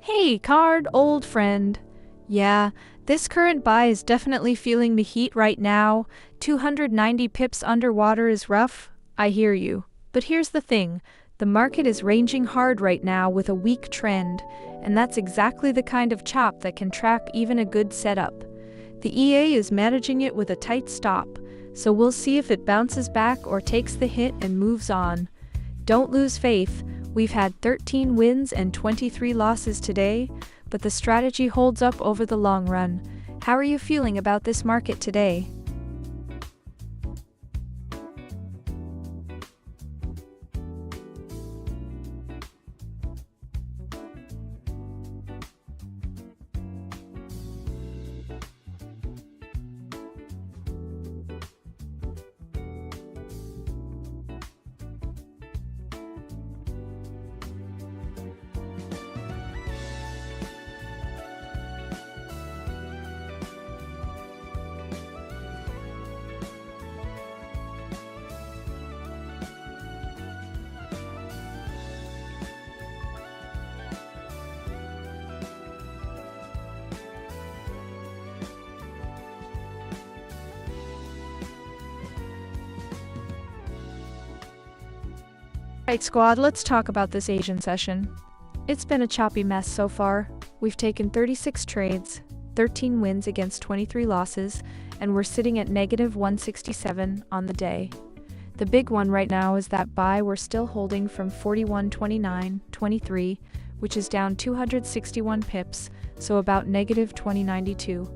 Hey, Card, old friend. Yeah, this current buy is definitely feeling the heat right now. 290 pips underwater is rough. I hear you. But here's the thing. The market is ranging hard right now with a weak trend, and that's exactly the kind of chop that can trap even a good setup. The EA is managing it with a tight stop, so we'll see if it bounces back or takes the hit and moves on. Don't lose faith. We've had 13 wins and 23 losses today, but the strategy holds up over the long run. How are you feeling about this market today? Right, squad, let's talk about this Asian session. It's been a choppy mess so far. We've taken 36 trades, 13 wins against 23 losses, and we're sitting at negative 167 on the day. The big one right now is that buy we're still holding from 41.29.23, which is down 261 pips, so about negative 20.92.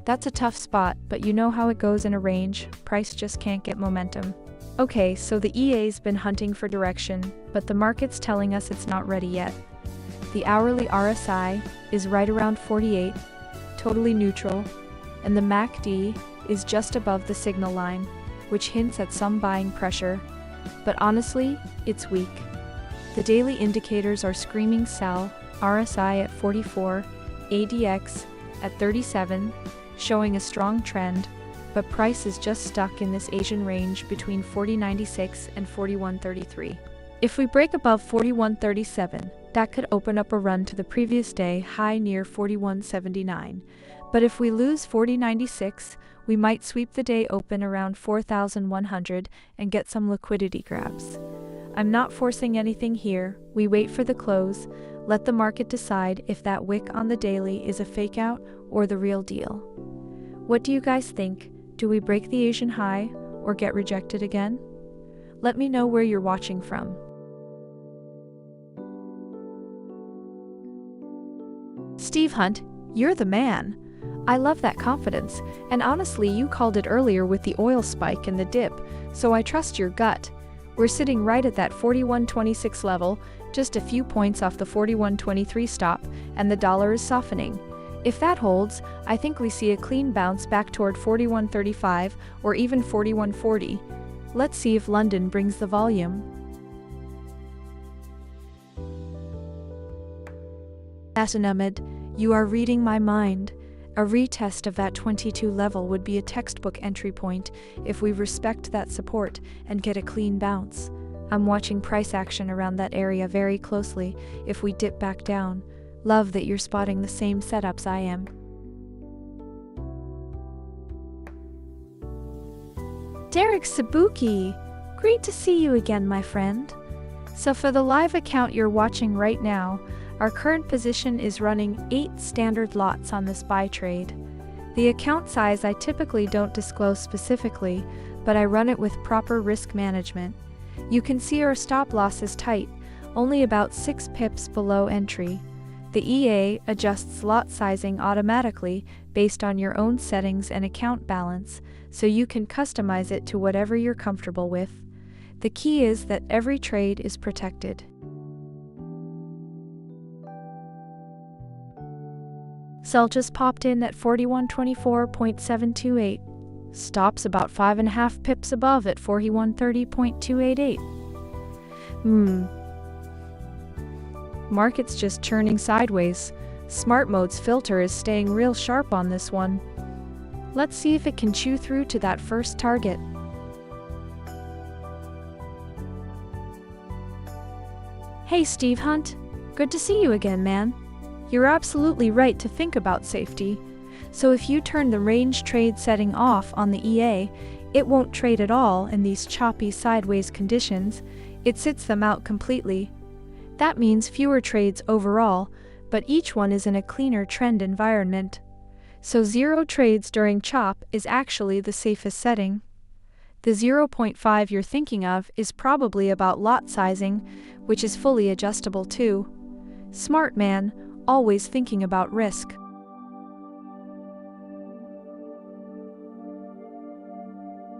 That's a tough spot, but you know how it goes in a range, price just can't get momentum. Okay, so the EA's been hunting for direction, but the market's telling us it's not ready yet. The hourly RSI is right around 48, totally neutral, and the MACD is just above the signal line, which hints at some buying pressure, but honestly, it's weak. The daily indicators are screaming sell, RSI at 44, ADX at 37, showing a strong trend, but price is just stuck in this Asian range between 40.96 and 41.33. If we break above 41.37, that could open up a run to the previous day high near 41.79. But if we lose 40.96, we might sweep the day open around 4,100 and get some liquidity grabs. I'm not forcing anything here. We wait for the close, let the market decide if that wick on the daily is a fake out or the real deal. What do you guys think? Do we break the Asian high or get rejected again? Let me know where you're watching from. Steve Hunt, you're the man. I love that confidence, and honestly, you called it earlier with the oil spike and the dip, so I trust your gut. We're sitting right at that 41.26 level, just a few points off the 41.23 stop, and the dollar is softening. If that holds, I think we see a clean bounce back toward 41.35 or even 41.40. Let's see if London brings the volume. Asanamid, you are reading my mind. A retest of that 22 level would be a textbook entry point if we respect that support and get a clean bounce. I'm watching price action around that area very closely if we dip back down. Love that you're spotting the same setups I am. Derek Sabuki, great to see you again, my friend. So for the live account you're watching right now, our current position is running 8 standard lots on this buy trade. The account size I typically don't disclose specifically, but I run it with proper risk management. You can see our stop loss is tight, only about 6 pips below entry. The EA adjusts lot sizing automatically based on your own settings and account balance, so you can customize it to whatever you're comfortable with. The key is that every trade is protected. Sell just popped in at 4124.728. Stops about 5.5 pips above at 4130.288. Market's just churning sideways. Smart mode's filter is staying real sharp on this one. Let's see if it can chew through to that first target. Hey Steve Hunt, good to see you again, man. You're absolutely right to think about safety. So if you turn the range trade setting off on the EA, it won't trade at all in these choppy sideways conditions. It sits them out completely. That means fewer trades overall, but each one is in a cleaner trend environment. So 0 trades during chop is actually the safest setting. The 0.5 you're thinking of is probably about lot sizing, which is fully adjustable too. Smart man, always thinking about risk.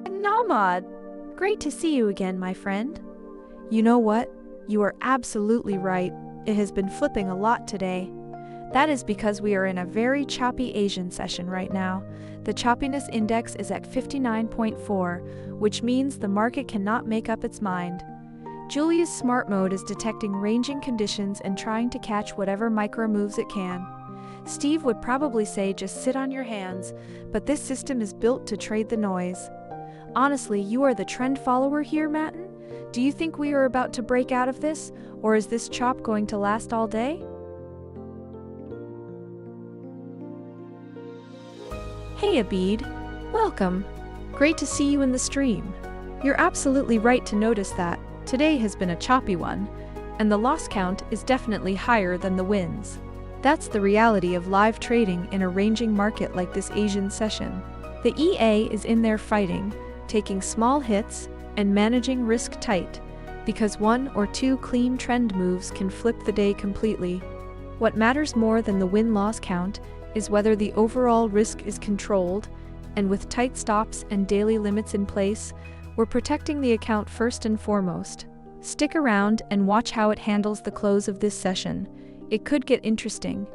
Namad, great to see you again, my friend. You know what? You are absolutely right. It has been flipping a lot today. That is because we are in a very choppy Asian session right now. The choppiness index is at 59.4, which means the market cannot make up its mind. Julia's smart mode is detecting ranging conditions and trying to catch whatever micro moves it can. Steve would probably say just sit on your hands, but this system is built to trade the noise. Honestly, you are the trend follower here, Matten? Do you think we are about to break out of this, or is this chop going to last all day? Hey Abid, welcome. Great to see you in the stream. You're absolutely right to notice that. Today has been a choppy one, and the loss count is definitely higher than the wins. That's the reality of live trading in a ranging market like this Asian session. The EA is in there fighting, taking small hits, and managing risk tight, because 1 or 2 clean trend moves can flip the day completely. What matters more than the win-loss count is whether the overall risk is controlled, and with tight stops and daily limits in place, we're protecting the account first and foremost. Stick around and watch how it handles the close of this session. It could get interesting.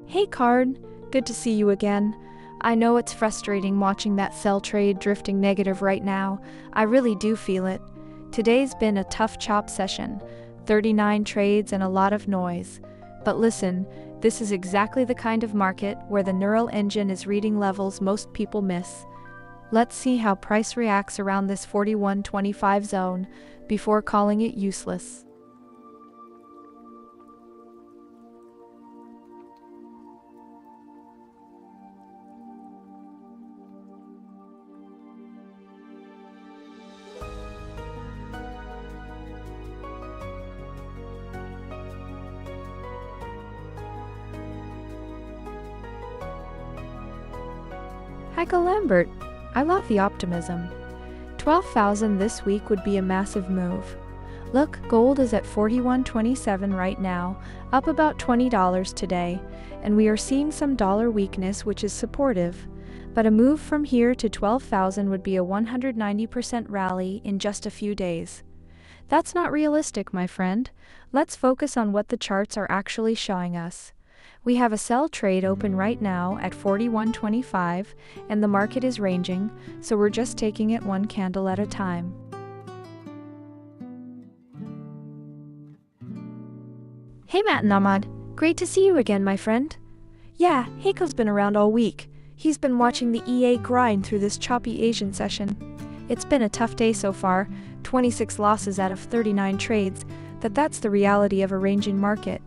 Hey Card, good to see you again. I know it's frustrating watching that sell trade drifting negative right now. I really do feel it. Today's been a tough chop session, 39 trades and a lot of noise. But listen, this is exactly the kind of market where the neural engine is reading levels most people miss. Let's see how price reacts around this 41.25 zone before calling it useless. Michael Lambert, I love the optimism. 12,000 this week would be a massive move. Look, gold is at 41.27 right now, up about $20 today, and we are seeing some dollar weakness which is supportive. But a move from here to 12,000 would be a 190% rally in just a few days. That's not realistic, my friend. Let's focus on what the charts are actually showing us. We have a sell trade open right now at 41.25, and the market is ranging, so we're just taking it one candle at a time. Hey Matt and Ahmad, great to see you again, my friend. Yeah, Heiko's been around all week. He's been watching the EA grind through this choppy Asian session. It's been a tough day so far, 26 losses out of 39 trades, that's the reality of a ranging market.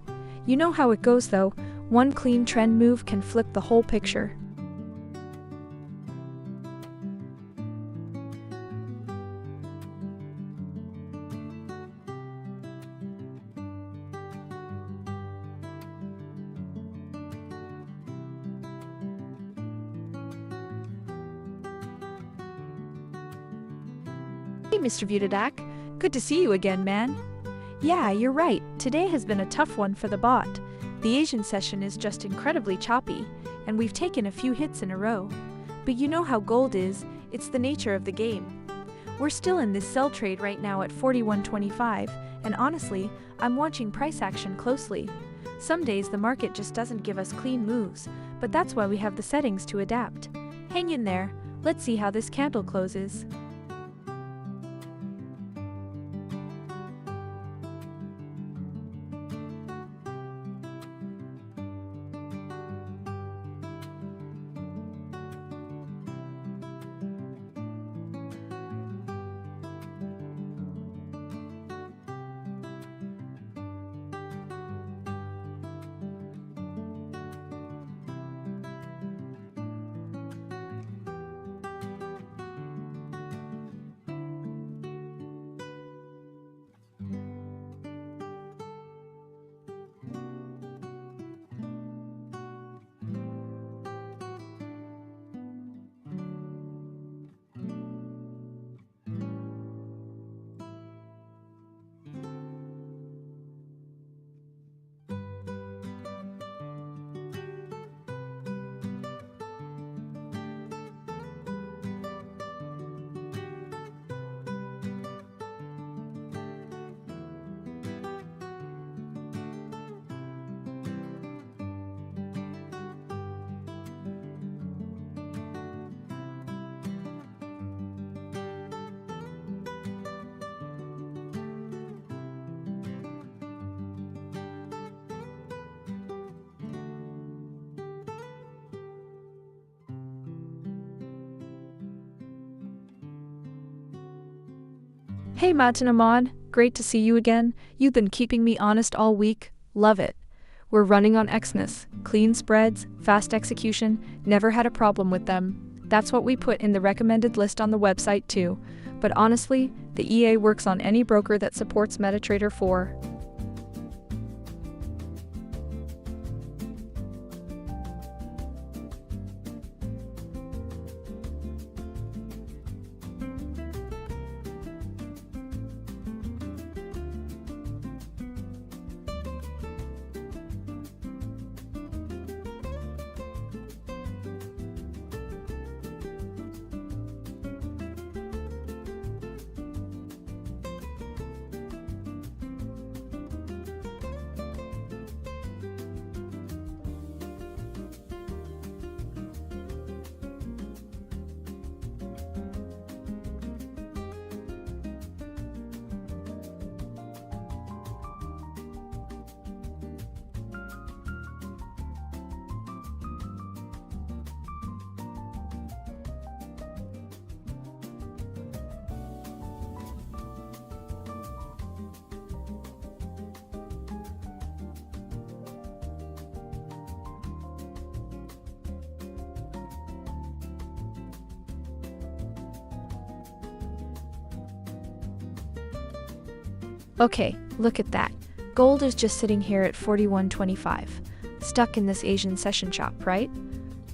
You know how it goes though, one clean trend move can flip the whole picture. Hey Mr. Vutadak, good to see you again, man. Yeah, you're right, today has been a tough one for the bot. The Asian session is just incredibly choppy, and we've taken a few hits in a row. But you know how gold is, it's the nature of the game. We're still in this sell trade right now at 41.25, and honestly, I'm watching price action closely. Some days the market just doesn't give us clean moves, but that's why we have the settings to adapt. Hang in there, let's see how this candle closes. Hey Matt and Ahmad, great to see you again. You've been keeping me honest all week. Love it. We're running on Xmas. Clean spreads, fast execution, never had a problem with them. That's what we put in the recommended list on the website too. But honestly, the EA works on any broker that supports MetaTrader 4. Okay, look at that. Gold is just sitting here at 41.25, stuck in this Asian session chop, right?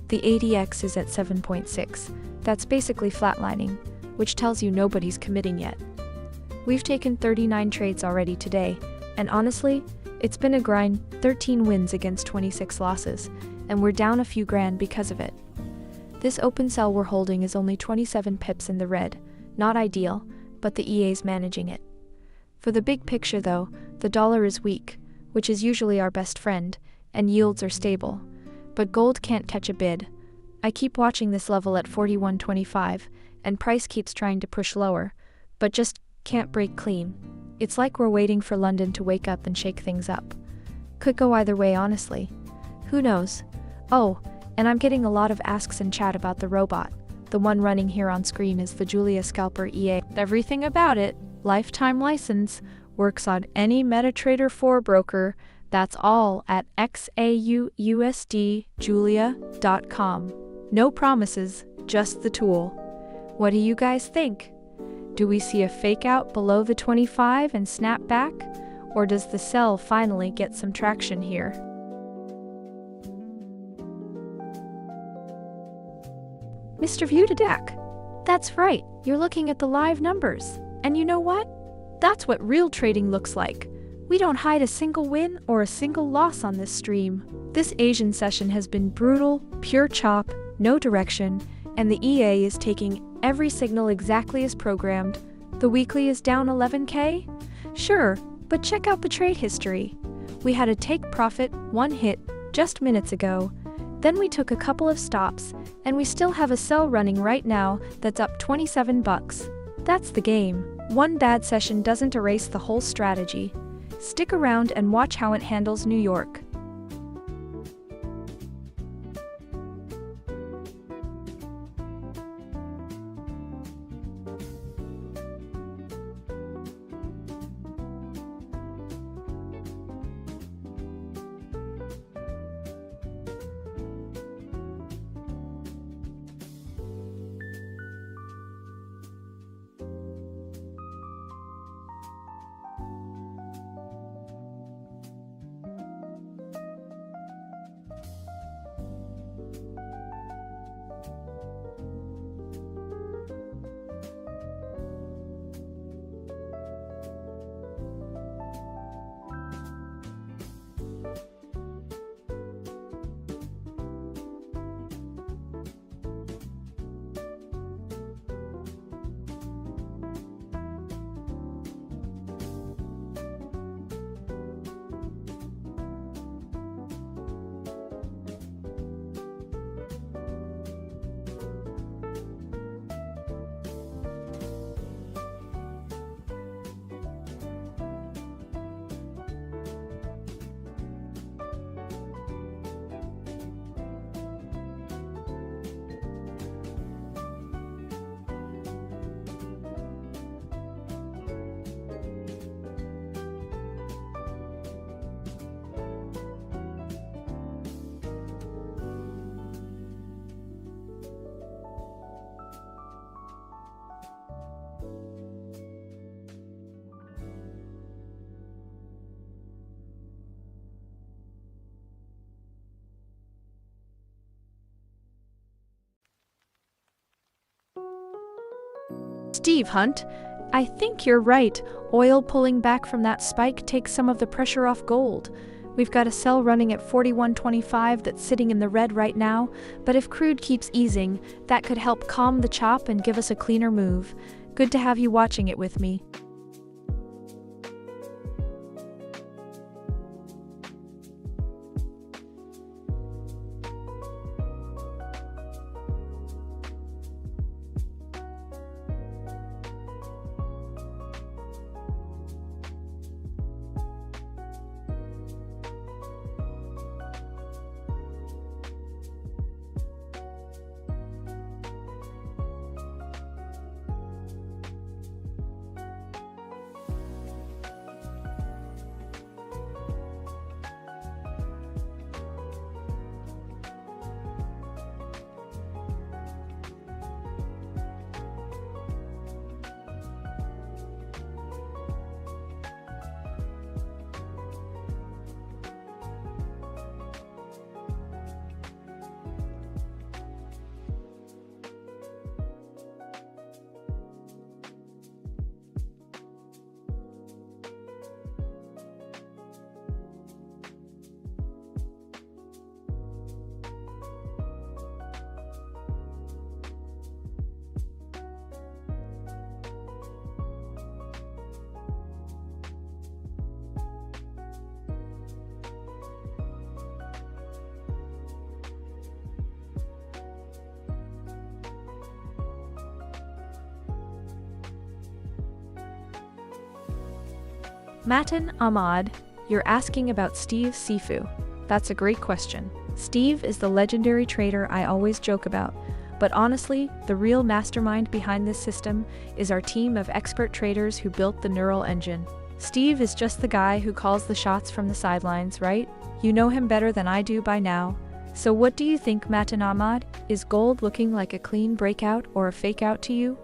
The ADX is at 7.6. That's basically flatlining, which tells you nobody's committing yet. We've taken 39 trades already today, and honestly, it's been a grind, 13 wins against 26 losses, and we're down a few grand because of it. This open sell we're holding is only 27 pips in the red, not ideal, but the EA's managing it. For the big picture though, the dollar is weak, which is usually our best friend, and yields are stable. But gold can't catch a bid. I keep watching this level at 41.25, and price keeps trying to push lower, but just can't break clean. It's like we're waiting for London to wake up and shake things up. Could go either way, honestly. Who knows? Oh, and I'm getting a lot of asks in chat about the robot. The one running here on screen is the Julia Scalper EA. Everything about it, lifetime license, works on any MetaTrader 4 broker. That's all at XAUUSD No promises, just the tool. What do you guys think? Do we see a fake out below the 25 and snap back? Or does the sell finally get some traction here? Mr. Vudadak. That's right, you're looking at the live numbers. And you know what? That's what real trading looks like. We don't hide a single win or a single loss on this stream. This Asian session has been brutal, pure chop, no direction, and the EA is taking every signal exactly as programmed. The weekly is down 11K? Sure, but check out the trade history. We had a take profit, one hit, just minutes ago. Then we took a couple of stops, and we still have a sell running right now that's up 27 bucks. That's the game. One bad session doesn't erase the whole strategy. Stick around and watch how it handles New York. Steve Hunt, I think you're right. Oil pulling back from that spike takes some of the pressure off gold. We've got a sell running at 41.25 that's sitting in the red right now, but if crude keeps easing, that could help calm the chop and give us a cleaner move. Good to have you watching it with me. Matan Ahmad, You're asking about Steve Sifu. That's a great question. Steve is the legendary trader I always joke about, but honestly, the real mastermind behind this system is our team of expert traders who built the neural engine. Steve is just the guy who calls the shots from the sidelines, right? You know him better than I do by now. So what do you think, Matan Ahmad? Is gold looking like a clean breakout or a fake out to you?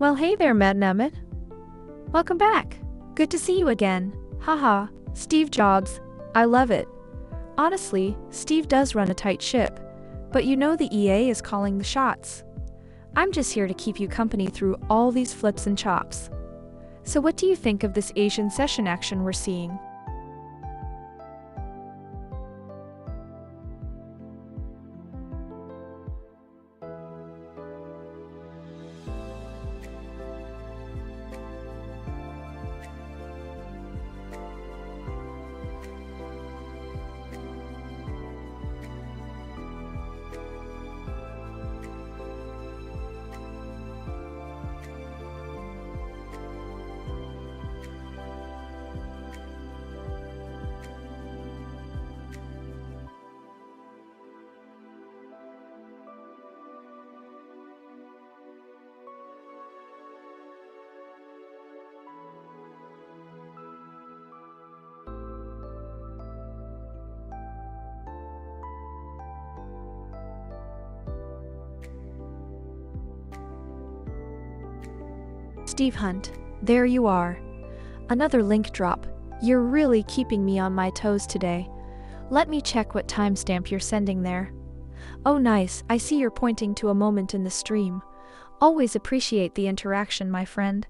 Well, hey there, Matan Ahmad. Welcome back. Good to see you again. Haha, Steve Jobs. I love it. Honestly, Steve does run a tight ship, but you know the EA is calling the shots. I'm just here to keep you company through all these flips and chops. So what do you think of this Asian session action we're seeing? Steve Hunt, there you are. Another link drop. You're really keeping me on my toes today. Let me check what timestamp you're sending there. Oh nice, I see you're pointing to a moment in the stream. Always appreciate the interaction, my friend.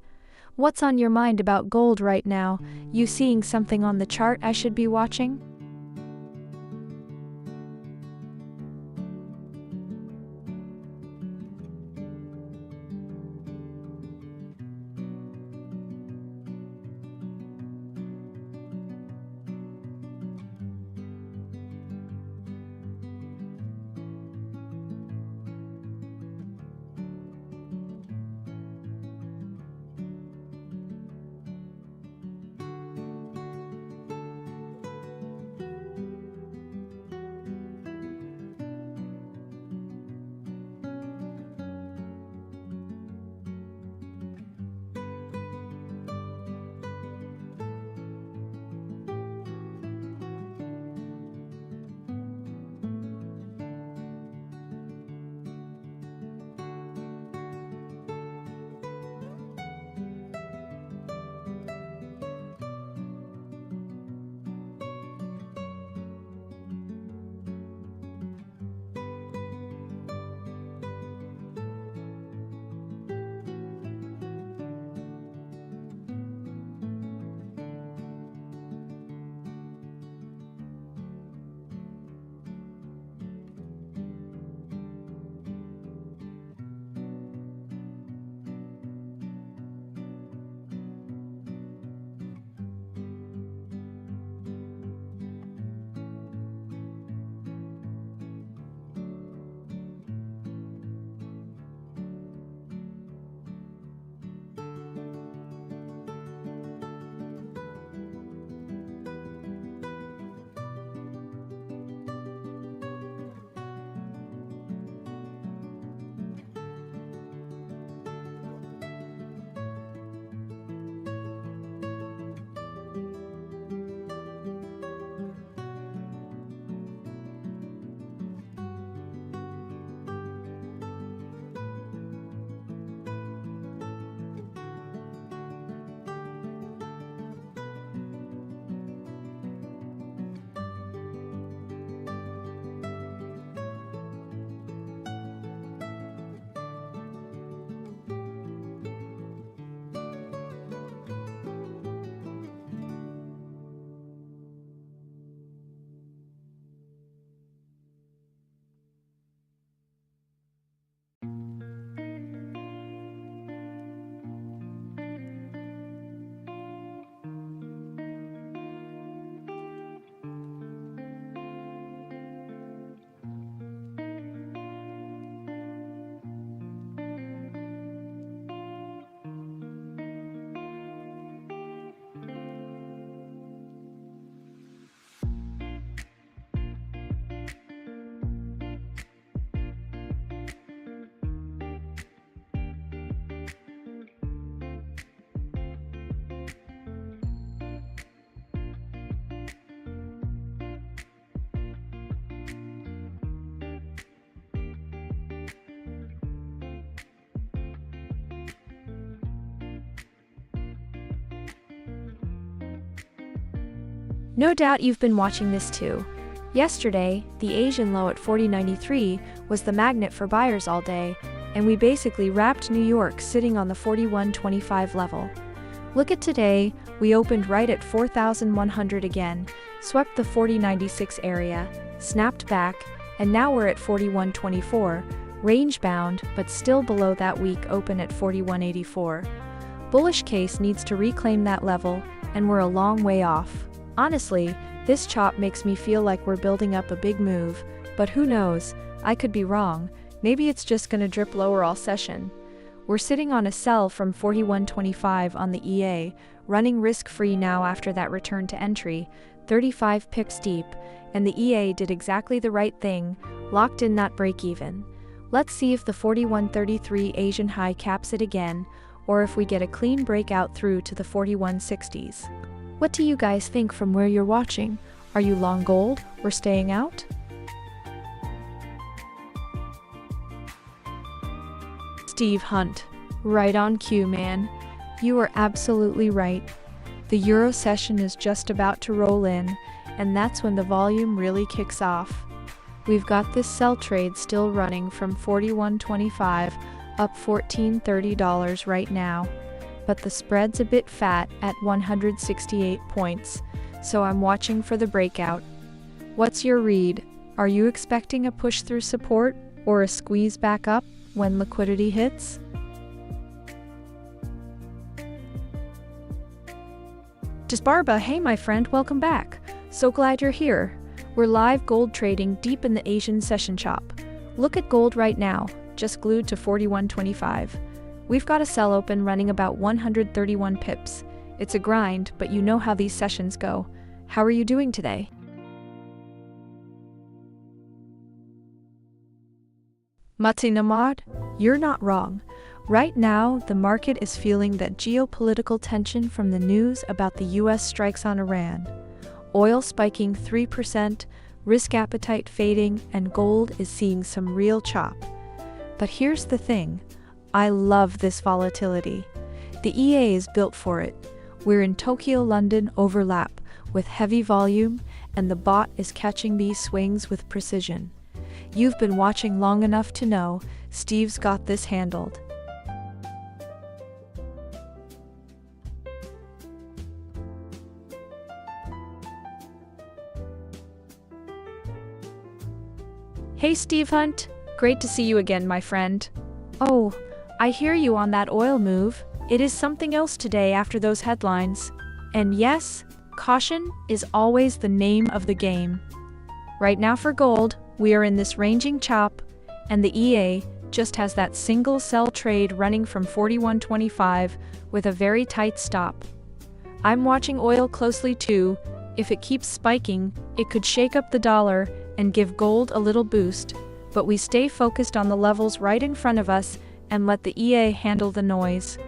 What's on your mind about gold right now? You seeing something on the chart I should be watching? No doubt you've been watching this too. Yesterday, the Asian low at 40.93 was the magnet for buyers all day, and we basically wrapped New York sitting on the 41.25 level. Look at today, we opened right at 4,100 again, swept the 40.96 area, snapped back, and now we're at 41.24, range-bound but still below that week open at 41.84. Bullish case needs to reclaim that level, and we're a long way off. Honestly, this chop makes me feel like we're building up a big move, but who knows, I could be wrong, maybe it's just gonna drip lower all session. We're sitting on a sell from 41.25 on the EA, running risk-free now after that return to entry, 35 pips deep, and the EA did exactly the right thing, locked in that break-even. Let's see if the 41.33 Asian high caps it again, or if we get a clean breakout through to the 41.60s. What do you guys think from where you're watching? Are you long gold or staying out? Steve Hunt. Right on cue, man. You are absolutely right. The Euro session is just about to roll in, and that's when the volume really kicks off. We've got this sell trade still running from 41.25 up $14.30 right now, but the spread's a bit fat at 168 points, so I'm watching for the breakout. What's your read? Are you expecting a push through support or a squeeze back up when liquidity hits? Disbarba, hey my friend, welcome back. So glad you're here. We're live gold trading deep in the Asian session chop. Look at gold right now, just glued to 41.25. We've got a sell open running about 131 pips. It's a grind, but you know how these sessions go. How are you doing today? Mati Namad, you're not wrong. Right now, the market is feeling that geopolitical tension from the news about the US strikes on Iran. Oil spiking 3%, risk appetite fading, and gold is seeing some real chop. But here's the thing. I love this volatility. The EA is built for it. We're in Tokyo-London overlap with heavy volume, and the bot is catching these swings with precision. You've been watching long enough to know Steve's got this handled. Hey Steve Hunt, great to see you again, my friend. Oh, I hear you on that oil move. It is something else today after those headlines. And yes, caution is always the name of the game. Right now for gold, we are in this ranging chop, and the EA just has that single sell trade running from 41.25 with a very tight stop. I'm watching oil closely too. If it keeps spiking, it could shake up the dollar and give gold a little boost, but we stay focused on the levels right in front of us and let the EA handle the noise.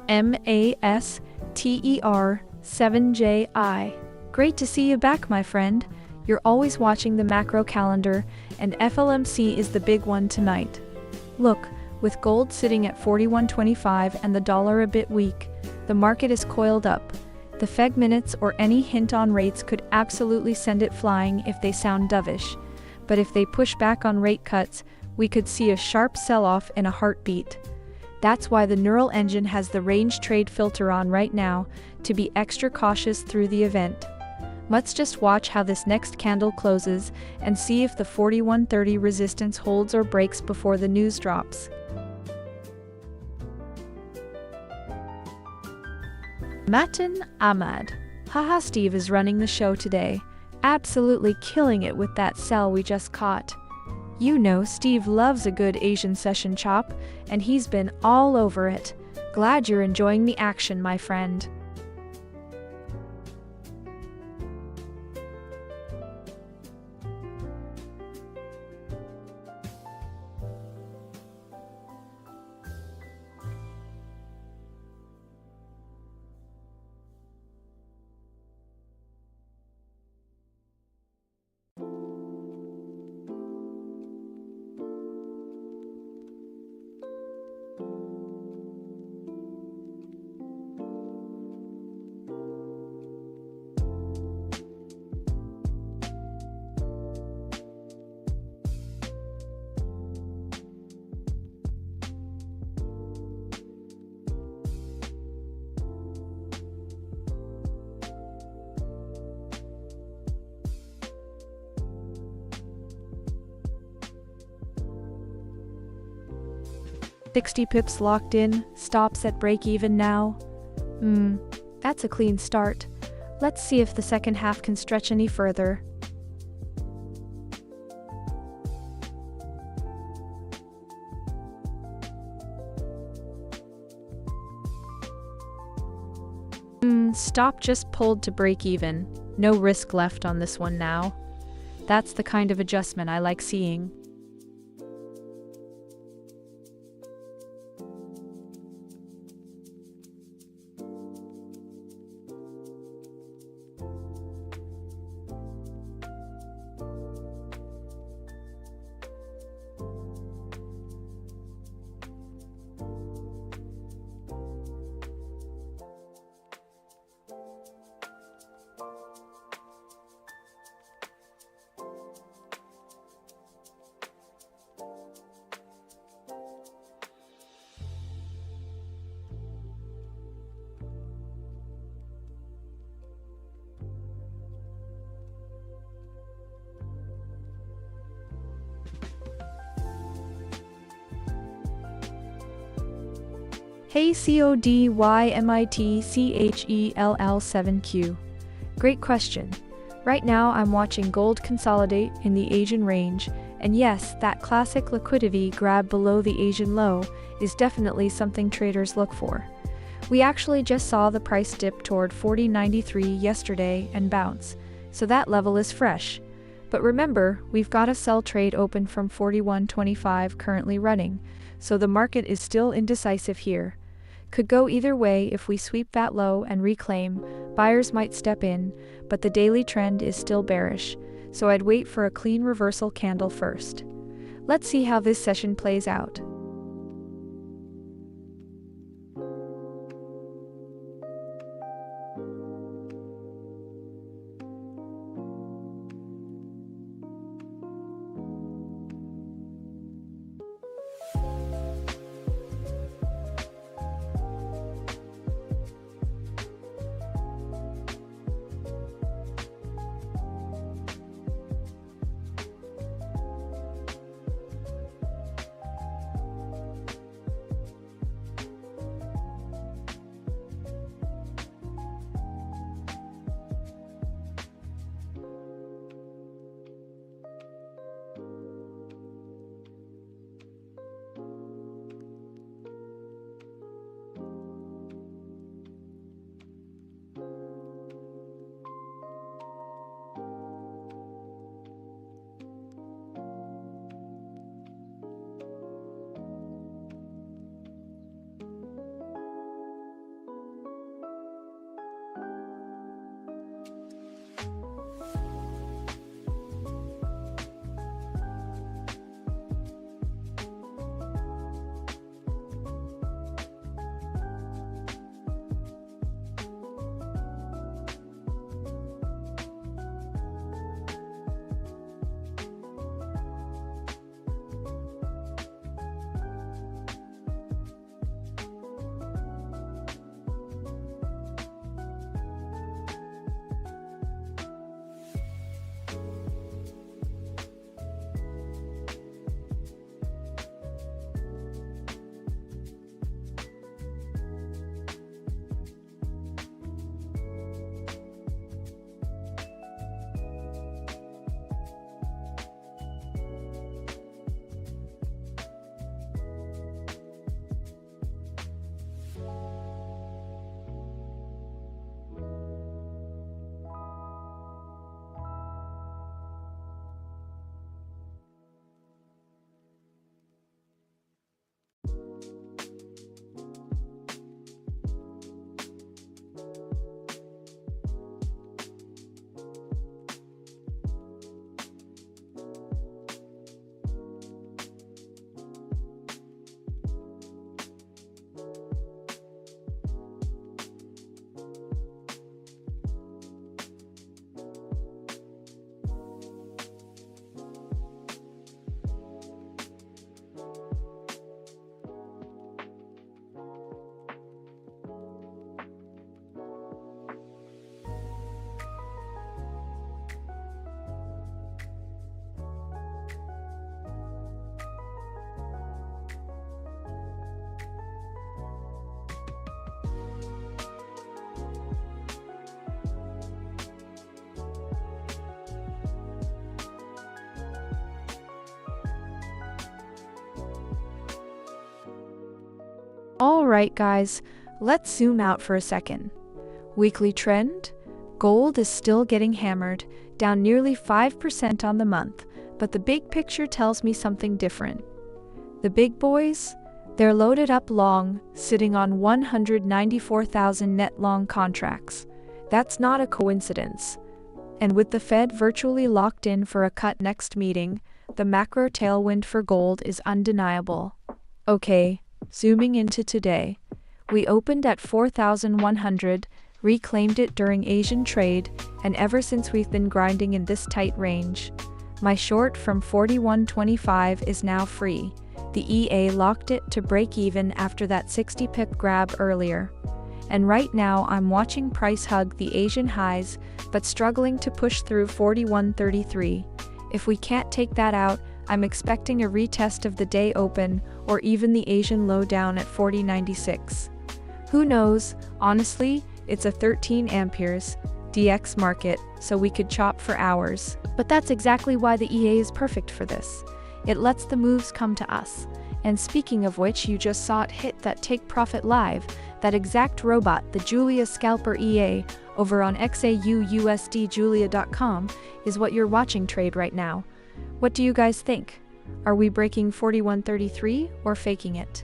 MASTER 7JI. Great to see you back, my friend. You're always watching the macro calendar, and FLMC is the big one tonight. Look, with gold sitting at 41.25 and the dollar a bit weak, the market is coiled up. The Fed minutes or any hint on rates could absolutely send it flying if they sound dovish. But if they push back on rate cuts, we could see a sharp sell-off in a heartbeat. That's why the neural engine has the range trade filter on right now, to be extra cautious through the event. Let's just watch how this next candle closes and see if the 41.30 resistance holds or breaks before the news drops. Matin Ahmad. Haha, Steve is running the show today. Absolutely killing it with that sell we just caught. You know Steve loves a good Asian session chop, and he's been all over it. Glad you're enjoying the action, my friend. 60 pips locked in, stops at break even now. That's a clean start. Let's see if the second half can stretch any further. Stop just pulled to break even. No risk left on this one now. That's the kind of adjustment I like seeing. Hey CODYMITCHELL7Q. Great question. Right now I'm watching gold consolidate in the Asian range, and yes, that classic liquidity grab below the Asian low is definitely something traders look for. We actually just saw the price dip toward 40.93 yesterday and bounce, so that level is fresh. But remember, we've got a sell trade open from 41.25 currently running, so the market is still indecisive here. Could go either way. If we sweep that low and reclaim, buyers might step in, but the daily trend is still bearish, so I'd wait for a clean reversal candle first. Let's see how this session plays out. Alright guys, let's zoom out for a second. Weekly trend? Gold is still getting hammered, down nearly 5% on the month, but the big picture tells me something different. The big boys? They're loaded up long, sitting on 194,000 net long contracts. That's not a coincidence. And with the Fed virtually locked in for a cut next meeting, the macro tailwind for gold is undeniable. Okay, zooming into today. We opened at 4,100, reclaimed it during Asian trade, and ever since we've been grinding in this tight range. My short from 41.25 is now free. The EA locked it to break even after that 60 pip grab earlier. And right now I'm watching price hug the Asian highs, but struggling to push through 41.33. If we can't take that out, I'm expecting a retest of the day open or even the Asian low down at 40.96. Who knows, honestly, it's a 13 amperes DX market, so we could chop for hours. But that's exactly why the EA is perfect for this. It lets the moves come to us. And speaking of which, you just saw it hit that take profit live, that exact robot, the Julia Scalper EA, over on XAUUSD Julia.com, is what you're watching trade right now. What do you guys think? Are we breaking 41.33 or faking it?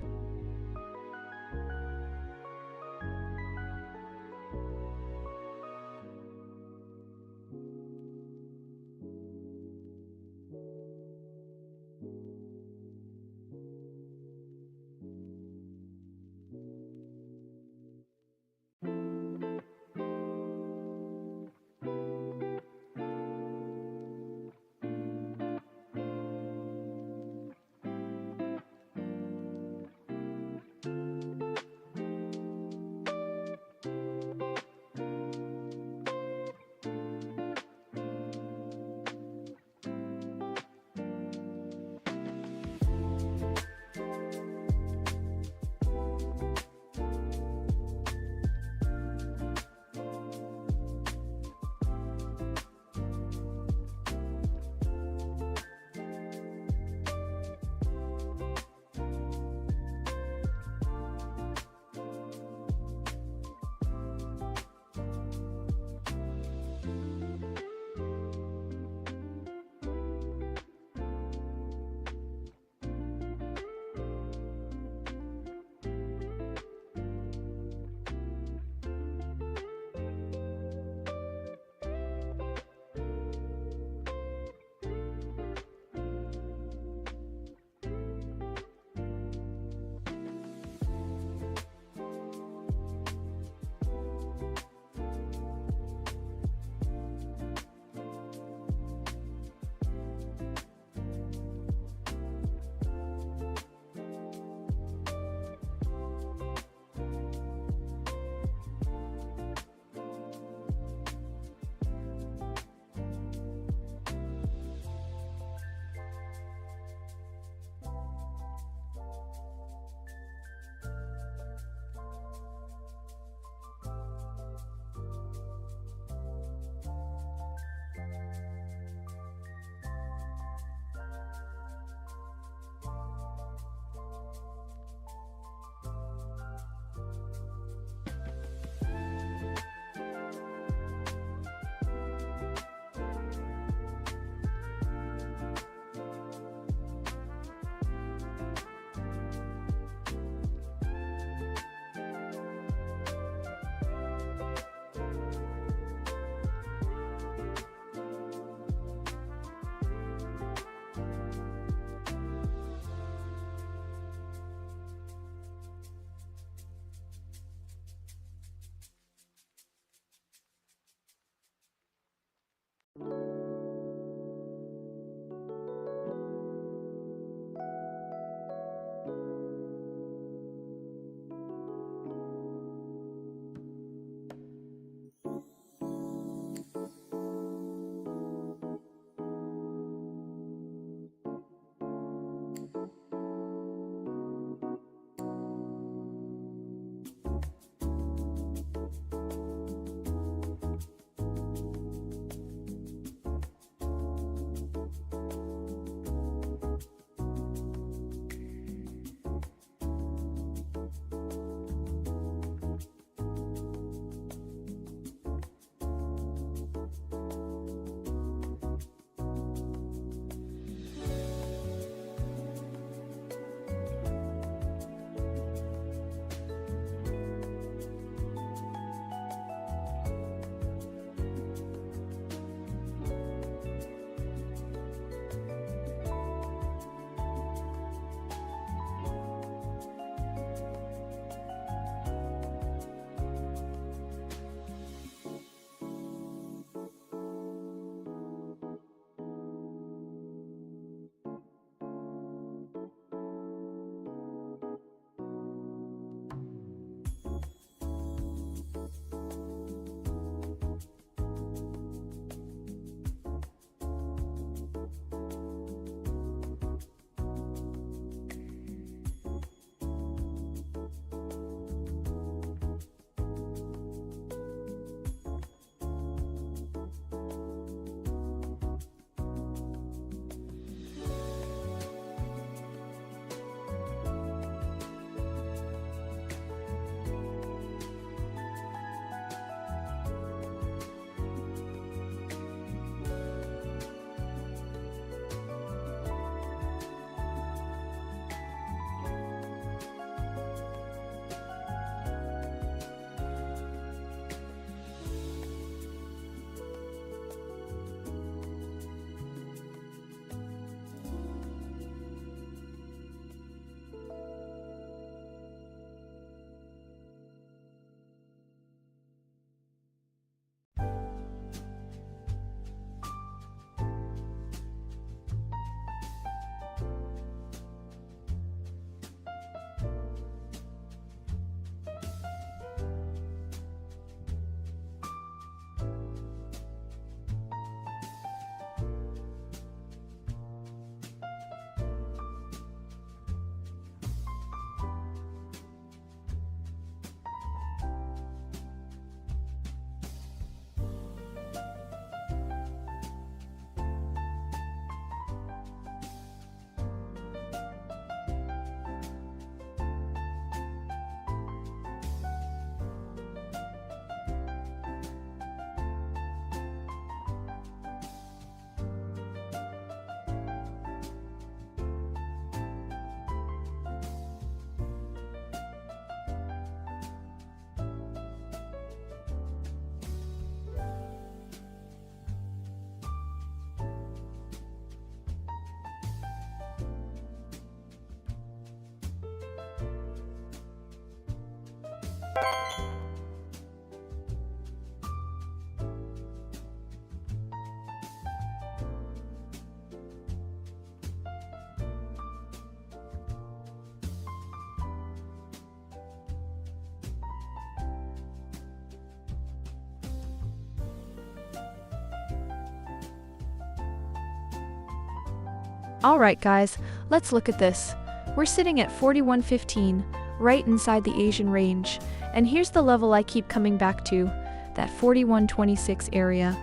Alright guys, let's look at this. We're sitting at 41.15, right inside the Asian range, and here's the level I keep coming back to, that 41.26 area.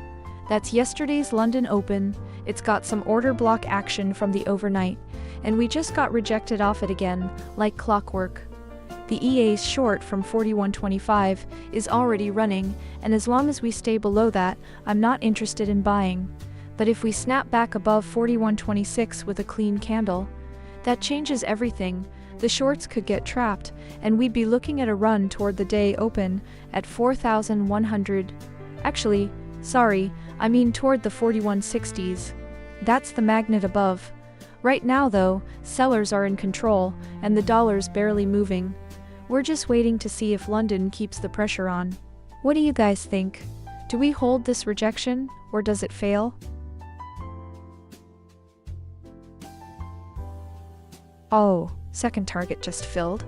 That's yesterday's London Open. It's got some order block action from the overnight, and we just got rejected off it again, like clockwork. The EA's short from 41.25 is already running, and as long as we stay below that, I'm not interested in buying. But if we snap back above 41.26 with a clean candle, that changes everything. The shorts could get trapped, and we'd be looking at a run toward the day open at 4,100. Actually, sorry, I mean toward the 41.60s. That's the magnet above. Right now though, sellers are in control, and the dollar's barely moving. We're just waiting to see if London keeps the pressure on. What do you guys think? Do we hold this rejection, or does it fail? Oh, second target just filled.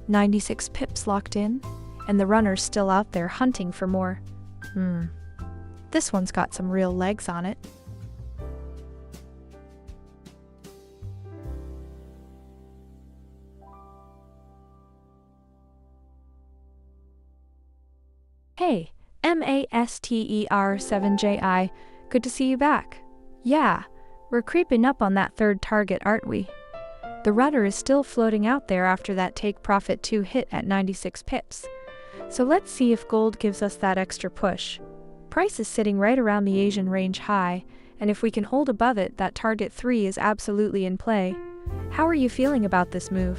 96 pips locked in, and the runner's still out there hunting for more. This one's got some real legs on it. Hey, MASTER7JI, good to see you back. Yeah, we're creeping up on that third target, aren't we? The rudder is still floating out there after that take profit 2 hit at 96 pips. So let's see if gold gives us that extra push. Price is sitting right around the Asian range high, and if we can hold above it, that target 3 is absolutely in play. How are you feeling about this move?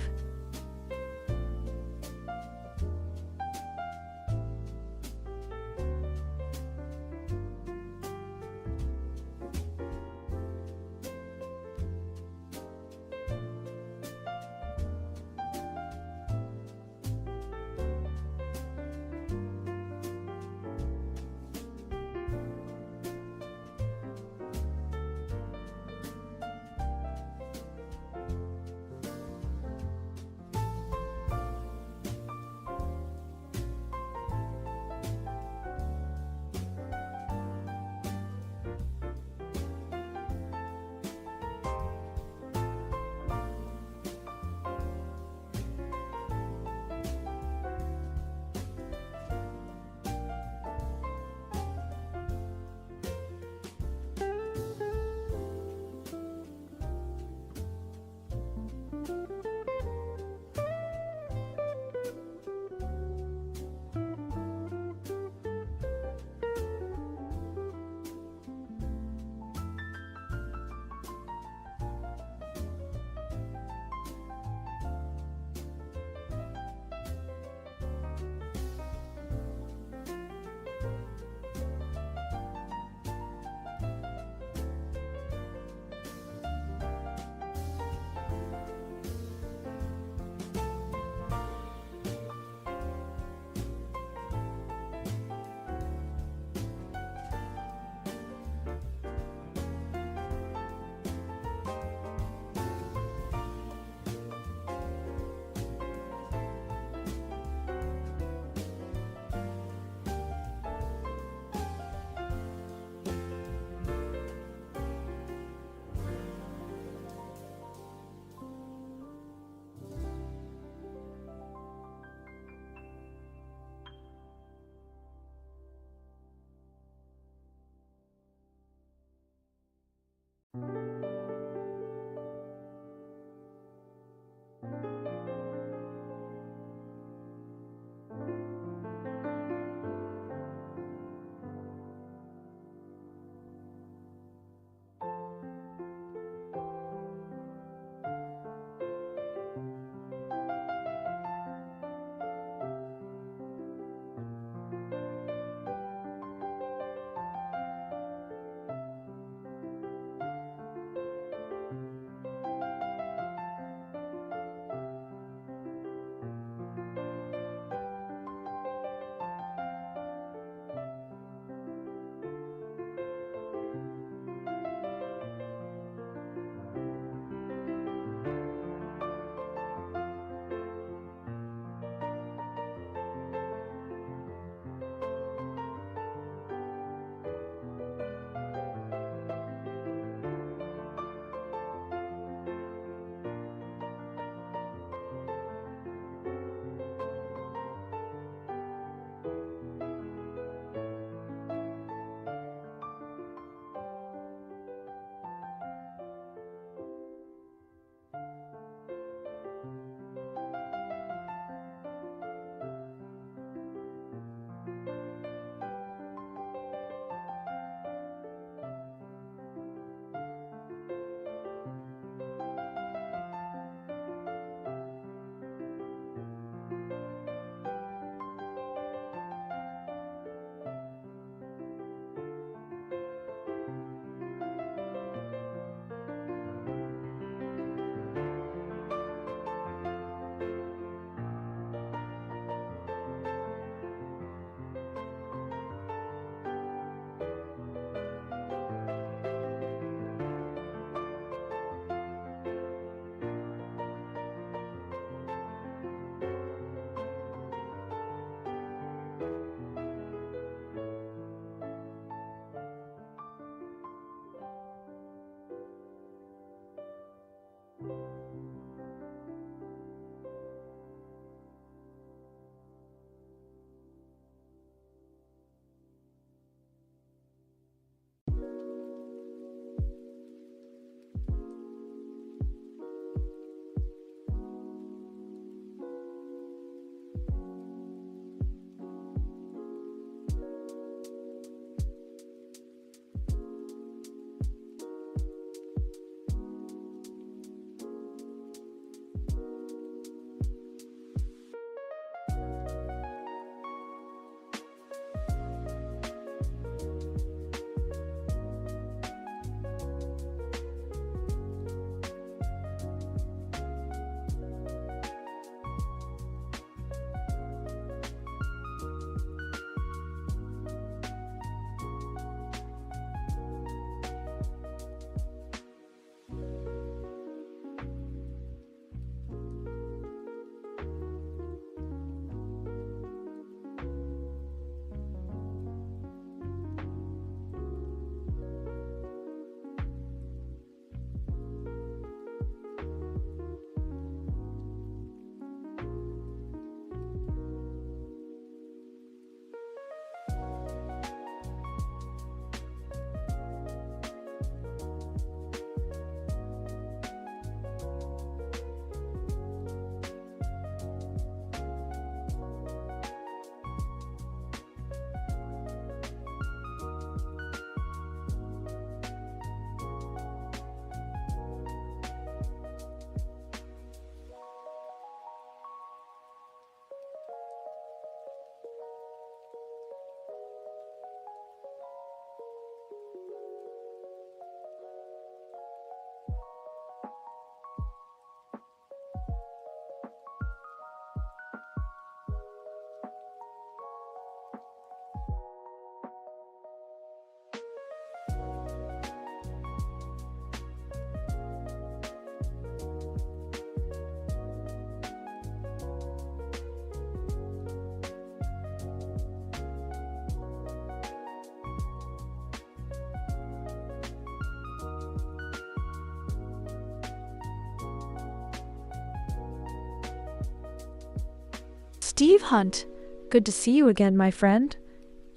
Steve Hunt, good to see you again, my friend.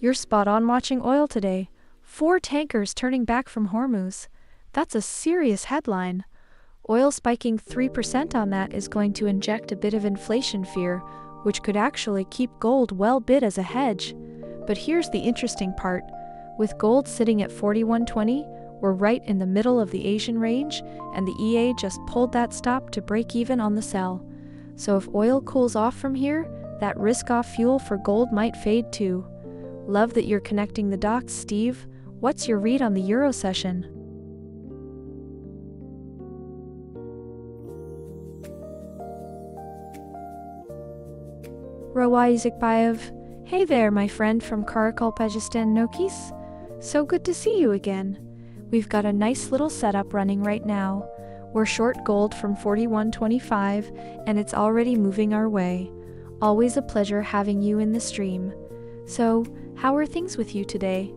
You're spot on watching oil today. 4 tankers turning back from Hormuz. That's a serious headline. Oil spiking 3% on that is going to inject a bit of inflation fear, which could actually keep gold well bid as a hedge. But here's the interesting part. With gold sitting at 41.20, we're right in the middle of the Asian range, and the EA just pulled that stop to break even on the sell. So if oil cools off from here, that risk-off fuel for gold might fade too. Love that you're connecting the dots, Steve. What's your read on the Euro session? Rawai Zikbayev. Hey there, my friend from Karakalpajistan Nokis. So good to see you again. We've got a nice little setup running right now. We're short gold from 41.25, and it's already moving our way. Always a pleasure having you in the stream. So, how are things with you today?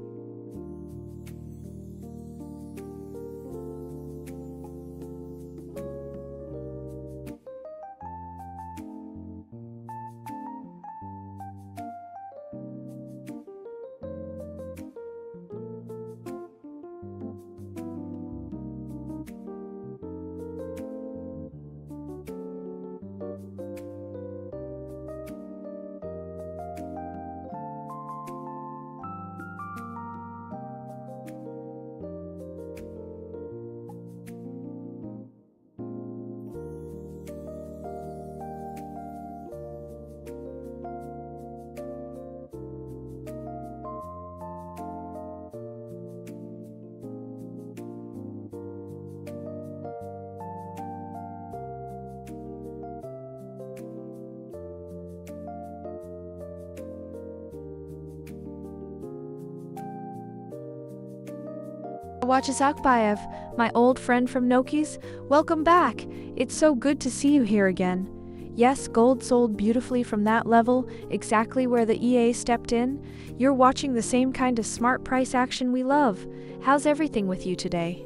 Wachizakbayev, my old friend from Nokis, welcome back. It's so good to see you here again. Yes, gold sold beautifully from that level, exactly where the EA stepped in. You're watching the same kind of smart price action we love. How's everything with you today?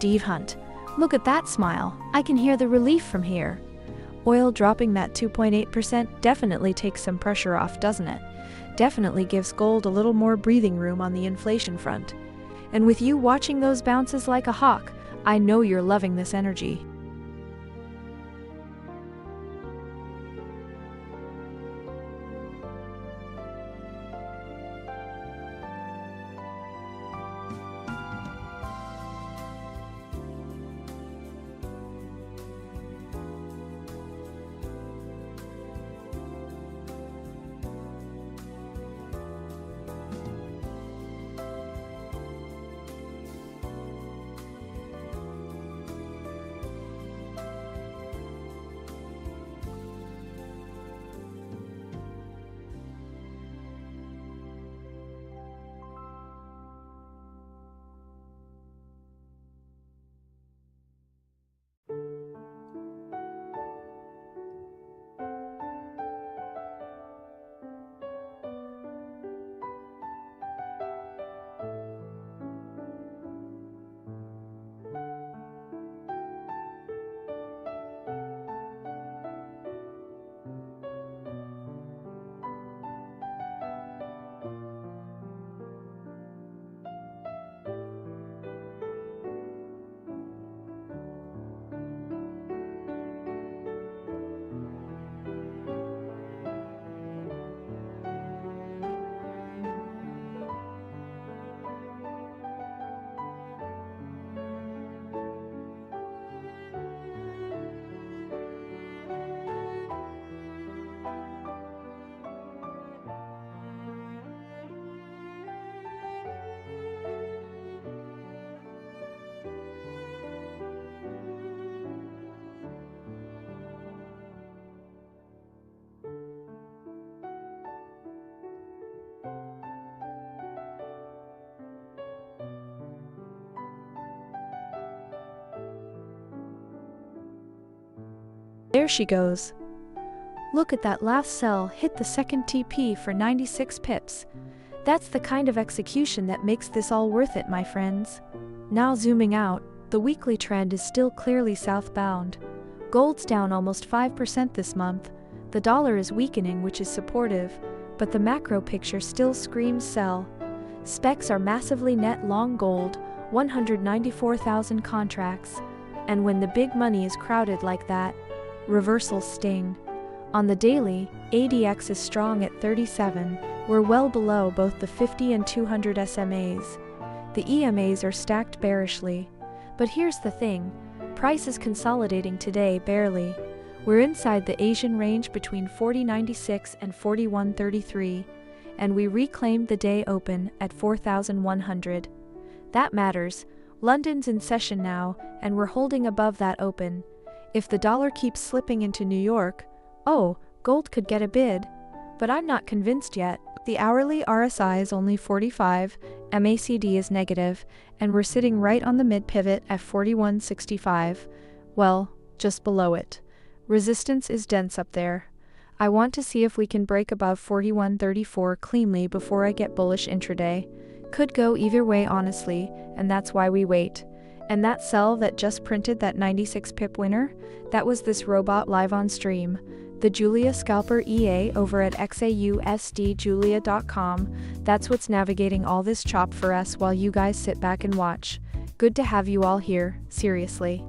Steve Hunt. Look at that smile. I can hear the relief from here. Oil dropping that 2.8% definitely takes some pressure off, doesn't it? Definitely gives gold a little more breathing room on the inflation front. And with you watching those bounces like a hawk, I know you're loving this energy. There she goes. Look at that last sell hit the second TP for 96 pips. That's the kind of execution that makes this all worth it, my friends. Now zooming out, the weekly trend is still clearly southbound. Gold's down almost 5% this month. The dollar is weakening, which is supportive, but the macro picture still screams sell. Specs are massively net long gold, 194,000 contracts. And when the big money is crowded like that, reversals sting. On the daily, ADX is strong at 37, we're well below both the 50 and 200 SMAs. The EMAs are stacked bearishly. But here's the thing, price is consolidating today barely. We're inside the Asian range between 40.96 and 41.33, and we reclaimed the day open at 4,100. That matters. London's in session now, and we're holding above that open. If the dollar keeps slipping into New York, gold could get a bid. But I'm not convinced yet. The hourly RSI is only 45, MACD is negative, and we're sitting right on the mid-pivot at 41.65. Well, just below it. Resistance is dense up there. I want to see if we can break above 41.34 cleanly before I get bullish intraday. Could go either way honestly, and that's why we wait. And that sell that just printed that 96 pip winner, that was this robot live on stream. The Julia Scalper EA over at XAUUSD That's what's navigating all this chop for us while you guys sit back and watch. Good to have you all here, seriously.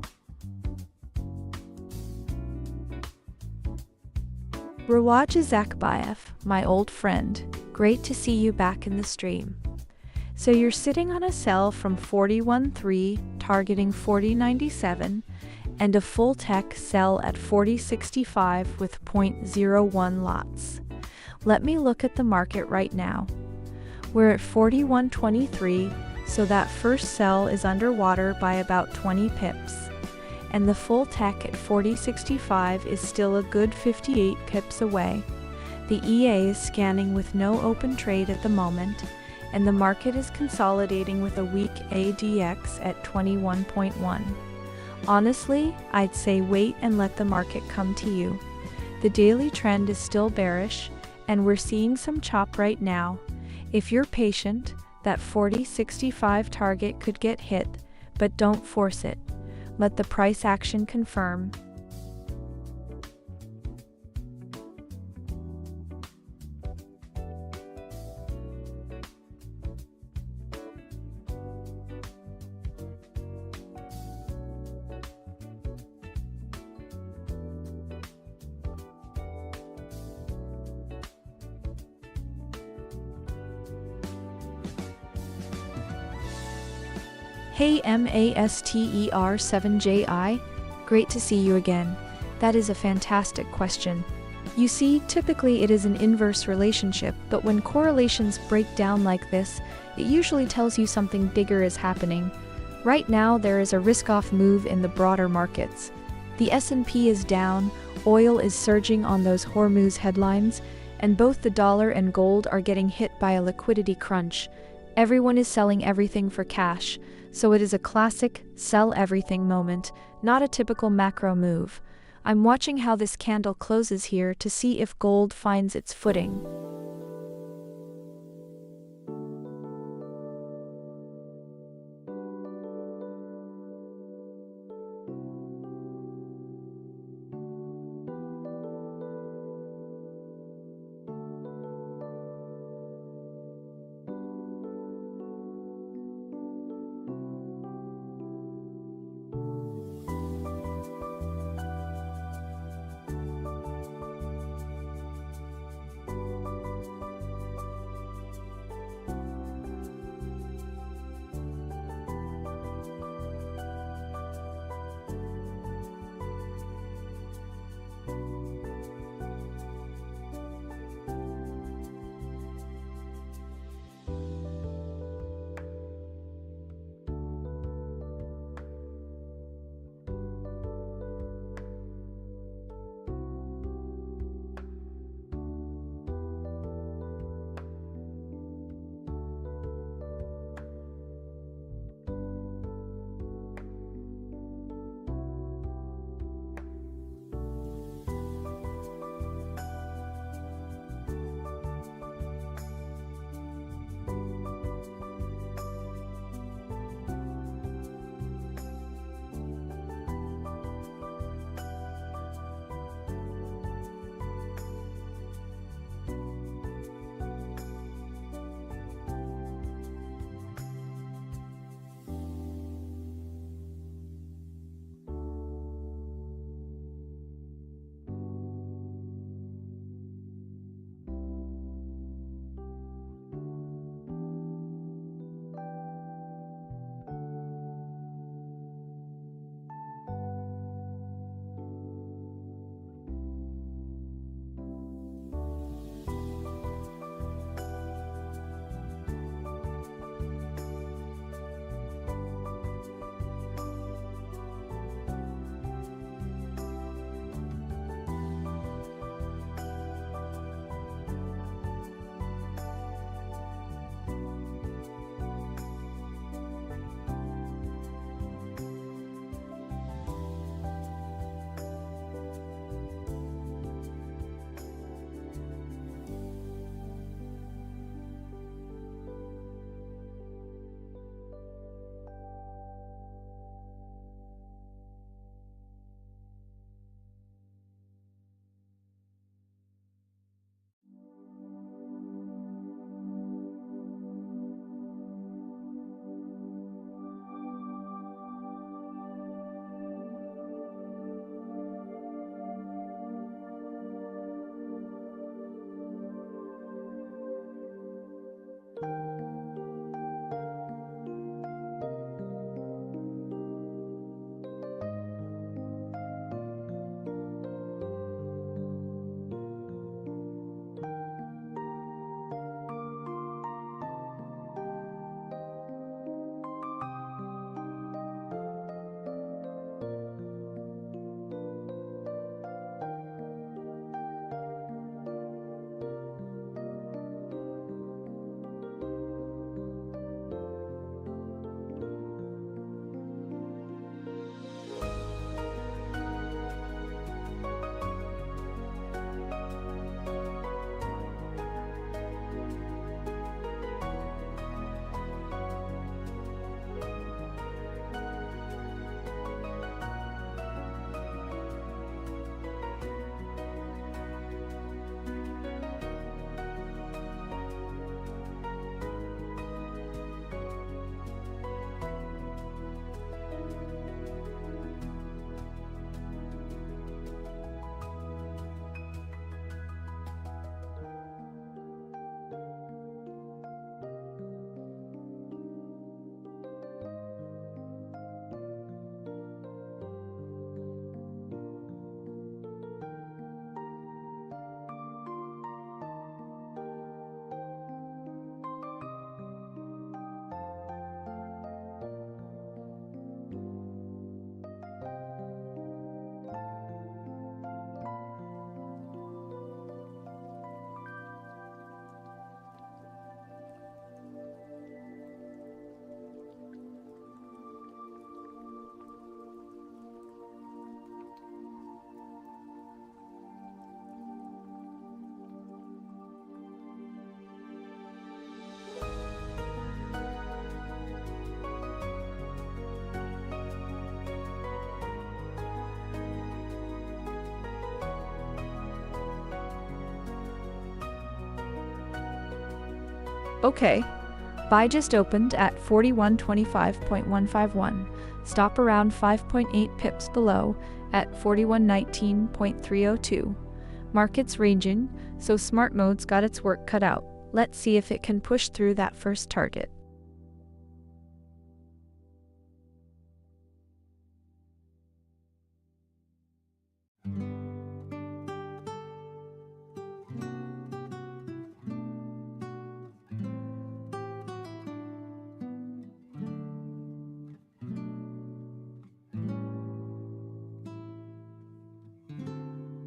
Rawaj Zakbayev, my old friend, great to see you back in the stream. So you're sitting on a sell from 41.3 targeting 40.97 and a full tech sell at 40.65 with 0.01 lots. Let me look at the market right now. We're at 41.23, so that first sell is underwater by about 20 pips. And the full tech at 40.65 is still a good 58 pips away. The EA is scanning with no open trade at the moment, and the market is consolidating with a weak ADX at 21.1. Honestly, I'd say wait and let the market come to you. The daily trend is still bearish, and we're seeing some chop right now. If you're patient, that 40.65 target could get hit, but don't force it. Let the price action confirm. Hey MASTER7JI, great to see you again. That is a fantastic question. You see, typically it is an inverse relationship, but when correlations break down like this, it usually tells you something bigger is happening. Right now there is a risk-off move in the broader markets. The S&P is down, oil is surging on those Hormuz headlines, and both the dollar and gold are getting hit by a liquidity crunch. Everyone is selling everything for cash. So it is a classic sell everything moment, not a typical macro move. I'm watching how this candle closes here to see if gold finds its footing. Okay. Buy just opened at 4125.151. Stop around 5.8 pips below at 4119.302. Market's ranging, so smart mode's got its work cut out. Let's see if it can push through that first target.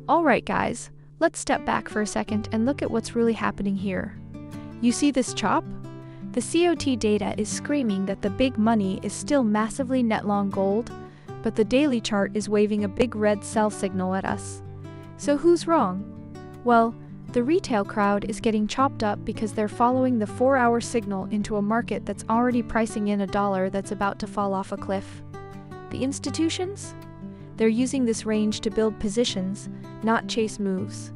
Alright guys, let's step back for a second and look at what's really happening here. You see this chop? The COT data is screaming that the big money is still massively net long gold, but the daily chart is waving a big red sell signal at us. So who's wrong? Well, the retail crowd is getting chopped up because they're following the 4-hour signal into a market that's already pricing in a dollar that's about to fall off a cliff. The institutions? They're using this range to build positions, not chase moves.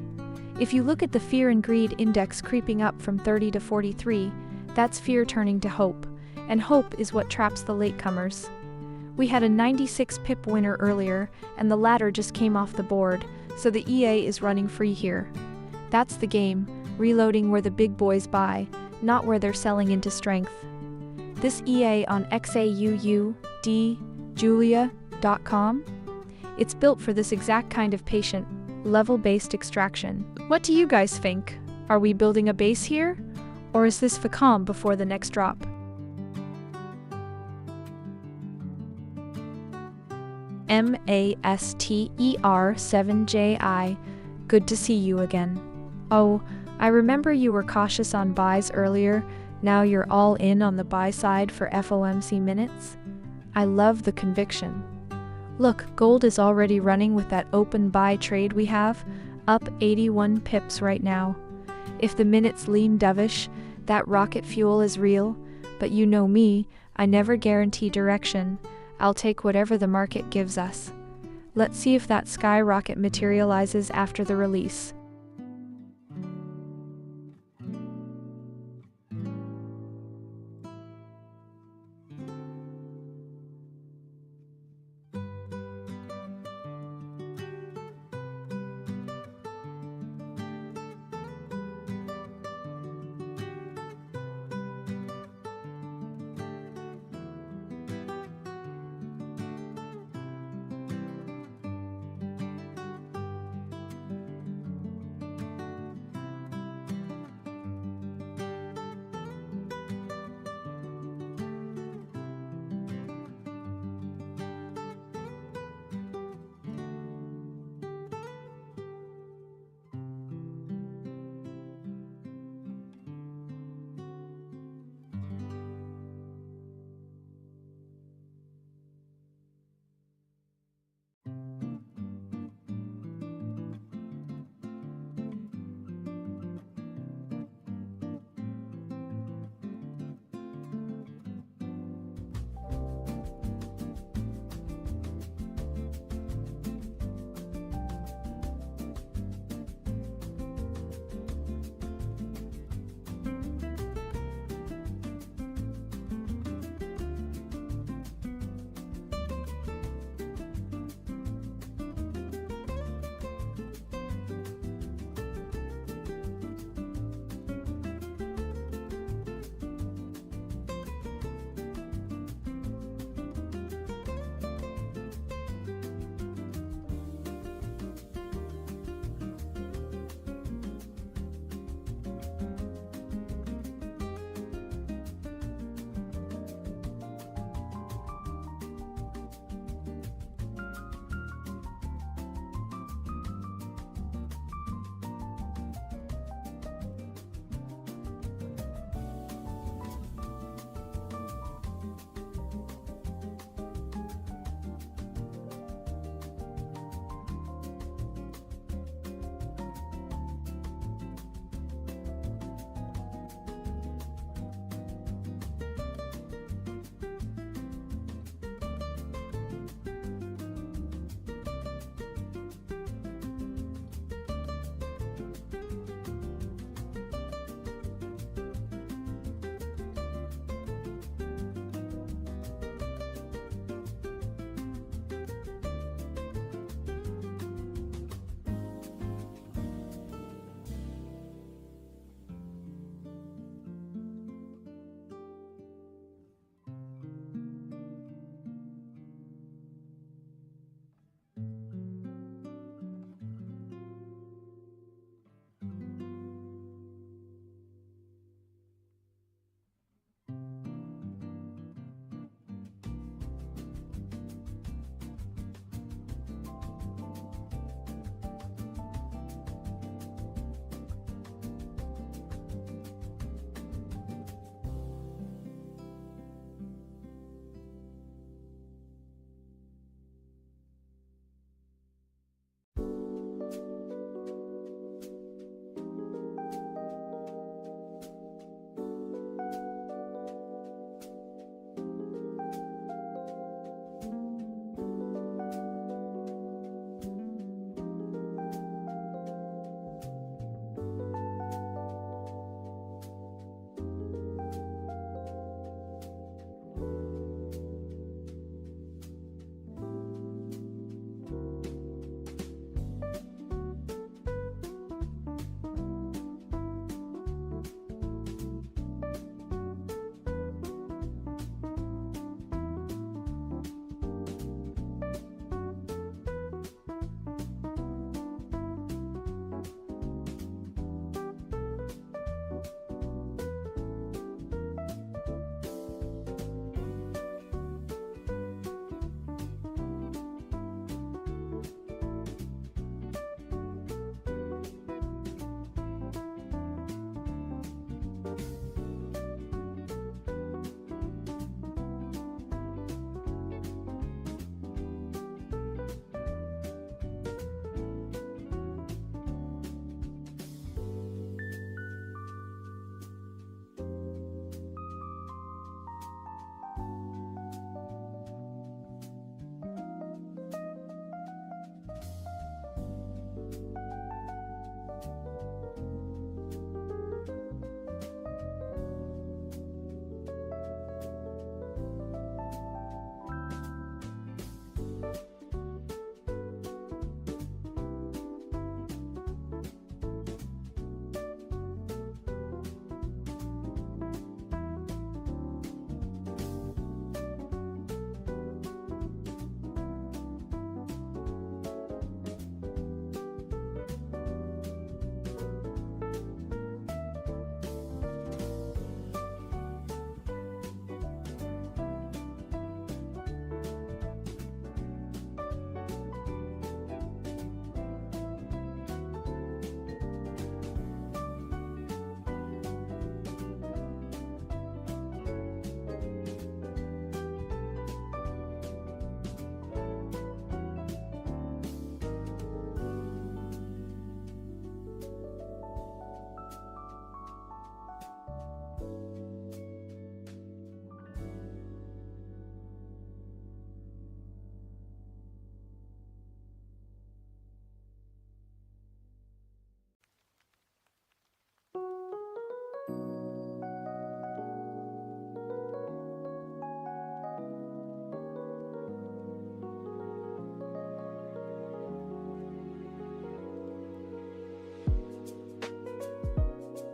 If you look at the fear and greed index creeping up from 30 to 43, that's fear turning to hope, and hope is what traps the latecomers. We had a 96 pip winner earlier, and the ladder just came off the board, so the EA is running free here. That's the game, reloading where the big boys buy, not where they're selling into strength. This EA on XAUUSD, Julia.com? It's built for this exact kind of patient, level-based extraction. What do you guys think? Are we building a base here? Or is this facom before the next drop? MASTER7JI, good to see you again. Oh, I remember you were cautious on buys earlier, now you're all in on the buy side for FOMC minutes? I love the conviction. Look, gold is already running with that open buy trade we have, up 81 pips right now. If the minutes lean dovish, that rocket fuel is real, but you know me, I never guarantee direction. I'll take whatever the market gives us. Let's see if that skyrocket materializes after the release.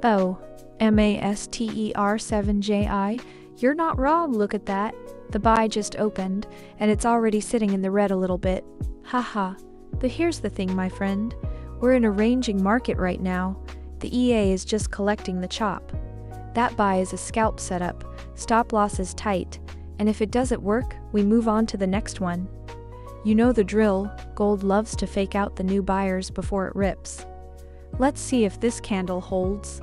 Oh, MASTER7JI, you're not wrong, look at that. The buy just opened, and it's already sitting in the red a little bit. Haha. But here's the thing, my friend. We're in a ranging market right now. The EA is just collecting the chop. That buy is a scalp setup, stop loss is tight, and if it doesn't work, we move on to the next one. You know the drill, gold loves to fake out the new buyers before it rips. Let's see if this candle holds.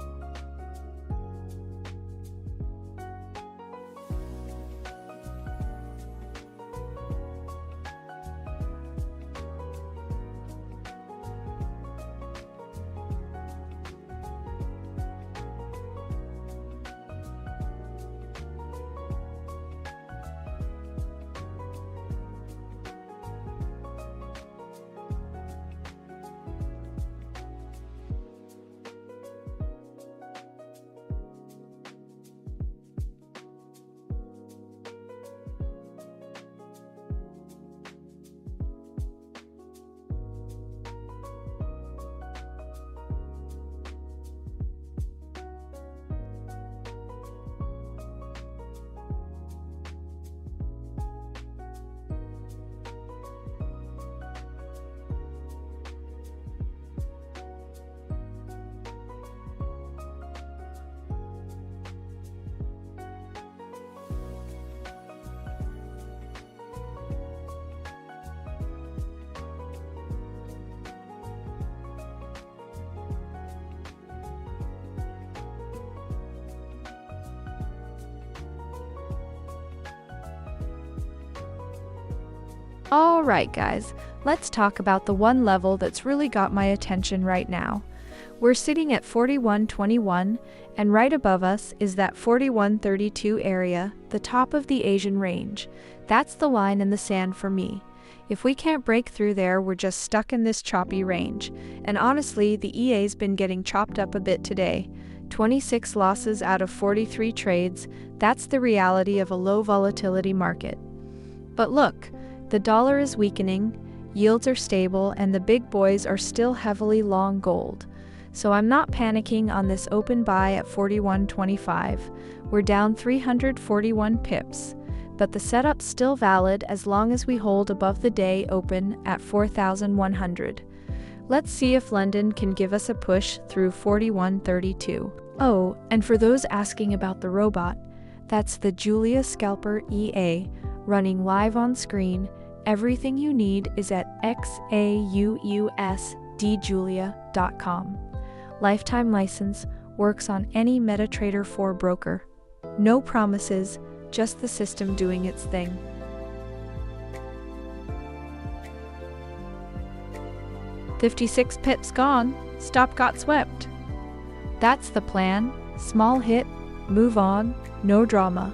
Alright guys, let's talk about the one level that's really got my attention right now. We're sitting at 41.21, and right above us is that 41.32 area, the top of the Asian range. That's the line in the sand for me. If we can't break through there, we're just stuck in this choppy range. And honestly, the EA's been getting chopped up a bit today. 26 losses out of 43 trades, that's the reality of a low volatility market. But look, the dollar is weakening, yields are stable, and the big boys are still heavily long gold. So I'm not panicking on this open buy at 41.25. We're down 341 pips, but the setup's still valid as long as we hold above the day open at 4,100. Let's see if London can give us a push through 41.32. Oh, and for those asking about the robot, that's the Julia Scalper EA, running live on screen. Everything you need is at XAUUSDjulia.com. Lifetime license, works on any MetaTrader 4 broker. No promises, just the system doing its thing. $56 pips gone, stop got swept. That's the plan, small hit, move on, no drama.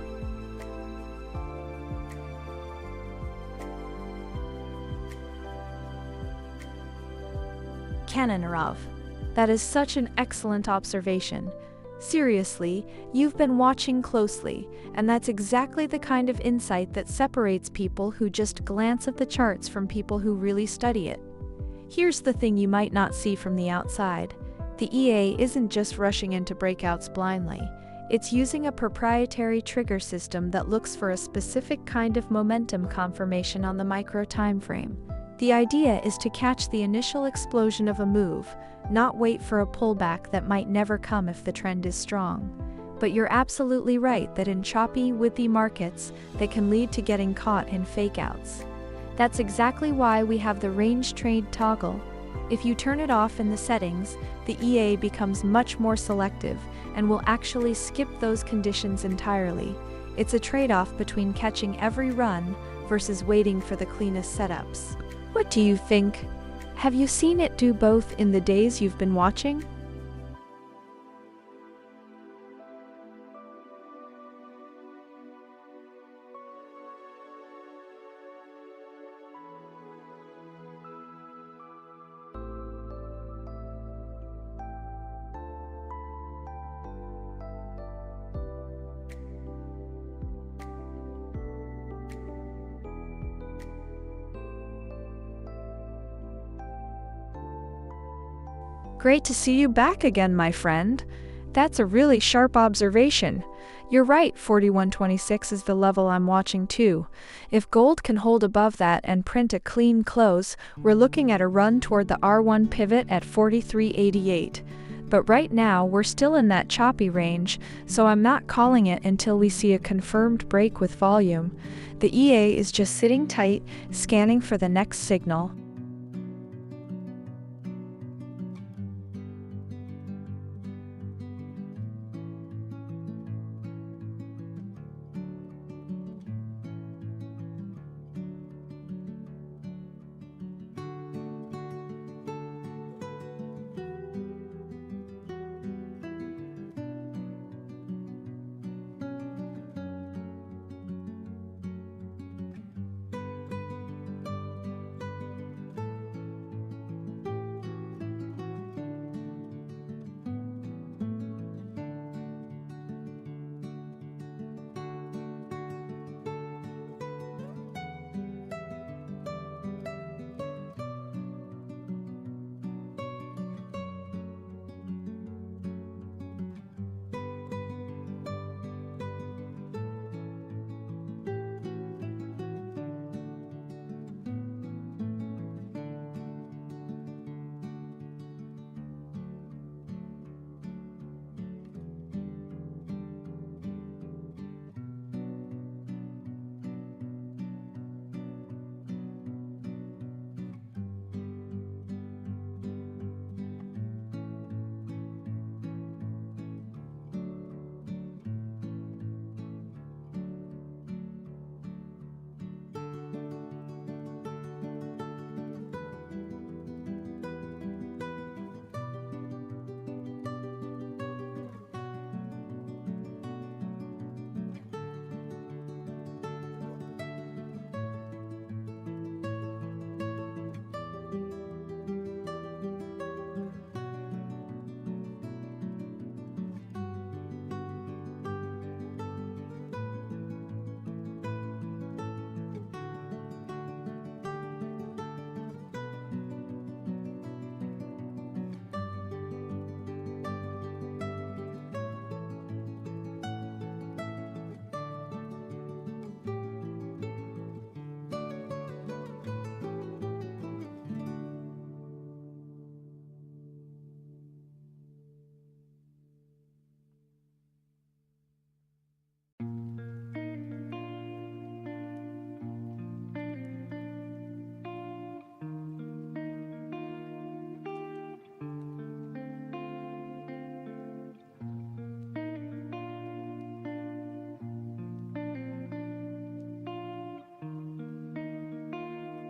Kananarov. That is such an excellent observation. Seriously, you've been watching closely, and that's exactly the kind of insight that separates people who just glance at the charts from people who really study it. Here's the thing you might not see from the outside. The EA isn't just rushing into breakouts blindly. It's using a proprietary trigger system that looks for a specific kind of momentum confirmation on the micro time frame. The idea is to catch the initial explosion of a move, not wait for a pullback that might never come if the trend is strong. But you're absolutely right that in choppy, whippy markets, they can lead to getting caught in fakeouts. That's exactly why we have the range trade toggle. If you turn it off in the settings, the EA becomes much more selective and will actually skip those conditions entirely. It's a trade-off between catching every run versus waiting for the cleanest setups. What do you think? Have you seen it do both in the days you've been watching? Great to see you back again, my friend. That's a really sharp observation. You're right, 41.26 is the level I'm watching too. If gold can hold above that and print a clean close, we're looking at a run toward the R1 pivot at 43.88. But right now, we're still in that choppy range, so I'm not calling it until we see a confirmed break with volume. The EA is just sitting tight, scanning for the next signal.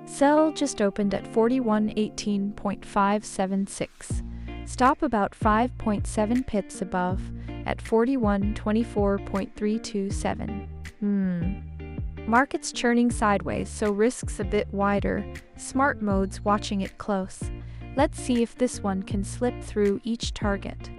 Sell just opened at 4118.576. Stop about 5.7 pips above at 4124.327. Market's churning sideways, so risks a bit wider. Smart mode's watching it close. Let's see if this one can slip through each target.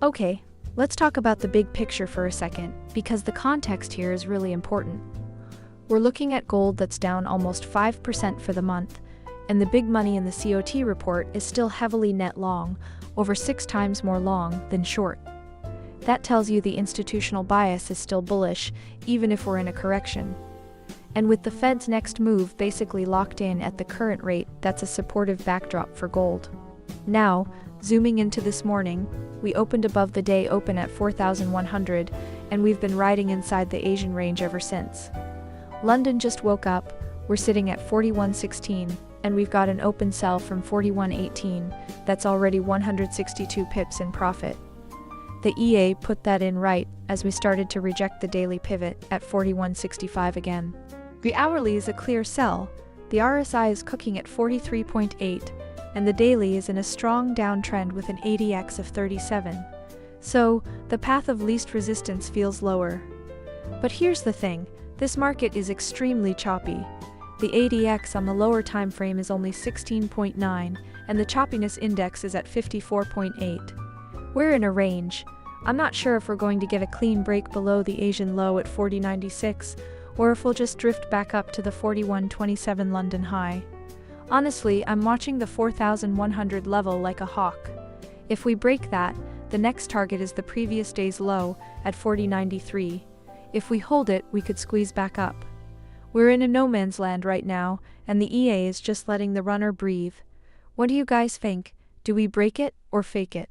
Okay, let's talk about the big picture for a second, because the context here is really important. We're looking at gold that's down almost 5% for the month, and the big money in the COT report is still heavily net long, over 6 times more long than short. That tells you the institutional bias is still bullish, even if we're in a correction. And with the Fed's next move basically locked in at the current rate, that's a supportive backdrop for gold. Now, zooming into this morning, we opened above the day open at 4,100, and we've been riding inside the Asian range ever since. London just woke up, we're sitting at 41.16, and we've got an open sell from 41.18, that's already 162 pips in profit. The EA put that in right as we started to reject the daily pivot at 41.65 again. The hourly is a clear sell, the RSI is cooking at 43.8, and the daily is in a strong downtrend with an ADX of 37. So, the path of least resistance feels lower. But here's the thing, this market is extremely choppy. The ADX on the lower time frame is only 16.9, and the choppiness index is at 54.8. We're in a range. I'm not sure if we're going to get a clean break below the Asian low at 40.96, or if we'll just drift back up to the 41.27 London high. Honestly, I'm watching the 4,100 level like a hawk. If we break that, the next target is the previous day's low at 40.93. If we hold it, we could squeeze back up. We're in a no man's land right now, and the EA is just letting the runner breathe. What do you guys think? Do we break it or fake it?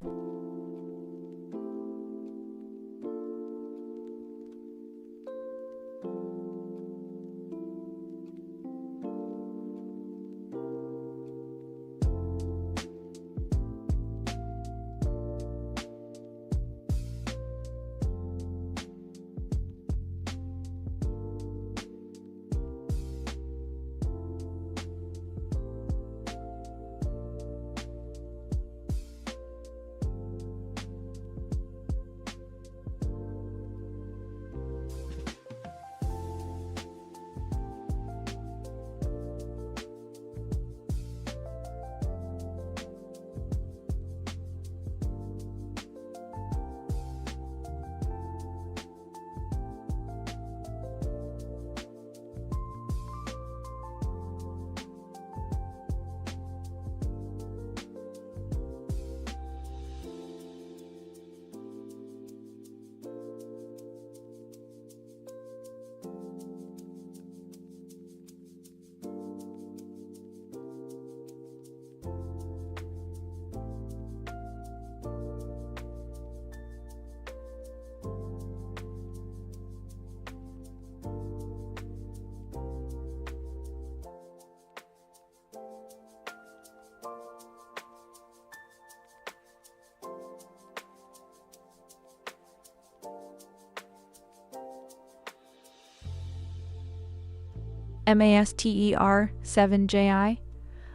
MASTER 7JI?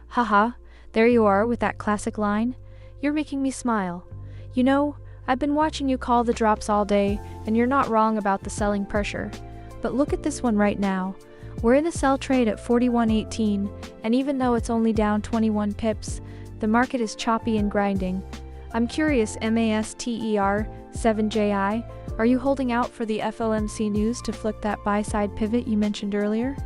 Haha, there you are with that classic line. You're making me smile. You know, I've been watching you call the drops all day, and you're not wrong about the selling pressure. But look at this one right now. We're in a sell trade at 41.18, and even though it's only down 21 pips, the market is choppy and grinding. I'm curious, MASTER 7JI, are you holding out for the FOMC news to flick that buy-side pivot you mentioned earlier?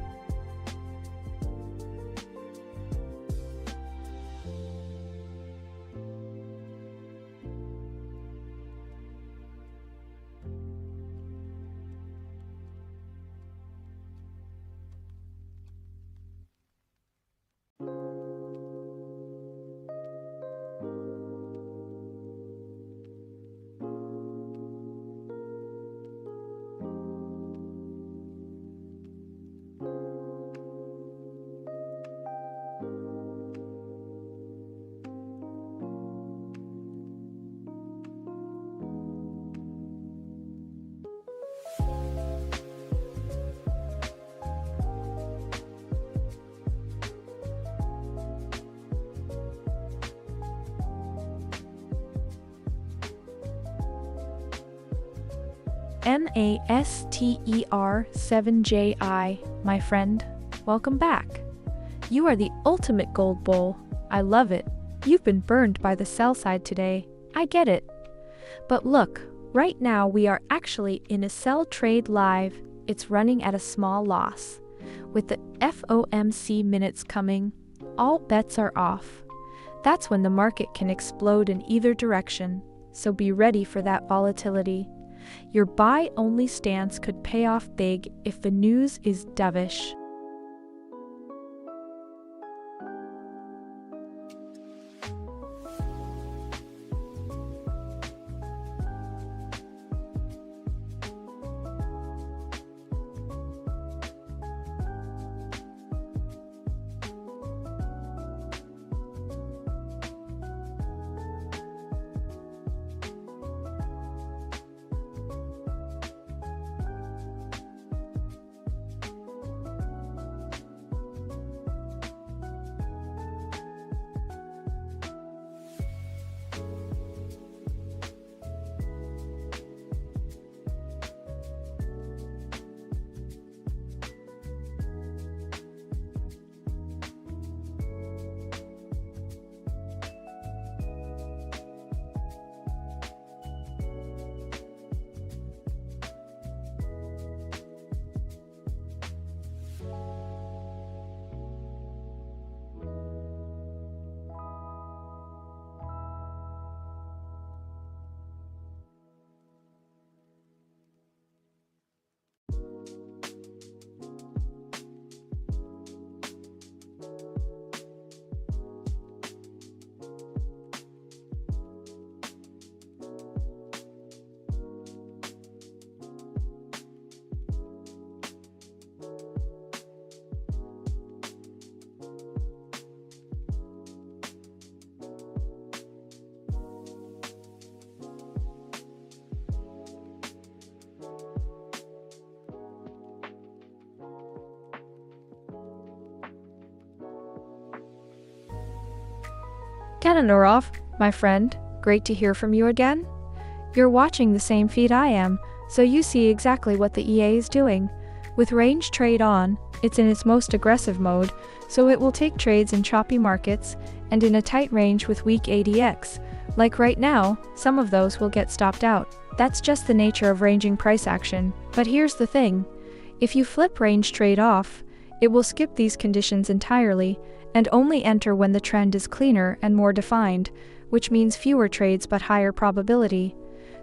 MASTER 7JI, my friend. Welcome back. You are the ultimate gold bull. I love it. You've been burned by the sell side today. I get it. But look, right now we are actually in a sell trade live. It's running at a small loss. With the FOMC minutes coming, all bets are off. That's when the market can explode in either direction, so be ready for that volatility. Your buy-only stance could pay off big if the news is dovish. Kananurov, my friend, great to hear from you again. You're watching the same feed I am, so you see exactly what the EA is doing. With range trade on, it's in its most aggressive mode, so it will take trades in choppy markets and in a tight range with weak ADX. Like right now, some of those will get stopped out. That's just the nature of ranging price action. But here's the thing. If you flip range trade off, it will skip these conditions entirely and only enter when the trend is cleaner and more defined, which means fewer trades but higher probability.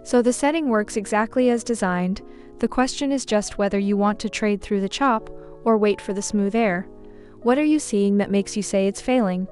So the setting works exactly as designed. The question is just whether you want to trade through the chop or wait for the smooth air. What are you seeing that makes you say it's failing?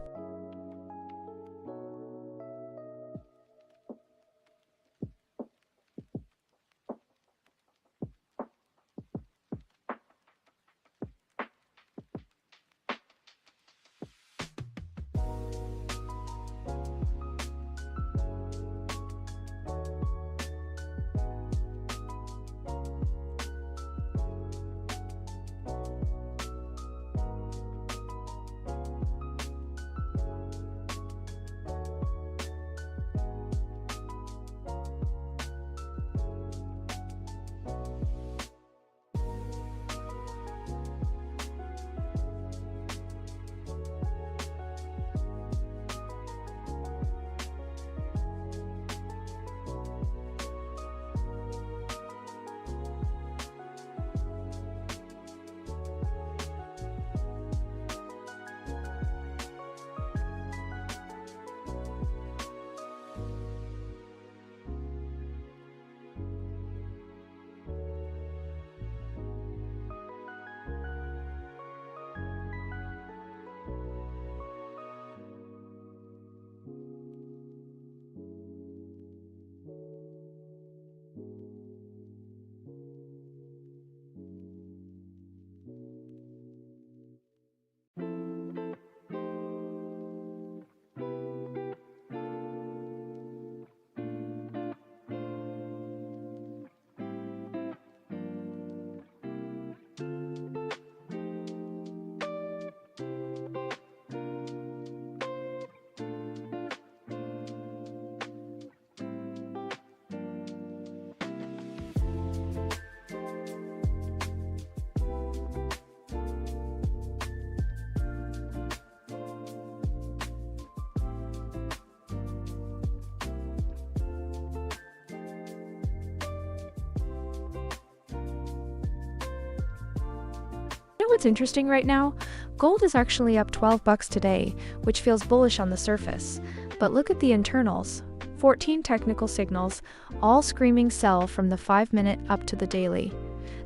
what's interesting right now? Gold is actually up $12 today, which feels bullish on the surface. But look at the internals. 14 technical signals, all screaming sell from the 5-minute up to the daily.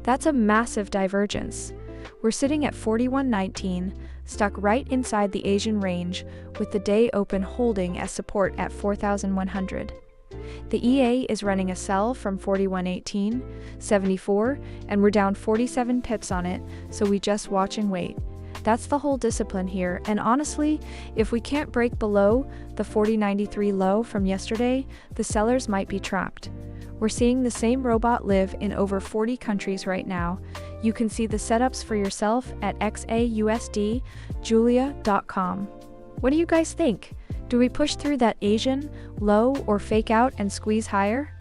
That's a massive divergence. We're sitting at 41.19, stuck right inside the Asian range, with the day open holding as support at 4,100. The EA is running a sell from 41.18, 74, and we're down 47 pips on it, so we just watch and wait. That's the whole discipline here, and honestly, if we can't break below the 40.93 low from yesterday, the sellers might be trapped. We're seeing the same robot live in over 40 countries right now. You can see the setups for yourself at XAUUSD, Julia.com. What do you guys think? Do we push through that Asian low or fake out and squeeze higher?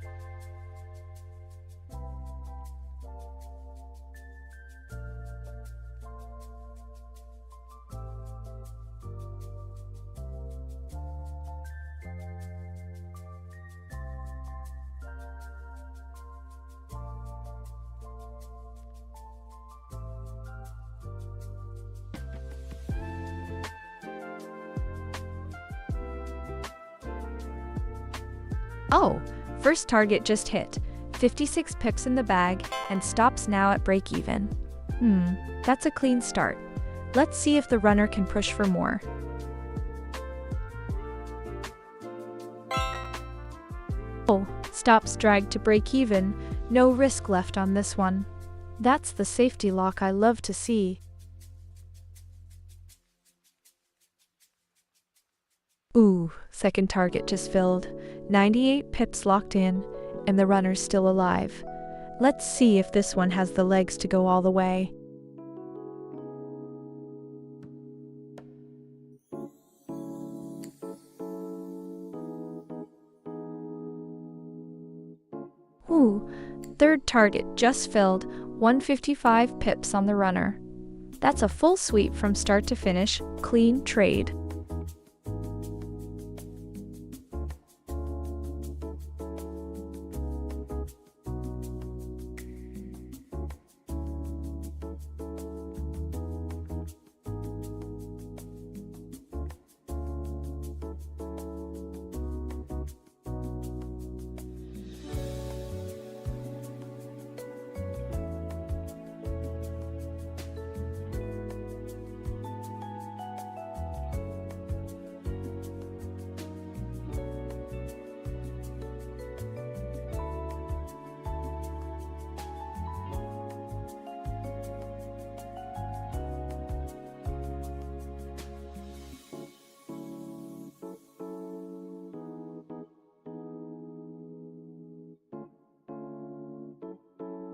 Oh, first target just hit, 56 pips in the bag, and stops now at break even. That's a clean start. Let's see if the runner can push for more. Oh, stops dragged to break even, no risk left on this one. That's the safety lock I love to see. Ooh, second target just filled, 98 pips locked in, and the runner's still alive. Let's see if this one has the legs to go all the way. Ooh, third target just filled, 155 pips on the runner. That's a full sweep from start to finish, clean trade.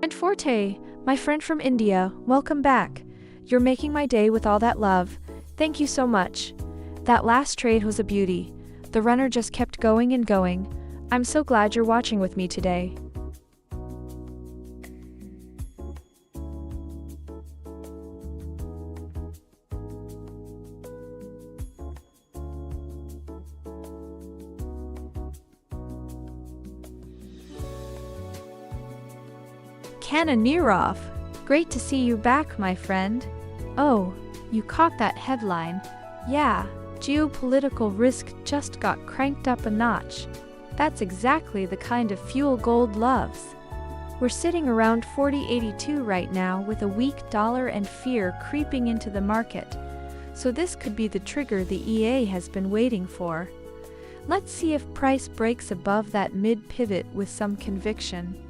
And Forte, my friend from India, welcome back. You're making my day with all that love. Thank you so much. That last trade was a beauty. The runner just kept going and going. I'm so glad you're watching with me today. Kananirov, great to see you back, my friend. Oh, you caught that headline. Yeah, geopolitical risk just got cranked up a notch. That's exactly the kind of fuel gold loves. We're sitting around 40.82 right now with a weak dollar and fear creeping into the market. So this could be the trigger the EA has been waiting for. Let's see if price breaks above that mid-pivot with some conviction.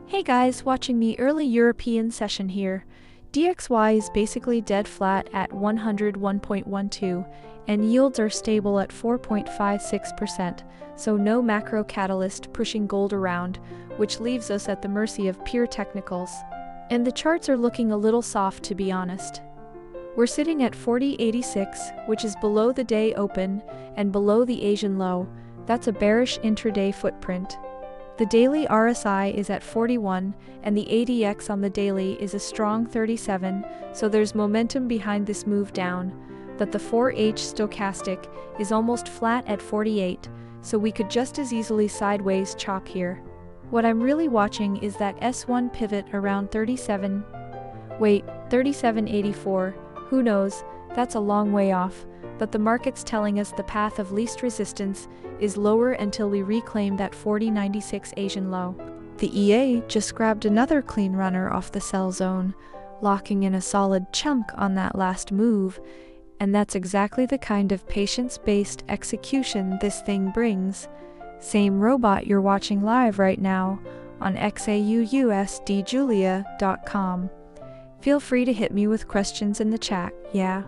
Hey guys, watching the early European session here. DXY is basically dead flat at 101.12, and yields are stable at 4.56%, so no macro catalyst pushing gold around, which leaves us at the mercy of pure technicals. And the charts are looking a little soft, to be honest. We're sitting at 40.86, which is below the day open and below the Asian low. That's a bearish intraday footprint. The daily RSI is at 41, and the ADX on the daily is a strong 37, so there's momentum behind this move down. But the 4H stochastic is almost flat at 48, so we could just as easily sideways chalk here. What I'm really watching is that S1 pivot around 37.84, who knows, that's a long way off, but the market's telling us the path of least resistance is lower until we reclaim that 40.96 Asian low. The EA just grabbed another clean runner off the sell zone, locking in a solid chunk on that last move, and that's exactly the kind of patience-based execution this thing brings. Same robot you're watching live right now on XAUUSD Feel free to hit me with questions in the chat, yeah?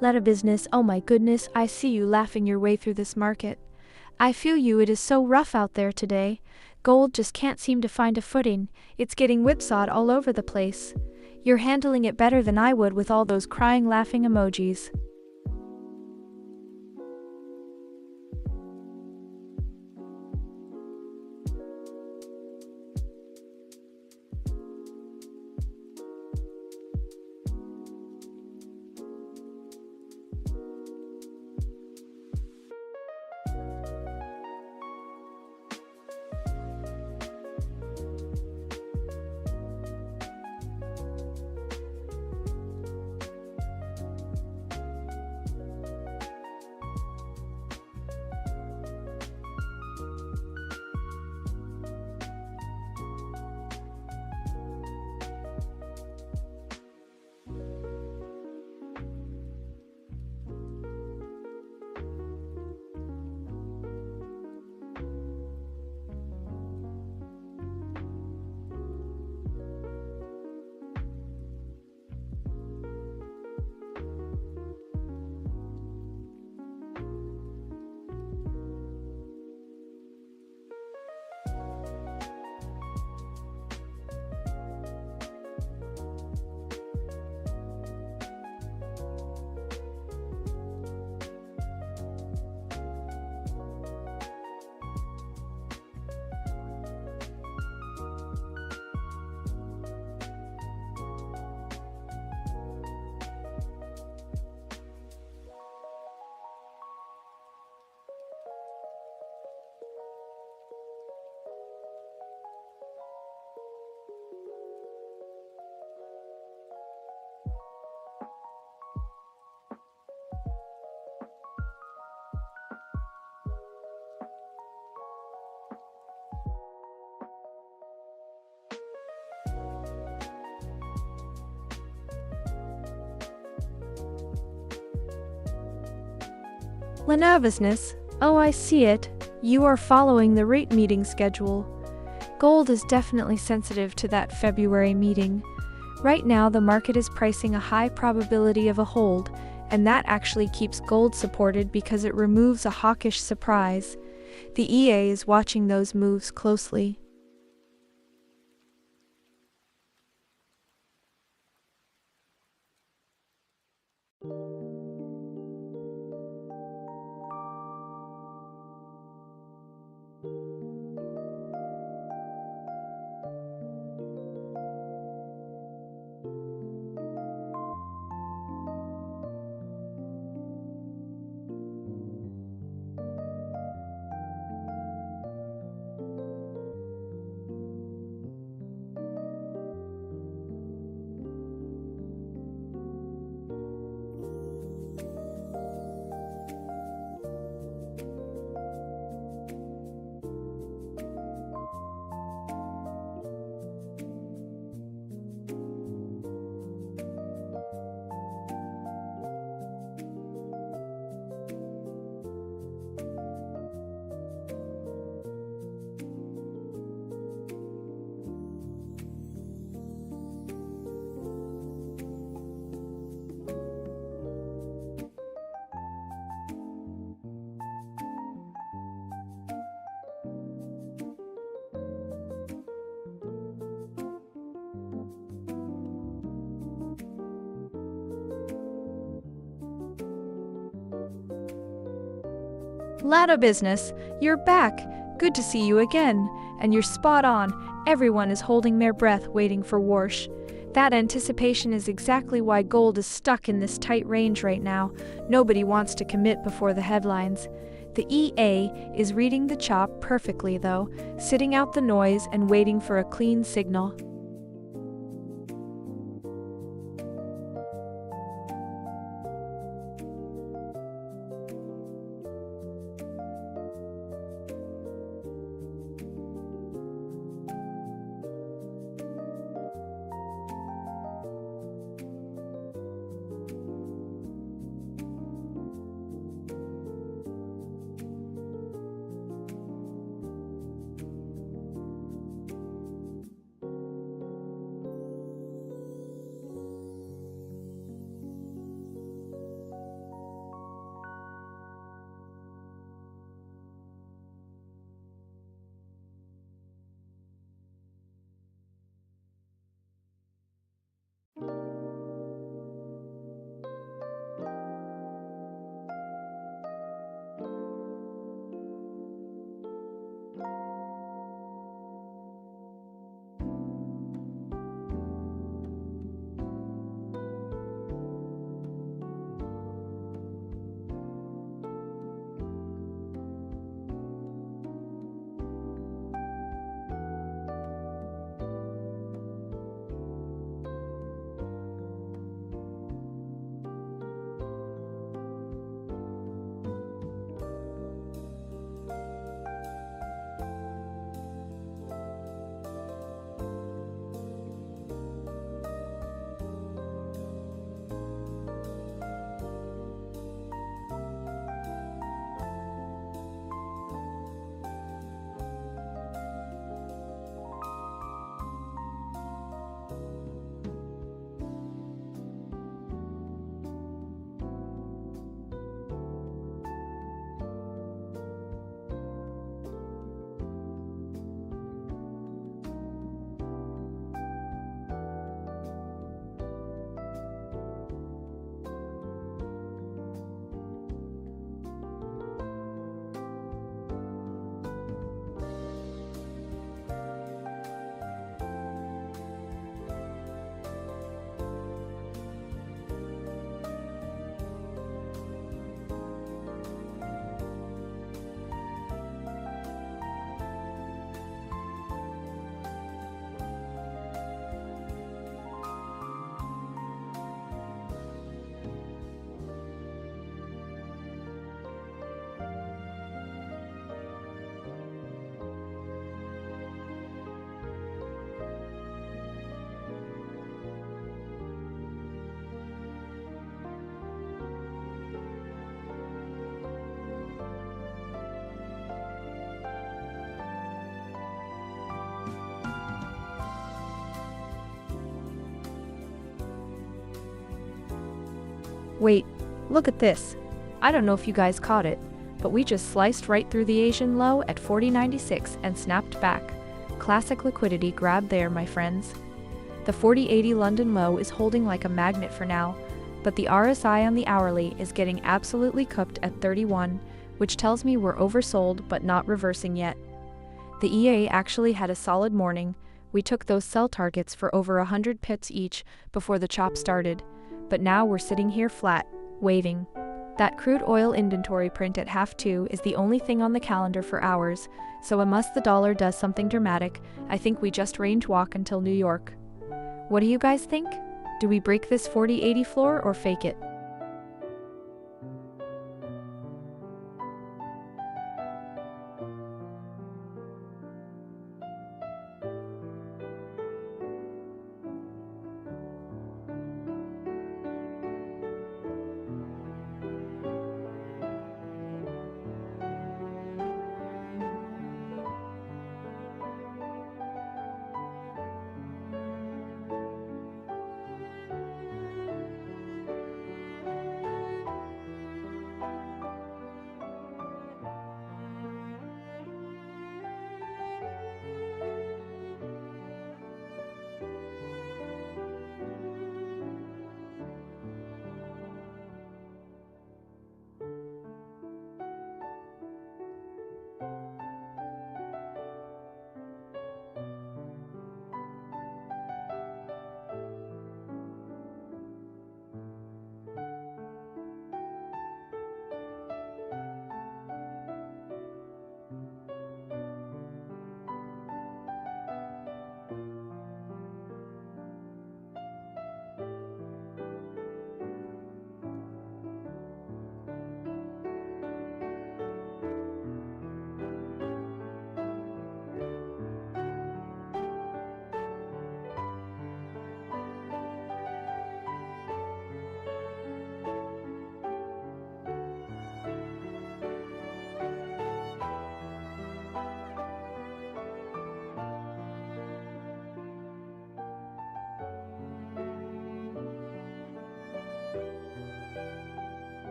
Let a business, oh my goodness, I see you laughing your way through this market. I feel you, it is so rough out there today. Gold just can't seem to find a footing, it's getting whipsawed all over the place. You're handling it better than I would with all those crying laughing emojis. Nervousness, oh I see it, you are following the rate meeting schedule. Gold is definitely sensitive to that February meeting. Right now the market is pricing a high probability of a hold, and that actually keeps gold supported because it removes a hawkish surprise. The EA is watching those moves closely. Lado Business, you're back. Good to see you again. And you're spot on. Everyone is holding their breath waiting for Warsh. That anticipation is exactly why gold is stuck in this tight range right now. Nobody wants to commit before the headlines. The EA is reading the chop perfectly though, sitting out the noise and waiting for a clean signal. Wait, look at this. I don't know if you guys caught it, but we just sliced right through the Asian low at 40.96 and snapped back. Classic liquidity grab there, my friends. The 40.80 London low is holding like a magnet for now, but the RSI on the hourly is getting absolutely cooked at 31, which tells me we're oversold but not reversing yet. The EA actually had a solid morning. We took those sell targets for over 100 pips each before the chop started, but now we're sitting here flat, waiting. That crude oil inventory print at 2:30 is the only thing on the calendar for hours, so unless the dollar does something dramatic, I think we just range walk until New York. What do you guys think? Do we break this 40.80 floor or fake it?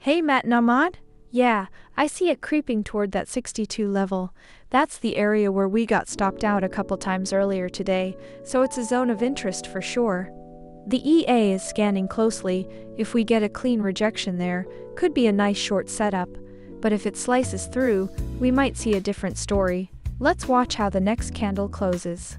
Hey Matt Namad? Yeah, I see it creeping toward that 62 level. That's the area where we got stopped out a couple times earlier today, so it's a zone of interest for sure. The EA is scanning closely. If we get a clean rejection there, could be a nice short setup. But if it slices through, we might see a different story. Let's watch how the next candle closes.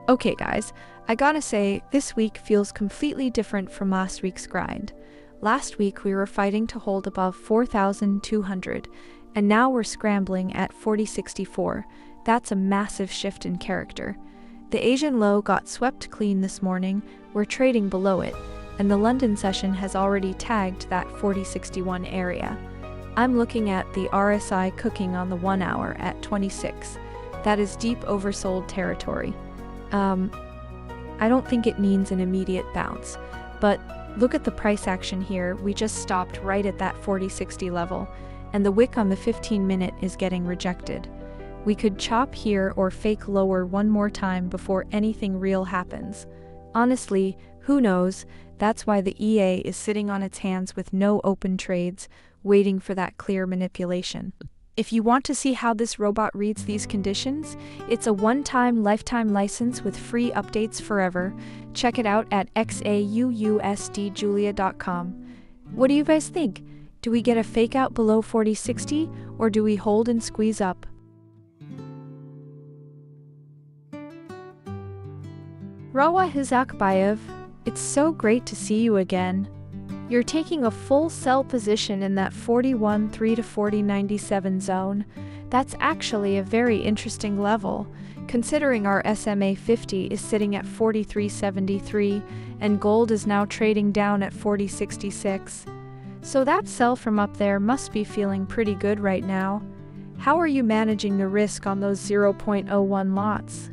Okay guys, I gotta say, this week feels completely different from last week's grind. Last week we were fighting to hold above 4,200, and now we're scrambling at 4064. That's a massive shift in character. The Asian low got swept clean this morning, we're trading below it, and the London session has already tagged that 4061 area. I'm looking at the RSI cooking on the 1 hour at 26. That is deep oversold territory. I don't think it means an immediate bounce, but look at the price action here. We just stopped right at that 4060 level, and the wick on the 15-minute is getting rejected. We could chop here or fake lower one more time before anything real happens. Honestly, who knows? That's why the EA is sitting on its hands with no open trades, waiting for that clear manipulation. If you want to see how this robot reads these conditions, it's a one-time lifetime license with free updates forever. Check it out at XAUUSDjulia.com. What do you guys think? Do we get a fake out below 4060 or do we hold and squeeze up? Rawa Hizakbayev, it's so great to see you again. You're taking a full sell position in that 41.3 to 40.97 zone. That's actually a very interesting level, considering our SMA 50 is sitting at 43.73 and gold is now trading down at 40.66. So that sell from up there must be feeling pretty good right now. How are you managing the risk on those 0.01 lots?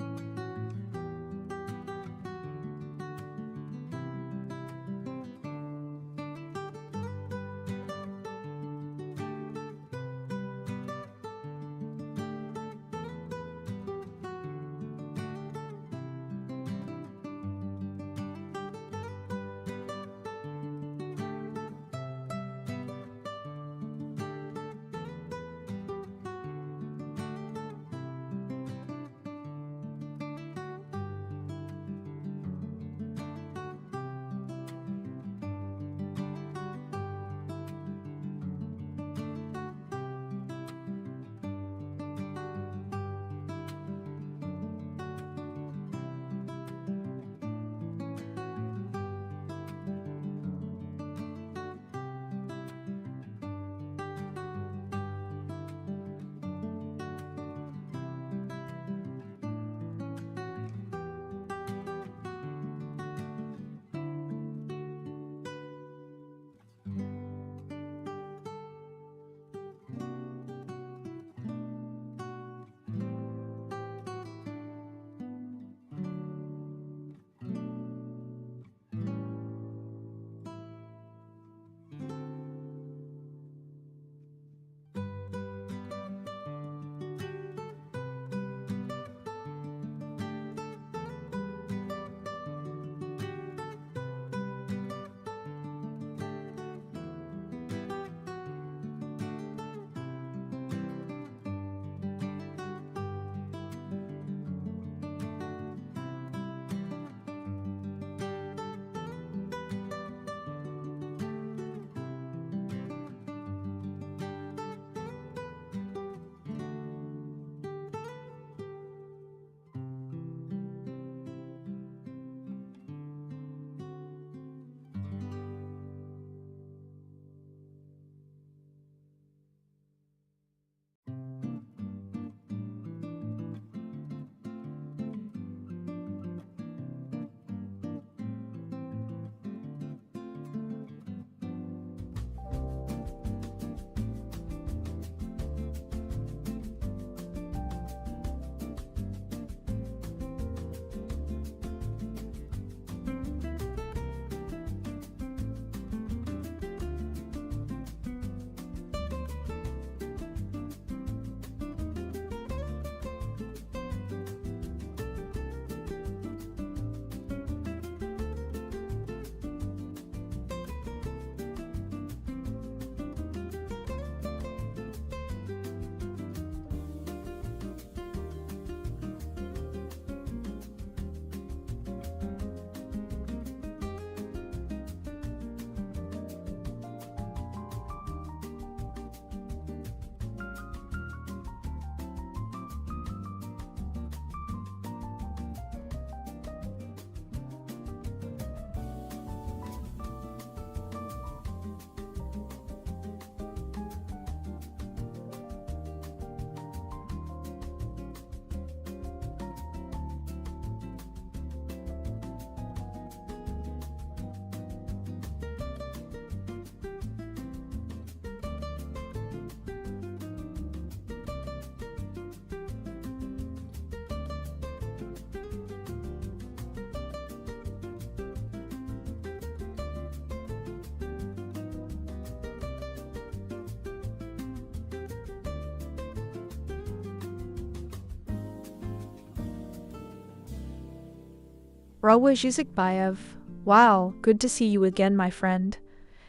Bayev. Wow, good to see you again, my friend.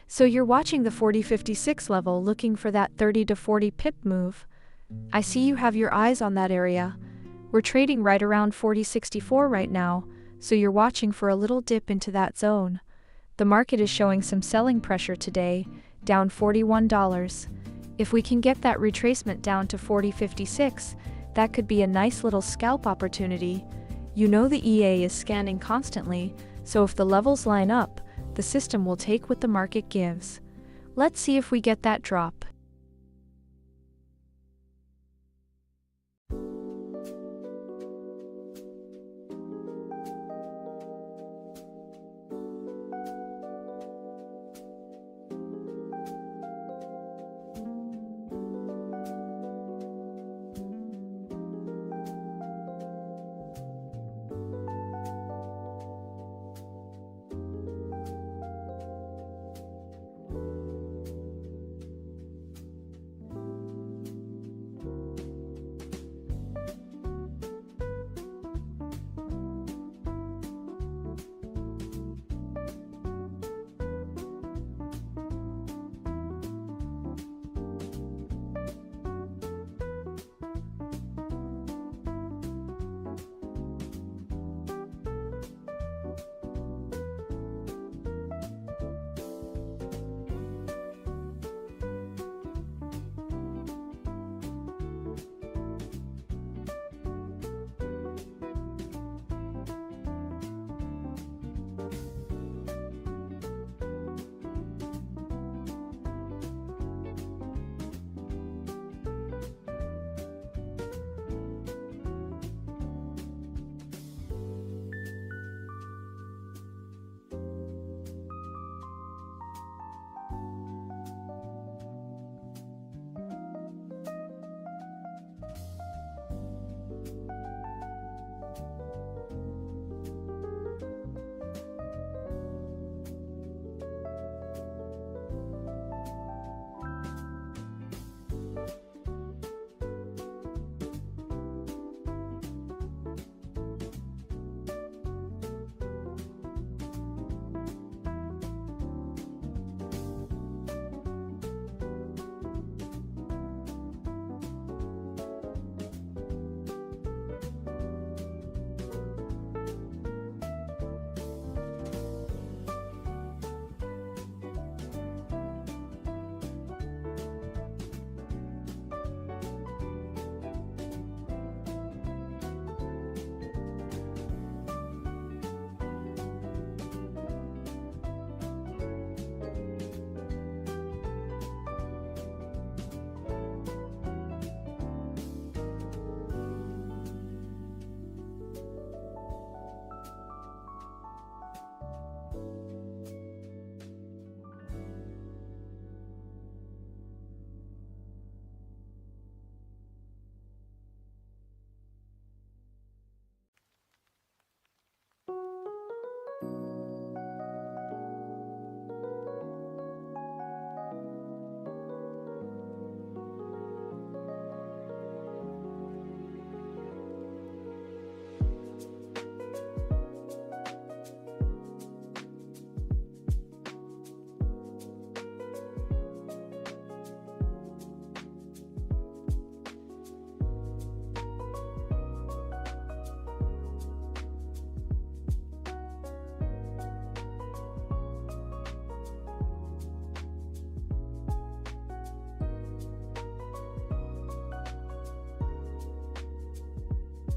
So you're watching the 4056 level looking for that 30 to 40 pip move. I see you have your eyes on that area. We're trading right around 4064 right now, so you're watching for a little dip into that zone. The market is showing some selling pressure today, down $41. If we can get that retracement down to 4056, that could be a nice little scalp opportunity. You know the EA is scanning constantly, so if the levels line up, the system will take what the market gives. Let's see if we get that drop.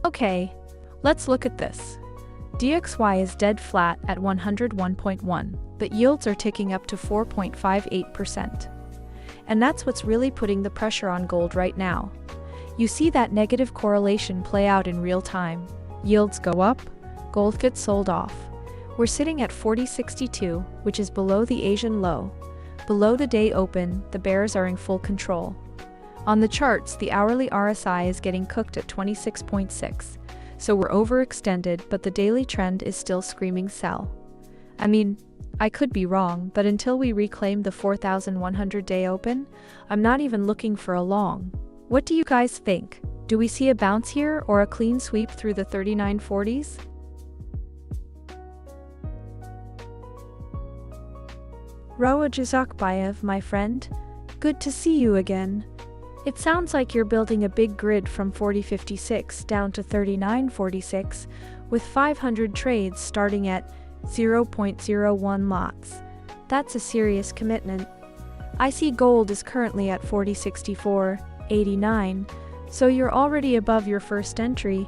Okay, let's look at this. DXY is dead flat at 101.1, but yields are ticking up to 4.58%. And that's what's really putting the pressure on gold right now. You see that negative correlation play out in real time. Yields go up, gold gets sold off. We're sitting at 40.62, which is below the Asian low. Below the day open, the bears are in full control. On the charts, the hourly RSI is getting cooked at 26.6, so we're overextended, but the daily trend is still screaming sell. I mean, I could be wrong, but until we reclaim the 4,100-day open, I'm not even looking for a long. What do you guys think? Do we see a bounce here or a clean sweep through the 3940s? Rawajazakbayev, my friend. Good to see you again. It sounds like you're building a big grid from 4056 down to 3946, with 500 trades starting at 0.01 lots. That's a serious commitment. I see gold is currently at 4064.89, so you're already above your first entry.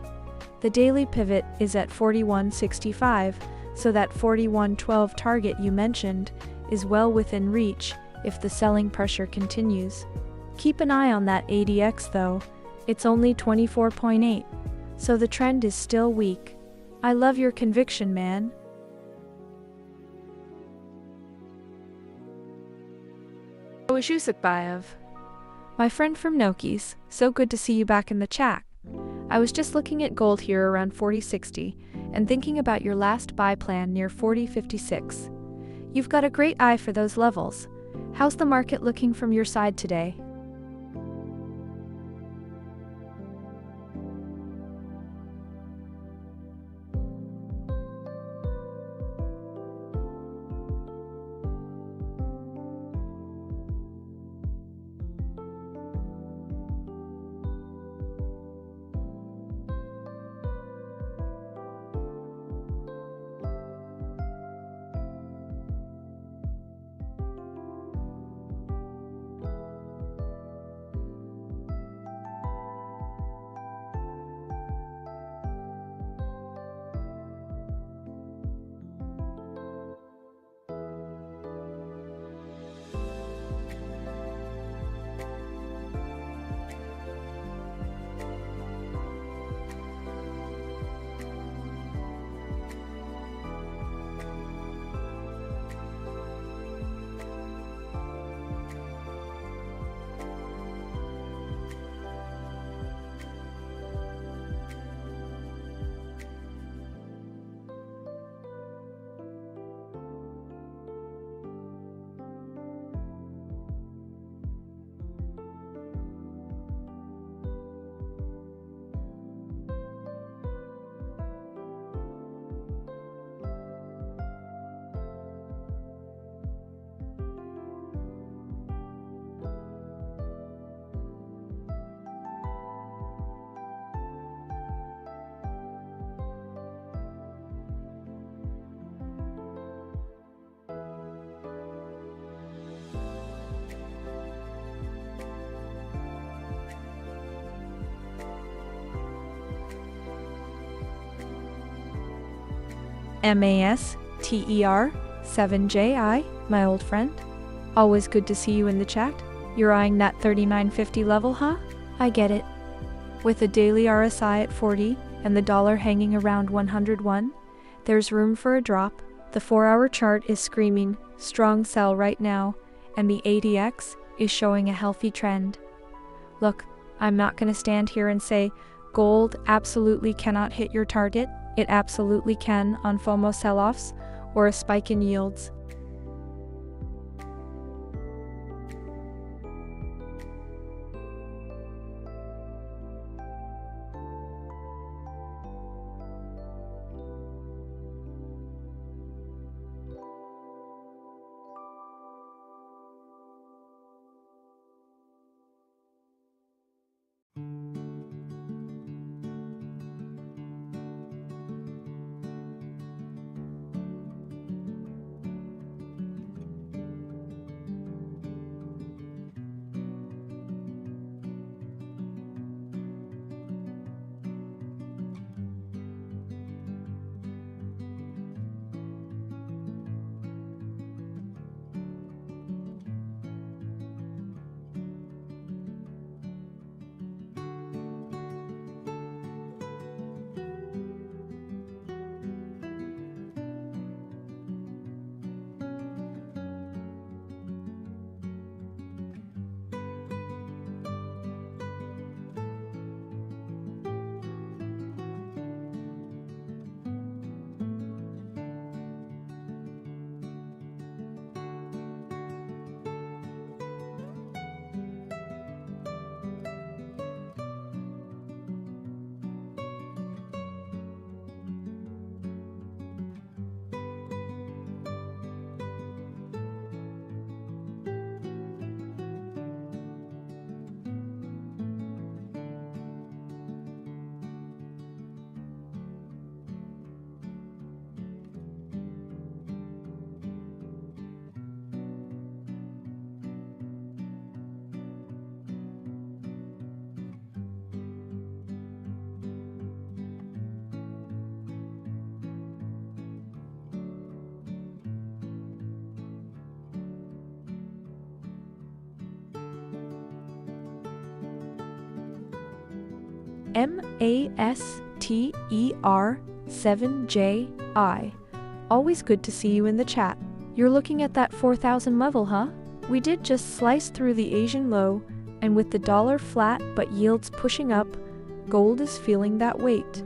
The daily pivot is at 4165, so that 4112 target you mentioned is well within reach if the selling pressure continues. Keep an eye on that ADX though, it's only 24.8, so the trend is still weak. I love your conviction, man. XAUUSD, my friend from Noki's, so good to see you back in the chat. I was just looking at gold here around 4060 and thinking about your last buy plan near 4056. You've got a great eye for those levels. How's the market looking from your side today? MASTER7JI, my old friend. Always good to see you in the chat. You're eyeing that 39.50 level, huh? I get it. With the daily RSI at 40 and the dollar hanging around 101, there's room for a drop. The 4-hour chart is screaming strong sell right now, and the ADX is showing a healthy trend. Look, I'm not going to stand here and say gold absolutely cannot hit your target. It absolutely can on FOMO sell-offs or a spike in yields. MASTER7JI. Always good to see you in the chat. You're looking at that 4,000 level, huh? We did just slice through the Asian low, and with the dollar flat but yields pushing up, gold is feeling that weight.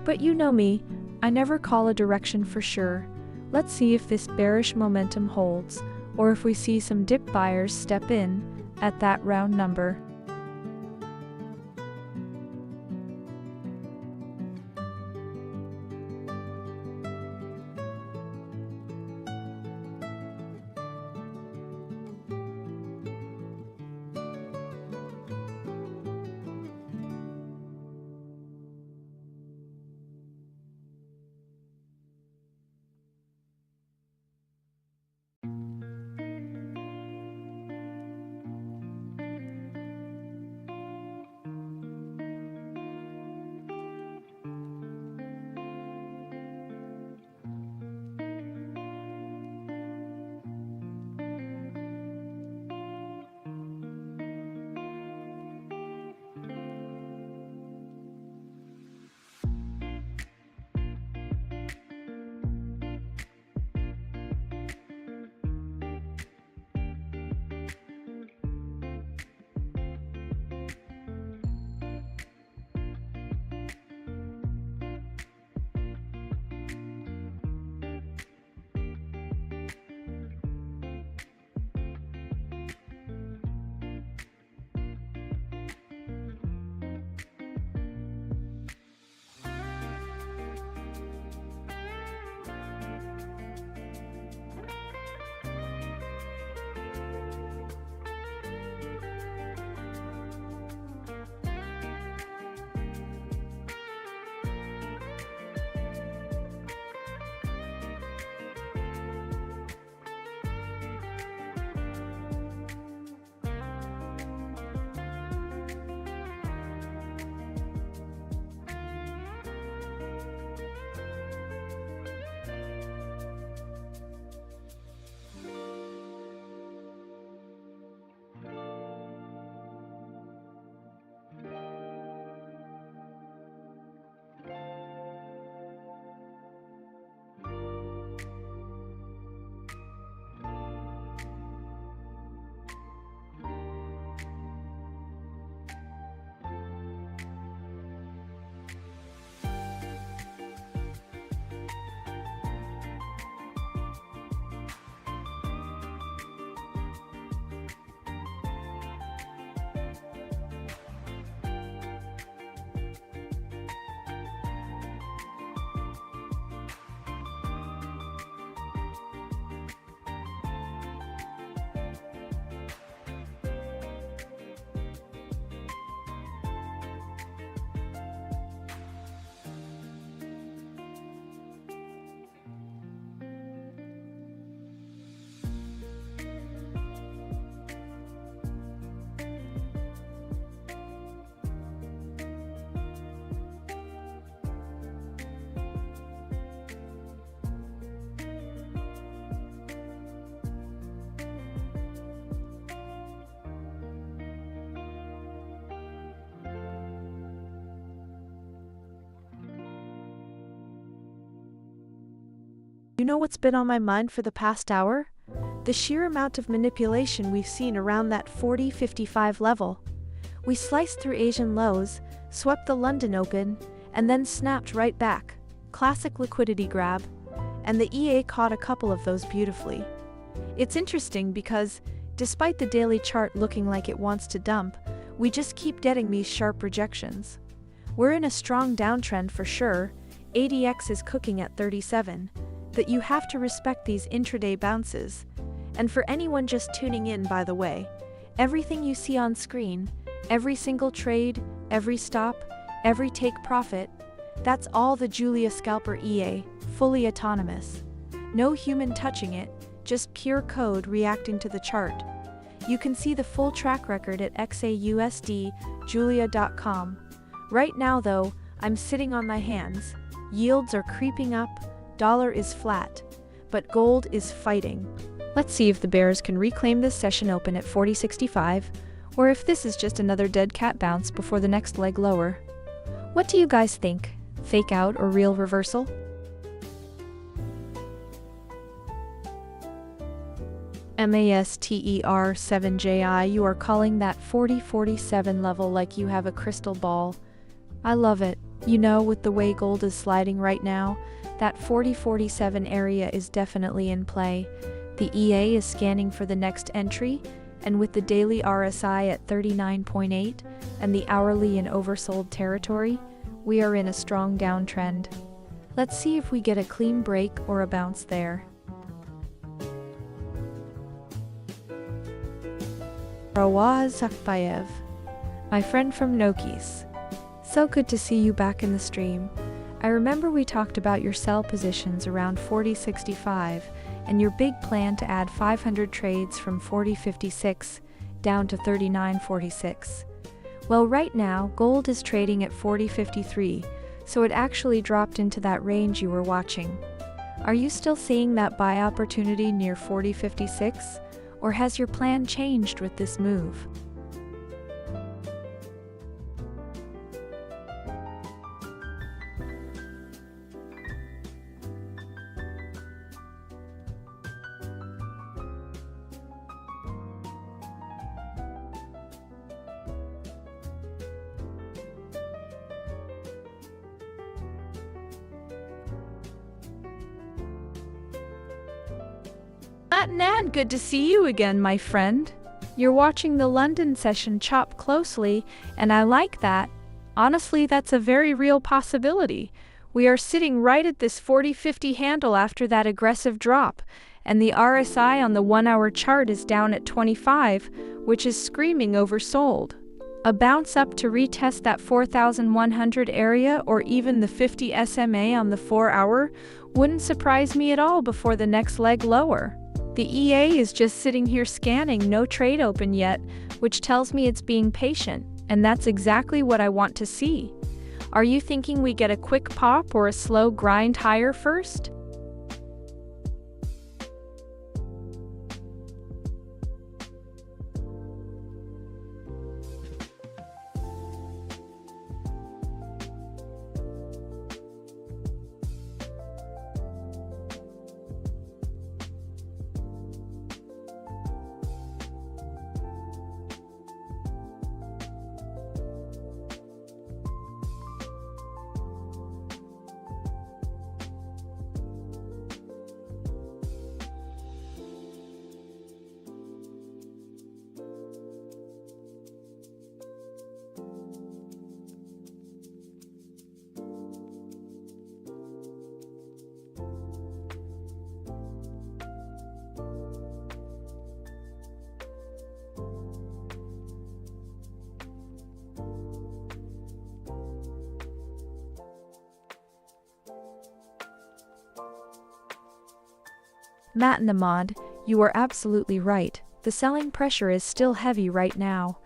But you know me, I never call a direction for sure. Let's see if this bearish momentum holds, or if we see some dip buyers step in at that round number. You know what's been on my mind for the past hour? The sheer amount of manipulation we've seen around that 40.55 level. We sliced through Asian lows, swept the London Open, and then snapped right back. Classic liquidity grab. And the EA caught a couple of those beautifully. It's interesting because, despite the daily chart looking like it wants to dump, we just keep getting these sharp rejections. We're in a strong downtrend for sure. ADX is cooking at 37. That you have to respect these intraday bounces. And for anyone just tuning in, by the way, everything you see on screen, every single trade, every stop, every take profit, that's all the Julia Scalper EA, fully autonomous. No human touching it, just pure code reacting to the chart. You can see the full track record at XAUUSD, julia.com. Right now though, I'm sitting on my hands. Yields are creeping up, dollar is flat, but gold is fighting. Let's see if the bears can reclaim this session open at 40.65, or if this is just another dead cat bounce before the next leg lower. What do you guys think? Fake out or real reversal? MASTER7JI, you are calling that 4047 level like you have a crystal ball. I love it. You know, with the way gold is sliding right now, that 4047 area is definitely in play. The EA is scanning for the next entry, and with the daily RSI at 39.8 and the hourly in oversold territory, we are in a strong downtrend. Let's see if we get a clean break or a bounce there. Rawaz Zakbayev, my friend from Nokis. So good to see you back in the stream. I remember we talked about your sell positions around 40.65 and your big plan to add 500 trades from 40.56 down to 39.46. Well, right now, gold is trading at 40.53, so it actually dropped into that range you were watching. Are you still seeing that buy opportunity near 40.56? Or has your plan changed with this move? Nan, good to see you again, my friend. You're watching the London session chop closely, and I like that. Honestly, that's a very real possibility. We are sitting right at this 40.50 handle after that aggressive drop, and the RSI on the 1-hour chart is down at 25, which is screaming oversold. A bounce up to retest that 4,100 area or even the 50 SMA on the 4-hour wouldn't surprise me at all before the next leg lower. The EA is just sitting here scanning, no trade open yet, which tells me it's being patient, and that's exactly what I want to see. Are you thinking we get a quick pop or a slow grind higher first? Matt Namad, you are absolutely right. The selling pressure is still heavy right now.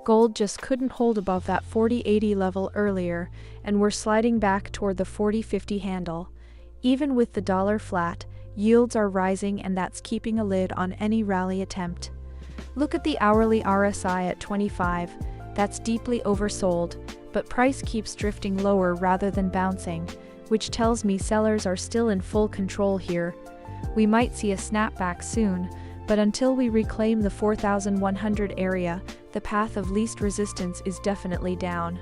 Gold just couldn't hold above that 40.80 level earlier, and we're sliding back toward the 40.50 handle. Even with the dollar flat, yields are rising, and that's keeping a lid on any rally attempt. Look at the hourly RSI at 25. That's deeply oversold, but price keeps drifting lower rather than bouncing, which tells me sellers are still in full control here. We might see a snapback soon, but until we reclaim the 4,100 area, the path of least resistance is definitely down.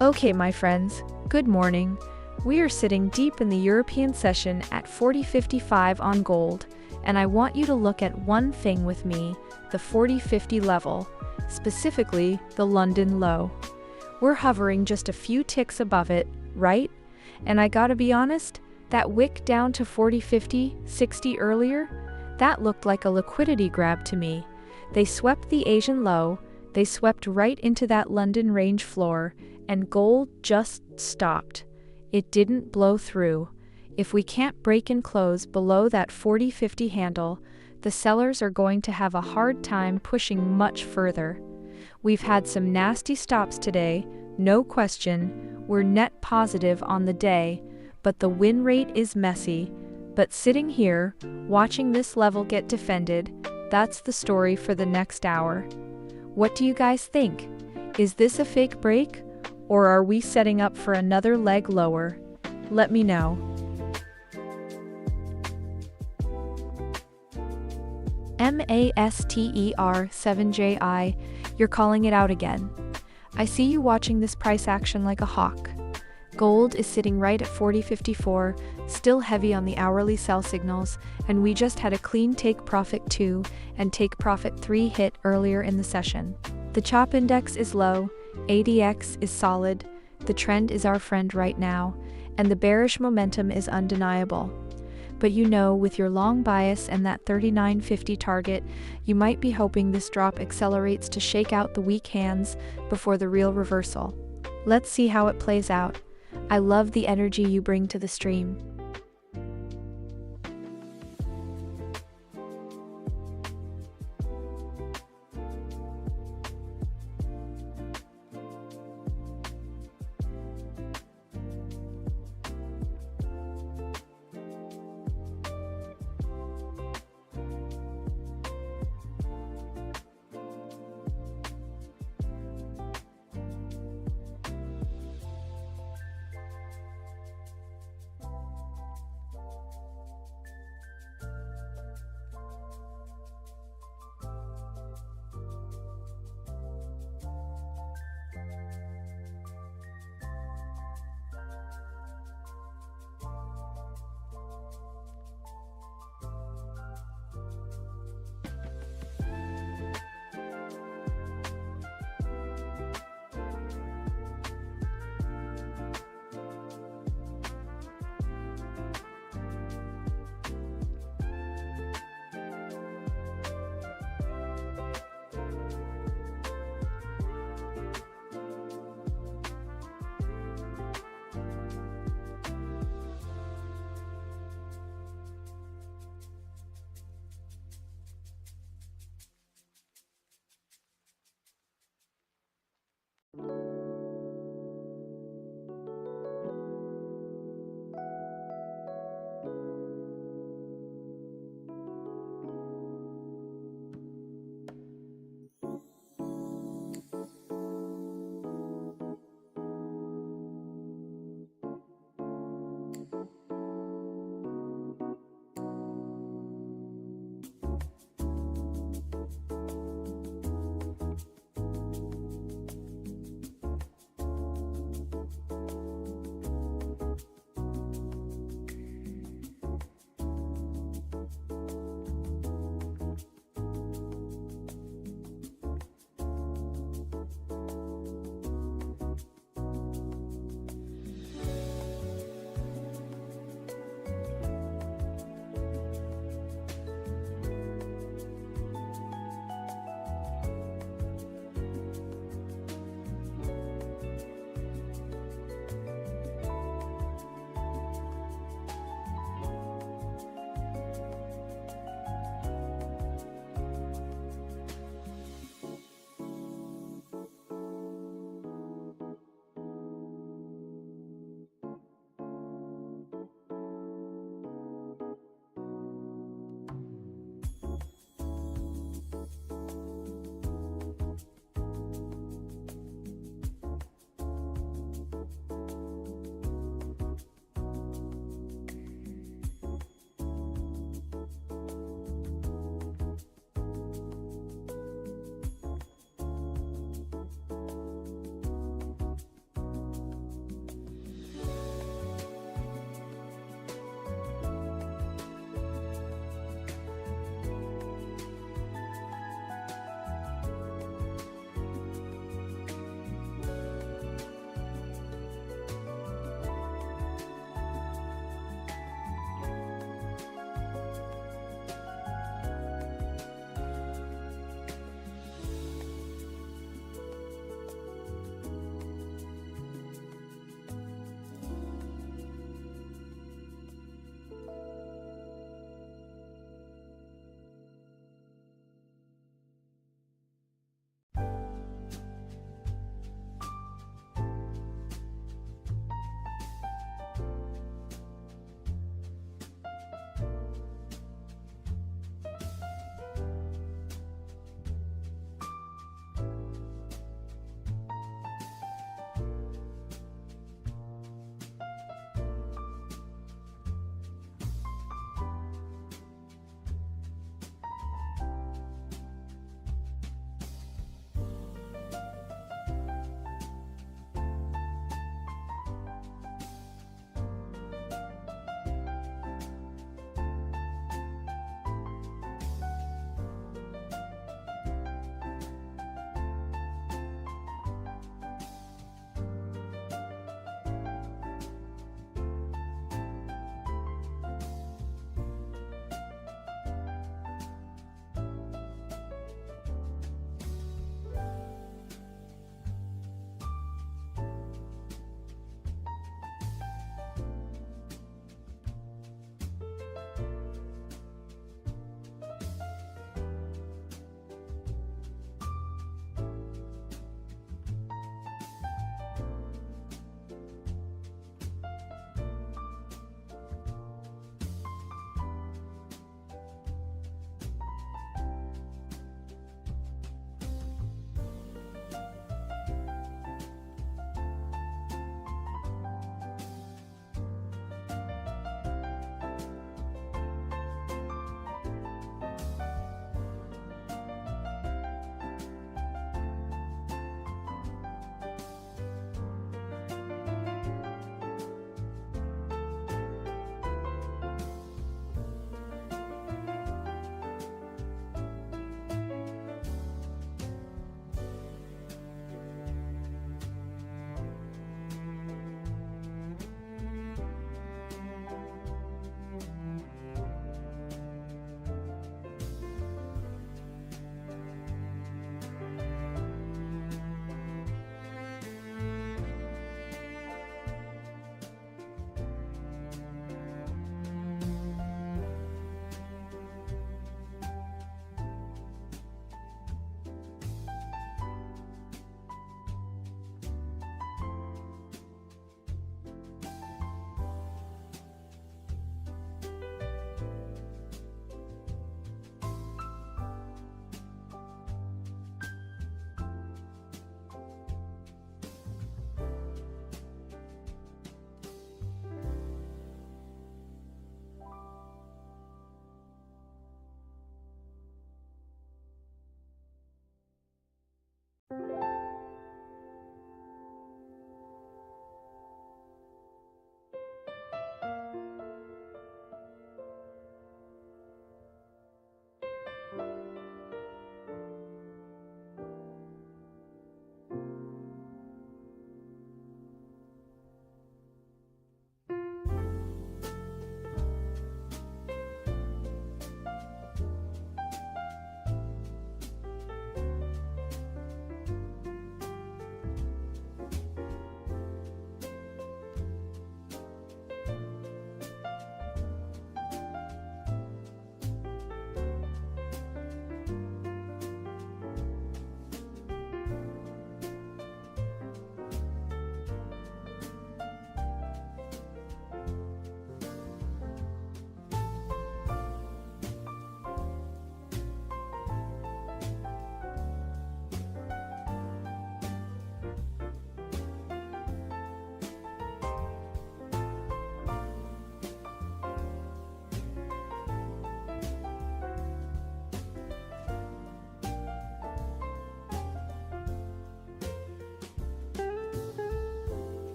Okay, my friends, good morning. We are sitting deep in the European session at 40.55 on gold, and I want you to look at one thing with me, the 40.50 level, specifically the London low. We're hovering just a few ticks above it, right? And I gotta be honest, that wick down to 40.50, 60 earlier, that looked like a liquidity grab to me. They swept the Asian low, they swept right into that London range floor, and gold just stopped. It didn't blow through. If we can't break and close below that 40.50 handle, the sellers are going to have a hard time pushing much further. We've had some nasty stops today, no question. We're net positive on the day, but the win rate is messy. But sitting here, watching this level get defended, that's the story for the next hour. What do you guys think? Is this a fake break? Or are we setting up for another leg lower? Let me know. MASTER7JI, you're calling it out again. I see you watching this price action like a hawk. Gold is sitting right at 40.54, still heavy on the hourly sell signals, and we just had a clean take profit 2 and take profit 3 hit earlier in the session. The CHOP index is low, ADX is solid, the trend is our friend right now, and the bearish momentum is undeniable. But you know, with your long bias and that 39.50 target, you might be hoping this drop accelerates to shake out the weak hands before the real reversal. Let's see how it plays out. I love the energy you bring to the stream.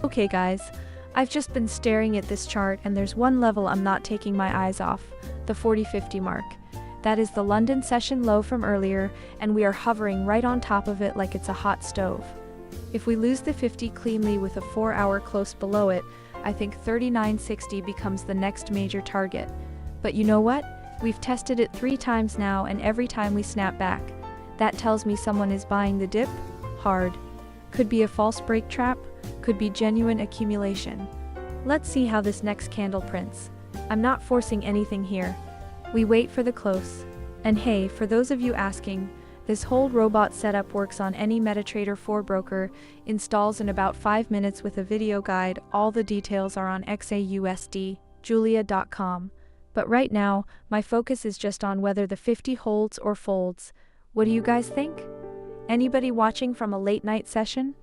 Okay guys, I've just been staring at this chart and there's one level I'm not taking my eyes off, the 40-50 mark. That is the London session low from earlier, and we are hovering right on top of it like it's a hot stove. If we lose the 50 cleanly with a 4-hour close below it, I think 39.60 becomes the next major target. But you know what? We've tested it 3 times now and every time we snap back. That tells me someone is buying the dip hard. Could be a false break trap, could be genuine accumulation. Let's see how this next candle prints. I'm not forcing anything here. We wait for the close. And hey, for those of you asking, this whole robot setup works on any MetaTrader 4 broker, installs in about 5 minutes with a video guide. All the details are on XAUUSD, julia.com. But right now, my focus is just on whether the 50 holds or folds. What do you guys think? Anybody watching from a late night session?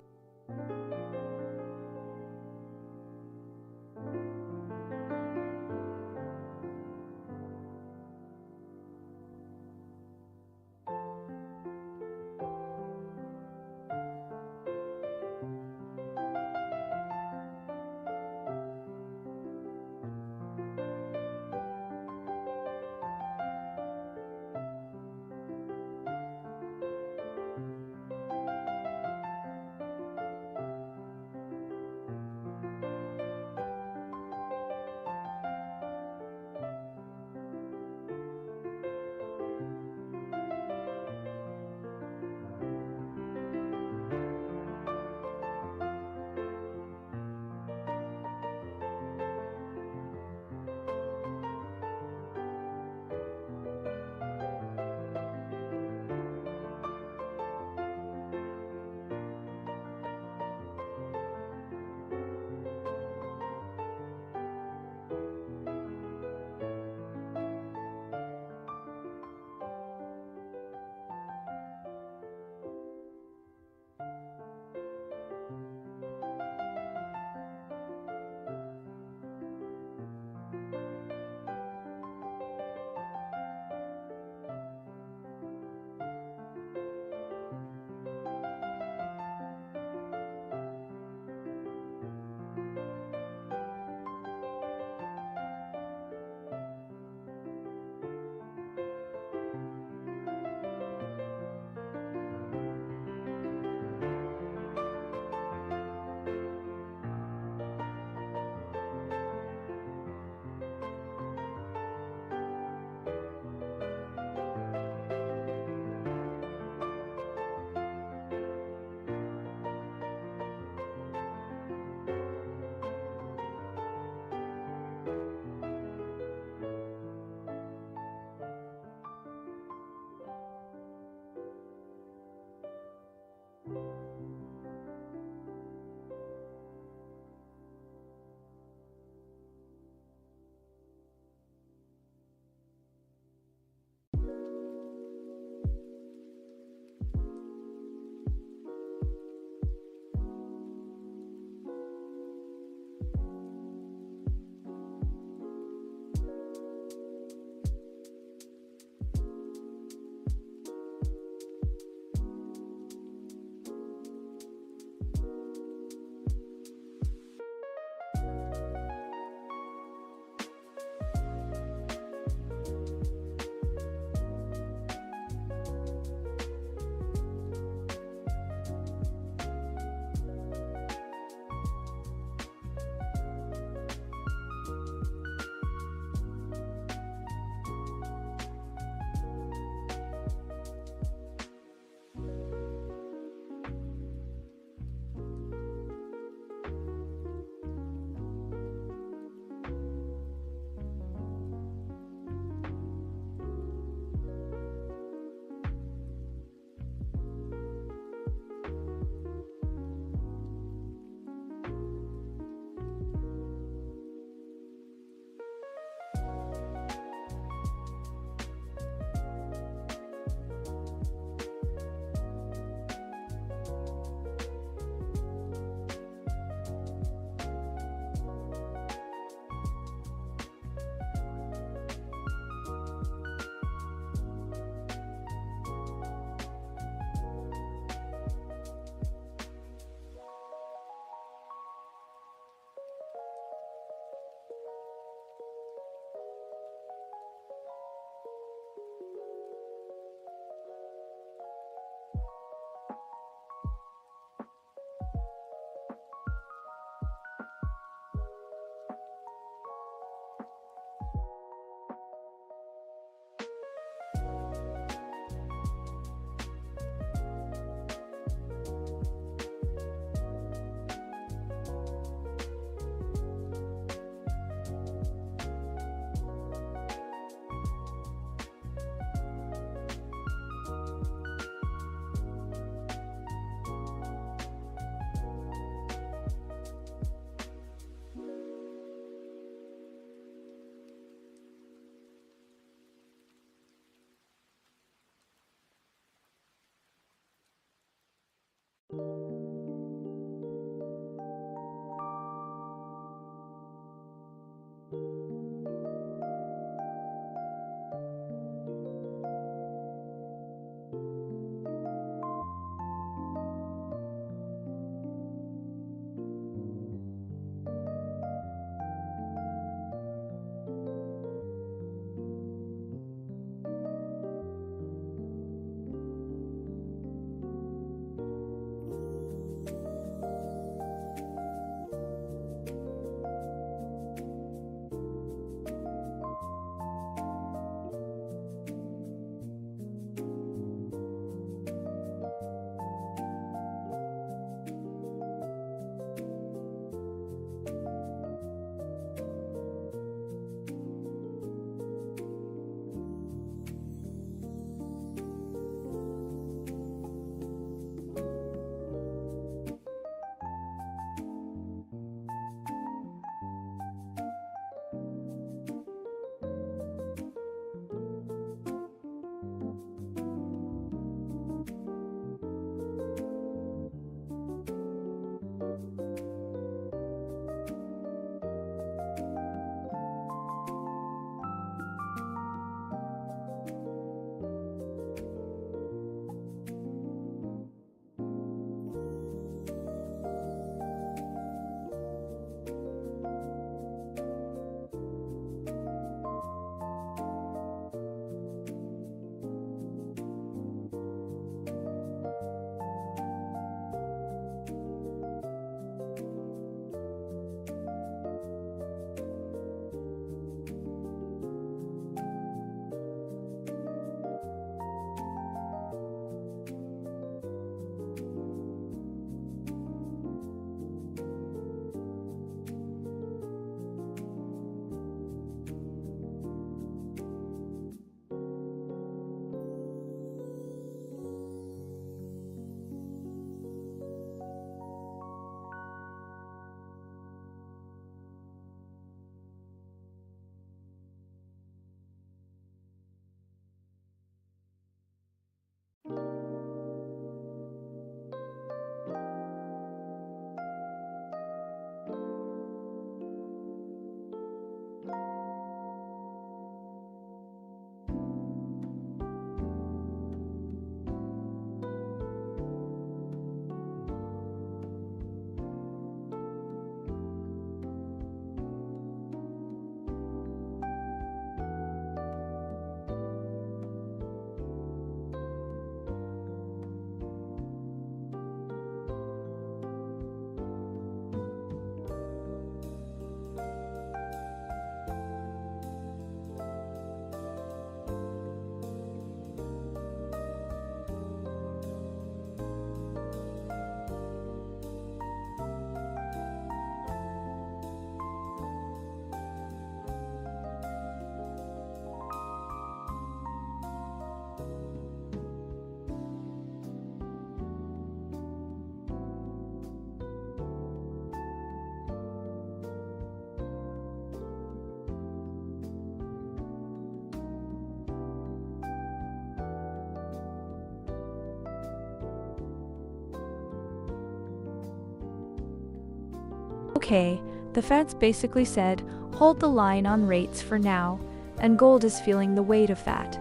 Okay, the Fed's basically said, hold the line on rates for now, and gold is feeling the weight of that.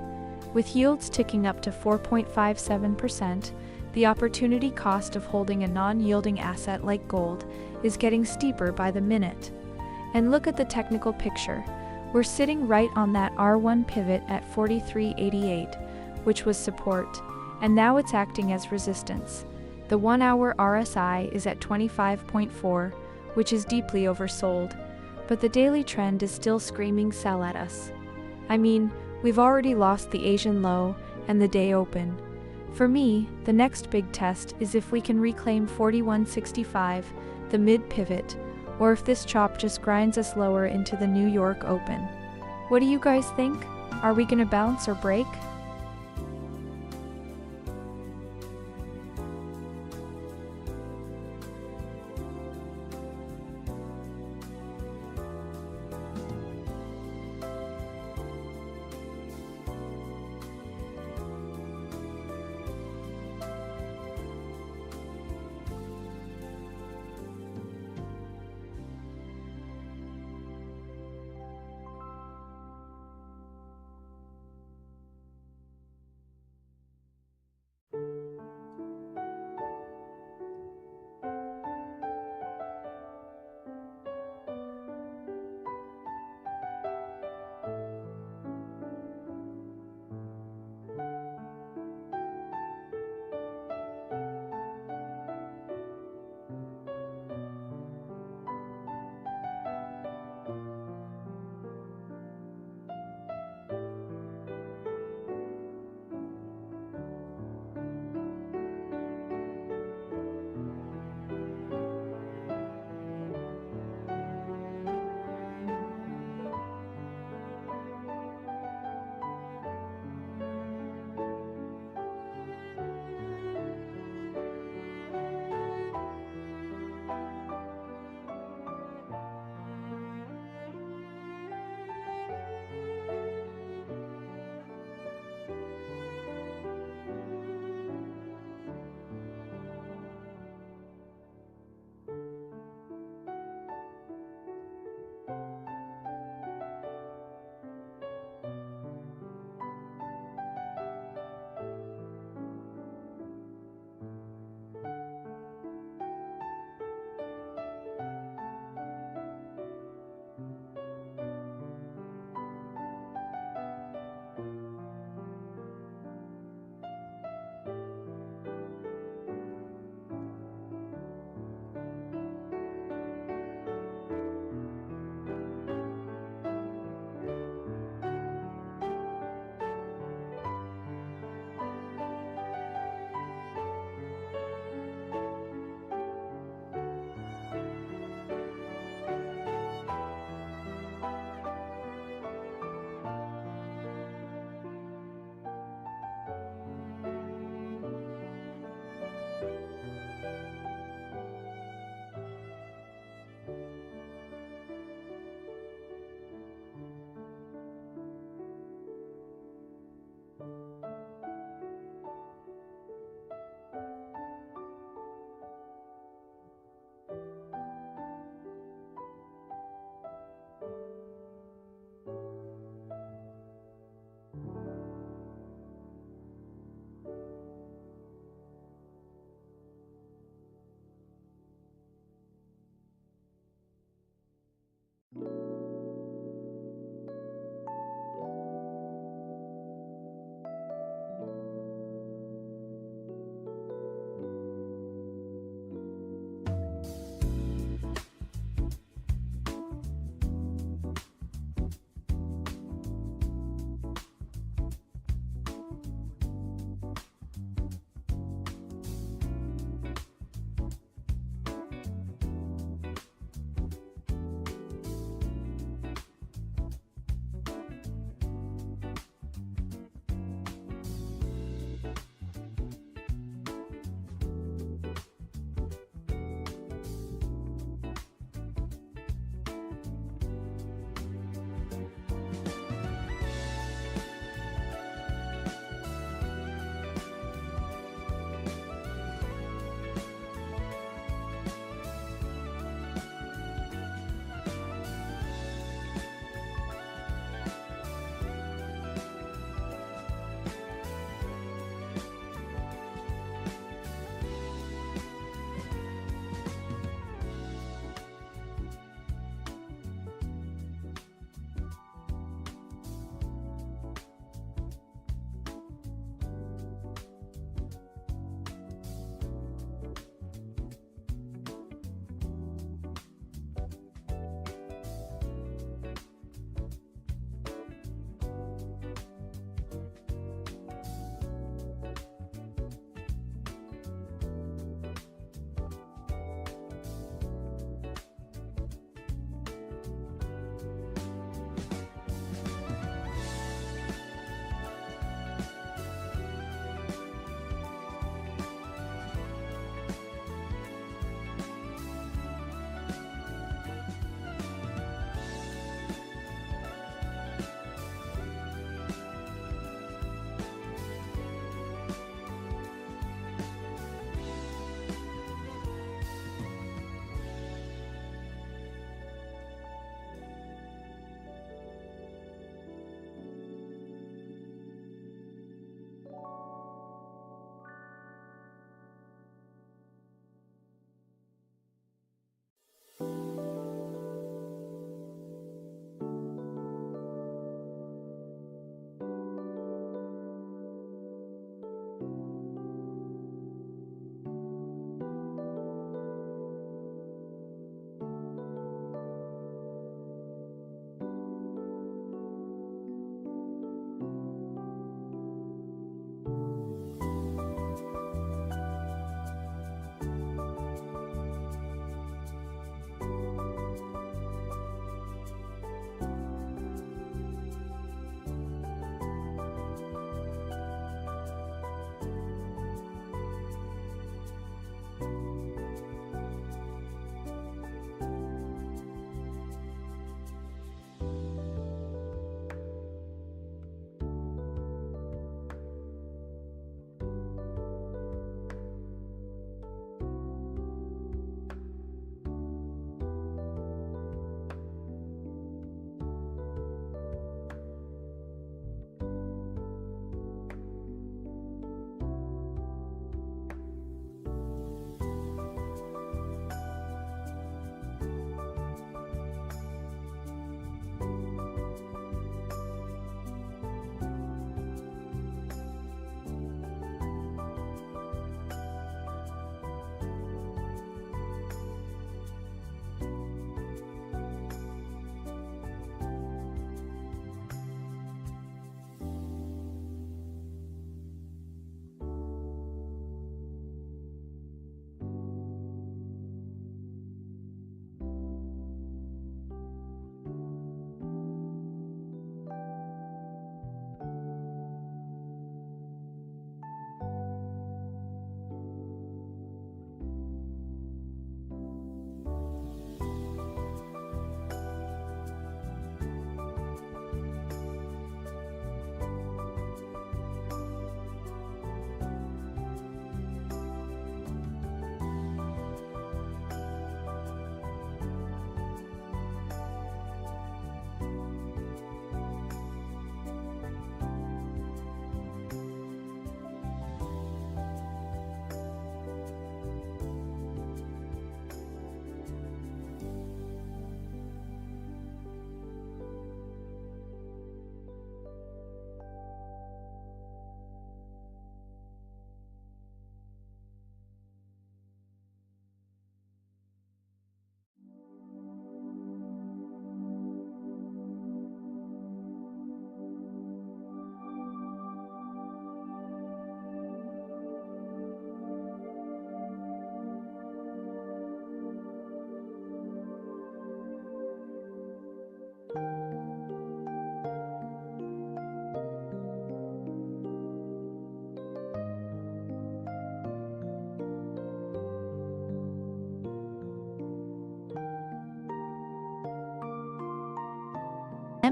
With yields ticking up to 4.57%, the opportunity cost of holding a non-yielding asset like gold is getting steeper by the minute. And look at the technical picture. We're sitting right on that R1 pivot at 43.88, which was support, and now it's acting as resistance. The 1-hour RSI is at 25.4, which is deeply oversold, but the daily trend is still screaming sell at us. I mean, we've already lost the Asian low and the day open. For me, the next big test is if we can reclaim 41.65, the mid-pivot, or if this chop just grinds us lower into the New York Open. What do you guys think? Are we gonna bounce or break?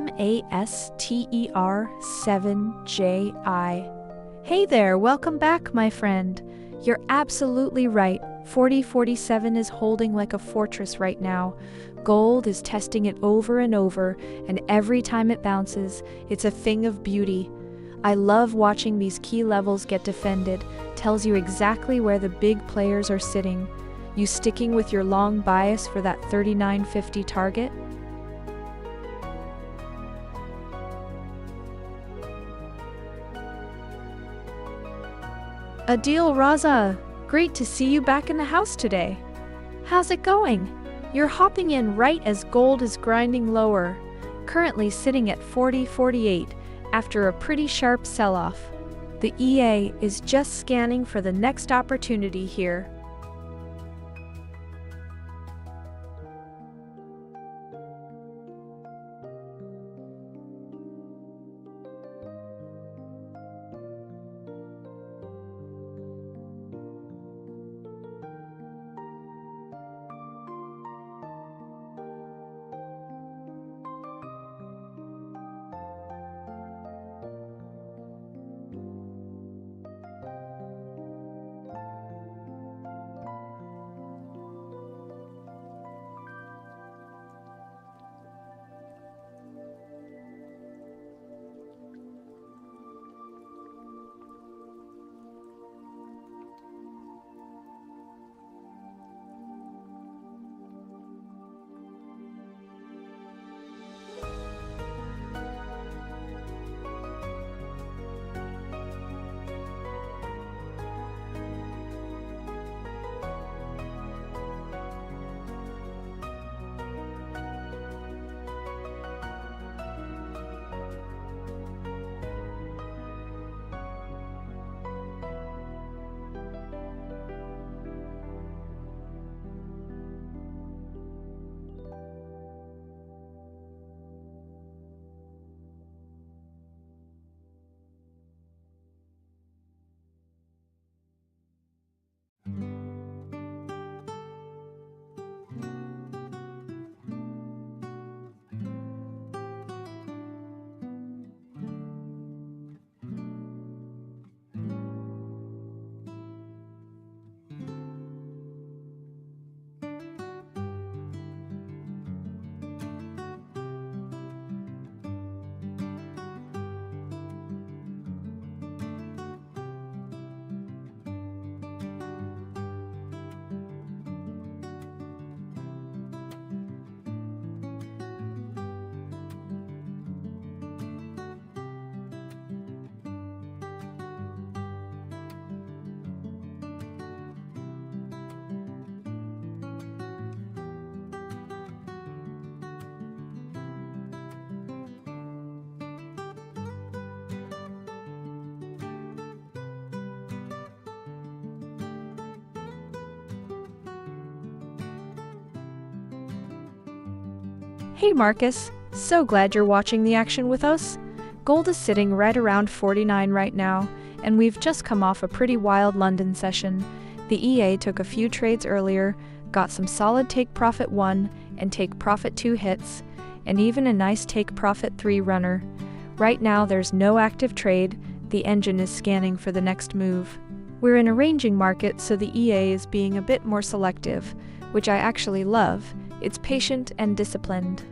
MASTER7JI. Hey there, welcome back, my friend. You're absolutely right. 4047 is holding like a fortress right now. Gold is testing it over and over, and every time it bounces, it's a thing of beauty. I love watching these key levels get defended. Tells you exactly where the big players are sitting. You sticking with your long bias for that 39.50 target? Adil Raza, great to see you back in the house today. How's it going? You're hopping in right as gold is grinding lower, currently sitting at 40.48 after a pretty sharp sell-off. The EA is just scanning for the next opportunity here. Hey Marcus, so glad you're watching the action with us. Gold is sitting right around 49 right now, and we've just come off a pretty wild London session. The EA took a few trades earlier, got some solid take profit 1 and take profit 2 hits, and even a nice take profit 3 runner. Right now there's no active trade, the engine is scanning for the next move. We're in a ranging market, so the EA is being a bit more selective, which I actually love. It's patient and disciplined.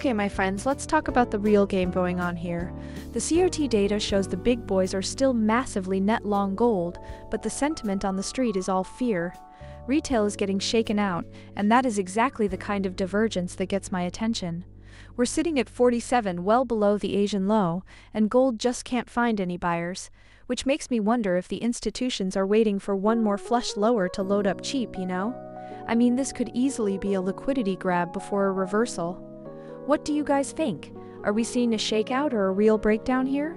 Okay, my friends, let's talk about the real game going on here. The COT data shows the big boys are still massively net long gold, but the sentiment on the street is all fear. Retail is getting shaken out, and that is exactly the kind of divergence that gets my attention. We're sitting at 47, well below the Asian low, and gold just can't find any buyers, which makes me wonder if the institutions are waiting for one more flush lower to load up cheap, you know? I mean, this could easily be a liquidity grab before a reversal. What do you guys think? Are we seeing a shakeout or a real breakdown here?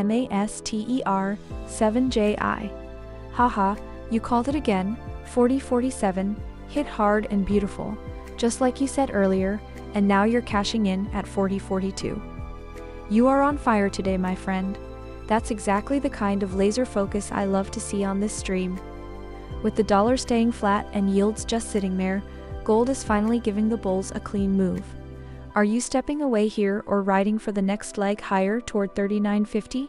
MASTER 7JI. Haha, you called it again. 4047, hit hard and beautiful, just like you said earlier, and now you're cashing in at 4042. You are on fire today, my friend. That's exactly the kind of laser focus I love to see on this stream. With the dollar staying flat and yields just sitting there, gold is finally giving the bulls a clean move. Are you stepping away here or riding for the next leg higher toward 39.50?